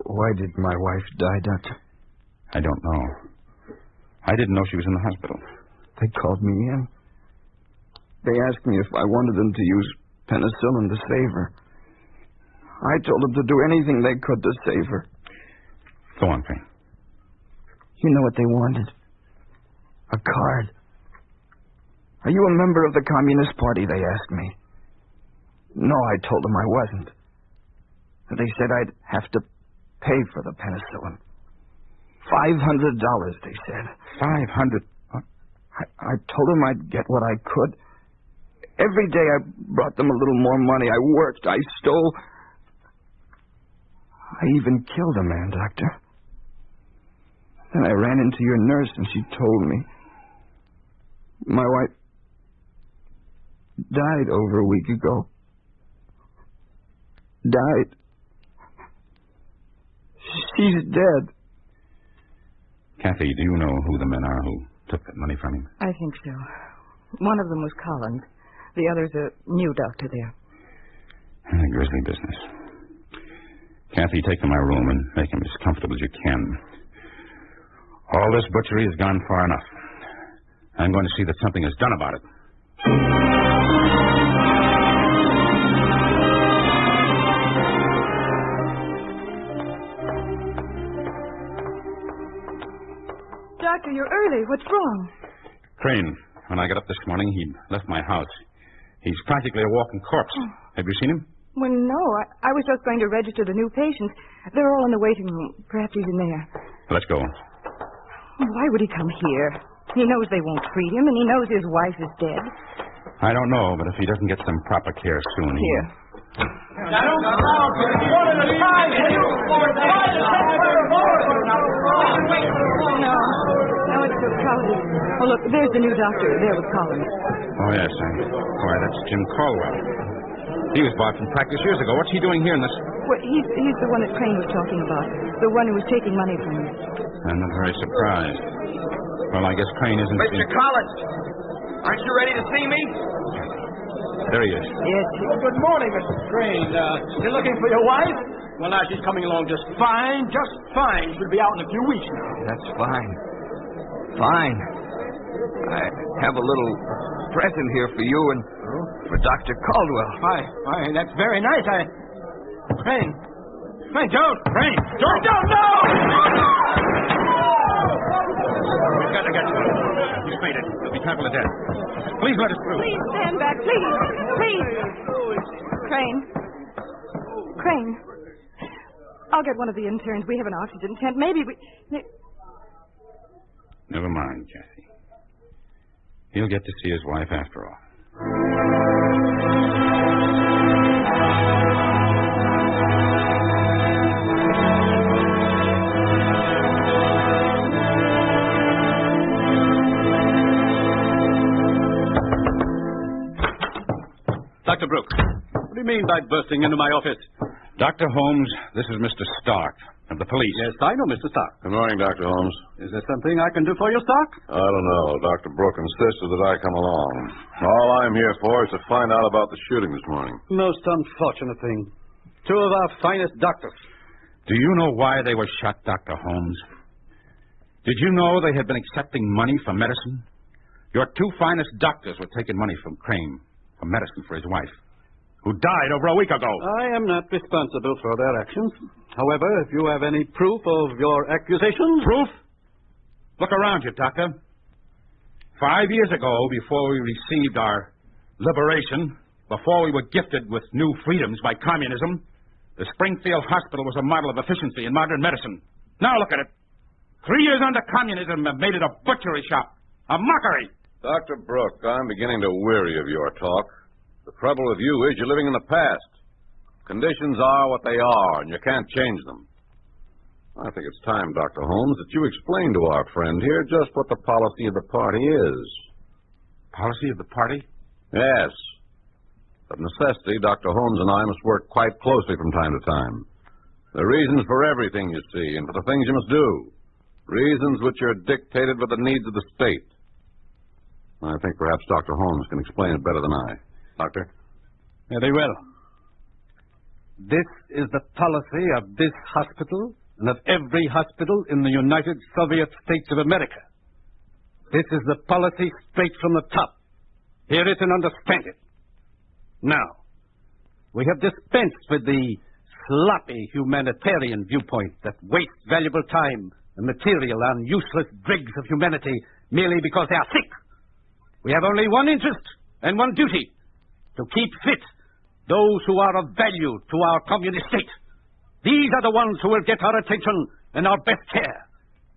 Why did my wife die, Doctor? I don't know. I didn't know she was in the hospital. They called me in. They asked me if I wanted them to use penicillin to save her. I told them to do anything they could to save her. Go on, Crane. You know what they wanted? A card. Are you a member of the Communist Party, they asked me. No, I told them I wasn't. They said I'd have to pay for the penicillin. $500, they said. $500? I told them I'd get what I could. Every day I brought them a little more money. I worked, I stole. I even killed a man, Doctor. Then I ran into your nurse and she told me my wife died over a week ago. Died. She's dead. Kathy, do you know who the men are who took that money from him? I think so. One of them was Collins. The other's a new doctor there. A grisly business. Kathy, take him to my room and make him as comfortable as you can. All this butchery has gone far enough. I'm going to see that something is done about it. Doctor, you're early. What's wrong? Crane, when I got up this morning, he'd left my house. He's practically a walking corpse. Have you seen him? Well, no. I was just going to register the new patients. They're all in the waiting room. Perhaps he's in there. Let's go. Why would he come here? He knows they won't treat him, and he knows his wife is dead. I don't know, but if he doesn't get some proper care soon... Here. Now, don't come out. One at a time. No, it's so crowded. Oh, look, there's the new doctor. There with Collins. Oh, yes. Why, that's Jim Caldwell. He was bought from practice years ago. What's he doing here in this... Well, he's the one that Crane was talking about. The one who was taking money from you. I'm not very surprised. Well, I guess Crane isn't... Mr. Collins, aren't you ready to see me? There he is. Yes. Well, good morning, Mr. Crane. You're looking for your wife? Well, now, she's coming along just fine, just fine. She'll be out in a few weeks now. That's fine. Fine. I have a little present here for you and for Dr. Caldwell. Fine. That's very nice. Crane, don't! Crane, don't! No! We've got to get to him. He's fainted. He'll be trampled to death. Please let us through. Please stand back, please. Please. Crane. I'll get one of the interns. We have an oxygen tent. Maybe we... Never mind, Kathy. He'll get to see his wife after all. Dr. Brooks, what do you mean by bursting into my office? Dr. Holmes, this is Mr. Stark of the police. Yes, I know Mr. Stark. Good morning, Dr. Holmes. Is there something I can do for you, Stark? I don't know. Dr. Brooke insisted that I come along. All I'm here for is to find out about the shooting this morning. Most unfortunate thing. Two of our finest doctors. Do you know why they were shot, Dr. Holmes? Did you know they had been accepting money for medicine? Your two finest doctors were taking money from Crane for medicine for his wife, who died over a week ago. I am not responsible for their actions. However, if you have any proof of your accusations... Proof? Look around you, Doctor. 5 years ago, before we received our liberation, before we were gifted with new freedoms by communism, the Springfield Hospital was a model of efficiency in modern medicine. Now look at it. 3 years under communism have made it a butchery shop, a mockery. Dr. Brooke, I'm beginning to weary of your talk. The trouble with you is you're living in the past. Conditions are what they are, and you can't change them. I think it's time, Dr. Holmes, that you explain to our friend here just what the policy of the party is. Policy of the party? Yes. Of necessity, Dr. Holmes and I must work quite closely from time to time. There are reasons for everything, you see, and for the things you must do. Reasons which are dictated by the needs of the state. I think perhaps Dr. Holmes can explain it better than I. Doctor? Very well. This is the policy of this hospital and of every hospital in the United Soviet States of America. This is the policy straight from the top. Hear it and understand it. Now, we have dispensed with the sloppy humanitarian viewpoint that wastes valuable time and material on useless dregs of humanity merely because they are sick. We have only one interest and one duty, to keep fit those who are of value to our communist state. These are the ones who will get our attention and our best care.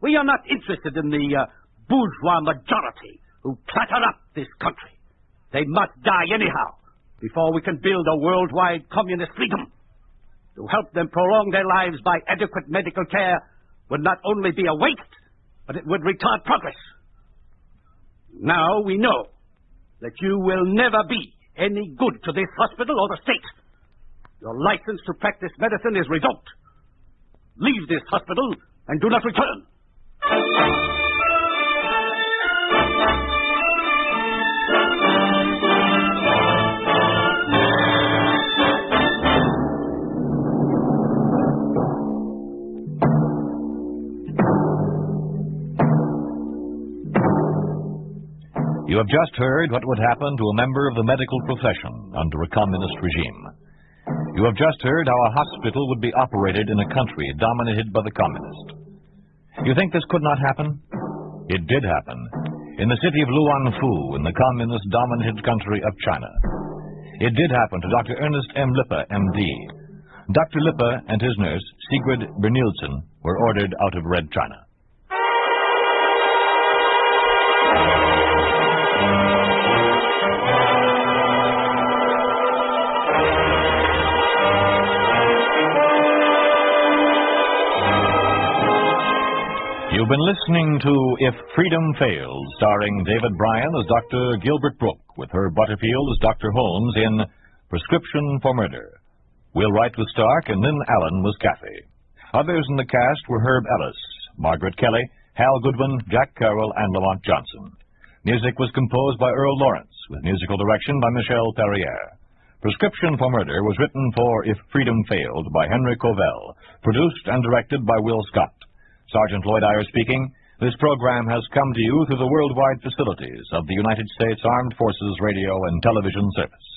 We are not interested in the bourgeois majority who clatter up this country. They must die anyhow before we can build a worldwide communist freedom. To help them prolong their lives by adequate medical care would not only be a waste, but it would retard progress. Now we know that you will never be any good to this hospital or the state. Your license to practice medicine is revoked. Leave this hospital and do not return. You have just heard what would happen to a member of the medical profession under a communist regime. You have just heard how a hospital would be operated in a country dominated by the communists. You think this could not happen? It did happen in the city of Luanfu in the communist-dominated country of China. It did happen to Dr. Ernest M. Lippe, M.D. Dr. Lippe and his nurse, Sigrid Brynildsen, were ordered out of Red China. You've been listening to If Freedom Fails, starring David Bryan as Dr. Gilbert Brooke, with Herb Butterfield as Dr. Holmes in Prescription for Murder. Will Wright was Stark, and Lynn Allen was Kathy. Others in the cast were Herb Ellis, Margaret Kelly, Hal Goodwin, Jack Carroll, and Lamont Johnson. Music was composed by Earl Lawrence, with musical direction by Michel Perrier. Prescription for Murder was written for If Freedom Failed by Henry Covell, produced and directed by Will Scott. Sergeant Lloyd Eyre speaking. This program has come to you through the worldwide facilities of the United States Armed Forces Radio and Television Service.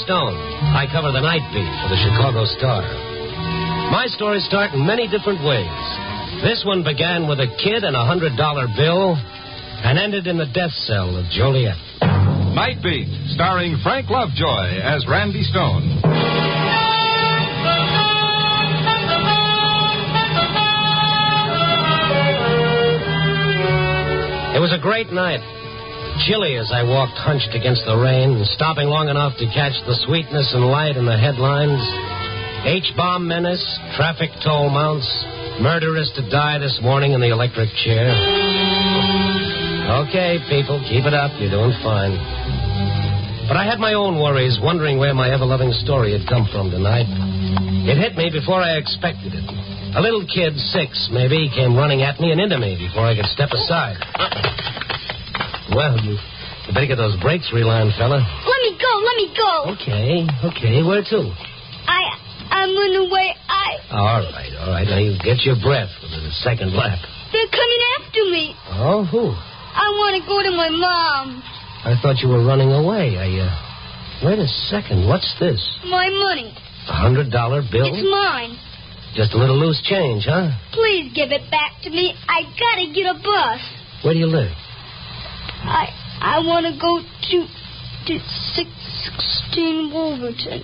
Stone. I cover the night beat for the Chicago Star. My stories start in many different ways. This one began with a kid and a $100 bill and ended in the death cell of Joliet. Night Beat, starring Frank Lovejoy as Randy Stone. It was a great night. Chilly as I walked hunched against the rain, stopping long enough to catch the sweetness and light in the headlines. H-bomb menace, traffic toll mounts, murderess to die this morning in the electric chair. Okay, people, keep it up. You're doing fine. But I had my own worries, wondering where my ever-loving story had come from tonight. It hit me before I expected it. A little kid, 6 maybe, came running at me and into me before I could step aside. Well, you better get those brakes relined, fella. Let me go. Okay. Where to? I'm on the way. All right. Now you get your breath for the second lap. They're coming after me. Oh, who? I want to go to my mom. I thought you were running away. Wait a second. What's this? My money. $100 bill? It's mine. Just a little loose change, huh? Please give it back to me. I gotta get a bus. Where do you live? I want to go to 616 Wolverton.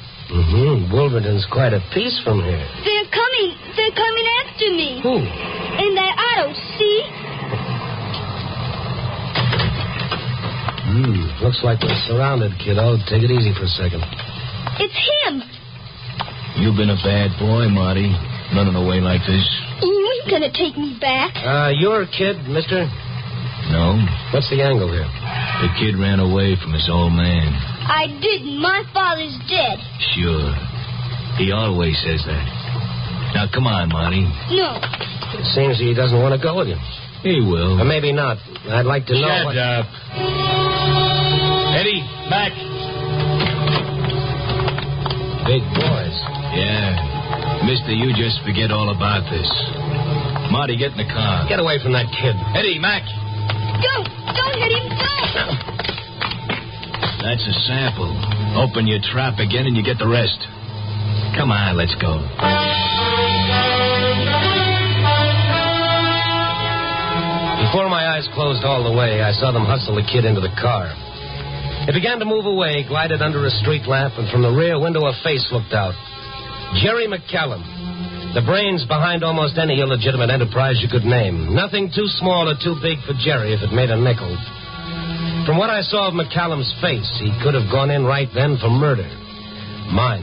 Wolverton's quite a piece from here. They're coming after me. Who? In that auto, see? Looks like we're surrounded, kiddo. Take it easy for a second. It's him. You've been a bad boy, Marty. Running away like this. You ain't gonna take me back. You're a kid, mister? No. What's the angle here? The kid ran away from his old man. I didn't. My father's dead. Sure. He always says that. Now, come on, Marty. No. It seems he doesn't want to go with you. He will. Or maybe not. I'd like to know. Shut up. Eddie, Mac. Big boys. Yeah. Mister, you just forget all about this. Marty, get in the car. Get away from that kid. Eddie, Mac. Don't hit him. Don't. That's a sample. Open your trap again and you get the rest. Come on, let's go. Before my eyes closed all the way, I saw them hustle the kid into the car. It began to move away, glided under a street lamp, and from the rear window a face looked out. Jerry McCallum. The brains behind almost any illegitimate enterprise you could name. Nothing too small or too big for Jerry if it made a nickel. From what I saw of McCallum's face, he could have gone in right then for murder. Mine.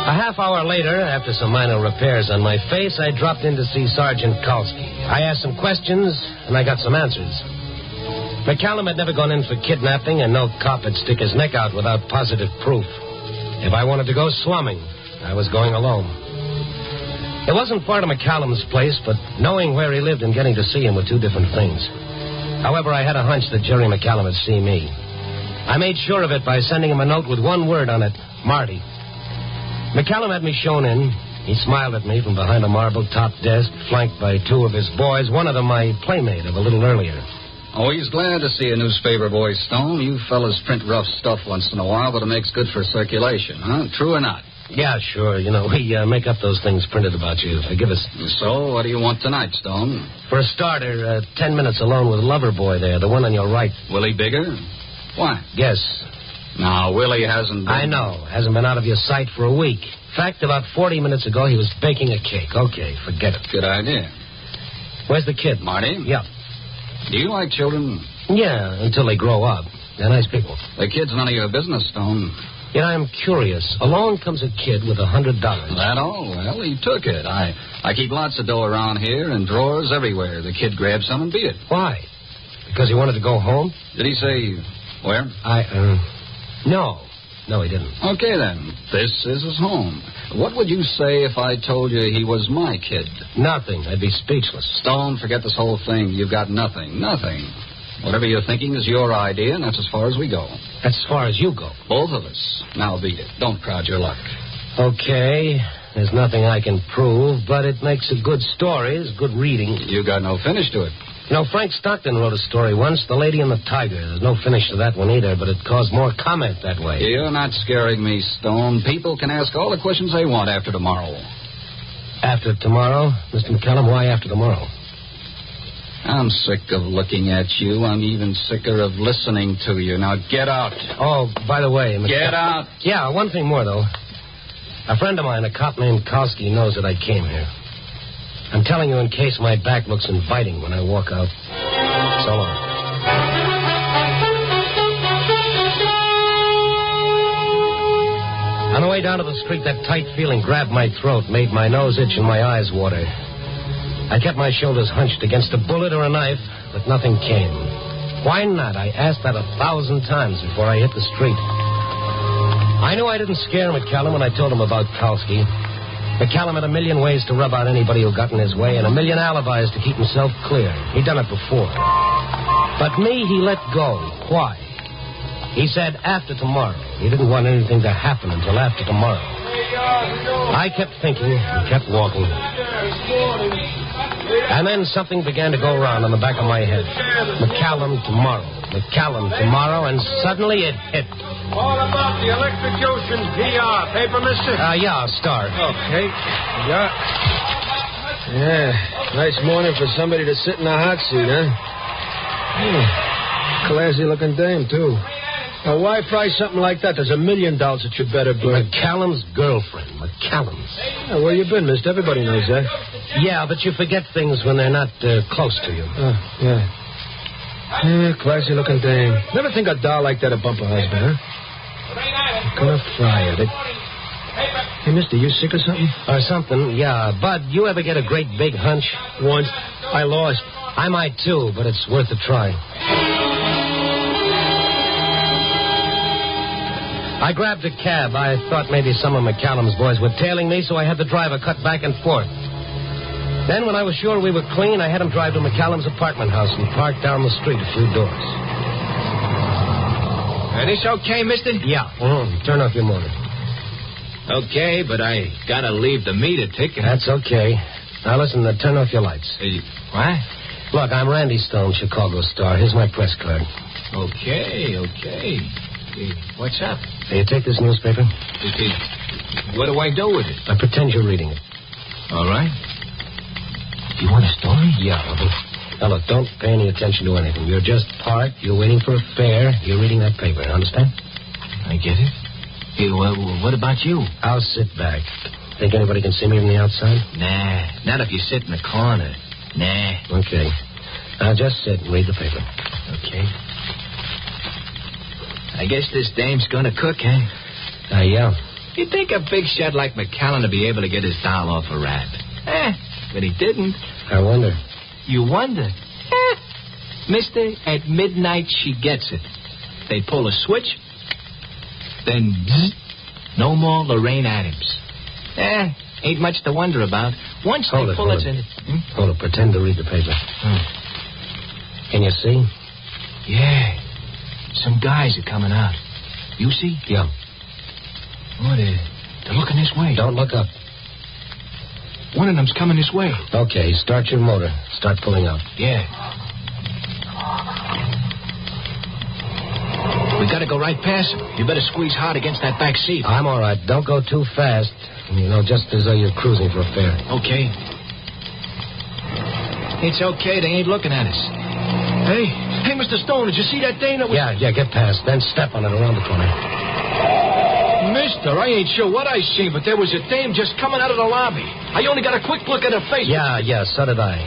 A half hour later, after some minor repairs on my face, I dropped in to see Sergeant Kalski. I asked some questions, and I got some answers. McCallum had never gone in for kidnapping, and no cop would stick his neck out without positive proof. If I wanted to go slumming, I was going alone. It wasn't far to McCallum's place, but knowing where he lived and getting to see him were two different things. However, I had a hunch that Jerry McCallum would see me. I made sure of it by sending him a note with one word on it, Marty. McCallum had me shown in. He smiled at me from behind a marble-top desk, flanked by two of his boys, one of them my playmate of a little earlier. Always glad to see a newspaper boy, Stone. You fellas print rough stuff once in a while, but it makes good for circulation, huh? True or not? Yeah, sure. You know, we make up those things printed about you. Forgive us. So, what do you want tonight, Stone? For a starter, 10 minutes alone with Loverboy there, the one on your right. Willie Bigger? Why? Yes. Now, Willie hasn't been... I know. Hasn't been out of your sight for a week. In fact, about 40 minutes ago, he was baking a cake. Okay, forget it. Good idea. Where's the kid? Marty? Yeah. Do you like children? Yeah, until they grow up. They're nice people. The kid's none of your business, Stone. Yet I'm curious. Along comes a kid with $100. That all? Well, he took it. I keep lots of dough around here and drawers everywhere. The kid grabbed some and beat it. Why? Because he wanted to go home? Did he say where? No. No, he didn't. Okay, then. This is his home. What would you say if I told you he was my kid? Nothing. I'd be speechless. Stone, forget this whole thing. You've got nothing. Nothing. Whatever you're thinking is your idea, and that's as far as we go. That's as far as you go. Both of us. Now beat it. Don't crowd your luck. Okay. There's nothing I can prove, but it makes a good story. It's good reading. You got no finish to it. You know, Frank Stockton wrote a story once, The Lady and the Tiger. There's no finish to that one either, but it caused more comment that way. You're not scaring me, Stone. People can ask all the questions they want after tomorrow. After tomorrow? Mr. McCallum, why after tomorrow? I'm sick of looking at you. I'm even sicker of listening to you. Now, get out. Oh, by the way, Mr. Get out. Yeah, one thing more, though. A friend of mine, a cop named Kalski, knows that I came here. I'm telling you in case my back looks inviting when I walk out. So long. On the way down to the street, that tight feeling grabbed my throat, made my nose itch and my eyes water. I kept my shoulders hunched against a bullet or a knife, but nothing came. Why not? I asked that 1,000 times before I hit the street. I knew I didn't scare McCallum when I told him about Kalski. McCallum had a million ways to rub out anybody who got in his way and a million alibis to keep himself clear. He'd done it before. But me, he let go. Why? He said after tomorrow. He didn't want anything to happen until after tomorrow. I kept thinking and kept walking. And then something began to go around on the back of my head. McCallum tomorrow. McCallum tomorrow, and suddenly it hit. All about the electrocution PR. Paper, mister? Yeah, Star. Okay. Yeah, nice morning for somebody to sit in a hot seat, huh? Classy-looking dame, too. Now, why price something like that? There's $1 million that you better bring. McCallum's girlfriend. McCallum's. Yeah, where you been, mister? Everybody knows that. Yeah, but you forget things when they're not close to you. Yeah. Yeah, classy-looking dame. Never think a doll like that a bump a husband, huh? Gonna fry it. Hey, mister, you sick or something? Or something, yeah. Bud, you ever get a great big hunch? Once. I lost. I might, too, but it's worth a try. I grabbed a cab. I thought maybe some of McCallum's boys were tailing me, so I had the driver cut back and forth. Then, when I was sure we were clean, I had him drive to McCallum's apartment house and park down the street a few doors. This okay, mister? Yeah. Turn off your motor. Okay, but I gotta leave the meter ticking. That's okay. Now, listen, turn off your lights. What? Look, I'm Randy Stone, Chicago Star. Here's my press card. Okay. What's up? Hey, you take this newspaper? What do I do with it? I pretend you're reading it. All right. You want a story? Yeah. Now, look, don't pay any attention to anything. You're just parked. You're waiting for a fare. You're reading that paper. Understand? I get it. Hey, well, what about you? I'll sit back. Think anybody can see me from the outside? Nah, not if you sit in the corner. Nah. Okay. Now, just sit and read the paper. Okay. I guess this dame's gonna cook, eh? Yeah. You'd think a big shot like McCallum to be able to get his doll off a rap. But he didn't. I wonder. You wonder? Mister, at midnight she gets it. They pull a switch, then zzz, no more Lorraine Adams. Ain't much to wonder about. Once they pull it in... Hold it. Pretend to read the paper. Can you see? Yeah. Some guys are coming out. You see? Yeah. Oh, they're looking this way. Don't look up. One of them's coming this way. Okay, start your motor. Start pulling out. Yeah. We gotta go right past him. You better squeeze hard against that back seat. I'm all right. Don't go too fast. You know, just as though you're cruising for a fare. Okay. It's okay. They ain't looking at us. Hey, Mr. Stone, did you see that thing that was... Yeah, get past. Then step on it around the corner. Mister, I ain't sure what I seen, but there was a dame just coming out of the lobby. I only got a quick look at her face. Yeah, so did I.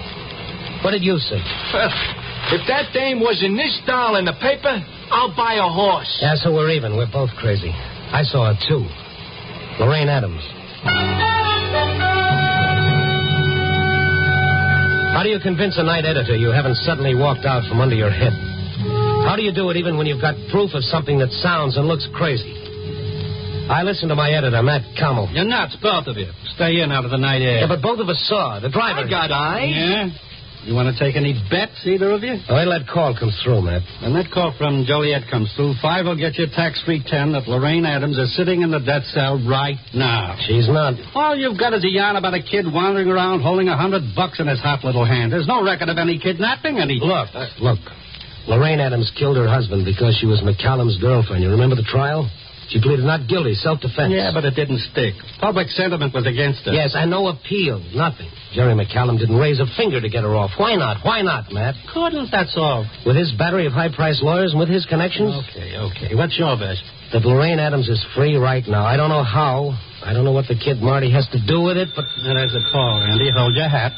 What did you see? If that dame was in this doll in the paper, I'll buy a horse. Yeah, so we're even. We're both crazy. I saw her, too. Lorraine Adams. How do you convince a night editor you haven't suddenly walked out from under your head? How do you do it even when you've got proof of something that sounds and looks crazy? I listened to my editor, Matt Cvetic. You're nuts, both of you. Stay in out of the night air. Yeah, but both of us saw. The driver... I got eyes. Yeah? You want to take any bets, either of you? Wait till that call comes through, Matt. When that call from Joliet comes through, 5 will get you tax-free 10 that Lorraine Adams is sitting in the death cell right now. She's not. All you've got is a yarn about a kid wandering around holding $100 in his hot little hand. There's no record of any kidnapping, any... Look. Lorraine Adams killed her husband because she was McCallum's girlfriend. You remember the trial? She pleaded not guilty, self-defense. Yeah, but it didn't stick. Public sentiment was against her. Yes, and no appeal, nothing. Jerry McCallum didn't raise a finger to get her off. Why not, Matt? Couldn't, that's all. With his battery of high-priced lawyers and with his connections? Okay. What's your best? That Lorraine Adams is free right now. I don't know how. I don't know what the kid Marty has to do with it, but... There's a call, Randy. Hold your hat.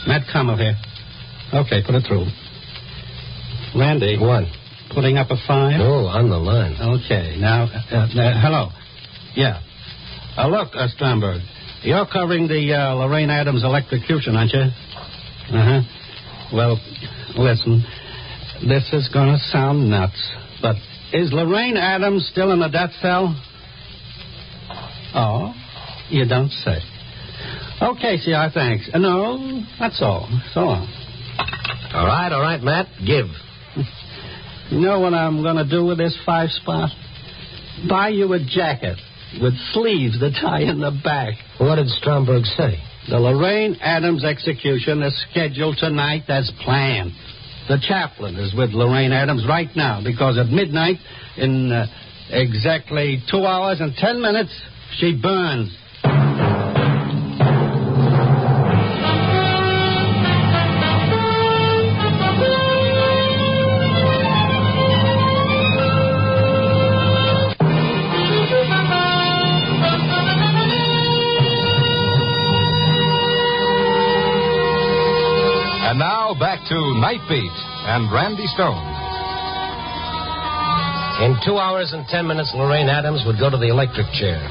Matt Cvetic here. Okay, put it through. Randy. What? Putting up a fine? Oh, on the line. Okay. Now, hello. Yeah. Look, Stromberg, you're covering the Lorraine Adams electrocution, aren't you? Uh-huh. Well, Listen, this is going to sound nuts, but is Lorraine Adams still in the death cell? Oh, you don't say. Okay, CR, thanks. No, that's all. So long. All right, Matt. Give. You know what I'm going to do with this 5-spot? Buy you a jacket with sleeves that tie in the back. What did Stromberg say? The Lorraine Adams execution is scheduled tonight as planned. The chaplain is with Lorraine Adams right now because at midnight, in exactly 2 hours and 10 minutes, she burns. And now back to Night Beat and Randy Stone. In 2 hours and 10 minutes, Lorraine Adams would go to the electric chair.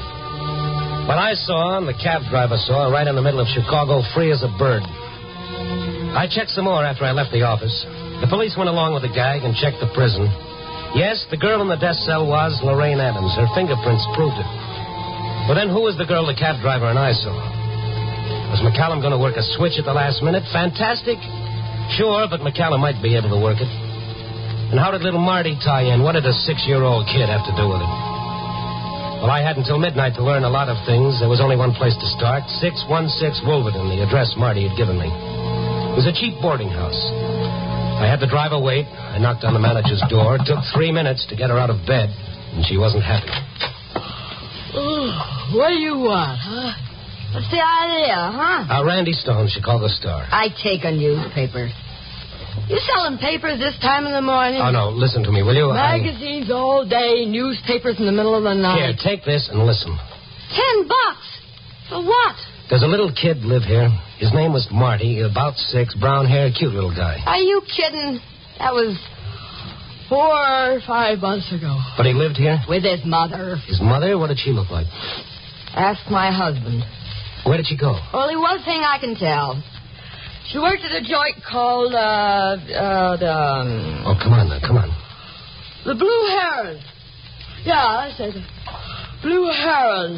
But I saw, and the cab driver saw, right in the middle of Chicago, free as a bird. I checked some more after I left the office. The police went along with the gag and checked the prison. Yes, the girl in the death cell was Lorraine Adams. Her fingerprints proved it. But then who was the girl the cab driver and I saw? Was McCallum going to work a switch at the last minute? Fantastic. Sure, but McCallum might be able to work it. And how did little Marty tie in? What did a 6-year-old kid have to do with it? Well, I had until midnight to learn a lot of things. There was only one place to start. 616 Wolverton, the address Marty had given me. It was a cheap boarding house. I had the driver wait. I knocked on the manager's door. It took 3 minutes to get her out of bed, and she wasn't happy. What do you want, huh? What's the idea, huh? Randy Stone, Chicago Star. I take a newspaper. You selling papers this time in the morning? Oh, no, listen to me, will you? Magazines all day, newspapers in the middle of the night. Here, take this and listen. $10? For what? There's a little kid live here. His name was Marty, about 6, brown hair, cute little guy. Are you kidding? That was 4 or 5 months ago. But he lived here? With his mother. His mother? What did she look like? Ask my husband. Where did she go? Only one thing I can tell. She worked at a joint called, Oh, come on now, come on. the Blue Heron. Yeah, I said Blue Heron.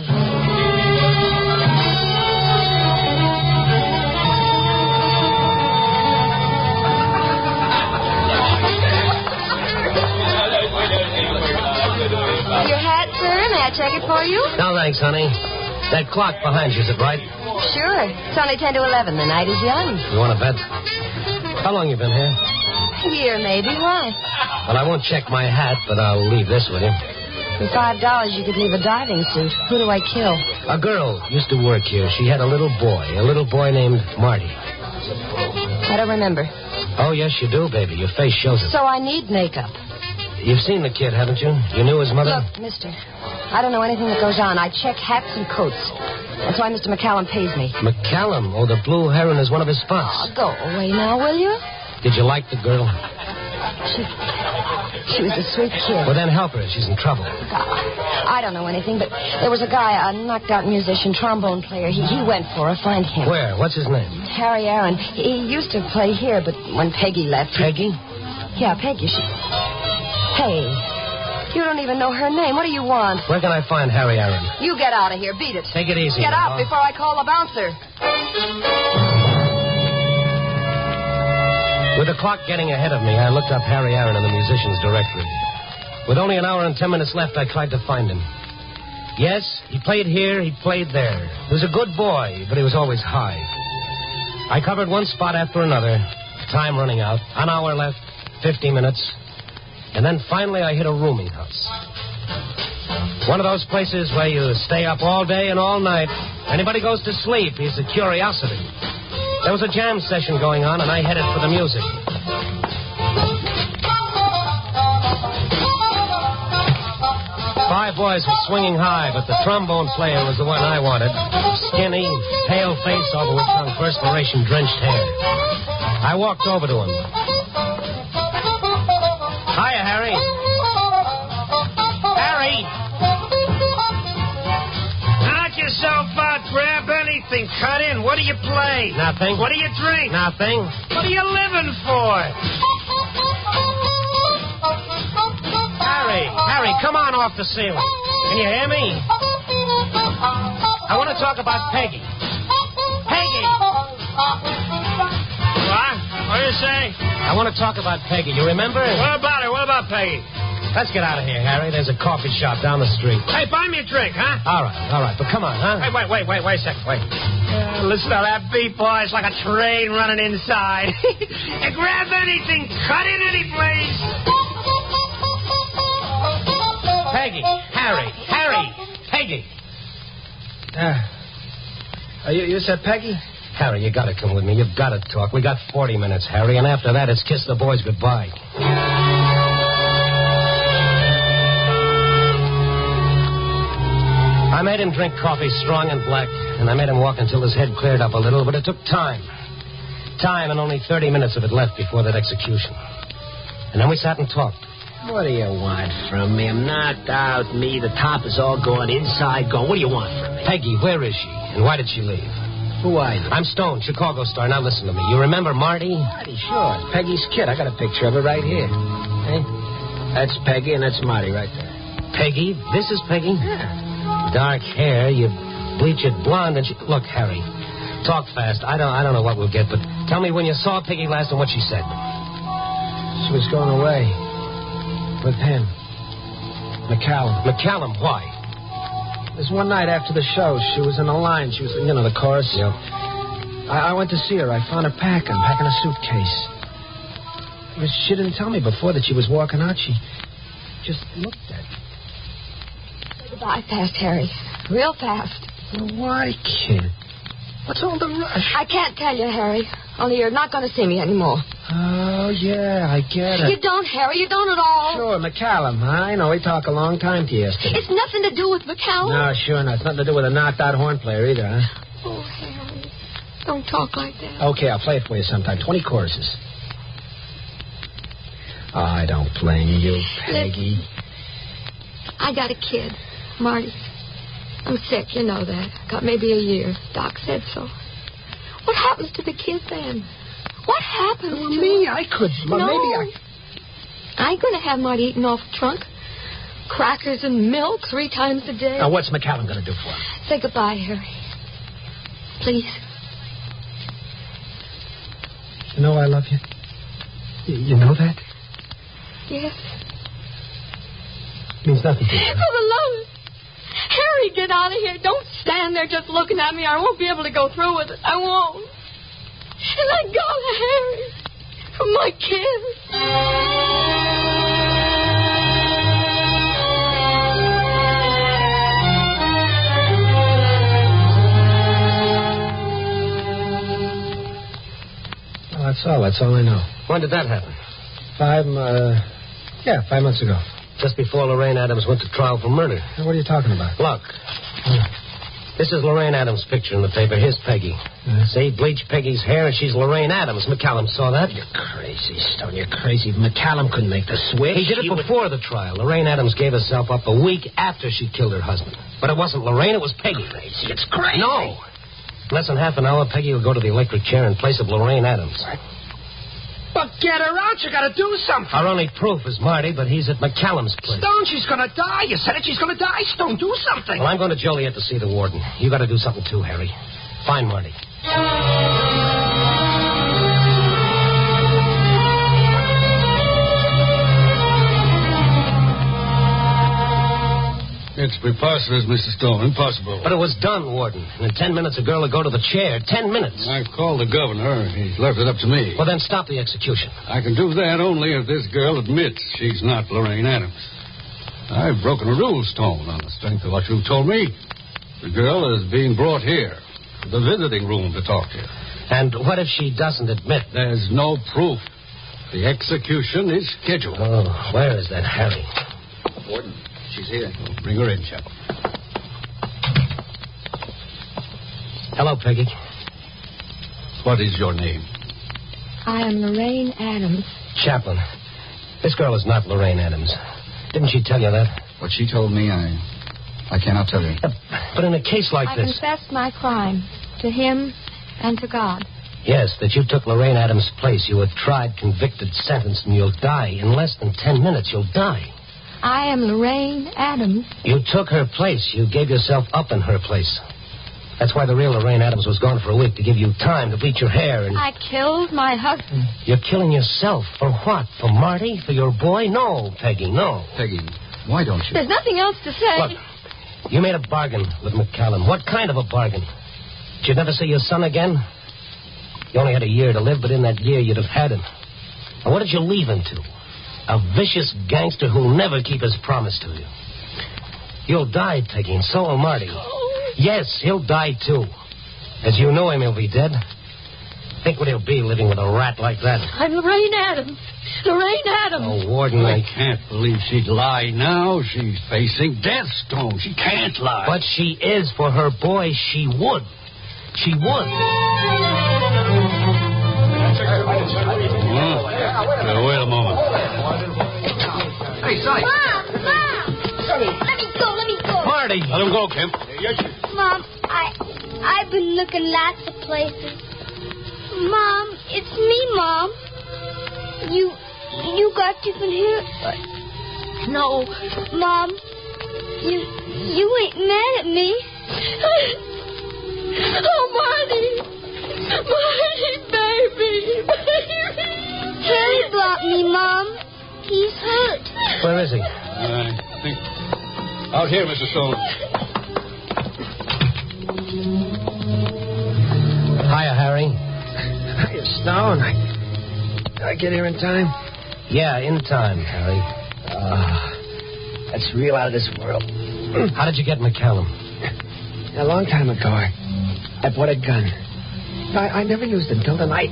Your hat, sir? May I check it for you? No, thanks, honey. That clock behind you, is it right? Sure. It's only 10 to 11. The night is young. You want to bet? How long you been here? A year, maybe. Why? Well, I won't check my hat, but I'll leave this with you. For $5, you could leave a diving suit. Who do I kill? A girl used to work here. She had a little boy named Marty. I don't remember. Oh, yes, you do, baby. Your face shows it. So I need makeup. You've seen the kid, haven't you? You knew his mother? Look, mister, I don't know anything that goes on. I check hats and coats. That's why Mr. McCallum pays me. McCallum? Oh, the Blue Heron is one of his spots. Oh, go away now, will you? Did you like the girl? She was a sweet kid. Well, then help her. She's in trouble. I don't know anything, but there was a guy, a knocked-out musician, trombone player. He went for her. Find him. Where? What's his name? Harry Aaron. He used to play here, but when Peggy left... Peggy? Yeah, Peggy. Hey, you don't even know her name. What do you want? Where can I find Harry Aaron? You get out of here. Beat it. Take it easy. Get out before I call the bouncer. With the clock getting ahead of me, I looked up Harry Aaron in the musician's directory. With only an hour and 10 minutes left, I tried to find him. Yes, he played here, he played there. He was a good boy, but he was always high. I covered one spot after another. Time running out. An hour left. 50 minutes. And then finally I hit a rooming house. One of those places where you stay up all day and all night. Anybody goes to sleep, he's a curiosity. There was a jam session going on, and I headed for the music. 5 boys were swinging high, but the trombone player was the one I wanted. Skinny, pale face over which hung perspiration-drenched hair. I walked over to him. Hiya, Harry. Harry! Knock yourself out. Grab anything. Cut in. What What do you play? Nothing. What do you drink? Nothing. What are you living for? Harry, come on off the ceiling. Can you hear me? I want to talk about Peggy. Peggy! What? What do you say? I want to talk about Peggy. You remember? What about her? What about Peggy? Let's get out of here, Harry. There's a coffee shop down the street. Hey, buy me a drink, huh? All right. But come on, huh? Hey, wait a second. Wait. Listen to that beat, boy. It's like a train running inside. Grab anything. Cut in any place. Peggy. Harry. Peggy. You said Peggy? Harry, you gotta come with me. You've gotta talk. We got 40 minutes, Harry, and after that, it's kiss the boys goodbye. I made him drink coffee strong and black, and I made him walk until his head cleared up a little, but it took time. Time, and only 30 minutes of it left before that execution. And then we sat and talked. What do you want from me? I'm knocked out, me. The top is all gone, inside gone. What do you want from me? Peggy, where is she? And why did she leave? Who are you? I'm Stone, Chicago Star. Now listen to me. You remember Marty? Marty, sure. It's Peggy's kid. I got a picture of her right here. Hey? That's Peggy, and that's Marty right there. Peggy? This is Peggy? Yeah. Dark hair, you bleach it blonde, and she... Look, Harry, talk fast. I don't know what we'll get, but tell me when you saw Peggy last and what she said. She was going away. With him. McCallum, why? It was one night after the show. She was in a line. She was, the chorus. Yeah. I went to see her. I found her packing a suitcase. She didn't tell me before that she was walking out. She just looked at me. Say goodbye fast, Harry. Real fast. Why, kid? What's all the rush? I can't tell you, Harry. Only you're not going to see me anymore. Oh, yeah, I get it. You don't, Harry. You don't at all. Sure, McCallum. I know. We talked a long time to you yesterday. It's nothing to do with McCallum. No, sure not. It's nothing to do with a knocked-out horn player either, huh? Oh, Harry. Don't talk like that. Okay, I'll play it for you sometime. 20 choruses. Oh, I don't blame you, Peggy. Listen, I got a kid, Marty. I'm sick, you know that. Got maybe a year. Doc said so. What happens to the kid then? What happens to me? him? I could. No. Maybe I ain't going to have Marty eating off the trunk. Crackers and milk 3 times a day. Now, what's McCallum going to do for him? Say goodbye, Harry. Please. You know I love you. You know that? Yes. Means nothing to you. For the love of... Harry, get out of here. Don't stand there just looking at me. I won't be able to go through with it. I won't. And I got Harry for my kids. Well, that's all. That's all I know. When did that happen? 5 months ago. Just before Lorraine Adams went to trial for murder. Now, what are you talking about? Look. This is Lorraine Adams' picture in the paper. Here's Peggy. See, bleach Peggy's hair, and she's Lorraine Adams. McCallum saw that. You're crazy, Stone. You're crazy. McCallum couldn't make the switch. He did it before the trial. Lorraine Adams gave herself up a week after she killed her husband. But it wasn't Lorraine, it was Peggy. Crazy. It's crazy. No. In less than half an hour, Peggy will go to the electric chair in place of Lorraine Adams. But get her out. You got to do something. Our only proof is Marty, but he's at McCallum's place. Stone, she's going to die. You said it. She's going to die. Stone, do something. Well, I'm going to Joliet to see the warden. You got to do something too, Harry. Find Marty. It's preposterous, Mr. Stone. Impossible. But it was done, Warden. And in 10 minutes, a girl will go to the chair. 10 minutes. I've called the governor. He's left it up to me. Well, then stop the execution. I can do that only if this girl admits she's not Lorraine Adams. I've broken a rule, Stone, on the strength of what you told me. The girl is being brought here to the visiting room to talk to you. And what if she doesn't admit? There's no proof. The execution is scheduled. Oh, where is that Harry? Warden, she's here. Bring her in, Chaplain. Hello, Peggy. What is your name? I am Lorraine Adams. Chaplain. This girl is not Lorraine Adams. Didn't she tell you that? What she told me, I cannot tell you. But in a case like I this... confessed my crime to him And to God. Yes, that you took Lorraine Adams' place. You were tried, convicted, sentenced, and you'll die. In less than 10 minutes, you'll die. I am Lorraine Adams. You took her place. You gave yourself up in her place. That's why the real Lorraine Adams was gone for a week, to give you time to bleach your hair and... I killed my husband. You're killing yourself. For what? For Marty? For your boy? No, Peggy, no. Peggy, why don't you? There's nothing else to say. Look, you made a bargain with McCallum. What kind of a bargain? You'd never see your son again? You only had a year to live, but in that year you'd have had him. And what did you leave him to? A vicious gangster who'll never keep his promise to you. You'll die, Peggy, and so will Marty. Yes, he'll die, too. As you know him, he'll be dead. Think what he'll be living with a rat like that. I'm Lorraine Adams. Lorraine Adams. Oh, Warden, I can't believe she'd lie now. She's facing death, Stone. She can't lie. But she is. For her boy, she would. She would. Wait a moment. Hey, Sonny. Mom! Let me go. Marty! Let him go, Kemp. Mom, I've been looking lots of places. Mom, it's me, Mom. You got different hair? No. Mom, you ain't mad at me. Oh, Marty, baby. Harry brought me, Mom. He's hurt. Where is he? I think... Out here, Mr. Stone. Hiya, Harry. Hiya, Stone. Did I get here in time? Yeah, in time, Harry. That's real out of this world. How did you get McCallum? A long time ago, I bought a gun. I never used it until tonight.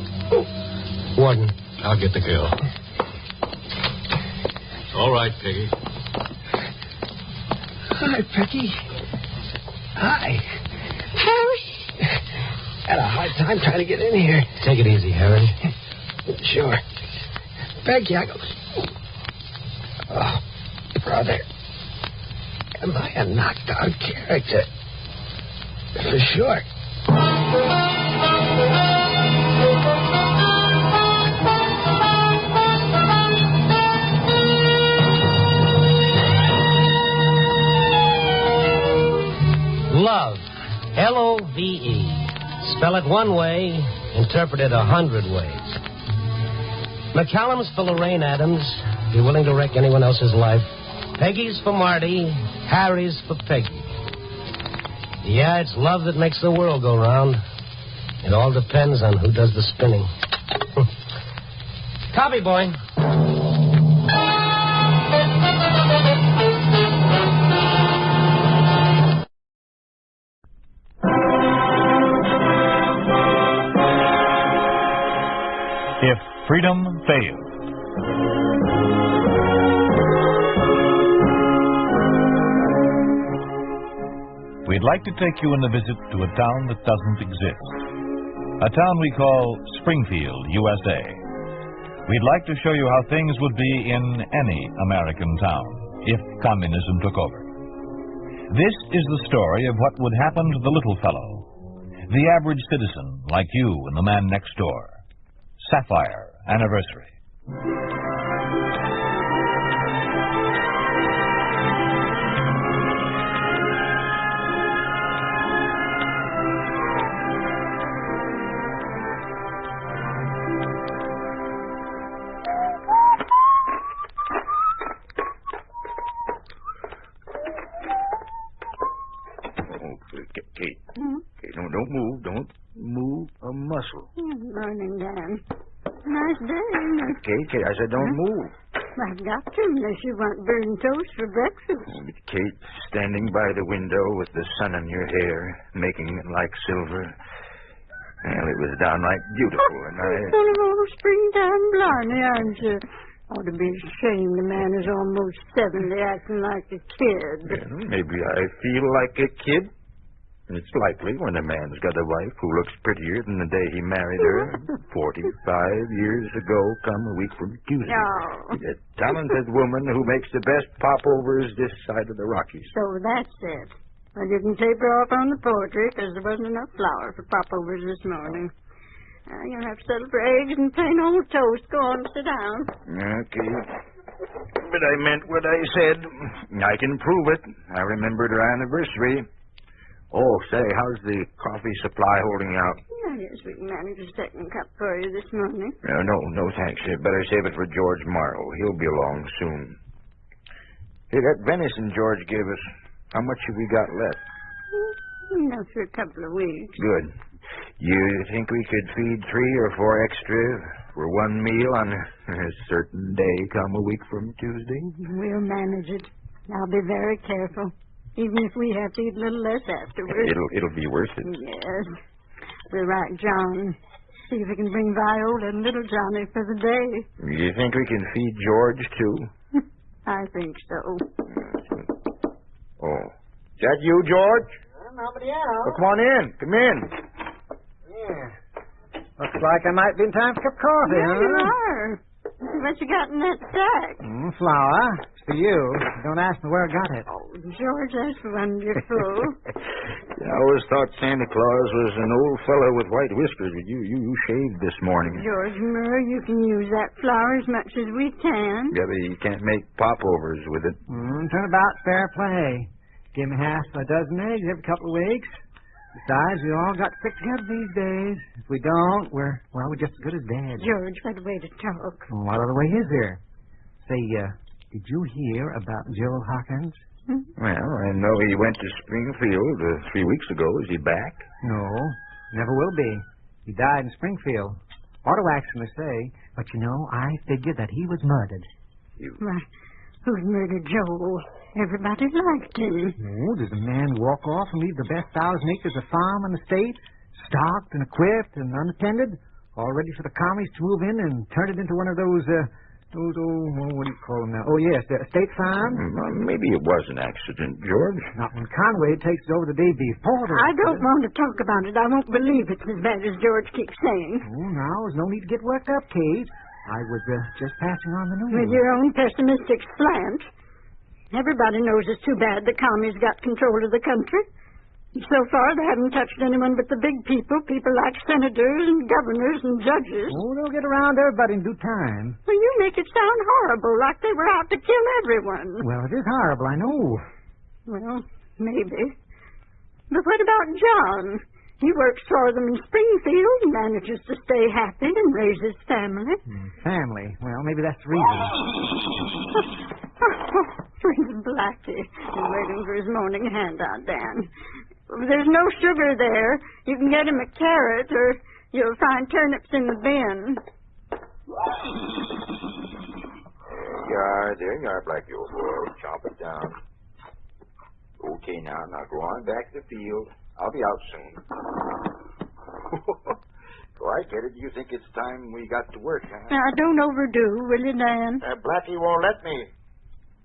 Warden. I'll get the girl. All right, Peggy. Hi, Peggy. Hi. Harry. Had a hard time trying to get in here. Take it easy, Harry. Sure. Peggy, Oh, brother. Am I a knocked-out character? For sure. Love. L-O-V-E. Spell it one way, interpret it 100 ways. McCallum's for Lorraine Adams. Be willing to wreck anyone else's life. Peggy's for Marty. Harry's for Peggy. Yeah, it's love that makes the world go round. It all depends on who does the spinning. Copy, boy. If freedom fails. We'd like to take you on a visit to a town that doesn't exist. A town we call Springfield, USA. We'd like to show you how things would be in any American town if communism took over. This is the story of what would happen to the little fellow, the average citizen like you and the man next door. Sapphire Anniversary. Kate. Kate, no, don't move. Don't move a muscle. Morning, Dan. Nice day, isn't it? Kate, I said don't move. I've got to unless you want burned toast for breakfast. Kate, standing by the window with the sun in your hair, making it like silver. Well, it was downright beautiful, and I... Full of old springtime blarney, aren't you? Ought to be ashamed a man is almost 70 acting like a kid. Well, maybe I feel like a kid. It's likely when a man's got a wife who looks prettier than the day he married her 45 years ago come a week from Tuesday. No. A talented woman who makes the best popovers this side of the Rockies. So that's it. I didn't taper off on the poetry because there wasn't enough flour for popovers this morning. You'll have to settle for eggs and plain old toast. Go on, sit down. Okay. But I meant what I said. I can prove it. I remembered her anniversary. Oh, say, how's the coffee supply holding out? I guess we can manage a second cup for you this morning. No, thanks. Better save it for George Morrow. He'll be along soon. Hey, that venison George gave us, how much have we got left? Enough for a couple of weeks. Good. You think we could feed 3 or 4 extra for one meal on a certain day come a week from Tuesday? We'll manage it. I'll be very careful, even if we have to eat a little less afterwards. It'll be worth it. Yes. We'll write John. See if we can bring Viola and little Johnny for the day. You think we can feed George, too? I think so. Oh. Is that you, George? Nobody else. Well, come on in. Come in. Yeah. Looks like I might be in time for a cup of coffee, There huh? you are. What you got in that sack? Flour. It's for you. Don't ask me where I got it. Oh, George, that's wonderful. I always thought Santa Claus was an old fellow with white whiskers, but you shaved this morning. George Murray, you can use that flour as much as we can. Yeah, but you can't make popovers with it. Turnabout fair play. Give me half a dozen eggs every couple of weeks. Besides, we all got to stick together these days. If we don't, we're just as good as dead. George, what a way to talk. What other way is there? Say, did you hear about Joe Hawkins? Well, I know he went to Springfield 3 weeks ago. Is he back? No, never will be. He died in Springfield. Auto accident, they say. But, I figured that he was murdered. Why, who murdered Joe? Everybody liked him. Oh, does a man walk off and leave the best 1,000 acres of farm in the state, stocked and equipped and unattended, all ready for the commies to move in and turn it into one of those what do you call them now? Oh, yes, state farm? Maybe it was an accident, George. Not when Conway takes it over the day before. I don't want to talk about it. I won't believe it's as bad as George keeps saying. Oh, now, there's no need to get worked up, Kate. I was just passing on the news. With your own pessimistic slant. Everybody knows it's too bad the commies got control of the country. So far, they haven't touched anyone but the big people like senators and governors and judges. Oh, they'll get around everybody in due time. Well, you make it sound horrible, like they were out to kill everyone. Well, it is horrible, I know. Well, maybe. But what about John? He works for them in Springfield and manages to stay happy and raise his family. Family? Well, maybe that's the reason. Where's Blackie? He's waiting for his morning handout, Dan. There's no sugar there. You can get him a carrot, or you'll find turnips in the bin. There you are, Blackie, old boy. Chomp it down. Okay, now go on back to the field. I'll be out soon. So I get it. You think it's time we got to work, huh? Now, don't overdo, will you, Dan? Blackie won't let me.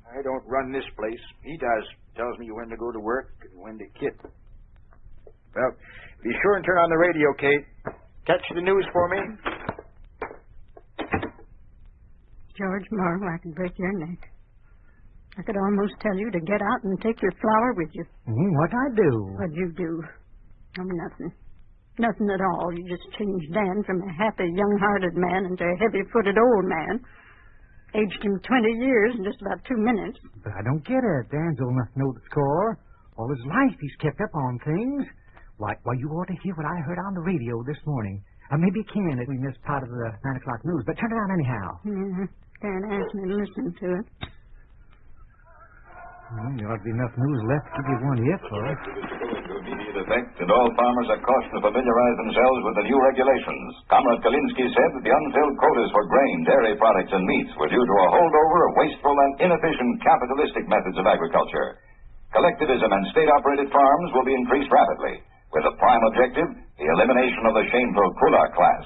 I don't run this place. He does. Tells me when to go to work and when to quit. Well, be sure and turn on the radio, Kate. Catch the news for me. George Morrow, I could break your neck. I could almost tell you to get out and take your flour with you. What'd I do? What'd you do? Oh, nothing. Nothing at all. You just changed Dan from a happy, young-hearted man into a heavy-footed old man. Aged him 20 years in just about 2 minutes. But I don't get it. Dan's old enough to know the score. All his life he's kept up on things. Why, you ought to hear what I heard on the radio this morning. Maybe you can if we missed part of the 9 o'clock news, but turn it on anyhow. Dan asked me to listen to it. Well, there ought to be enough news left to give you one hit for it. Immediate effect, and all farmers are cautioned to familiarize themselves with the new regulations. Comrade Kalinsky said that the unfilled quotas for grain, dairy products, and meats were due to a holdover of wasteful and inefficient capitalistic methods of agriculture. Collectivism and state-operated farms will be increased rapidly, with the prime objective, the elimination of the shameful kulak class.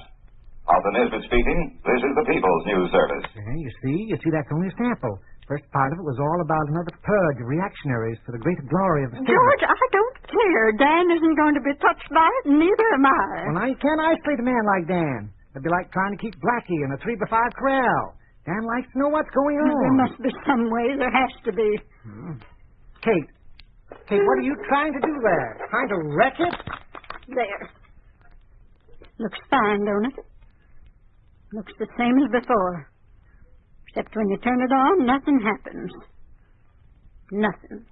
Arthur Nesbitt speaking. This is the People's News Service. You see, that's only a sample. First part of it was all about another purge of reactionaries for the greater glory of the state. George, I don't care. Dan isn't going to be touched by it, and neither am I. Well, now, you can't isolate a man like Dan. It'd be like trying to keep Blackie in a 3x5 corral. Dan likes to know what's going on. There must be some way. There has to be. Kate, Kate, what are you trying to do there? Trying to wreck it? There. Looks fine, don't it? Looks the same as before. Except when you turn it on, nothing happens. Nothing.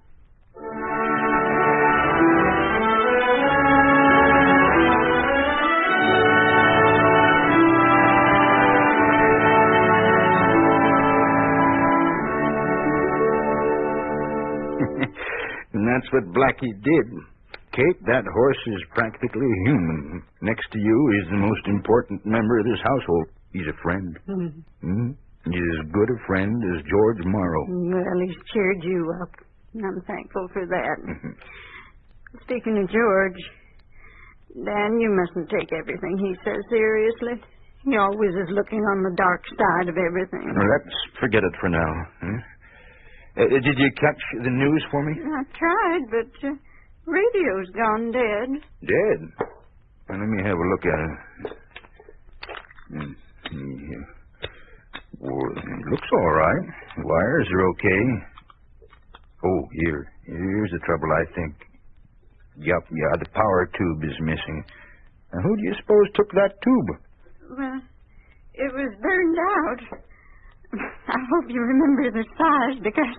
And that's what Blackie did. Kate, that horse is practically human. Next to you, he's the most important member of this household. He's a friend. He's as good a friend as George Morrow. Well, he's cheered you up. I'm thankful for that. Speaking of George, Dan, you mustn't take everything he says seriously. He always is looking on the dark side of everything. Well, let's forget it for now. Did you catch the news for me? I tried, but radio's gone dead. Dead? Well, let me have a look at it. Well, it looks all right. The wires are okay. Oh, here's the trouble, I think. Yup, the power tube is missing. Now, who do you suppose took that tube? Well, it was burned out. I hope you remember the size, because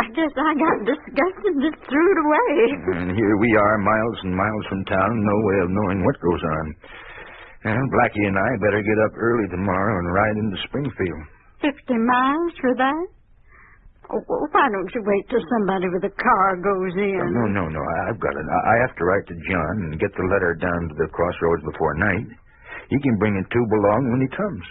I guess I got disgusted and just threw it away. And here we are, miles and miles from town, no way of knowing what goes on. And Blackie and I better get up early tomorrow and ride into Springfield. 50 miles for that? Oh, well, why don't you wait till somebody with a car goes in? No, I've got it. I have to write to John and get the letter down to the crossroads before night. He can bring a tube along when he comes.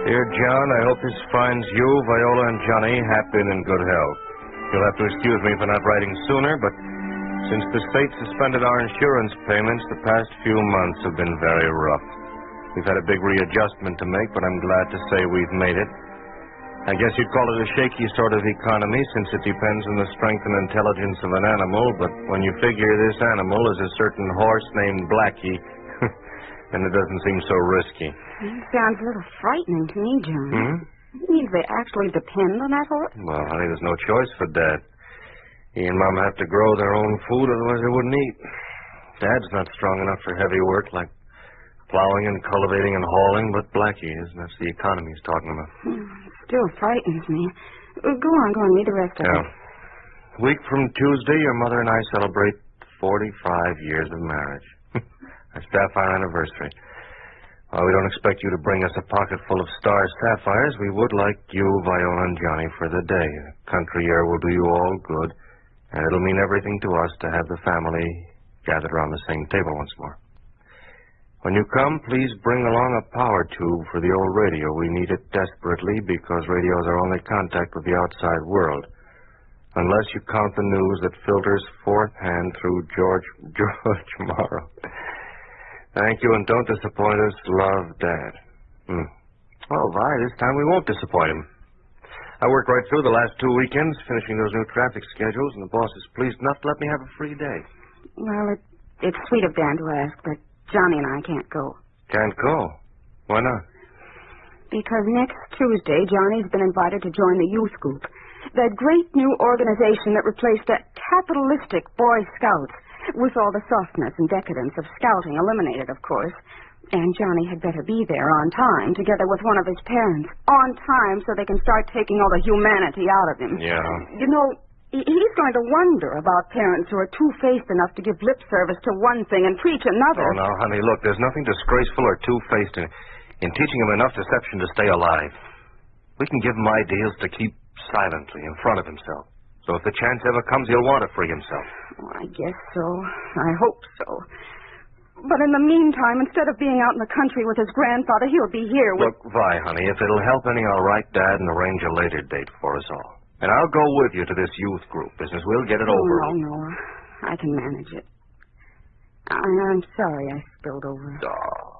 Dear John, I hope this finds you, Viola, and Johnny happy and in good health. You'll have to excuse me for not writing sooner, but since the state suspended our insurance payments, the past few months have been very rough. We've had a big readjustment to make, but I'm glad to say we've made it. I guess you'd call it a shaky sort of economy, since it depends on the strength and intelligence of an animal, but when you figure this animal is a certain horse named Blackie, then it doesn't seem so risky. It sounds a little frightening to me, John. It means they actually depend on that horse? Well, honey, there's no choice for Dad. He and Mom have to grow their own food, otherwise they wouldn't eat. Dad's not strong enough for heavy work like plowing and cultivating and hauling, but Blackie is. That's the economy he's talking about. It still frightens me. Go on, read the rest of it. A week from Tuesday, your mother and I celebrate 45 years of marriage. Our sapphire anniversary. While we don't expect you to bring us a pocket full of star sapphires, we would like you, Viola, and Johnny for the day. The country air will do you all good, and it'll mean everything to us to have the family gathered around the same table once more. When you come, please bring along a power tube for the old radio. We need it desperately because radio is our only contact with the outside world. Unless you count the news that filters fourth hand through George Morrow. Thank you, and don't disappoint us. Love, Dad. Well, Vi, this time we won't disappoint him. I worked right through the last 2 weekends, finishing those new traffic schedules, and the boss is pleased enough to let me have a free day. Well, it's sweet of Dan to ask, but Johnny and I can't go. Can't go? Why not? Because next Tuesday, Johnny's been invited to join the youth group. That great new organization that replaced that capitalistic Boy Scouts. With all the softness and decadence of scouting eliminated, of course. And Johnny had better be there on time, together with one of his parents. On time, so they can start taking all the humanity out of him. Yeah. You know, he's going to wonder about parents who are two-faced enough to give lip service to one thing and preach another. Oh, now, honey, look, there's nothing disgraceful or two-faced in teaching him enough deception to stay alive. We can give him ideals to keep silently in front of himself. So if the chance ever comes, he'll want to free himself. Well, I guess so. I hope so. But in the meantime, instead of being out in the country with his grandfather, he'll be here with... Look, Vi, honey, if it'll help any, I'll write Dad and arrange a later date for us all. And I'll go with you to this youth group business. We'll get it over. No. I can manage it. I'm sorry I spilled over. Oh,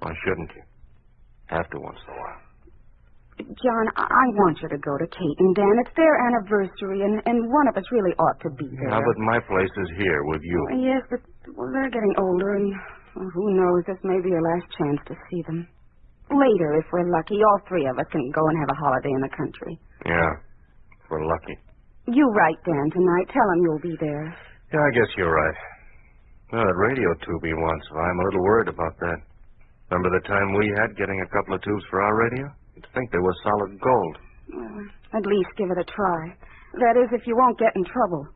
why shouldn't you? Have to once in a while. John, I want you to go to Kate and Dan. It's their anniversary, and one of us really ought to be there. Now, but my place is here with you. Yes, but they're getting older, and who knows, this may be your last chance to see them. Later, if we're lucky, all three of us can go and have a holiday in the country. Yeah, if we're lucky. You write Dan tonight. Tell him you'll be there. Yeah, I guess you're right. Well, that radio tube he wants, I'm a little worried about that. Remember the time we had getting a couple of tubes for our radio? You'd think they were solid gold. Well, at least give it a try. That is, if you won't get in trouble.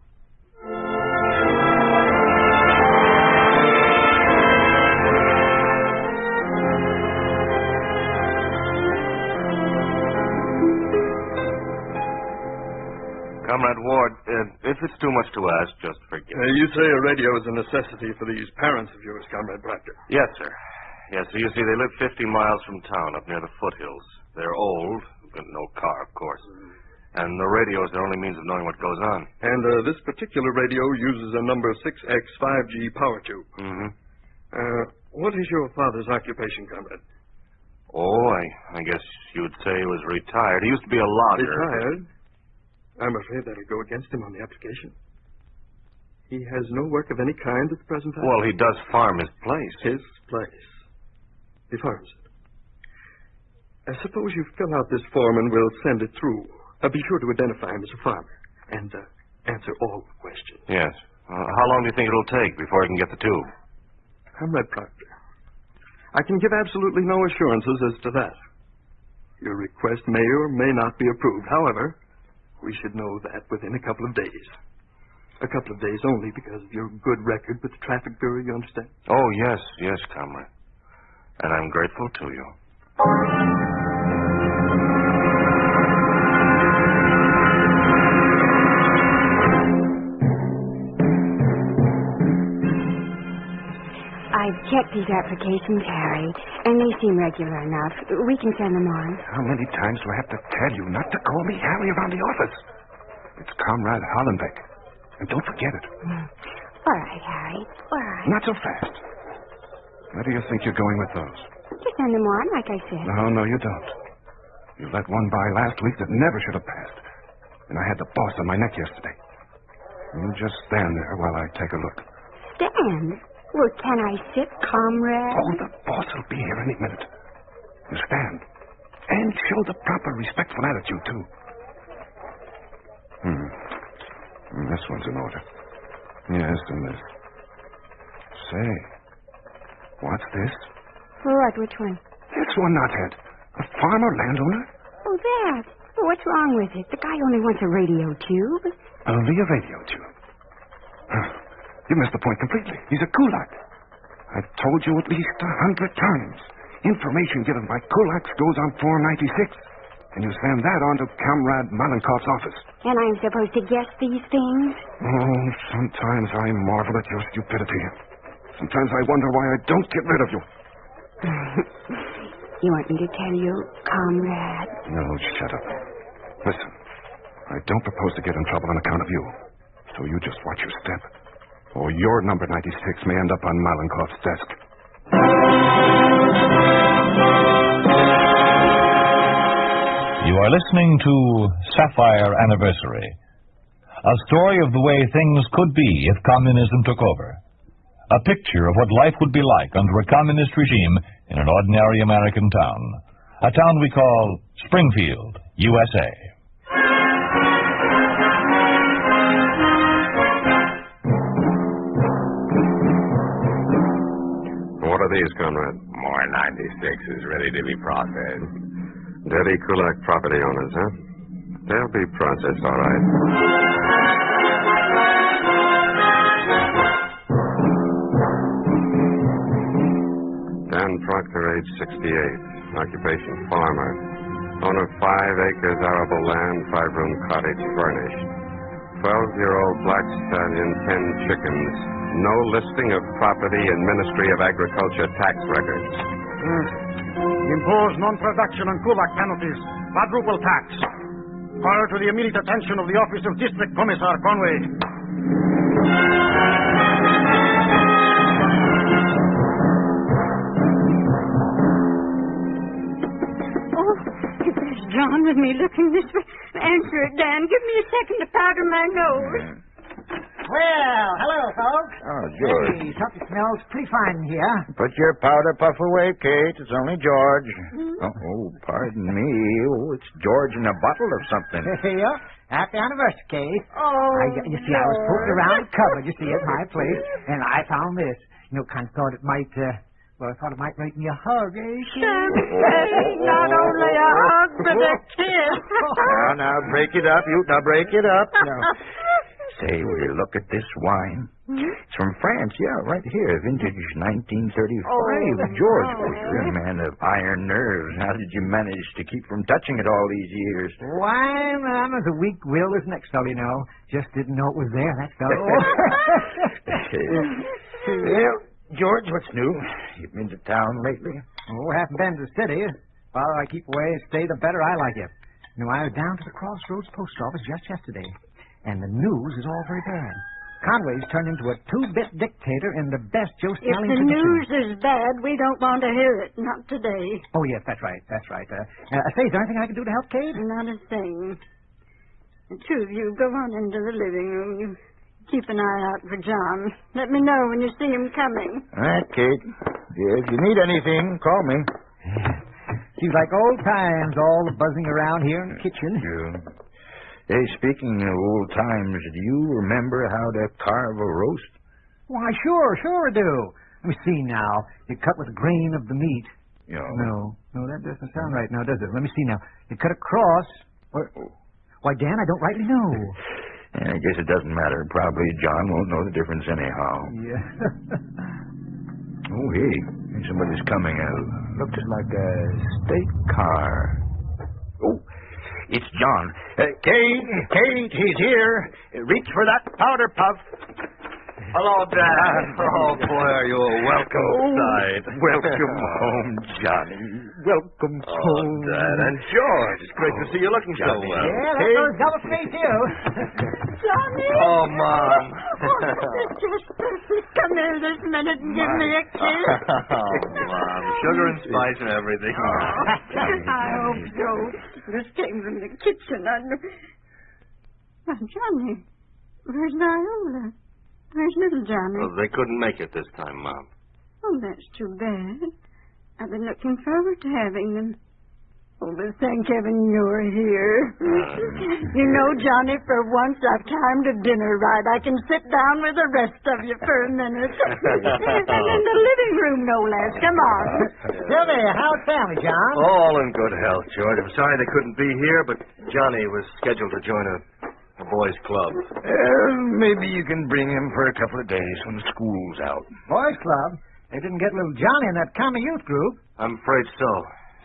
Comrade Ward, if it's too much to ask, just forget. You say a radio is a necessity for these parents of yours, Comrade Proctor. Yes, sir. Yes, so you see, they live 50 miles from town up near the foothills. They're old, but no car, of course. And the radio is their only means of knowing what goes on. And this particular radio uses a number 6X 5G power tube. Mm-hmm. What is your father's occupation, Comrade? Oh, I guess you'd say he was retired. He used to be a logger. Retired? I'm afraid that'll go against him on the application. He has no work of any kind at the present time. Well, he does farm his place. His place. He farms it. I suppose you fill out this form and we'll send it through. Be sure to identify him as a farmer and answer all the questions. Yes. How long do you think it'll take before he can get the tube? Comrade Proctor, I can give absolutely no assurances as to that. Your request may or may not be approved. However, we should know that within a couple of days. A couple of days only because of your good record with the traffic bureau, you understand? Oh, yes, comrade. And I'm grateful to you. I've checked these applications, Harry, and they seem regular enough. We can send them on. How many times do I have to tell you not to call me Harry around the office? It's Comrade Hollenbeck. And don't forget it. All right, Harry. All right. Not so fast. Where do you think you're going with those? Just send them on, like I said. No, you don't. You let one by last week that never should have passed. And I had the boss on my neck yesterday. You just stand there while I take a look. Stand? Well, can I sit, comrade? Oh, the boss will be here any minute. You stand. And show the proper respectful attitude, too. This one's in order. Yes, and this. Say, what's this? What? Which one? This one, knothead. A farmer landowner? Oh, that. Well, what's wrong with it? The guy only wants a radio tube. Only a radio tube. You missed the point completely. He's a kulak. I've told you at least 100 times. Information given by kulaks goes on Form 96. And you send that on to Comrade Malenkov's office. And I'm supposed to guess these things? Oh, sometimes I marvel at your stupidity. Sometimes I wonder why I don't get rid of you. You want me to tell you, comrade? No, shut up. Listen, I don't propose to get in trouble on account of you. So you just watch your step. Or your number 96 may end up on Malenkov's desk. You are listening to Sapphire Anniversary, a story of the way things could be if communism took over. A picture of what life would be like under a communist regime in an ordinary American town. A town we call Springfield, USA. What are these, Conrad? More 96s ready to be processed. Dirty kulak property owners, huh? They'll be processed, all right. Dan Proctor, age 68. Occupation farmer. Owner 5 acres arable land, 5-room cottage furnished. 12-year-old black stallion, 10 chickens. No listing of property in Ministry of Agriculture tax records. Impose non-production and kulak penalties. Quadruple tax. Call to the immediate attention of the Office of District Commissar Conway. Oh, there's John, with me looking this way. Answer it, Dan. Give me a second to powder my nose. Well, hello, folks. Oh, George. Hey, something smells pretty fine in here. Put your powder puff away, Kate. It's only George. Oh, pardon me. Oh, it's George in a bottle of something. Yep. Happy anniversary, Kate. Oh, you see, I was poking around the cupboard, you see, at my place, and I found this. Kind of thought it might, I thought it might make me a hug, eh, Kate? Not only a hug, but a kiss. Now, break it up. Now, break it up. Now. Say, will you look at this wine? It's from France, yeah, right here, vintage 1935. George, you're a man of iron nerves. How did you manage to keep from touching it all these years? Why, I'm as a weak will as next fellow, you know. Just didn't know it was there, that's all. Well, George, what's new? You've been to town lately? Haven't been to the city. The farther I keep away and stay, the better I like it. I was down to the Crossroads post office just yesterday. And the news is all very bad. Conway's turned into a two-bit dictator in the best Joe Stallion tradition. If the news is bad, we don't want to hear it. Not today. Oh, yes, that's right. Say, is there anything I can do to help, Kate? Not a thing. The two of you go on into the living room. You keep an eye out for John. Let me know when you see him coming. All right, Kate. If you need anything, call me. Seems like old times, all the buzzing around here in the kitchen. Yeah. Hey, speaking of old times, do you remember how to carve a roast? Why, sure I do. Let me see now. You cut with the grain of the meat. Yeah. No, that doesn't sound right now, does it? Let me see now. You cut across. Why, Dan, I don't rightly know. I guess it doesn't matter. Probably John won't know the difference anyhow. Yeah. Oh, hey, somebody's coming. Looks like a state car. Oh. It's John. Kate, he's here. Reach for that powder puff. Hello, Dad. Oh, boy, are you a welcome sight. Welcome home, Johnny. Welcome home. Dad, and George. It's great to see you looking so well. Yeah, that goes double for me, too. Johnny! Oh, Mom. Just come here this minute and give me a kiss. Oh, Mom. Sugar and spice and everything. I hope so. This came from the kitchen. Johnny, where's Viola? Where's little Johnny? Well, they couldn't make it this time, Mom. Oh, that's too bad. I've been looking forward to having them. Oh, but thank heaven you're here. You know, Johnny, for once I've timed a dinner right. I can sit down with the rest of you for a minute. And in the living room, no less. Come on. Tell me, how's family, John? All in good health, George. I'm sorry they couldn't be here, but Johnny was scheduled to join a boys' club. Maybe you can bring him for a couple of days when school's out. Boys' club? They didn't get little Johnny in that commie youth group. I'm afraid so.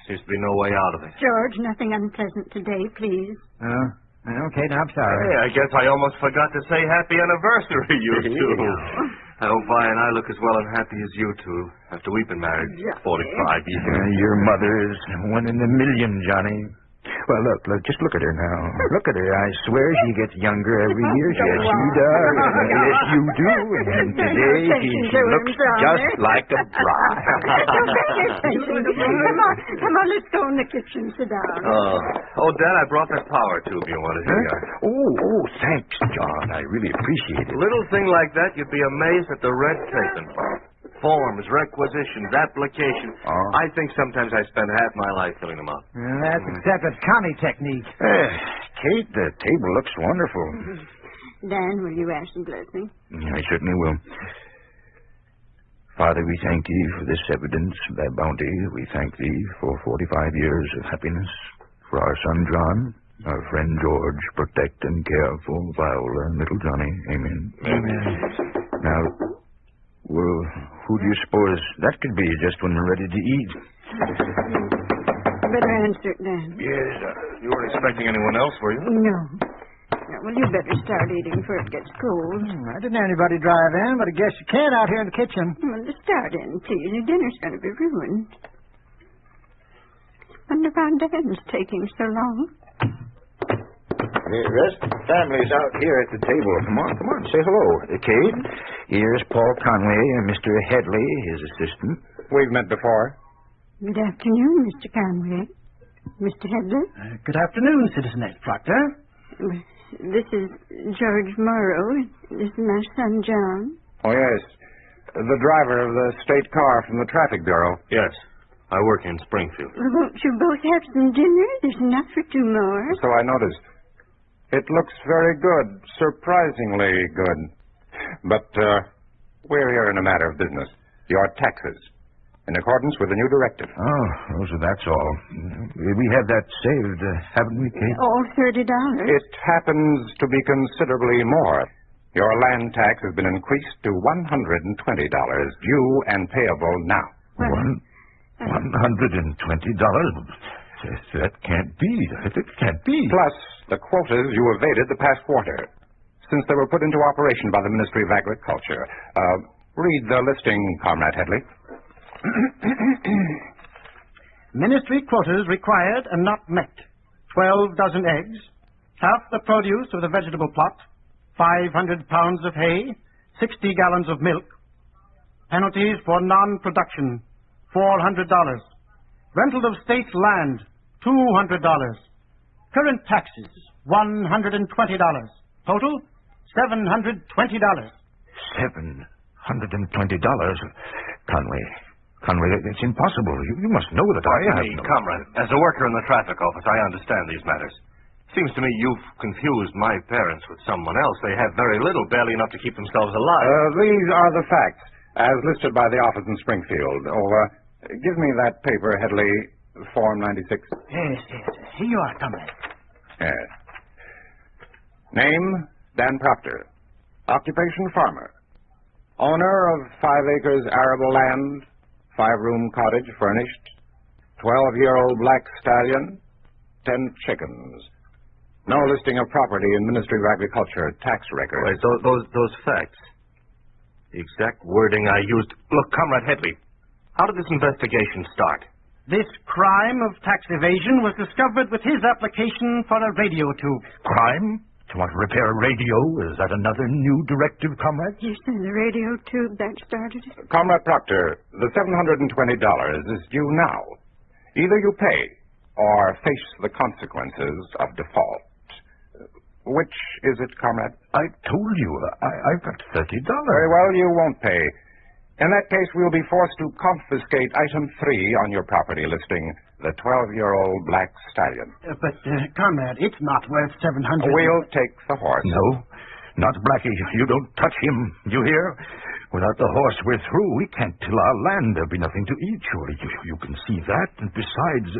Seems to be no way out of it. George, nothing unpleasant today, please. Okay, now I'm sorry. Hey, I guess I almost forgot to say happy anniversary, you two. I hope Vi and I look as well and happy as you two after we've been married 45 years. Your mother is one in a million, Johnny. Well, look, just look at her now. Look at her. I swear she gets younger every year. Yes, you do. Yes, you do. And today she looks just like a bride. Come on, let's go in the kitchen. Sit down. Oh, Dad, I brought that power tube you wanted here. Oh, thanks, John. I really appreciate it. A little thing like that, you'd be amazed at the red tape involved. Forms, requisitions, applications. I think sometimes I spend half my life filling them out. That's accepted commie technique. Kate, the table looks wonderful. Dan, will you ask and bless me? I certainly will. Father, we thank thee for this evidence of thy bounty. We thank thee for 45 years of happiness. For our son John, our friend George, protect and care for Viola and little Johnny. Amen. Amen. Now, well, who do you suppose that could be just when we're ready to eat? Better answer it, Dan. Yes, you weren't expecting anyone else, were you? No. Well, you better start eating before it gets cold. I didn't have anybody drive in, but I guess you can out here in the kitchen. Well, start in, please. Your dinner's going to be ruined. Wonder why Dan's taking so long. The rest of the family's out here at the table. Come on, say hello. Kate, here's Paul Conway and Mr. Headley, his assistant. We've met before. Good afternoon, Mr. Conway. Mr. Headley? Good afternoon, Citizeness Proctor. This is George Morrow. This is my son, John. Oh, yes. The driver of the state car from the Traffic Bureau. Yes. I work in Springfield. Well, won't you both have some dinner? There's enough for 2 more. So I noticed. It looks very good. Surprisingly good. But, we're here in a matter of business. Your taxes. In accordance with the new directive. Oh, so that's all. We have that saved, haven't we, Kate? All $30. It happens to be considerably more. Your land tax has been increased to $120, due and payable now. $120? That can't be. It can't be. Plus the quotas you evaded the past quarter, since they were put into operation by the Ministry of Agriculture. Read the listing, Comrade Headley. Ministry quotas required and not met. 12 dozen eggs, half the produce of the vegetable plot, 500 pounds of hay, 60 gallons of milk. Penalties for non-production, $400. Rental of state land, $200. Current taxes, $120. Total, $720. $720? Conway, it's impossible. You must know that I have no... Comrade, as a worker in the traffic office, I understand these matters. Seems to me you've confused my parents with someone else. They have very little, barely enough to keep themselves alive. These are the facts, as listed by the office in Springfield. Give me that paper, Headley, Form 96. Yes. Here you are, Comrade. Yes. Name, Dan Proctor. Occupation, farmer. Owner of 5 acres arable land, 5-room cottage furnished, 12-year-old black stallion, 10 chickens. No listing of property in Ministry of Agriculture tax records. Right, those facts. The exact wording I used. Look, Comrade Headley, how did this investigation start? This crime of tax evasion was discovered with his application for a radio tube. Crime? To want to repair a radio? Is that another new directive, Comrade? Yes, sir, the radio tube that started it. Comrade Proctor, the $720 is due now. Either you pay or face the consequences of default. Which is it, Comrade? I told you. I've got $30. Very well, you won't pay. In that case, we'll be forced to confiscate item 3 on your property listing, the 12-year-old black stallion. But, Comrade, it's not worth $700. We'll take the horse. No, not Blackie. You don't touch him. You hear? Without the horse, we're through. We can't till our land. There'll be nothing to eat, surely. You can see that. And besides,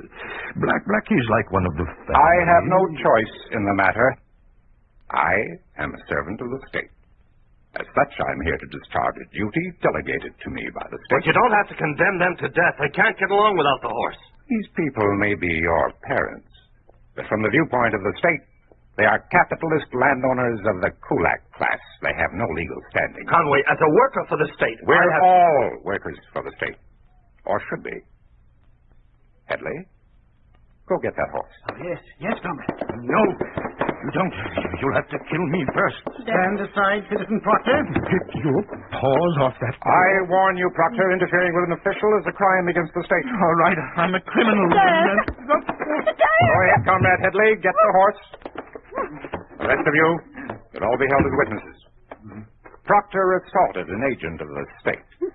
Blackie's like one of the family. I have no choice in the matter. I am a servant of the state. As such, I'm here to discharge a duty delegated to me by the state. But you don't have to condemn them to death. They can't get along without the horse. These people may be your parents, but from the viewpoint of the state, they are capitalist landowners of the kulak class. They have no legal standing. Conway, as a worker for the state, we're all workers for the state. Or should be. Headley, go get that horse. Oh, yes, Comrade. No, you don't. You'll have to kill me first. Stand aside, Citizen Proctor. Get your paws off that. I warn you, Proctor, interfering with an official is a crime against the state. All right, I'm a criminal. Go ahead, Comrade Headley. Get the horse. The rest of you, you'll all be held as witnesses. Proctor assaulted an agent of the state.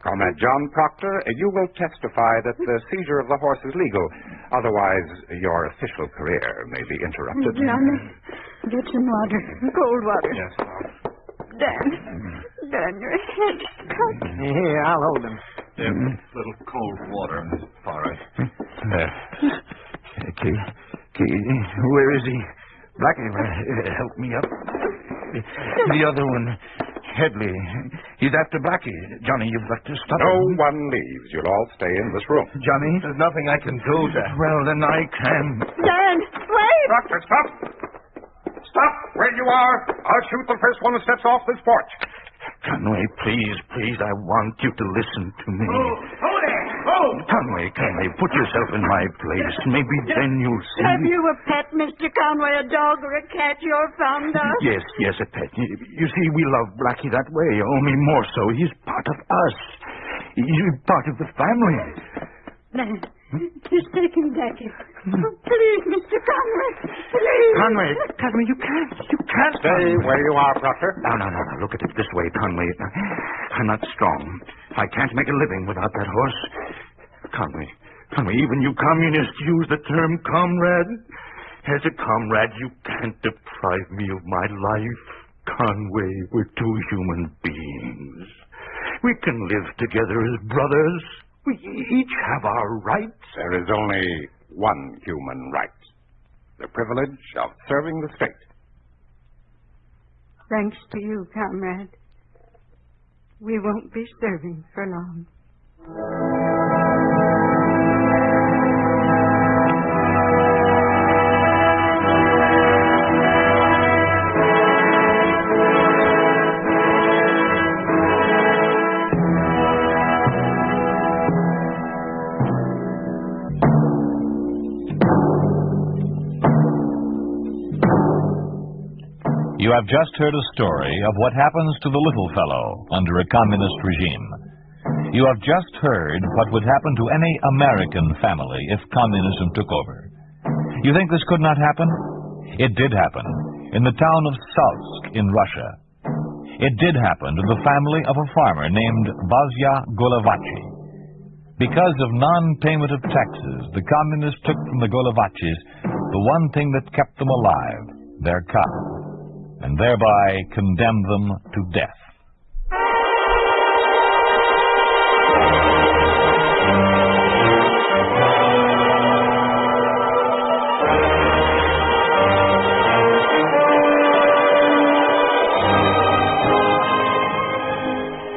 Comrade John Proctor, you will testify that the seizure of the horse is legal. Otherwise, your official career may be interrupted. Johnny, get some water. Cold water. Yes, Dan, your head's cut. Here, I'll hold him. Yeah, a little cold water. All right. Key, where is he? Blackie, help me up. The other one, Headley. He's after Blackie. Johnny, you've got to stop him. No one leaves. You'll all stay in this room. Johnny? There's nothing I can do, Dan. Well, then I can. Dan, wait! Proctor, stop! Stop where you are. I'll shoot the first one who steps off this porch. Conway, please, I want you to listen to me. Oh there! Oh! Conway, put yourself in my place. Maybe then you'll see. Have you a pet, Mr. Conway, a dog or a cat you're fond of? Yes, a pet. You see, we love Blackie that way, only more so. He's part of us. He's part of the family. Just take him back. Oh, please, Mr. Conway. Please. Conway, you can't. Stay where you are, Proctor. No. Look at it this way, Conway. I'm not strong. I can't make a living without that horse. Conway, even you communists use the term comrade. As a comrade, you can't deprive me of my life. Conway, we're two human beings. We can live together as brothers. We each have our rights. There is only one human right. The privilege of serving the state. Thanks to you, comrade. We won't be serving for long. You have just heard a story of what happens to the little fellow under a communist regime. You have just heard what would happen to any American family if communism took over. You think this could not happen? It did happen in the town of Salsk in Russia. It did happen to the family of a farmer named Vasya Golovachy. Because of non-payment of taxes, the communists took from the Golovachys the one thing that kept them alive, their cow, and thereby condemned them to death.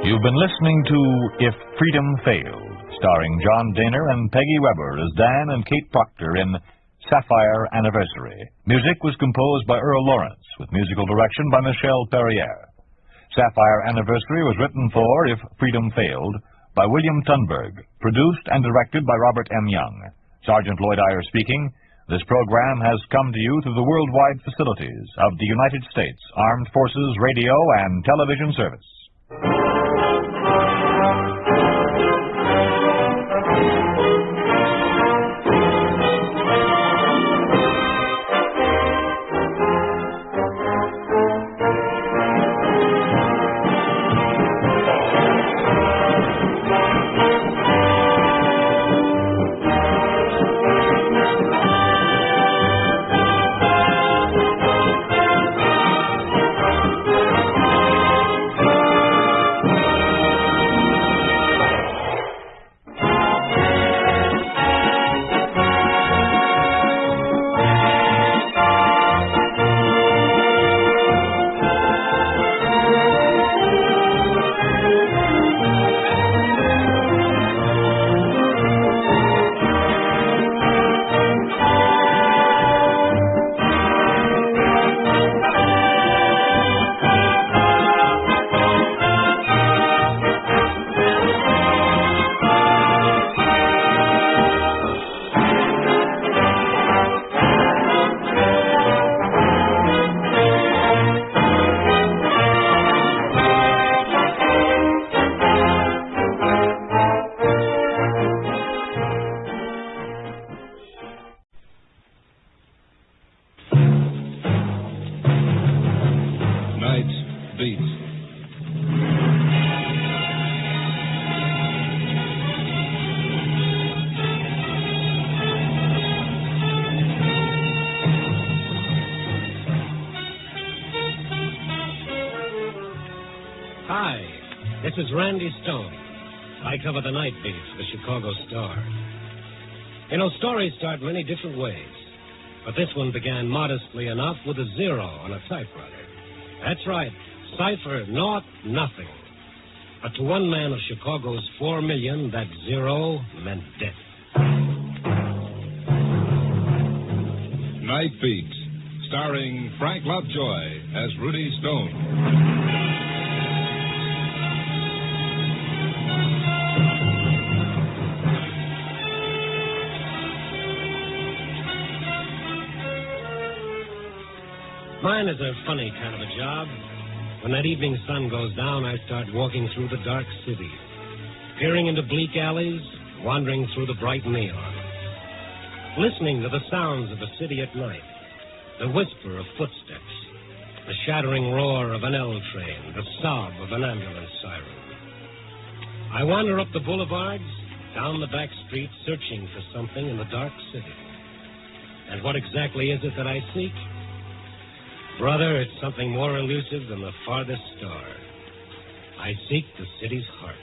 You've been listening to If Freedom Failed, starring John Daner and Peggy Weber as Dan and Kate Proctor in Sapphire Anniversary. Music was composed by Earl Lawrence, with musical direction by Michelle Perrier. Sapphire Anniversary was written for If Freedom Failed by William Tunberg, produced and directed by Robert M. Young. Sergeant Lloyd Iyer speaking. This program has come to you through the worldwide facilities of the United States Armed Forces Radio and Television Service. Hi, this is Randy Stone. I cover the night beat for the Chicago Star. You know, stories start many different ways, but this one began modestly enough with a zero on a typewriter. That's right, cipher, naught, nothing. But to one man of Chicago's 4 million, that zero meant death. Night Beat, starring Frank Lovejoy as Rudy Stone. Mine is a funny kind of a job. When that evening sun goes down, I start walking through the dark city, peering into bleak alleys, wandering through the bright neon. listening to the sounds of a city at night, the whisper of footsteps, the shattering roar of an L train, the sob of an ambulance siren. I wander up the boulevards, down the back streets, searching for something in the dark city. And what exactly is it that I seek? Brother, it's something more elusive than the farthest star. I seek the city's heart.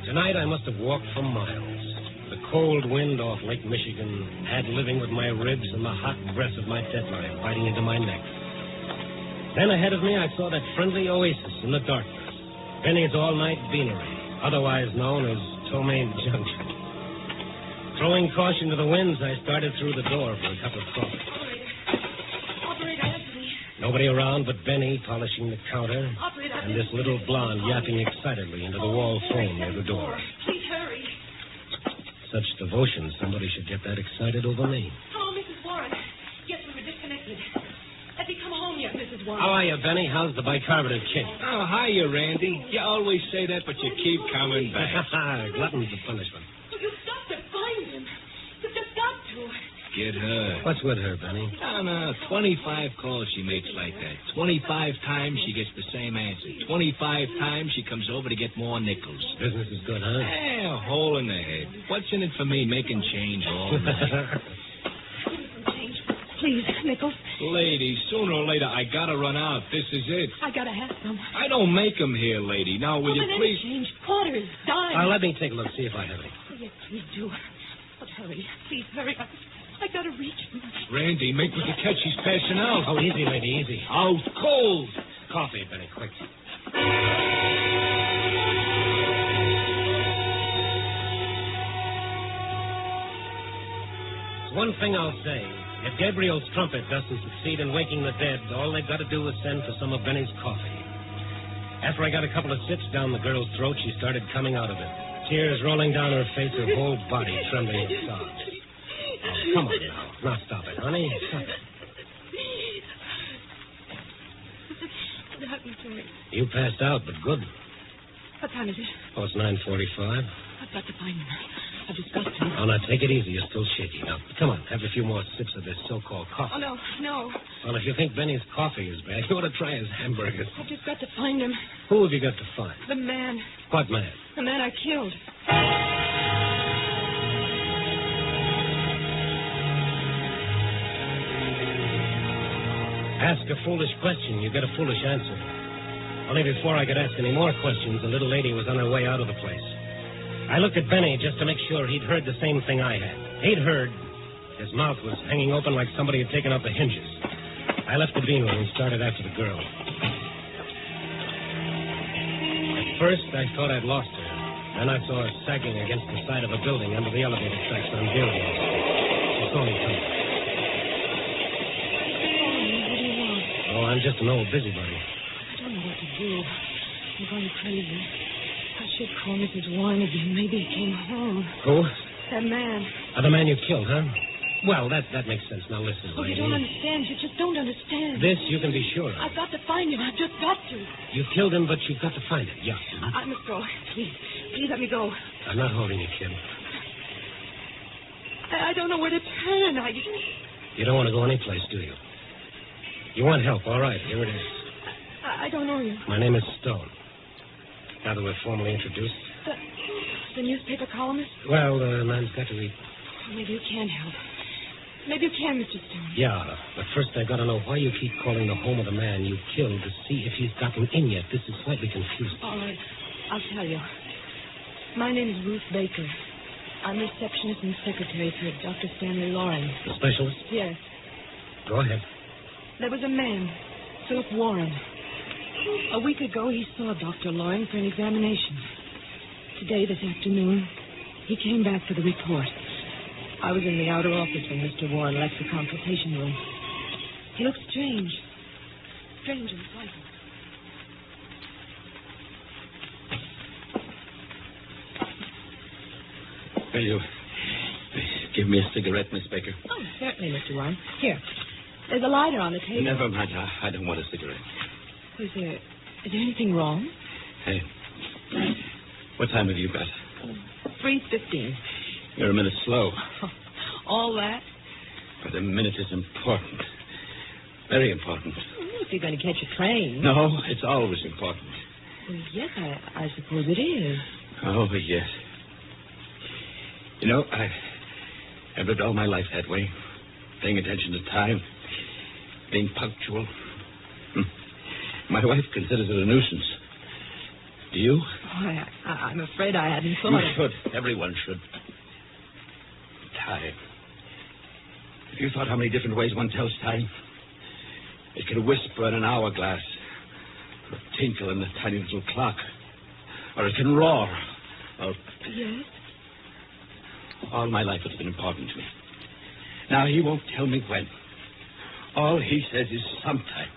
Tonight I must have walked for miles. The cold wind off Lake Michigan ad-living with my ribs and the hot breath of my deadline biting into my neck. Then ahead of me I saw that friendly oasis in the darkness, Benny's all-night beanery, otherwise known as Tomei Junction. Throwing caution to the winds, I started through the door for a cup of coffee. Operator, answer me. Nobody around but Benny polishing the counter, Operator, and this little blonde yapping excitedly into the wall frame near the door. Please hurry. Such devotion, somebody should get that excited over me. Hello, Mrs. Warren. Yes, we were disconnected. Has he come home yet, Mrs. Warren? How are you, Benny? How's the bicarbonate king? Oh, hiya, Randy. You always say that, but you keep coming back. Gluttons of punishment. Well, you've got to find him. You've just got to. Get her. What's with her, Benny? No, 25 calls she makes like that. 25 times she gets the same answer. 25 times she comes over to get more nickels. Business is good, huh? Yeah, a hole in the head. What's in it for me making change all night? Please, Nichols. Lady, sooner or later I gotta run out. This is it. I gotta have some. I don't make 'em here, lady. Now, will you then please... change. Quarters, dimes. Let me take a look, see if I have any. Oh, yes, please do. But hurry. Please, hurry. I gotta reach him. Randy, make with the catch. He's passing out. Oh, easy, lady, easy. Out cold. Coffee, Benny, quick. One thing I'll say. If Gabriel's trumpet doesn't succeed in waking the dead, all they've got to do is send for some of Benny's coffee. After I got a couple of sips down the girl's throat, she started coming out of it. Tears rolling down her face, her whole body trembling with sobs. Oh, come on now. Now stop it, honey. Stop it. What happened to me? You passed out, but good. What time is it? Oh, it's 9:45. I've got to find him. I've just got to. Oh, now, take it easy. You're still shaky. Now, come on. Have a few more sips of this so-called coffee. Oh, no, no. Well, if you think Benny's coffee is bad, you ought to try his hamburgers. I've just got to find him. Who have you got to find? The man. What man? The man I killed. Ask a foolish question, you get a foolish answer. Only before I could ask any more questions, the little lady was on her way out of the place. I looked at Benny just to make sure he'd heard the same thing I had. He'd heard. His mouth was hanging open like somebody had taken out the hinges. I left the bean room and started after the girl. At first, I thought I'd lost her. Then I saw her sagging against the side of a building under the elevator tracks on Dearborn Street. She saw me coming. What do you want? Oh, I'm just an old busybody. I don't know what to do. I'm going crazy. I should call Mrs. Warren again. Maybe he came home. Who? That man. The man you killed, huh? Well, that makes sense. Now listen, Oh, you lady. don't understand. You just don't understand. This you can be sure of. I've got to find him. I've just got to. You killed him, but you've got to find him. Yeah. I must go. Please. Please let me go. I'm not holding you, kid. I don't know where to turn. You don't want to go anyplace, do you? You want help? All right, here it is. I don't know you. My name is Stone. Now that we're formally introduced. The newspaper columnist? Well, the man's got to eat. Maybe you can help. Maybe you can, Mr. Stone. Yeah, but first I've got to know why you keep calling the home of the man you killed to see if he's gotten in yet. This is slightly confusing. All right. I'll tell you. My name is Ruth Baker. I'm receptionist and secretary for Dr. Stanley Loring. The specialist? Yes. Go ahead. There was a man, Philip Warren. A week ago, he saw Dr. Loring for an examination. Today, this afternoon, he came back for the report. I was in the outer office when Mr. Warren left the consultation room. He looked strange. Strange and frightened. Will you give me a cigarette, Miss Baker? Oh, certainly, Mr. Warren. Here. There's a lighter on the table. Never mind. I don't want a cigarette. Is there anything wrong? Hey, What time have you got? 3:15. You're a minute slow. All that? But a minute is important. Very important. If you're going to catch a train. No, it's always important. Well, yes, I suppose it is. Oh, yes. You know, I've lived all my life that way. Paying attention to time. Being punctual. My wife considers it a nuisance. Do you? Oh, I'm afraid I hadn't thought You of it. should. Everyone should. Time. Have you thought how many different ways one tells time? It can whisper in an hourglass, or tinkle in a tiny little clock, or it can roar, or... Yes? All my life it's been important to me. Now, he won't tell me when. All he says is sometime.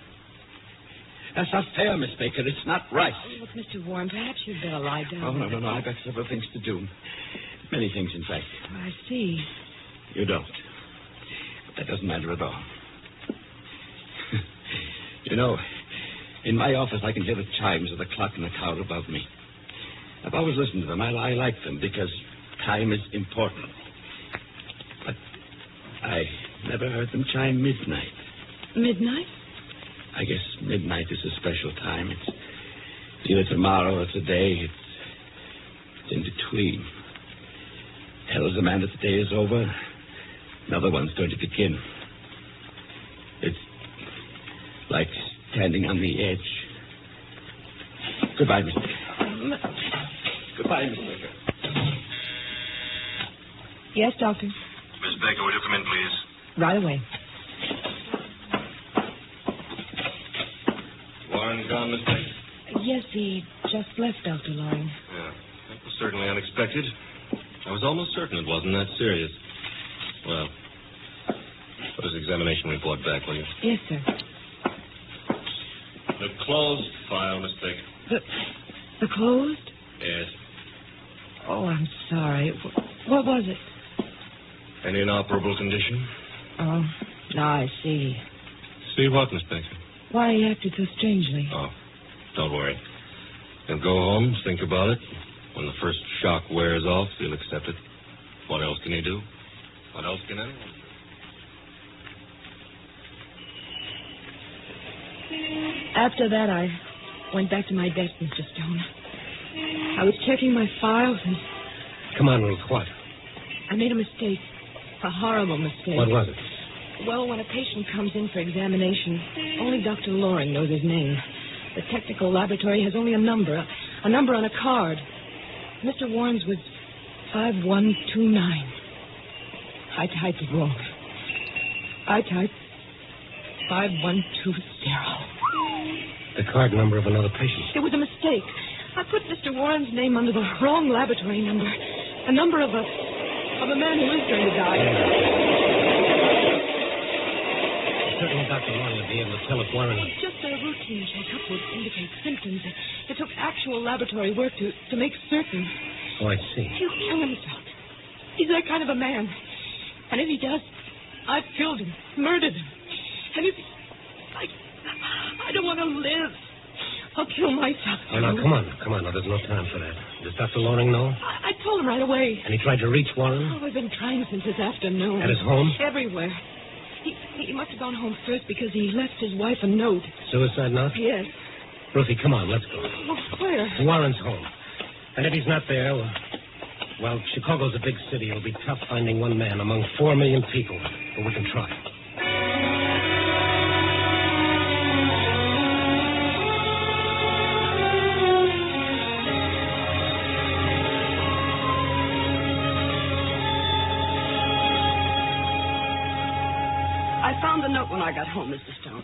That's not fair, Miss Baker. It's not right. Oh, look, Mr. Warren, perhaps you'd better lie down. Oh, no. I've got several things to do. Many things, in fact. I see. You don't. But that doesn't matter at all. You know, in my office I can hear the chimes of the clock and the tower above me. I've always listened to them. I like them because time is important. But I never heard them chime midnight. Midnight? I guess midnight is a special time. It's either tomorrow or today. It's in between. Tells a man that the day is over. Another one's going to begin. It's like standing on the edge. Goodbye, Miss Baker. Goodbye, Miss Baker. Yes, Doctor. Miss Baker, will you come in, please? Right away. Warren gone, Miss Baker? Yes, he just left, Dr. Loring. Yeah, that was certainly unexpected. I was almost certain it wasn't that serious. Well, put his examination report back, will you? Yes, sir. The closed file, Miss Baker. The closed? Yes. Oh, I'm sorry. What was it? An inoperable condition? Oh, now I see. See what, Miss Baker? Why he acted so strangely. Oh, don't worry. He'll go home, think about it. When the first shock wears off, he'll accept it. What else can he do? What else can anyone do? After that, I went back to my desk, Mr. Stone. I was checking my files and... Come on, Ruth, what? I made a mistake. A horrible mistake. What was it? Well, when a patient comes in for examination, only Dr. Loring knows his name. The technical laboratory has only a number on a card. Mr. Warren's was 5129. I typed it wrong. I typed 5120. The card number of another patient. It was a mistake. I put Mr. Warren's name under the wrong laboratory number. A number of a man who is going to die. Certainly Dr. Loring would be able to tell if Warren... Just a routine checkup would indicate symptoms. It took actual laboratory work to make certain. Oh, I see. He'll kill himself. He's that kind of a man. And if he does, I've killed him, murdered him. And if... I don't want to live. I'll kill myself. Oh, now, come on. No, there's no time for that. Does Dr. Loring know? I told him right away. And he tried to reach Warren? Oh, I've been trying since this afternoon. At his home? Everywhere. He must have gone home first because he left his wife a note. Suicide note? Yes. Ruthie, come on, let's go. Where? Warren's home. And if he's not there, well, Chicago's a big city. It'll be tough finding one man among 4 million people. But we can try. I found the note when I got home, Mr. Stone.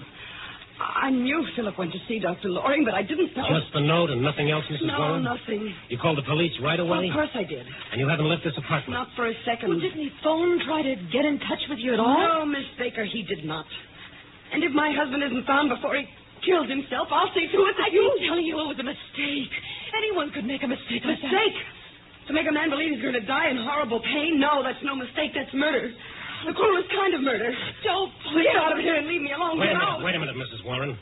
I knew Philip went to see Dr. Loring, but I didn't know... Just the note and nothing else, Mrs. Warren? No, nothing. You called the police right away? Of course I did. And you haven't left this apartment? Not for a second. Well, didn't he phone, try to get in touch with you at all? No, Miss Baker, he did not. And if my husband isn't found before he kills himself, I'll see through it that you... I'm telling you it was a mistake. Anyone could make a mistake like that. Mistake? To make a man believe he's going to die in horrible pain? No, that's no mistake. That's murder. The cruelest kind of murder. Don't, please. Get out of here and leave me alone. Wait Get out. a minute, Mrs. Warren.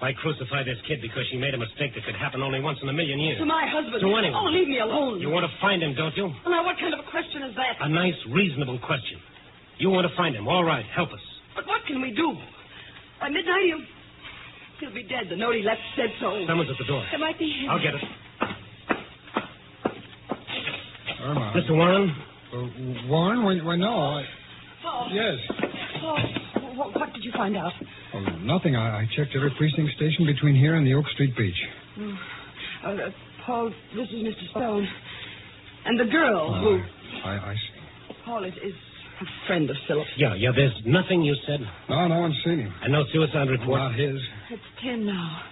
Why crucify this kid because she made a mistake that could happen only once in a million years? To my husband. To anyone. Oh, leave me alone. You want to find him, don't you? Well, now, what kind of a question is that? A nice, reasonable question. You want to find him. All right, help us. But what can we do? By midnight, he'll be dead. The note he left said so. Someone's at the door. It might be him. I'll get it. Irma. Mr. Warren? Warren? Why, no. Oh. Yes. Oh, what did you find out? Oh, nothing. I checked every precinct station between here and the Oak Street beach. Paul, this is Mr. Stone. And the girl who... I see. Paul is a friend of Philip's. Yeah, there's nothing you said? No one's seen him. And no suicide report? Not his. It's 10 now.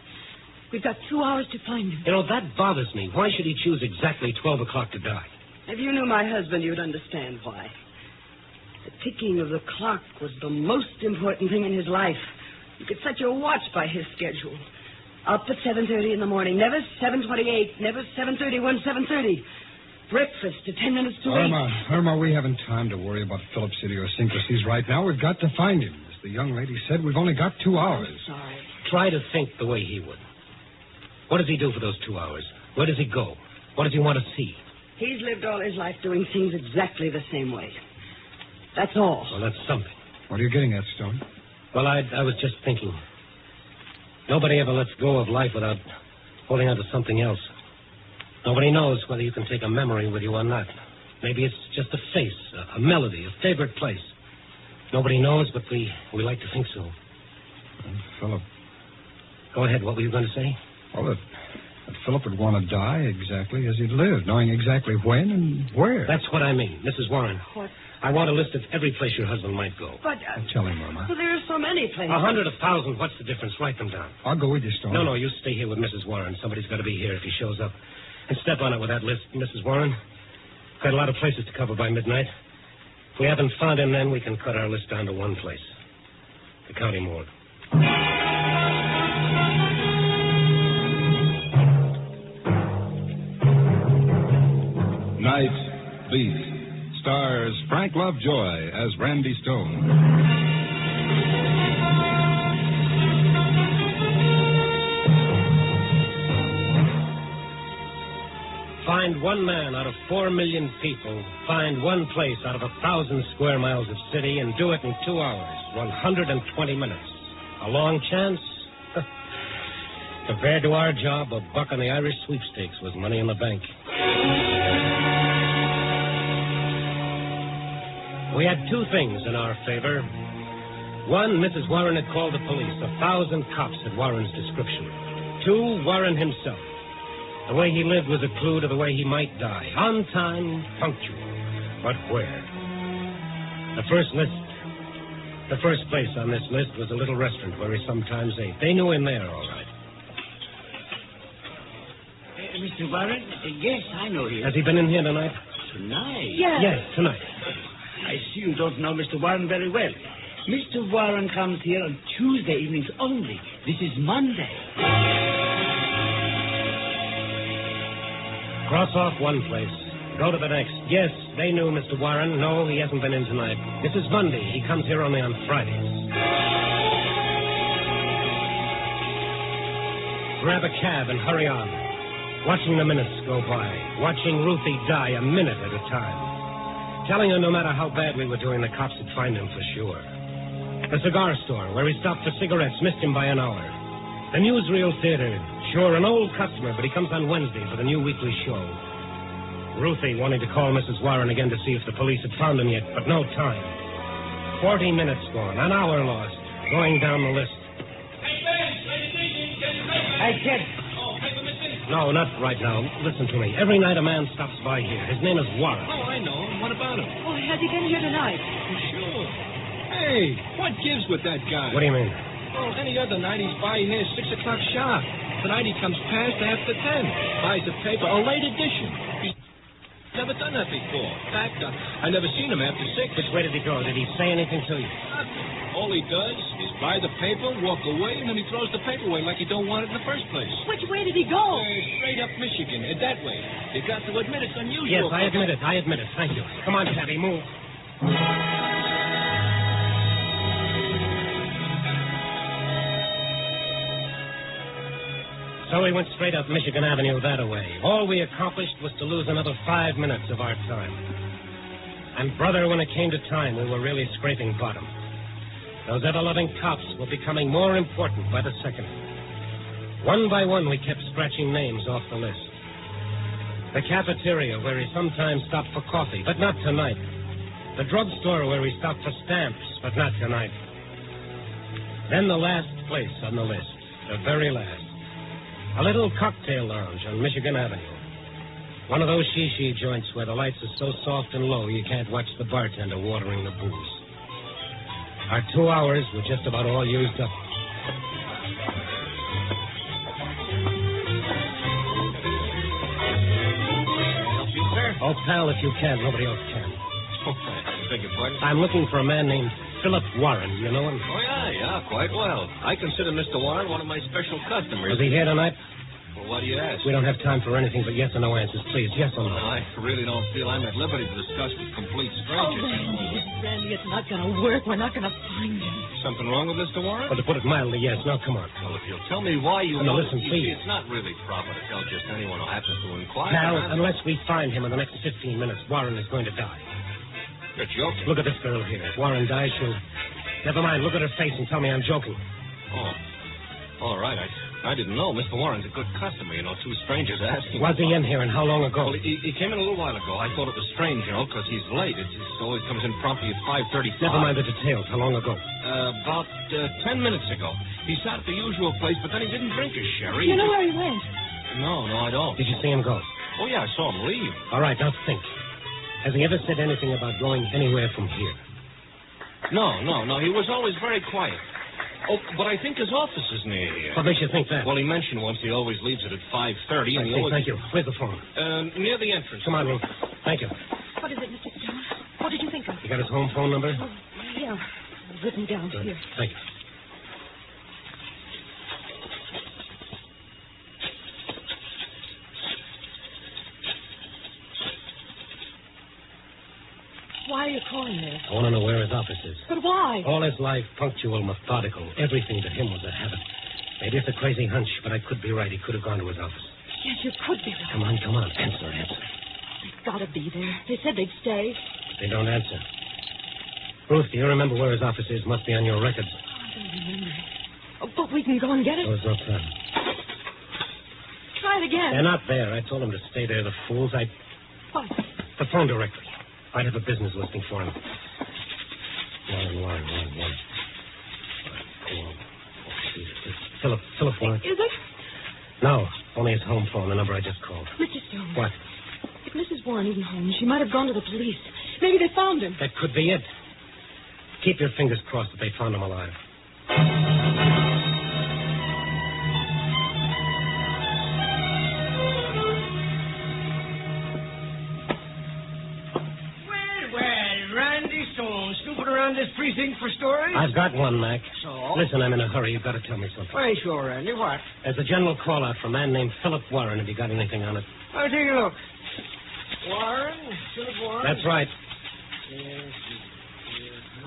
We've got 2 hours to find him. You know, that bothers me. Why should he choose exactly 12 o'clock to die? If you knew my husband, you'd understand why. The ticking of the clock was the most important thing in his life. You could set your watch by his schedule. Up at 7:30 in the morning. Never 7:28. Never 7:31, 7:30. Breakfast at 10 minutes to 8. Irma, we haven't time to worry about Philip's idiosyncrasies right now. We've got to find him. As the young lady said, we've only got 2 hours. I'm sorry. Try to think the way he would. What does he do for those 2 hours? Where does he go? What does he want to see? He's lived all his life doing things exactly the same way. That's all. Well, that's something. What are you getting at, Stone? Well, I was just thinking. Nobody ever lets go of life without holding on to something else. Nobody knows whether you can take a memory with you or not. Maybe it's just a face, a melody, a favorite place. Nobody knows, but we like to think so. Philip. Go ahead. What were you going to say? Well, that Philip would want to die exactly as he'd lived, knowing exactly when and where. That's what I mean, Mrs. Warren. What? I want a list of every place your husband might go. But... Tell him, Irma. Well, there are so many places. 100, 1,000. What's the difference? Write them down. I'll go with you, Stone. No, you stay here with Mrs. Warren. Somebody's got to be here if he shows up. And step on it with that list, Mrs. Warren. Got a lot of places to cover by midnight. If we haven't found him then, we can cut our list down to one place. The county morgue. Night Beat stars Frank Lovejoy as Randy Stone. Find one man out of 4 million people. Find one place out of 1,000 square miles of city and do it in 2 hours, 120 minutes. A long chance? Compared to our job, a buck on the Irish sweepstakes was money in the bank. We had 2 things in our favor. One, Mrs. Warren had called the police. 1,000 cops at Warren's description. 2, Warren himself. The way he lived was a clue to the way he might die. On time, punctual. But where? The first place on this list was a little restaurant where he sometimes ate. They knew him there, all right. Mr. Warren? Yes, I know him. Has he been in here tonight? Tonight? Yes, tonight. I see you don't know Mr. Warren very well. Mr. Warren comes here on Tuesday evenings only. This is Monday. Cross off one place. Go to the next. Yes, they knew Mr. Warren. No, he hasn't been in tonight. This is Monday. He comes here only on Fridays. Grab a cab and hurry on. Watching the minutes go by. Watching Ruthie die a minute at a time. Telling her no matter how bad we were doing, the cops would find him for sure. The cigar store, where he stopped for cigarettes, missed him by an hour. The newsreel theater. Sure, an old customer, but he comes on Wednesday for the new weekly show. Ruthie wanting to call Mrs. Warren again to see if the police had found him yet, but no time. 40 minutes gone, an hour lost, going down the list. Hey, kid. No, not right now. Listen to me. Every night a man stops by here. His name is Warren. Oh, I know. What about him? Oh, has he been here tonight? Sure. Hey, what gives with that guy? What do you mean? Well, any other night he's by here 6 o'clock sharp. Tonight he comes past after 10. Buys a paper, a late edition. He's never done that before. In fact, I never seen him after 6. Which way did he go? Did he say anything to you? Nothing. All he does is buy the paper, walk away, and then he throws the paper away like he don't want it in the first place. Which way did he go? Straight up Michigan, that way. You got to admit it's unusual. Yes, I admit it. Thank you. Come on, Tabby, move. So we went straight up Michigan Avenue that way. All we accomplished was to lose another 5 minutes of our time. And, brother, when it came to time, we were really scraping bottom. Those ever-loving cops were becoming more important by the second. One by one, we kept scratching names off the list. The cafeteria, where he sometimes stopped for coffee, but not tonight. The drugstore, where he stopped for stamps, but not tonight. Then the last place on the list, the very last. A little cocktail lounge on Michigan Avenue. One of those shishi joints where the lights are so soft and low you can't watch the bartender watering the booze. Our 2 hours were just about all used up. Oh, pal, if you can. Nobody else can. I beg your pardon? I'm looking for a man named Philip Warren. You know him? Oh, yeah, quite well. I consider Mr. Warren one of my special customers. Was he here tonight? Well, why do you ask? We don't have time for anything but yes or no answers. Please, yes or no. Well, I really don't feel I'm at liberty to discuss with complete strangers. Randy, it's not going to work. We're not going to find him. Something wrong with Mr. Warren? Well, to put it mildly, yes. Now, come on. Well, if you'll tell me why you... No, listen, please. See, it's not really proper to tell just anyone who happens to inquire. Now, unless we find him in the next 15 minutes, Warren is going to die. You're joking. Look at this girl here. If Warren dies, she'll... Never mind. Look at her face and tell me I'm joking. Oh. All right. I didn't know. Mr. Warren's a good customer, you know. Two strangers asking... Was he in here and how long ago? Well, he came in a little while ago. I thought it was strange, you know, because he's late. It always comes in promptly at 5:35. Never mind the details. How long ago? About 10 minutes ago. He sat at the usual place, but then he didn't drink his sherry. You know where he went? No, I don't. Did you see him go? Oh, yeah, I saw him leave. All right, now think. Has he ever said anything about going anywhere from here? No. He was always very quiet. Oh, but I think his office is near here. What makes you think that? Well, he mentioned once he always leaves it at 5:30. And he always... Thank you. Where's the phone? Near the entrance. Come on, Ruth. Thank you. What is it, Mr. Stone? What did you think of? You got his home phone number? Oh, yeah. I've written down here. Thank you. Why are you calling there? I want to know where his office is. But why? All his life, punctual, methodical. Everything to him was a habit. Maybe it's a crazy hunch, but I could be right. He could have gone to his office. Yes, you could be right. Come on. Answer. They've got to be there. They said they'd stay. They don't answer. Ruth, do you remember where his office is? Must be on your records. I don't remember. Oh, but we can go and get it. There's no time. Try it again. They're not there. I told them to stay there, the fools. What? The phone directory. I'd have a business listing for him. Warren. Philip Warren. Is it? No, only his home phone, the number I just called. Mr. Stone. What? If Mrs. Warren isn't home, she might have gone to the police. Maybe they found him. That could be it. Keep your fingers crossed that they found him alive. This precinct for stories? I've got one, Mac. So? Listen, I'm in a hurry. You've got to tell me something. Why, sure, Randy. What? There's a general call-out for a man named Philip Warren. Have you got anything on it? I'll take a look. Warren? Philip Warren? That's right. Yes.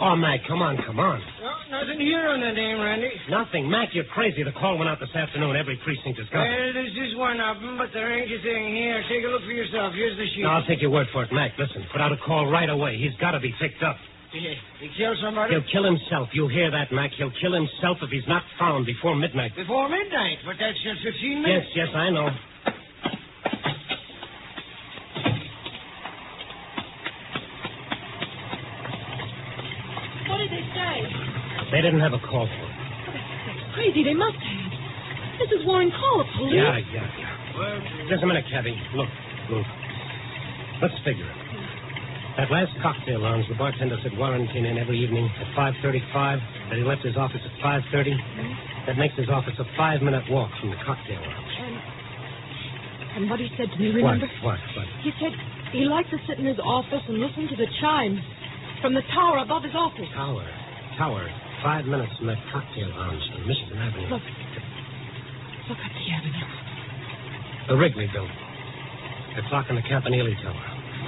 Oh, Mac, come on. No, nothing here on that name, Randy. Nothing. Mac, you're crazy. The call went out this afternoon. Every precinct has got it. Well, this is one of them, but there ain't a thing here. Take a look for yourself. Here's the sheet. No, I'll take your word for it, Mac. Listen, put out a call right away. He's got to be picked up. He killed somebody? He'll kill himself. You hear that, Mac? He'll kill himself if he's not found before midnight. Before midnight? But that's just 15 minutes. Yes, I know. What did they say? They didn't have a call for him. That's crazy. They must have. Mrs. Warren, call the police. Yeah. Well, just a minute, Cabby. Look. Let's figure it. That last cocktail lounge, the bartender said Warren came in every evening at 5:35, that he left his office at 5:30. That makes his office a 5-minute walk from the cocktail lounge. And what he said to me, remember? What? He said he liked to sit in his office and listen to the chimes from the tower above his office. Tower. 5 minutes from that cocktail lounge on Michigan Avenue. Look at the avenue. The Wrigley building. The clock in the Campanile Tower.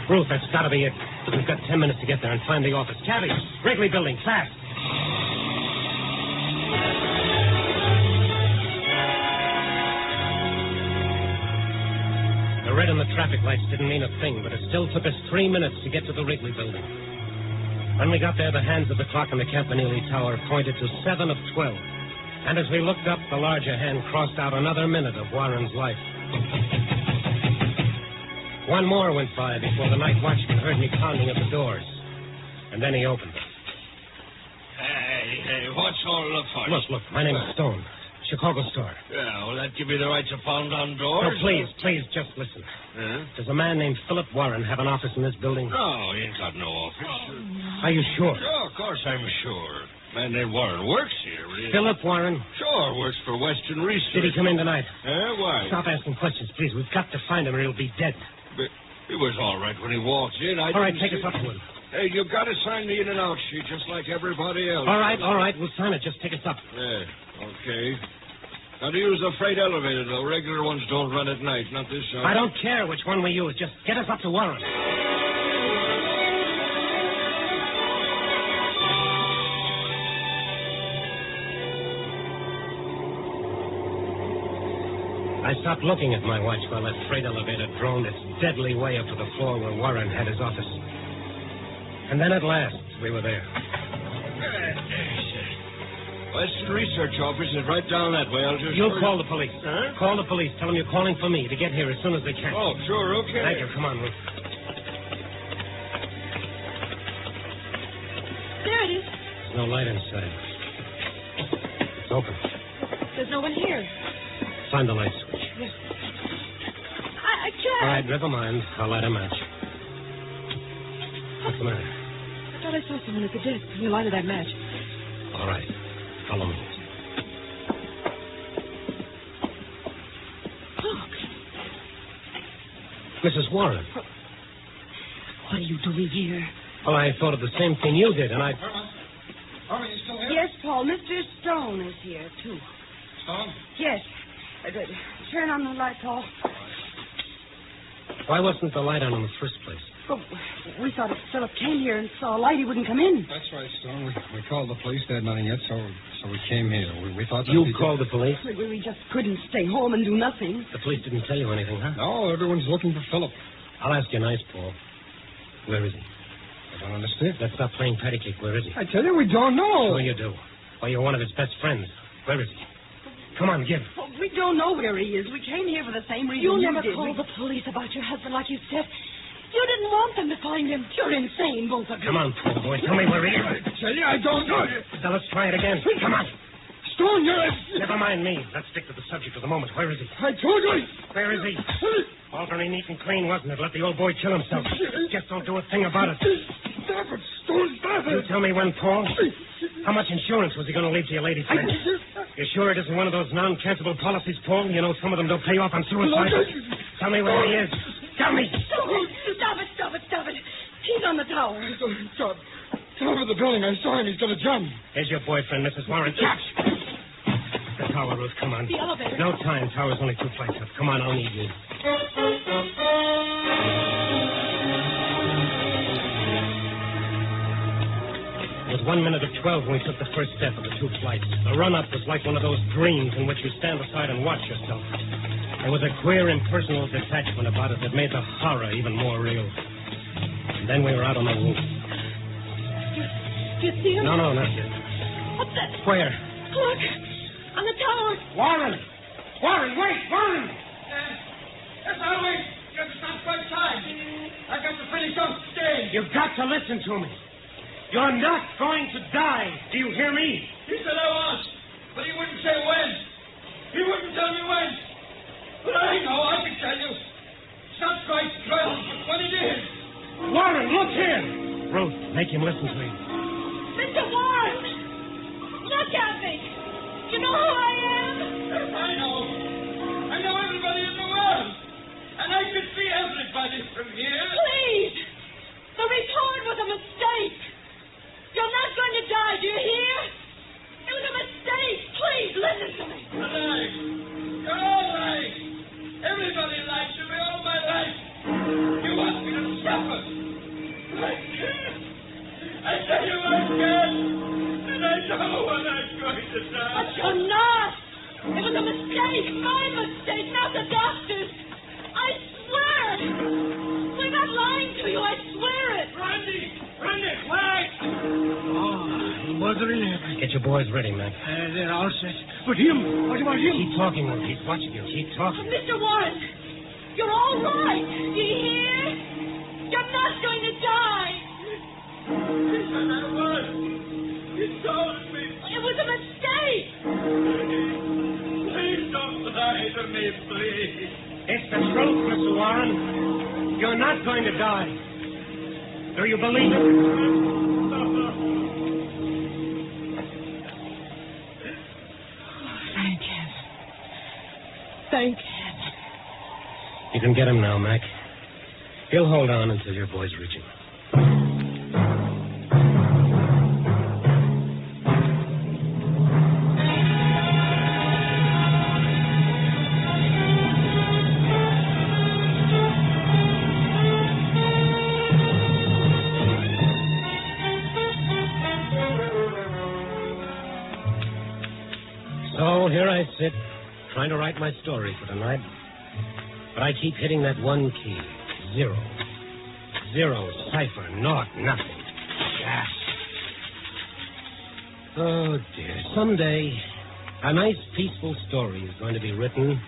Ruth, that's got to be it. We've got 10 minutes to get there and find the office. Cabby, Wrigley building, fast. traffic lights didn't mean a thing, but it still took us 3 minutes to get to the Wrigley building. When we got there, the hands of the clock in the Campanile Tower pointed to 7 of 12. And as we looked up, the larger hand crossed out another minute of Warren's life. One more went by before the night watchman heard me pounding at the doors. And then he opened them. Hey, what's all the fuss? Look, my name is Stone. Chicago store. Yeah, will that give you the right to pound on doors? No, please, just listen. Huh? Does a man named Philip Warren have an office in this building? No, he ain't got no office. Are you sure? Sure, of course I'm sure. Man named Warren works here. Really. Philip Warren? Sure, works for Western Research. Did he come in tonight? Why? Stop asking questions, please. We've got to find him or he'll be dead. But he was all right when he walked in. All right, take us up to him. Hey, you've got to sign the in and out sheet just like everybody else. All right. We'll sign it. Just take us up. Yeah, okay. Now, to use the freight elevator, though. Regular ones don't run at night, not this one. I don't care which one we use. Just get us up to Warren. I stopped looking at my watch while that freight elevator droned its deadly way up to the floor where Warren had his office. And then at last, we were there. Western Research Office is right down that way. I'll just... You'll call the police. Huh? Call the police. Tell them you're calling for me to get here as soon as they can. Oh, sure, okay. Thank you. Come on, Ruth. There it is. There's no light inside. It's open. There's no one here. Find the light switch. Yes. I can't. All right, never mind. I'll light a match. What's the matter? I thought I saw someone at the desk when you lighted that match. All right. Follow me. Look. Mrs. Warren. What are you doing here? Well, I thought of the same thing you did, and I... Irma, you still here? Yes, Paul. Mr. Stone is here, too. Stone? Yes. Good. Turn on the light, Paul. Why wasn't the light on in the first place? Well, we thought if Philip came here and saw a light, he wouldn't come in. That's right, Stone. We called the police. They had nothing yet, so we came here. We thought that... You called the police? We just couldn't stay home and do nothing. The police didn't tell you anything, huh? No, everyone's looking for Philip. I'll ask you nice, Paul. Where is he? I don't understand. Let's stop playing patty cake. Where is he? I tell you, we don't know. Sure you do. Well, you're one of his best friends. Where is he? Come on, give. Well, we don't know where he is. We came here for the same reason You you never did. called the police about your husband like you said. You didn't want them to find him. You're insane, both of you. Come on, Paul, boy. Tell me where he is. I tell you, I don't know. Now, let's try it again. Come on. Stone, you're... Never mind me. Let's stick to the subject of the moment. Where is he? I told you. Where is he? All very neat and clean, wasn't it? Let the old boy kill himself. Just don't do a thing about it. Stop it, Stone, stop You it. tell me when, Paul. How much insurance was he going to leave to your lady friend? You sure it isn't one of those non-cancelable policies, Paul? You know some of them don't pay off on suicide. Tell me where he is. Tell me. Stop it. He's on the tower. Top of the building. I saw him. He's going to jump. Here's your boyfriend, Mrs. Warren. Catch! The tower, Ruth. Come on. The elevator. No time. Tower's only 2 flights up. Come on, I'll need you. It was 1 minute of 12 when we took the first step of the 2 flights. The run-up was like one of those dreams in which you stand aside and watch yourself. There was a queer, impersonal detachment about it that made the horror even more real. And then we were out on the roof. Do you see him? No, not yet. What's that? Where? Look. On the tower. Warren! Wait! Warren! Yes, I'll wait. It's not quite time. I've got to finish up staying. You've got to listen to me. You're not going to die. Do you hear me? He said I was, but he wouldn't say when. He wouldn't tell me when. But I know, I can tell you. It's not quite 12, but when it is. Warren, look here. Ruth, make him listen to me. Mr. Warren! Look at me! You know who I am? Yes, I know. I know everybody in the world. And I can see everybody from here. Please! The report was a mistake. You're not going to die, do you hear? It was a mistake. Please, listen to me. You're lying. You're all lying. Everybody lied to me all my life. You want me to suffer. I can't. I tell you I can't. And I know when I'm going to die. But you're not. It was a mistake. My mistake, not the doctor's. I swear. not. We're not lying to you, I swear it. Randy, wait! Oh, murdering him. Get your boys ready, Mac. They're all set. But him, what about him? Keep talking, Will. He's watching you. Keep talking. Mr. Warren, you're all right. Do you hear? You're not going to die. He said I was. He told me. It was a mistake. Please don't lie to me, please. It's the truth, Mr. Warren. You're not going to die. Do you believe it? Thank heaven. Thank heaven. You can get him now, Mac. He'll hold on until your boys reach him. So here I sit, trying to write my story for tonight. But I keep hitting that one key. 0. 0, cipher, naught, nothing. Gas. Oh, dear. Someday, a nice, peaceful story is going to be written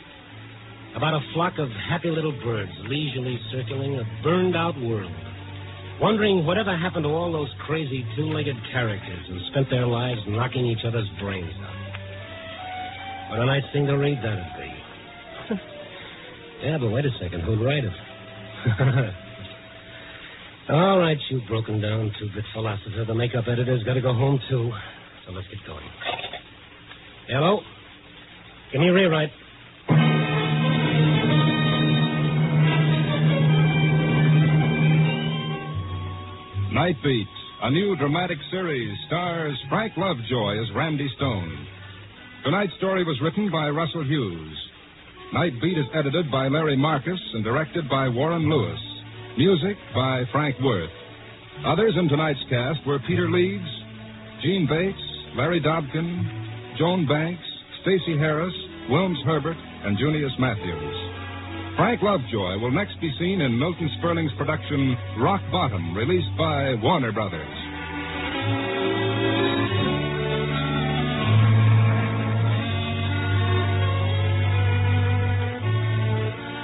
about a flock of happy little birds leisurely circling a burned-out world, wondering whatever happened to all those crazy two-legged characters who spent their lives knocking each other's brains out. What a nice thing to read that'd be. Yeah, but wait a second. Who'd write it? All right, you broken-down two-bit philosopher. The makeup editor's got to go home, too. So let's get going. Hello? Give me a rewrite. Night Beat, a new dramatic series, stars Frank Lovejoy as Randy Stone. Tonight's story was written by Russell Hughes. Night Beat is edited by Larry Marcus and directed by Warren Lewis. Music by Frank Worth. Others in tonight's cast were Peter Leeds, Gene Bates, Larry Dobkin, Joan Banks, Stacey Harris, Wilms Herbert, and Junius Matthews. Frank Lovejoy will next be seen in Milton Sperling's production Rock Bottom, released by Warner Brothers.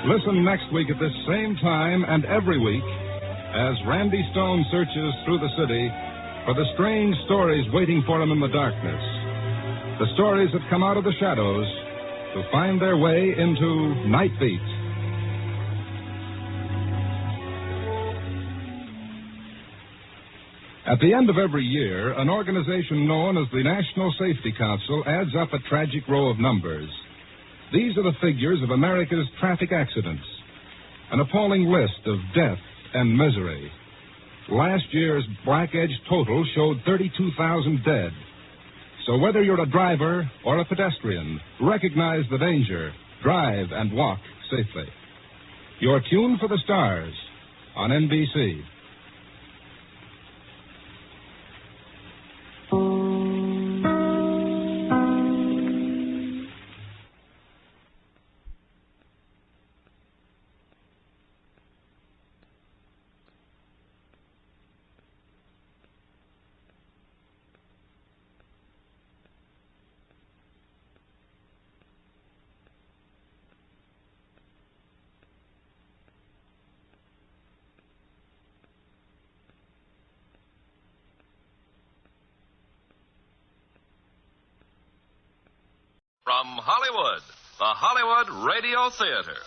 Listen next week at this same time and every week as Randy Stone searches through the city for the strange stories waiting for him in the darkness. The stories that come out of the shadows to find their way into Night Beat. At the end of every year, an organization known as the National Safety Council adds up a tragic row of numbers. These are the figures of America's traffic accidents, an appalling list of death and misery. Last year's Black Edge total showed 32,000 dead. So whether you're a driver or a pedestrian, recognize the danger, drive and walk safely. You're tuned for the stars on NBC. From Hollywood, the Hollywood Radio Theater.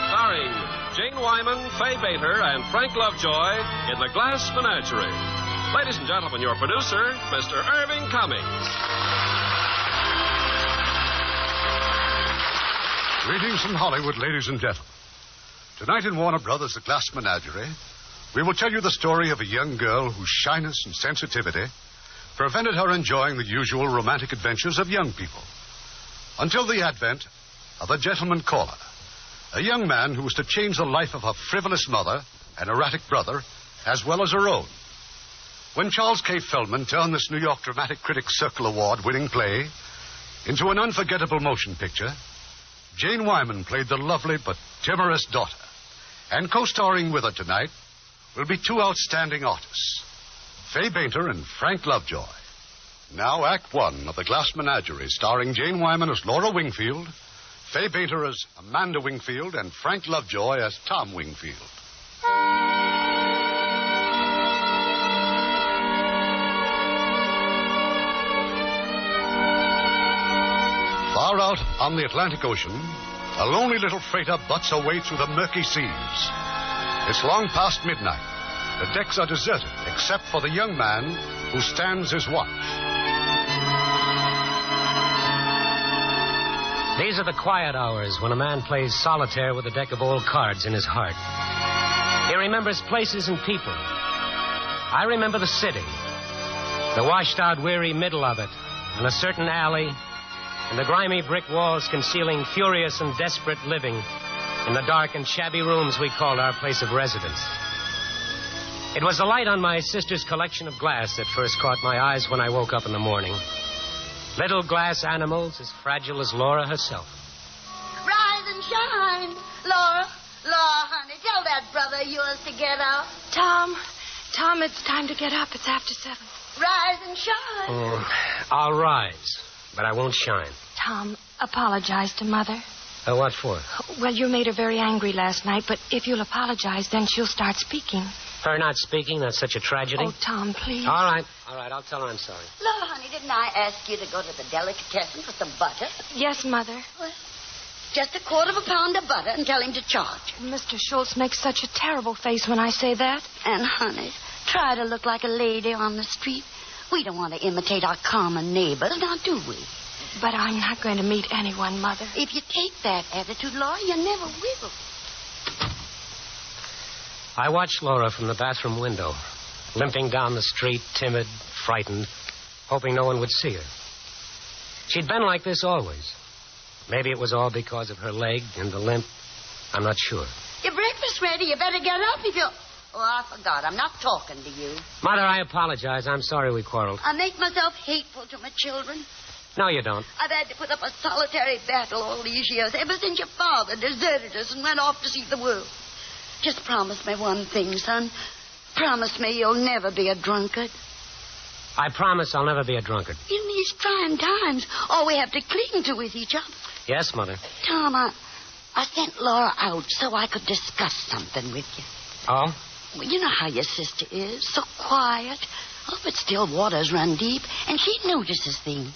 Starring Jane Wyman, Fay Bader, and Frank Lovejoy in The Glass Menagerie. Ladies and gentlemen, your producer, Mr. Irving Cummings. Greetings from Hollywood, ladies and gentlemen. Tonight in Warner Brothers' The Glass Menagerie, we will tell you the story of a young girl whose shyness and sensitivity prevented her enjoying the usual romantic adventures of young people, until the advent of a gentleman caller, a young man who was to change the life of her frivolous mother and erratic brother, as well as her own. when Charles K. Feldman turned this New York Dramatic Critics Circle Award-winning play into an unforgettable motion picture, Jane Wyman played the lovely but timorous daughter. And co-starring with her tonight will be two outstanding artists, Fay Bainter and Frank Lovejoy. Now, Act One of The Glass Menagerie, starring Jane Wyman as Laura Wingfield, Fay Bainter as Amanda Wingfield, and Frank Lovejoy as Tom Wingfield. Far out on the Atlantic Ocean, a lonely little freighter butts her way through the murky seas. It's long past midnight. The decks are deserted, except for the young man who stands his watch. These are the quiet hours when a man plays solitaire with a deck of old cards in his heart. He remembers places and people. I remember the city, the washed-out, weary middle of it, and a certain alley, and the grimy brick walls concealing furious and desperate living in the dark and shabby rooms we called our place of residence. It was the light on my sister's collection of glass that first caught my eyes when I woke up in the morning. Little glass animals as fragile as Laura herself. Rise and shine, Laura. Laura, honey, tell that brother of yours to get up. Tom, it's time to get up. It's after 7. Rise and shine. I'll rise, but I won't shine. Tom, apologize to Mother. What for? Well, you made her very angry last night, but if you'll apologize, then she'll start speaking. Her not speaking, that's such a tragedy? Oh, Tom, please. All right, I'll tell her I'm sorry. Laura, honey, didn't I ask you to go to the delicatessen for some butter? Yes, Mother. Well, just a quarter of a pound of butter and tell him to charge. Mr. Schultz makes such a terrible face when I say that. And, honey, try to look like a lady on the street. We don't want to imitate our common neighbors, now do we? But I'm not going to meet anyone, Mother. If you take that attitude, Laura, you never will. I watched Laura from the bathroom window, limping down the street, timid, frightened, hoping no one would see her. She'd been like this always. Maybe it was all because of her leg and the limp. I'm not sure. Your breakfast ready. You better get up if you... Oh, I forgot. I'm not talking to you. Mother, I apologize. I'm sorry we quarreled. I make myself hateful to my children. No, you don't. I've had to put up a solitary battle all these years, ever since your father deserted us and went off to see the world. Just promise me one thing, son. Promise me you'll never be a drunkard. I promise I'll never be a drunkard. In these trying times, all we have to cling to is each other. Yes, Mother. Tom, I sent Laura out so I could discuss something with you. Oh? Well, you know how your sister is, so quiet. Oh, but still waters run deep, and she notices things.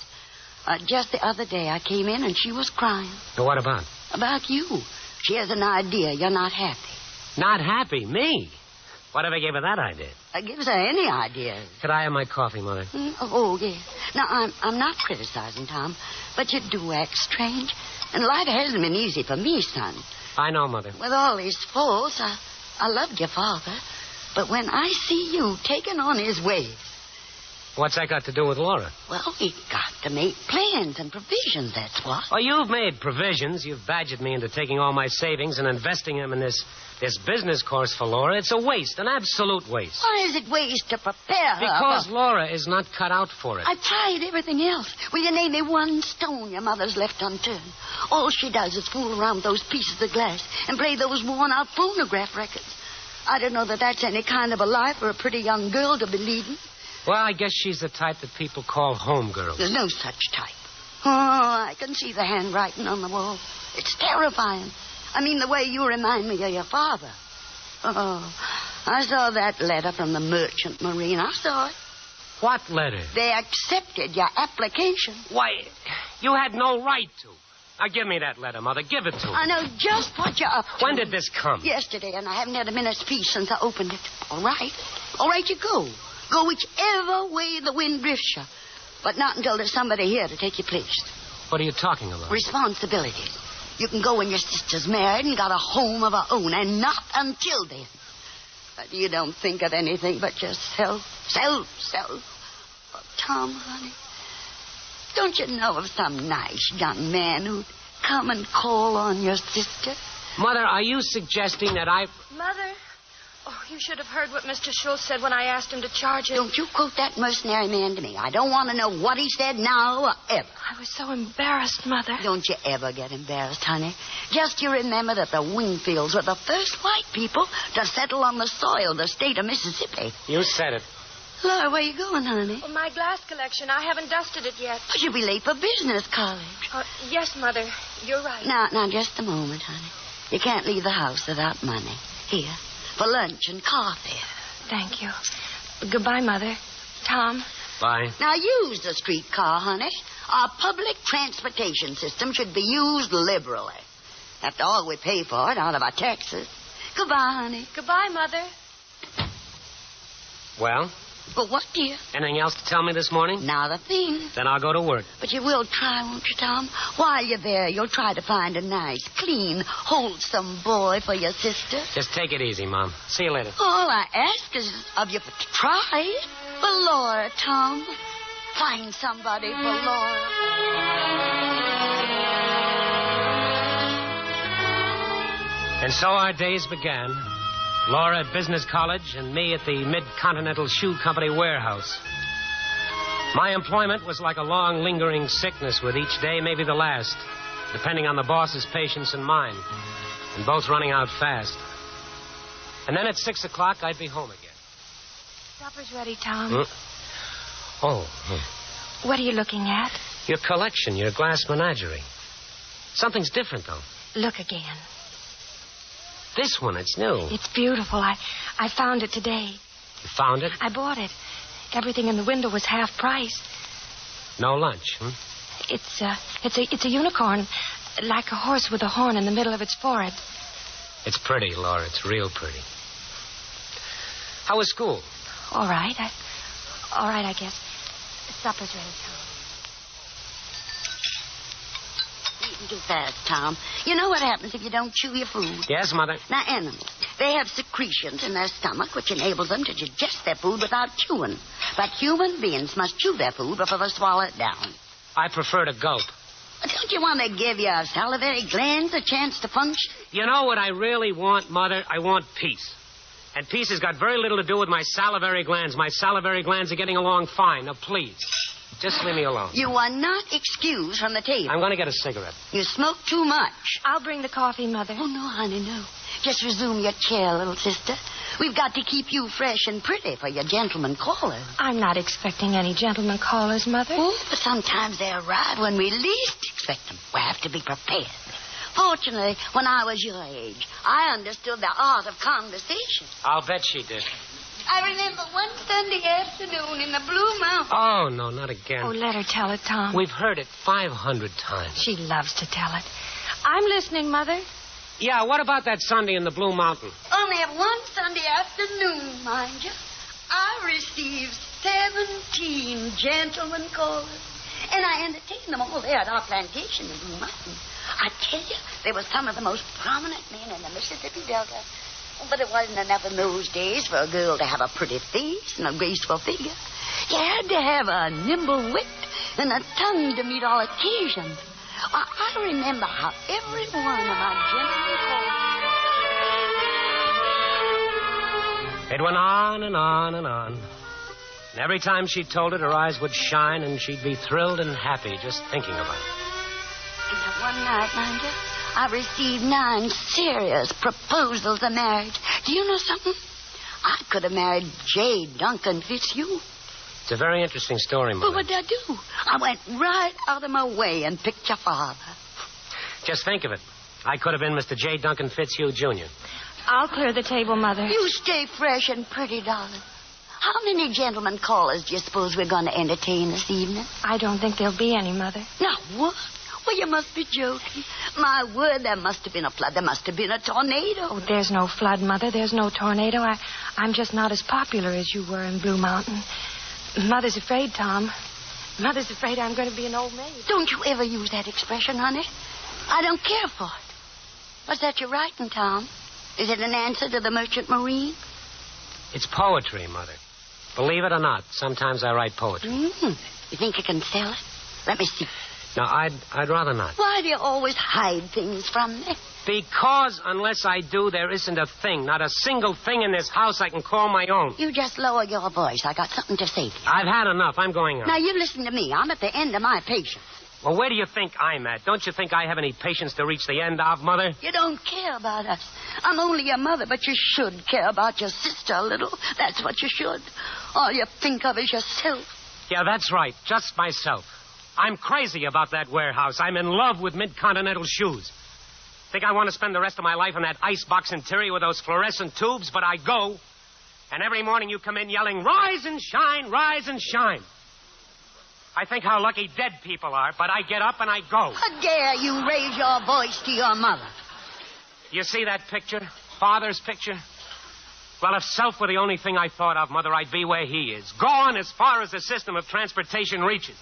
Just the other day, I came in and she was crying. What about? About you. She has an idea you're not happy. Not happy? Me? Whatever gave her that idea? Gives her any idea. Could I have my coffee, Mother? Oh, yes. Now, I'm not criticizing, Tom, but you do act strange. And life hasn't been easy for me, son. I know, Mother. With all his faults, I loved your father. But when I see you taking on his ways... What's that got to do with Laura? Well, we got to make plans and provisions, that's what. Oh, you've made provisions. You've badgered me into taking all my savings and investing them in this business course for Laura. It's a waste, an absolute waste. Why is it waste to prepare her? Because Laura is not cut out for it. I've tried everything else. Will you name me one stone your mother's left unturned? All she does is fool around with those pieces of glass and play those worn-out phonograph records. I don't know that that's any kind of a life for a pretty young girl to be leading. Well, I guess she's the type that people call homegirls. There's no such type. Oh, I can see the handwriting on the wall. It's terrifying. I mean, the way you remind me of your father. Oh, I saw that letter from the Merchant Marine. I saw it. What letter? They accepted your application. Why, you had no right to. Now, give me that letter, Mother. Give it to me. I know just what you're up to. When did this come? Yesterday, and I haven't had a minute's peace since I opened it. All right. All right, you go. Go whichever way the wind drifts you. But not until there's somebody here to take your place. What are you talking about? Responsibility. You can go when your sister's married and got a home of her own, and not until then. But you don't think of anything but yourself. Self. Oh, Tom, honey, don't you know of some nice young man who'd come and call on your sister? Mother, are you suggesting that I... Mother, Oh, you should have heard what Mr. Schultz said when I asked him to charge it. Don't you quote that mercenary man to me. I don't want to know what he said now or ever. I was so embarrassed, Mother. Don't you ever get embarrassed, honey. Just you remember that the Wingfields were the first white people to settle on the soil of the state of Mississippi. You said it. Laura, where you going, honey? Well, my glass collection. I haven't dusted it yet. But you'll be late for business, college. Yes, Mother. You're right. Now, just a moment, honey. You can't leave the house without money. Here, for lunch and coffee. Thank you. Goodbye, Mother. Tom. Bye. Now, use the streetcar, honey. Our public transportation system should be used liberally. After all, we pay for it out of our taxes. Goodbye, honey. Goodbye, Mother. Well? But what, dear? Anything else to tell me this morning? Not a thing. Then I'll go to work. But you will try, won't you, Tom? While you're there, you'll try to find a nice, clean, wholesome boy for your sister. Just take it easy, Mom. See you later. All I ask is of you to try. For Laura, Tom. Find somebody for Laura. And so our days began. Laura at business college and me at the Mid-Continental Shoe Company warehouse. My employment was like a long, lingering sickness with each day maybe the last, depending on the boss's patience and mine, and both running out fast. And then at 6 o'clock, I'd be home again. Supper's ready, Tom. What are you looking at? Your collection, your glass menagerie. Something's different, though. Look again. This one, it's new. It's beautiful. I found it today. You found it? I bought it. Everything in the window was half price. No lunch, hmm? It's a unicorn, like a horse with a horn in the middle of its forehead. It's pretty, Laura. It's real pretty. How was school? All right, I guess. Supper's ready, Tom. Eating too fast, Tom. You know what happens if you don't chew your food? Yes, Mother. Now, animals, they have secretions in their stomach which enable them to digest their food without chewing. But human beings must chew their food before they swallow it down. I prefer to gulp. Don't you want to give your salivary glands a chance to function? You know what I really want, Mother? I want peace. And peace has got very little to do with my salivary glands. My salivary glands are getting along fine. Now, please, just leave me alone. You are not excused from the table. I'm going to get a cigarette. You smoke too much. I'll bring the coffee, Mother. Oh, no, honey, no. Just resume your chair, little sister. We've got to keep you fresh and pretty for your gentleman callers. I'm not expecting any gentleman callers, Mother. Oh, but sometimes they arrive when we least expect them. We have to be prepared. Fortunately, when I was your age, I understood the art of conversation. I'll bet she did. I remember one Sunday afternoon in the Blue Mountains. Oh, no, not again. Oh, let her tell it, Tom. We've heard it 500 times. She loves to tell it. I'm listening, Mother. Yeah, what about that Sunday in the Blue Mountain? Only one Sunday afternoon, mind you, I received 17 gentlemen callers. And I entertained them all there at our plantation in Blue Mountain. I tell you, they were some of the most prominent men in the Mississippi Delta. But it wasn't enough in those days for a girl to have a pretty face and a graceful figure. You had to have a nimble wit and a tongue to meet all occasions. Well, I remember how every one of my gentlemen called. It went on and on and on. And every time she told it, her eyes would shine and she'd be thrilled and happy just thinking about it. And that one night, mind you, I received 9 serious proposals of marriage. Do you know something? I could have married J. Duncan Fitzhugh. It's a very interesting story, Mother. But what did I do? I went right out of my way and picked your father. Just think of it. I could have been Mr. J. Duncan Fitzhugh, Jr. I'll clear the table, Mother. You stay fresh and pretty, darling. How many gentlemen callers do you suppose we're going to entertain this evening? I don't think there'll be any, Mother. Now, what? Well, you must be joking. My word, there must have been a flood. There must have been a tornado. Oh, there's no flood, Mother. There's no tornado. I'm just not as popular as you were in Blue Mountain. Mother's afraid, Tom. Mother's afraid I'm going to be an old maid. Don't you ever use that expression, honey. I don't care for it. What's that you're writing, Tom? Is it an answer to the Merchant Marine? It's poetry, Mother. Believe it or not, sometimes I write poetry. You think you can sell it? Let me see. No, I'd rather not. Why do you always hide things from me? Because unless I do, there isn't a thing, not a single thing in this house I can call my own. You just lower your voice. I got something to say to you. I've had enough. I'm going on. Now, you listen to me. I'm at the end of my patience. Well, where do you think I'm at? Don't you think I have any patience to reach the end of, Mother? You don't care about us. I'm only your mother, but you should care about your sister a little. That's what you should. All you think of is yourself. Yeah, that's right. Just myself. I'm crazy about that warehouse. I'm in love with mid-continental shoes. Think I want to spend the rest of my life in that icebox interior with those fluorescent tubes, but I go. And every morning you come in yelling, rise and shine, rise and shine. I think how lucky dead people are, but I get up and I go. How dare you raise your voice to your mother? You see that picture? Father's picture? Well, if self were the only thing I thought of, Mother, I'd be where he is. Gone as far as the system of transportation reaches.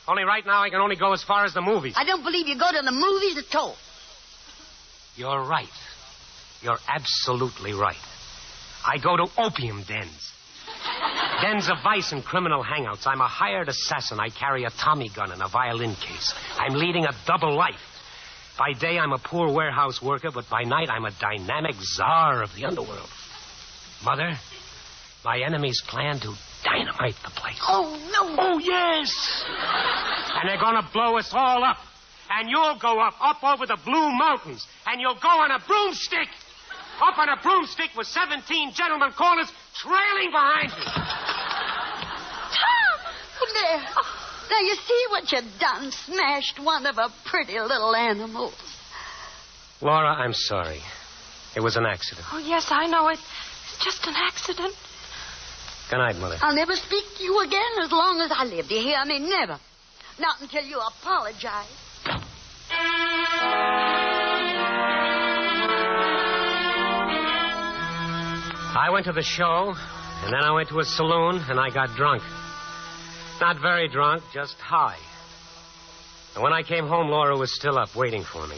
Only right now I can only go as far as the movies. I don't believe you go to the movies at all. You're right. You're absolutely right. I go to opium dens. Dens of vice and criminal hangouts. I'm a hired assassin. I carry a Tommy gun and a violin case. I'm leading a double life. By day, I'm a poor warehouse worker, but by night, I'm a dynamic czar of the underworld. Mother, my enemies plan to dynamite the place. Oh, no. Oh, yes. And they're going to blow us all up. And you'll go up over the Blue Mountains. And you'll go on a broomstick. Up on a broomstick with 17 gentlemen callers trailing behind you. Tom! There. Now, you see what you've done? Smashed one of our pretty little animals. Laura, I'm sorry. It was an accident. Oh, yes, I know it. It's just an accident. Good night, Mother. I'll never speak to you again as long as I live. Do you hear me? Never. Not until you apologize. I went to the show, and then I went to a saloon, and I got drunk. Not very drunk, just high. And when I came home, Laura was still up waiting for me.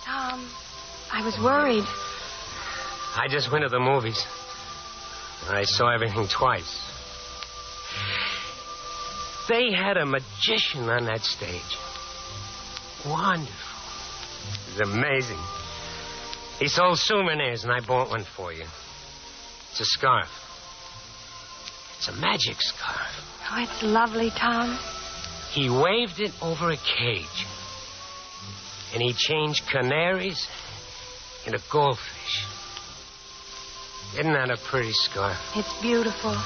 Tom, I was worried. I just went to the movies. I saw everything twice. They had a magician on that stage. Wonderful. It was amazing. He sold souvenirs, and I bought one for you. It's a scarf. It's a magic scarf. Oh, it's lovely, Tom. He waved it over a cage. And he changed canaries into goldfish. Isn't that a pretty scarf? It's beautiful.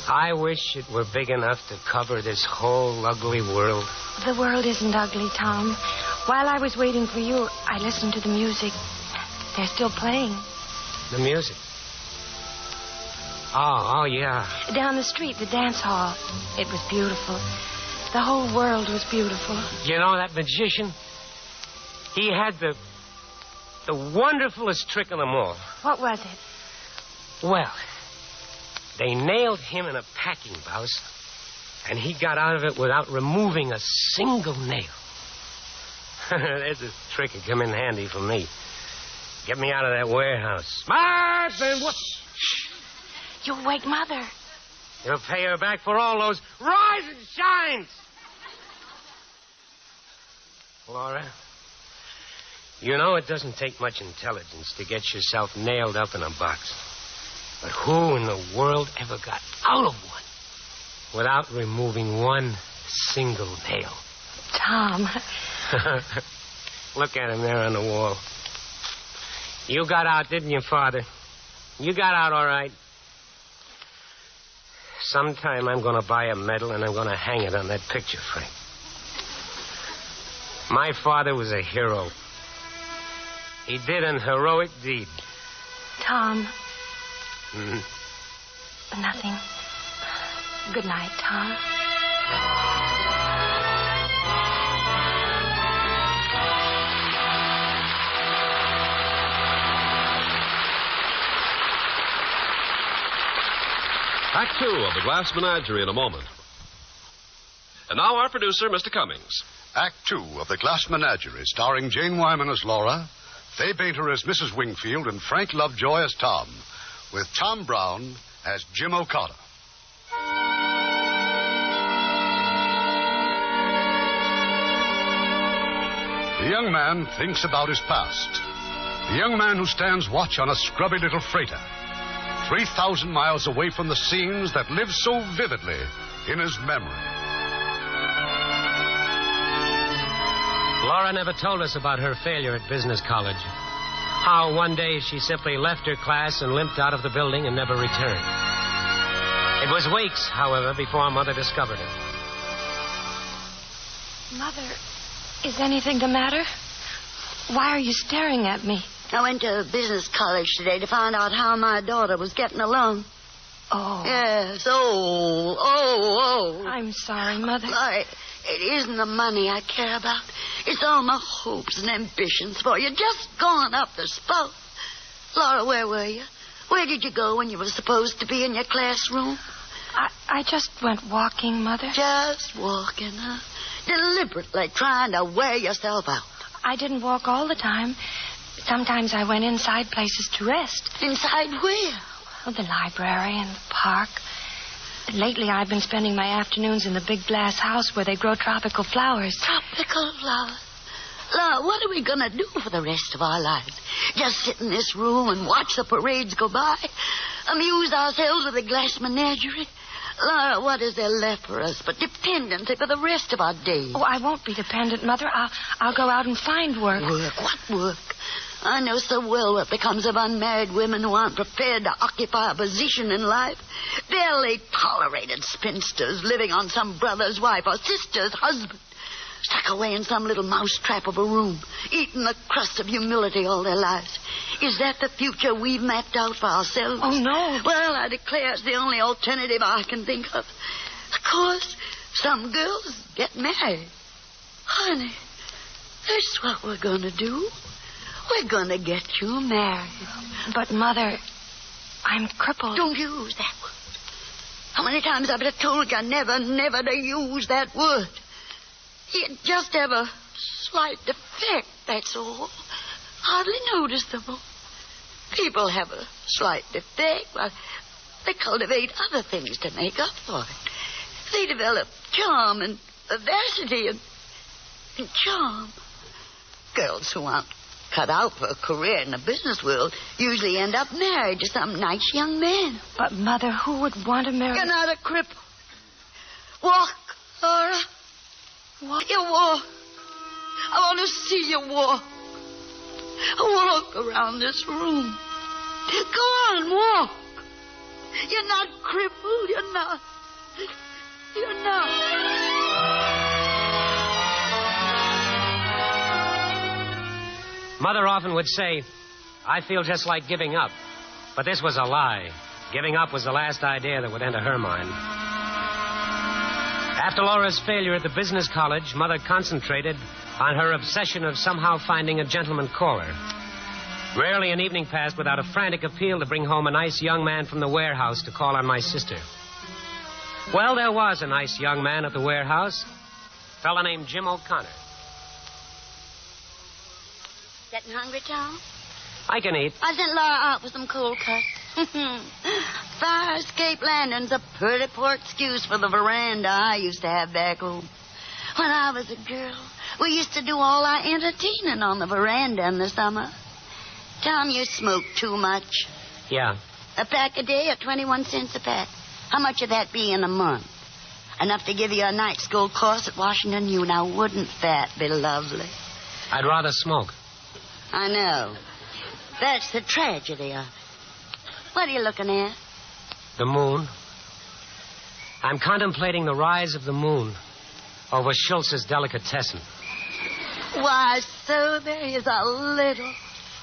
I wish it were big enough to cover this whole ugly world. The world isn't ugly, Tom. While I was waiting for you, I listened to the music. They're still playing. The music? Oh, yeah. Down the street, the dance hall. It was beautiful. The whole world was beautiful. You know that magician? He had the wonderfulest trick of them all. What was it? Well, they nailed him in a packing house, and he got out of it without removing a single nail. There's a trick that come in handy for me. Get me out of that warehouse. Martin, what? Shh. You'll wake Mother. You'll pay her back for all those rise and shines. Laura, you know it doesn't take much intelligence to get yourself nailed up in a box. But who in the world ever got out of one without removing one single nail? Tom. Look at him there on the wall. You got out, didn't you, Father? You got out all right. Sometime I'm going to buy a medal and I'm going to hang it on that picture frame. My father was a hero. He did an heroic deed. Tom. Mm-hmm. Nothing. Good night, Tom. Act 2 of The Glass Menagerie in a moment. And now our producer, Mr. Cummings. Act 2 of The Glass Menagerie, starring Jane Wyman as Laura, Fay Bainter as Mrs. Wingfield, and Frank Lovejoy as Tom, with Tom Brown as Jim O'Connor. The young man thinks about his past. The young man who stands watch on a scrubby little freighter, 3,000 miles away from the scenes that live so vividly in his memory. Laura never told us about her failure at business college. How one day she simply left her class and limped out of the building and never returned. It was weeks, however, before Mother discovered her. Mother, is anything the matter? Why are you staring at me? I went to business college today to find out how my daughter was getting along. Oh. Yes, oh. I'm sorry, Mother. Why, it isn't the money I care about. It's all my hopes and ambitions for you. Just gone up the spout. Laura, where were you? Where did you go when you were supposed to be in your classroom? I just went walking, Mother. Just walking, huh? Deliberately trying to wear yourself out. I didn't walk all the time. Sometimes I went inside places to rest. Inside where? Oh, the library and the park. Lately, I've been spending my afternoons in the big glass house where they grow tropical flowers. Tropical flowers? Laura, what are we going to do for the rest of our lives? Just sit in this room and watch the parades go by? Amuse ourselves with a glass menagerie? Laura, what is there left for us but dependency for the rest of our days? Oh, I won't be dependent, Mother. I'll go out and find work. Work? What work? I know so well what becomes of unmarried women who aren't prepared to occupy a position in life. Barely tolerated spinsters living on some brother's wife or sister's husband. Stuck away in some little mousetrap of a room, eating the crust of humility all their lives. Is that the future we've mapped out for ourselves? Oh, no. Well, I declare it's the only alternative I can think of. Of course, some girls get married. Honey, that's what we're going to do. We're going to get you married. But, Mother, I'm crippled. Don't use that word. How many times have I told you never to use that word? You just have a slight defect, that's all. Hardly noticeable. People have a slight defect, but they cultivate other things to make up for it. They develop charm and vivacity and charm. Girls who aren't cut out for a career in the business world usually end up married to some nice young man. But, Mother, who would want to marry... You're not a cripple. Walk, Laura. Walk. You walk. I want to see you walk. Walk around this room. Go on, walk. You're not crippled. You're not. You're not. Mother often would say, I feel just like giving up. But this was a lie. Giving up was the last idea that would enter her mind. After Laura's failure at the business college, Mother concentrated on her obsession of somehow finding a gentleman caller. Rarely an evening passed without a frantic appeal to bring home a nice young man from the warehouse to call on my sister. Well, there was a nice young man at the warehouse, a fella named Jim O'Connor. Getting hungry, Tom? I can eat. I sent Laura out for some cold cuts. Fire escape landing's a pretty poor excuse for the veranda I used to have back home. When I was a girl, we used to do all our entertaining on the veranda in the summer. Tom, you smoke too much. Yeah. A pack a day or 21 cents a pack. How much would that be in a month? Enough to give you a night school course at Washington U. Now, wouldn't that be lovely? I'd rather smoke. I know. That's the tragedy of it. What are you looking at? The moon. I'm contemplating the rise of the moon over Schultz's delicatessen. Why, so there is a little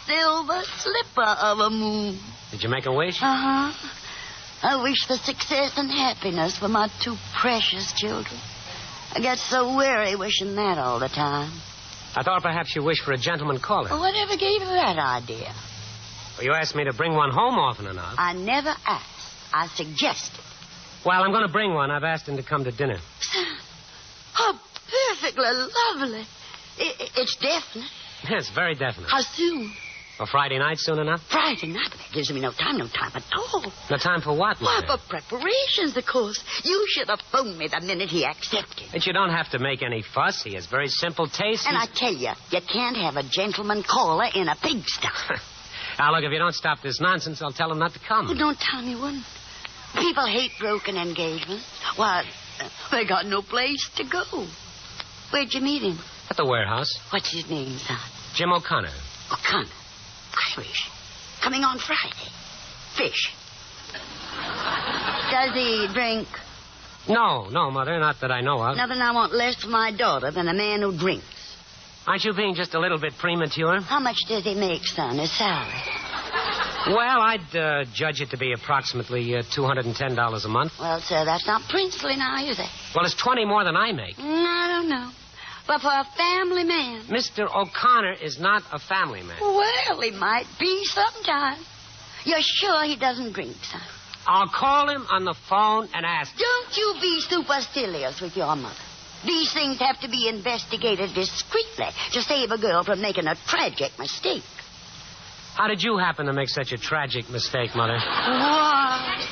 silver slipper of a moon. Did you make a wish? Uh-huh. I wish for success and happiness for my two precious children. I get so weary wishing that all the time. I thought perhaps you wished for a gentleman caller. Well, whatever gave you that idea? Well, you asked me to bring one home often enough. I never asked. I suggested. Well, I'm going to bring one. I've asked him to come to dinner. Oh, perfectly lovely. It's definite. Yes, very definite. How soon? Well, Friday night soon enough? Friday night? That gives me no time at all. No time for what, Why, Mother? for preparations, of course. You should have phoned me the minute he accepted. But you don't have to make any fuss. He has very simple tastes. And I tell you can't have a gentleman caller in a pigsty. Now, look, if you don't stop this nonsense, I'll tell him not to come. Oh, don't tell me one. People hate broken engagements. Why, they got no place to go. Where'd you meet him? At the warehouse. What's his name, son? Jim O'Connor. O'Connor. Irish. Coming on Friday. Fish. Does he drink? No, Mother, not that I know of. Nothing I want less for my daughter than a man who drinks. Aren't you being just a little bit premature? How much does he make, son, his salary? Well, I'd judge it to be approximately $210 a month. Well, sir, that's not princely now, is it? Well, it's 20 more than I make. I don't know. But for a family man... Mr. O'Connor is not a family man. Well, he might be sometime. You're sure he doesn't drink, son? I'll call him on the phone and ask. Don't you be supercilious with your mother. These things have to be investigated discreetly to save a girl from making a tragic mistake. How did you happen to make such a tragic mistake, Mother? Why,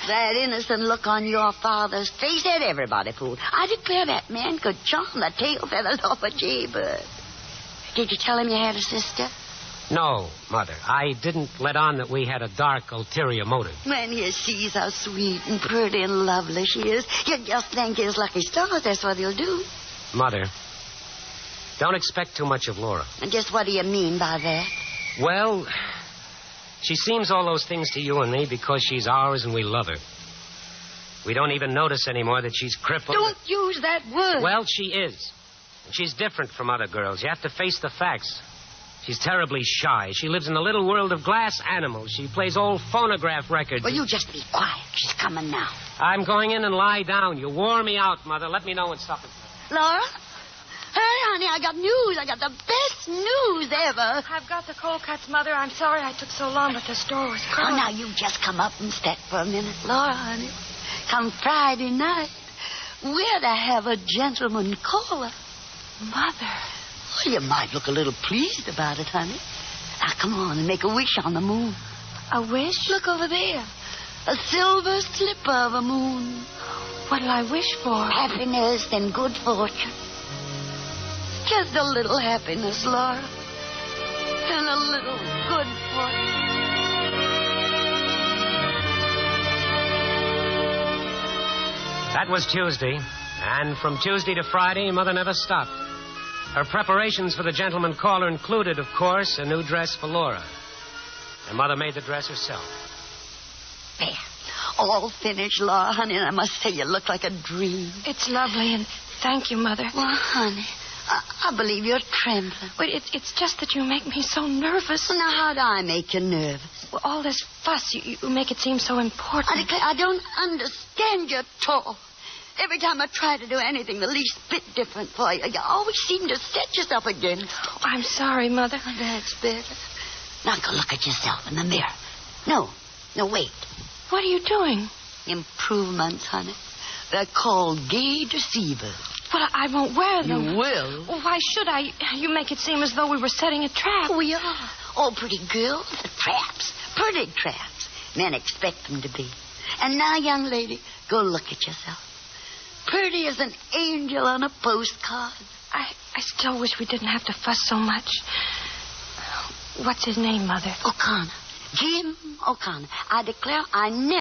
that innocent look on your father's face had everybody fooled. I declare that man could charm the tail feathers off a jaybird. Did you tell him you had a sister? No, Mother. I didn't let on that we had a dark, ulterior motive. When he sees how sweet and pretty and lovely she is, he'll just thank his lucky stars that's what he'll do. Mother, don't expect too much of Laura. And just what do you mean by that? Well, she seems all those things to you and me because she's ours and we love her. We don't even notice anymore that she's crippled. Don't use that word. Well, she is. And she's different from other girls. You have to face the facts. She's terribly shy. She lives in a little world of glass animals. She plays old phonograph records. Well, you just be quiet. She's coming now. I'm going in and lie down. You wore me out, Mother. Let me know when supper's ready. Laura? Hurry, honey. I got news. I got the best news ever. I've got the cold cuts, Mother. I'm sorry I took so long, but the store was closed. Oh, now you just come up and step for a minute. Laura, honey, come Friday night, we're to have a gentleman caller. Mother. Well, you might look a little pleased about it, honey. Now, come on and make a wish on the moon. A wish? Look over there. A silver slipper of a moon. What'll I wish for? Happiness and good fortune. Just a little happiness, Laura. And a little good fortune. That was Tuesday. And from Tuesday to Friday, Mother never stopped. Her preparations for the gentleman caller included, of course, a new dress for Laura. And Mother made the dress herself. There. All finished, Laura, honey, and I must say you look like a dream. It's lovely, and thank you, Mother. Well, honey, I believe you're trembling. But it's just that you make me so nervous. Now, how'd I make you nervous? Well, all this fuss, you make it seem so important. I declare, I don't understand you at all. Every time I try to do anything the least bit different for you, you always seem to set yourself against. Oh, I'm sorry, Mother. Oh, that's better. Now go look at yourself in the mirror. No, wait. What are you doing? Improvements, honey. They're called gay deceivers. Well, I won't wear them. You will? Well, why should I? You make it seem as though we were setting a trap. We are. All pretty girls are traps. Pretty traps. Men expect them to be. And now, young lady, go look at yourself. Pretty as an angel on a postcard. I still wish we didn't have to fuss so much. What's his name, Mother? O'Connor. Jim O'Connor. I declare I never...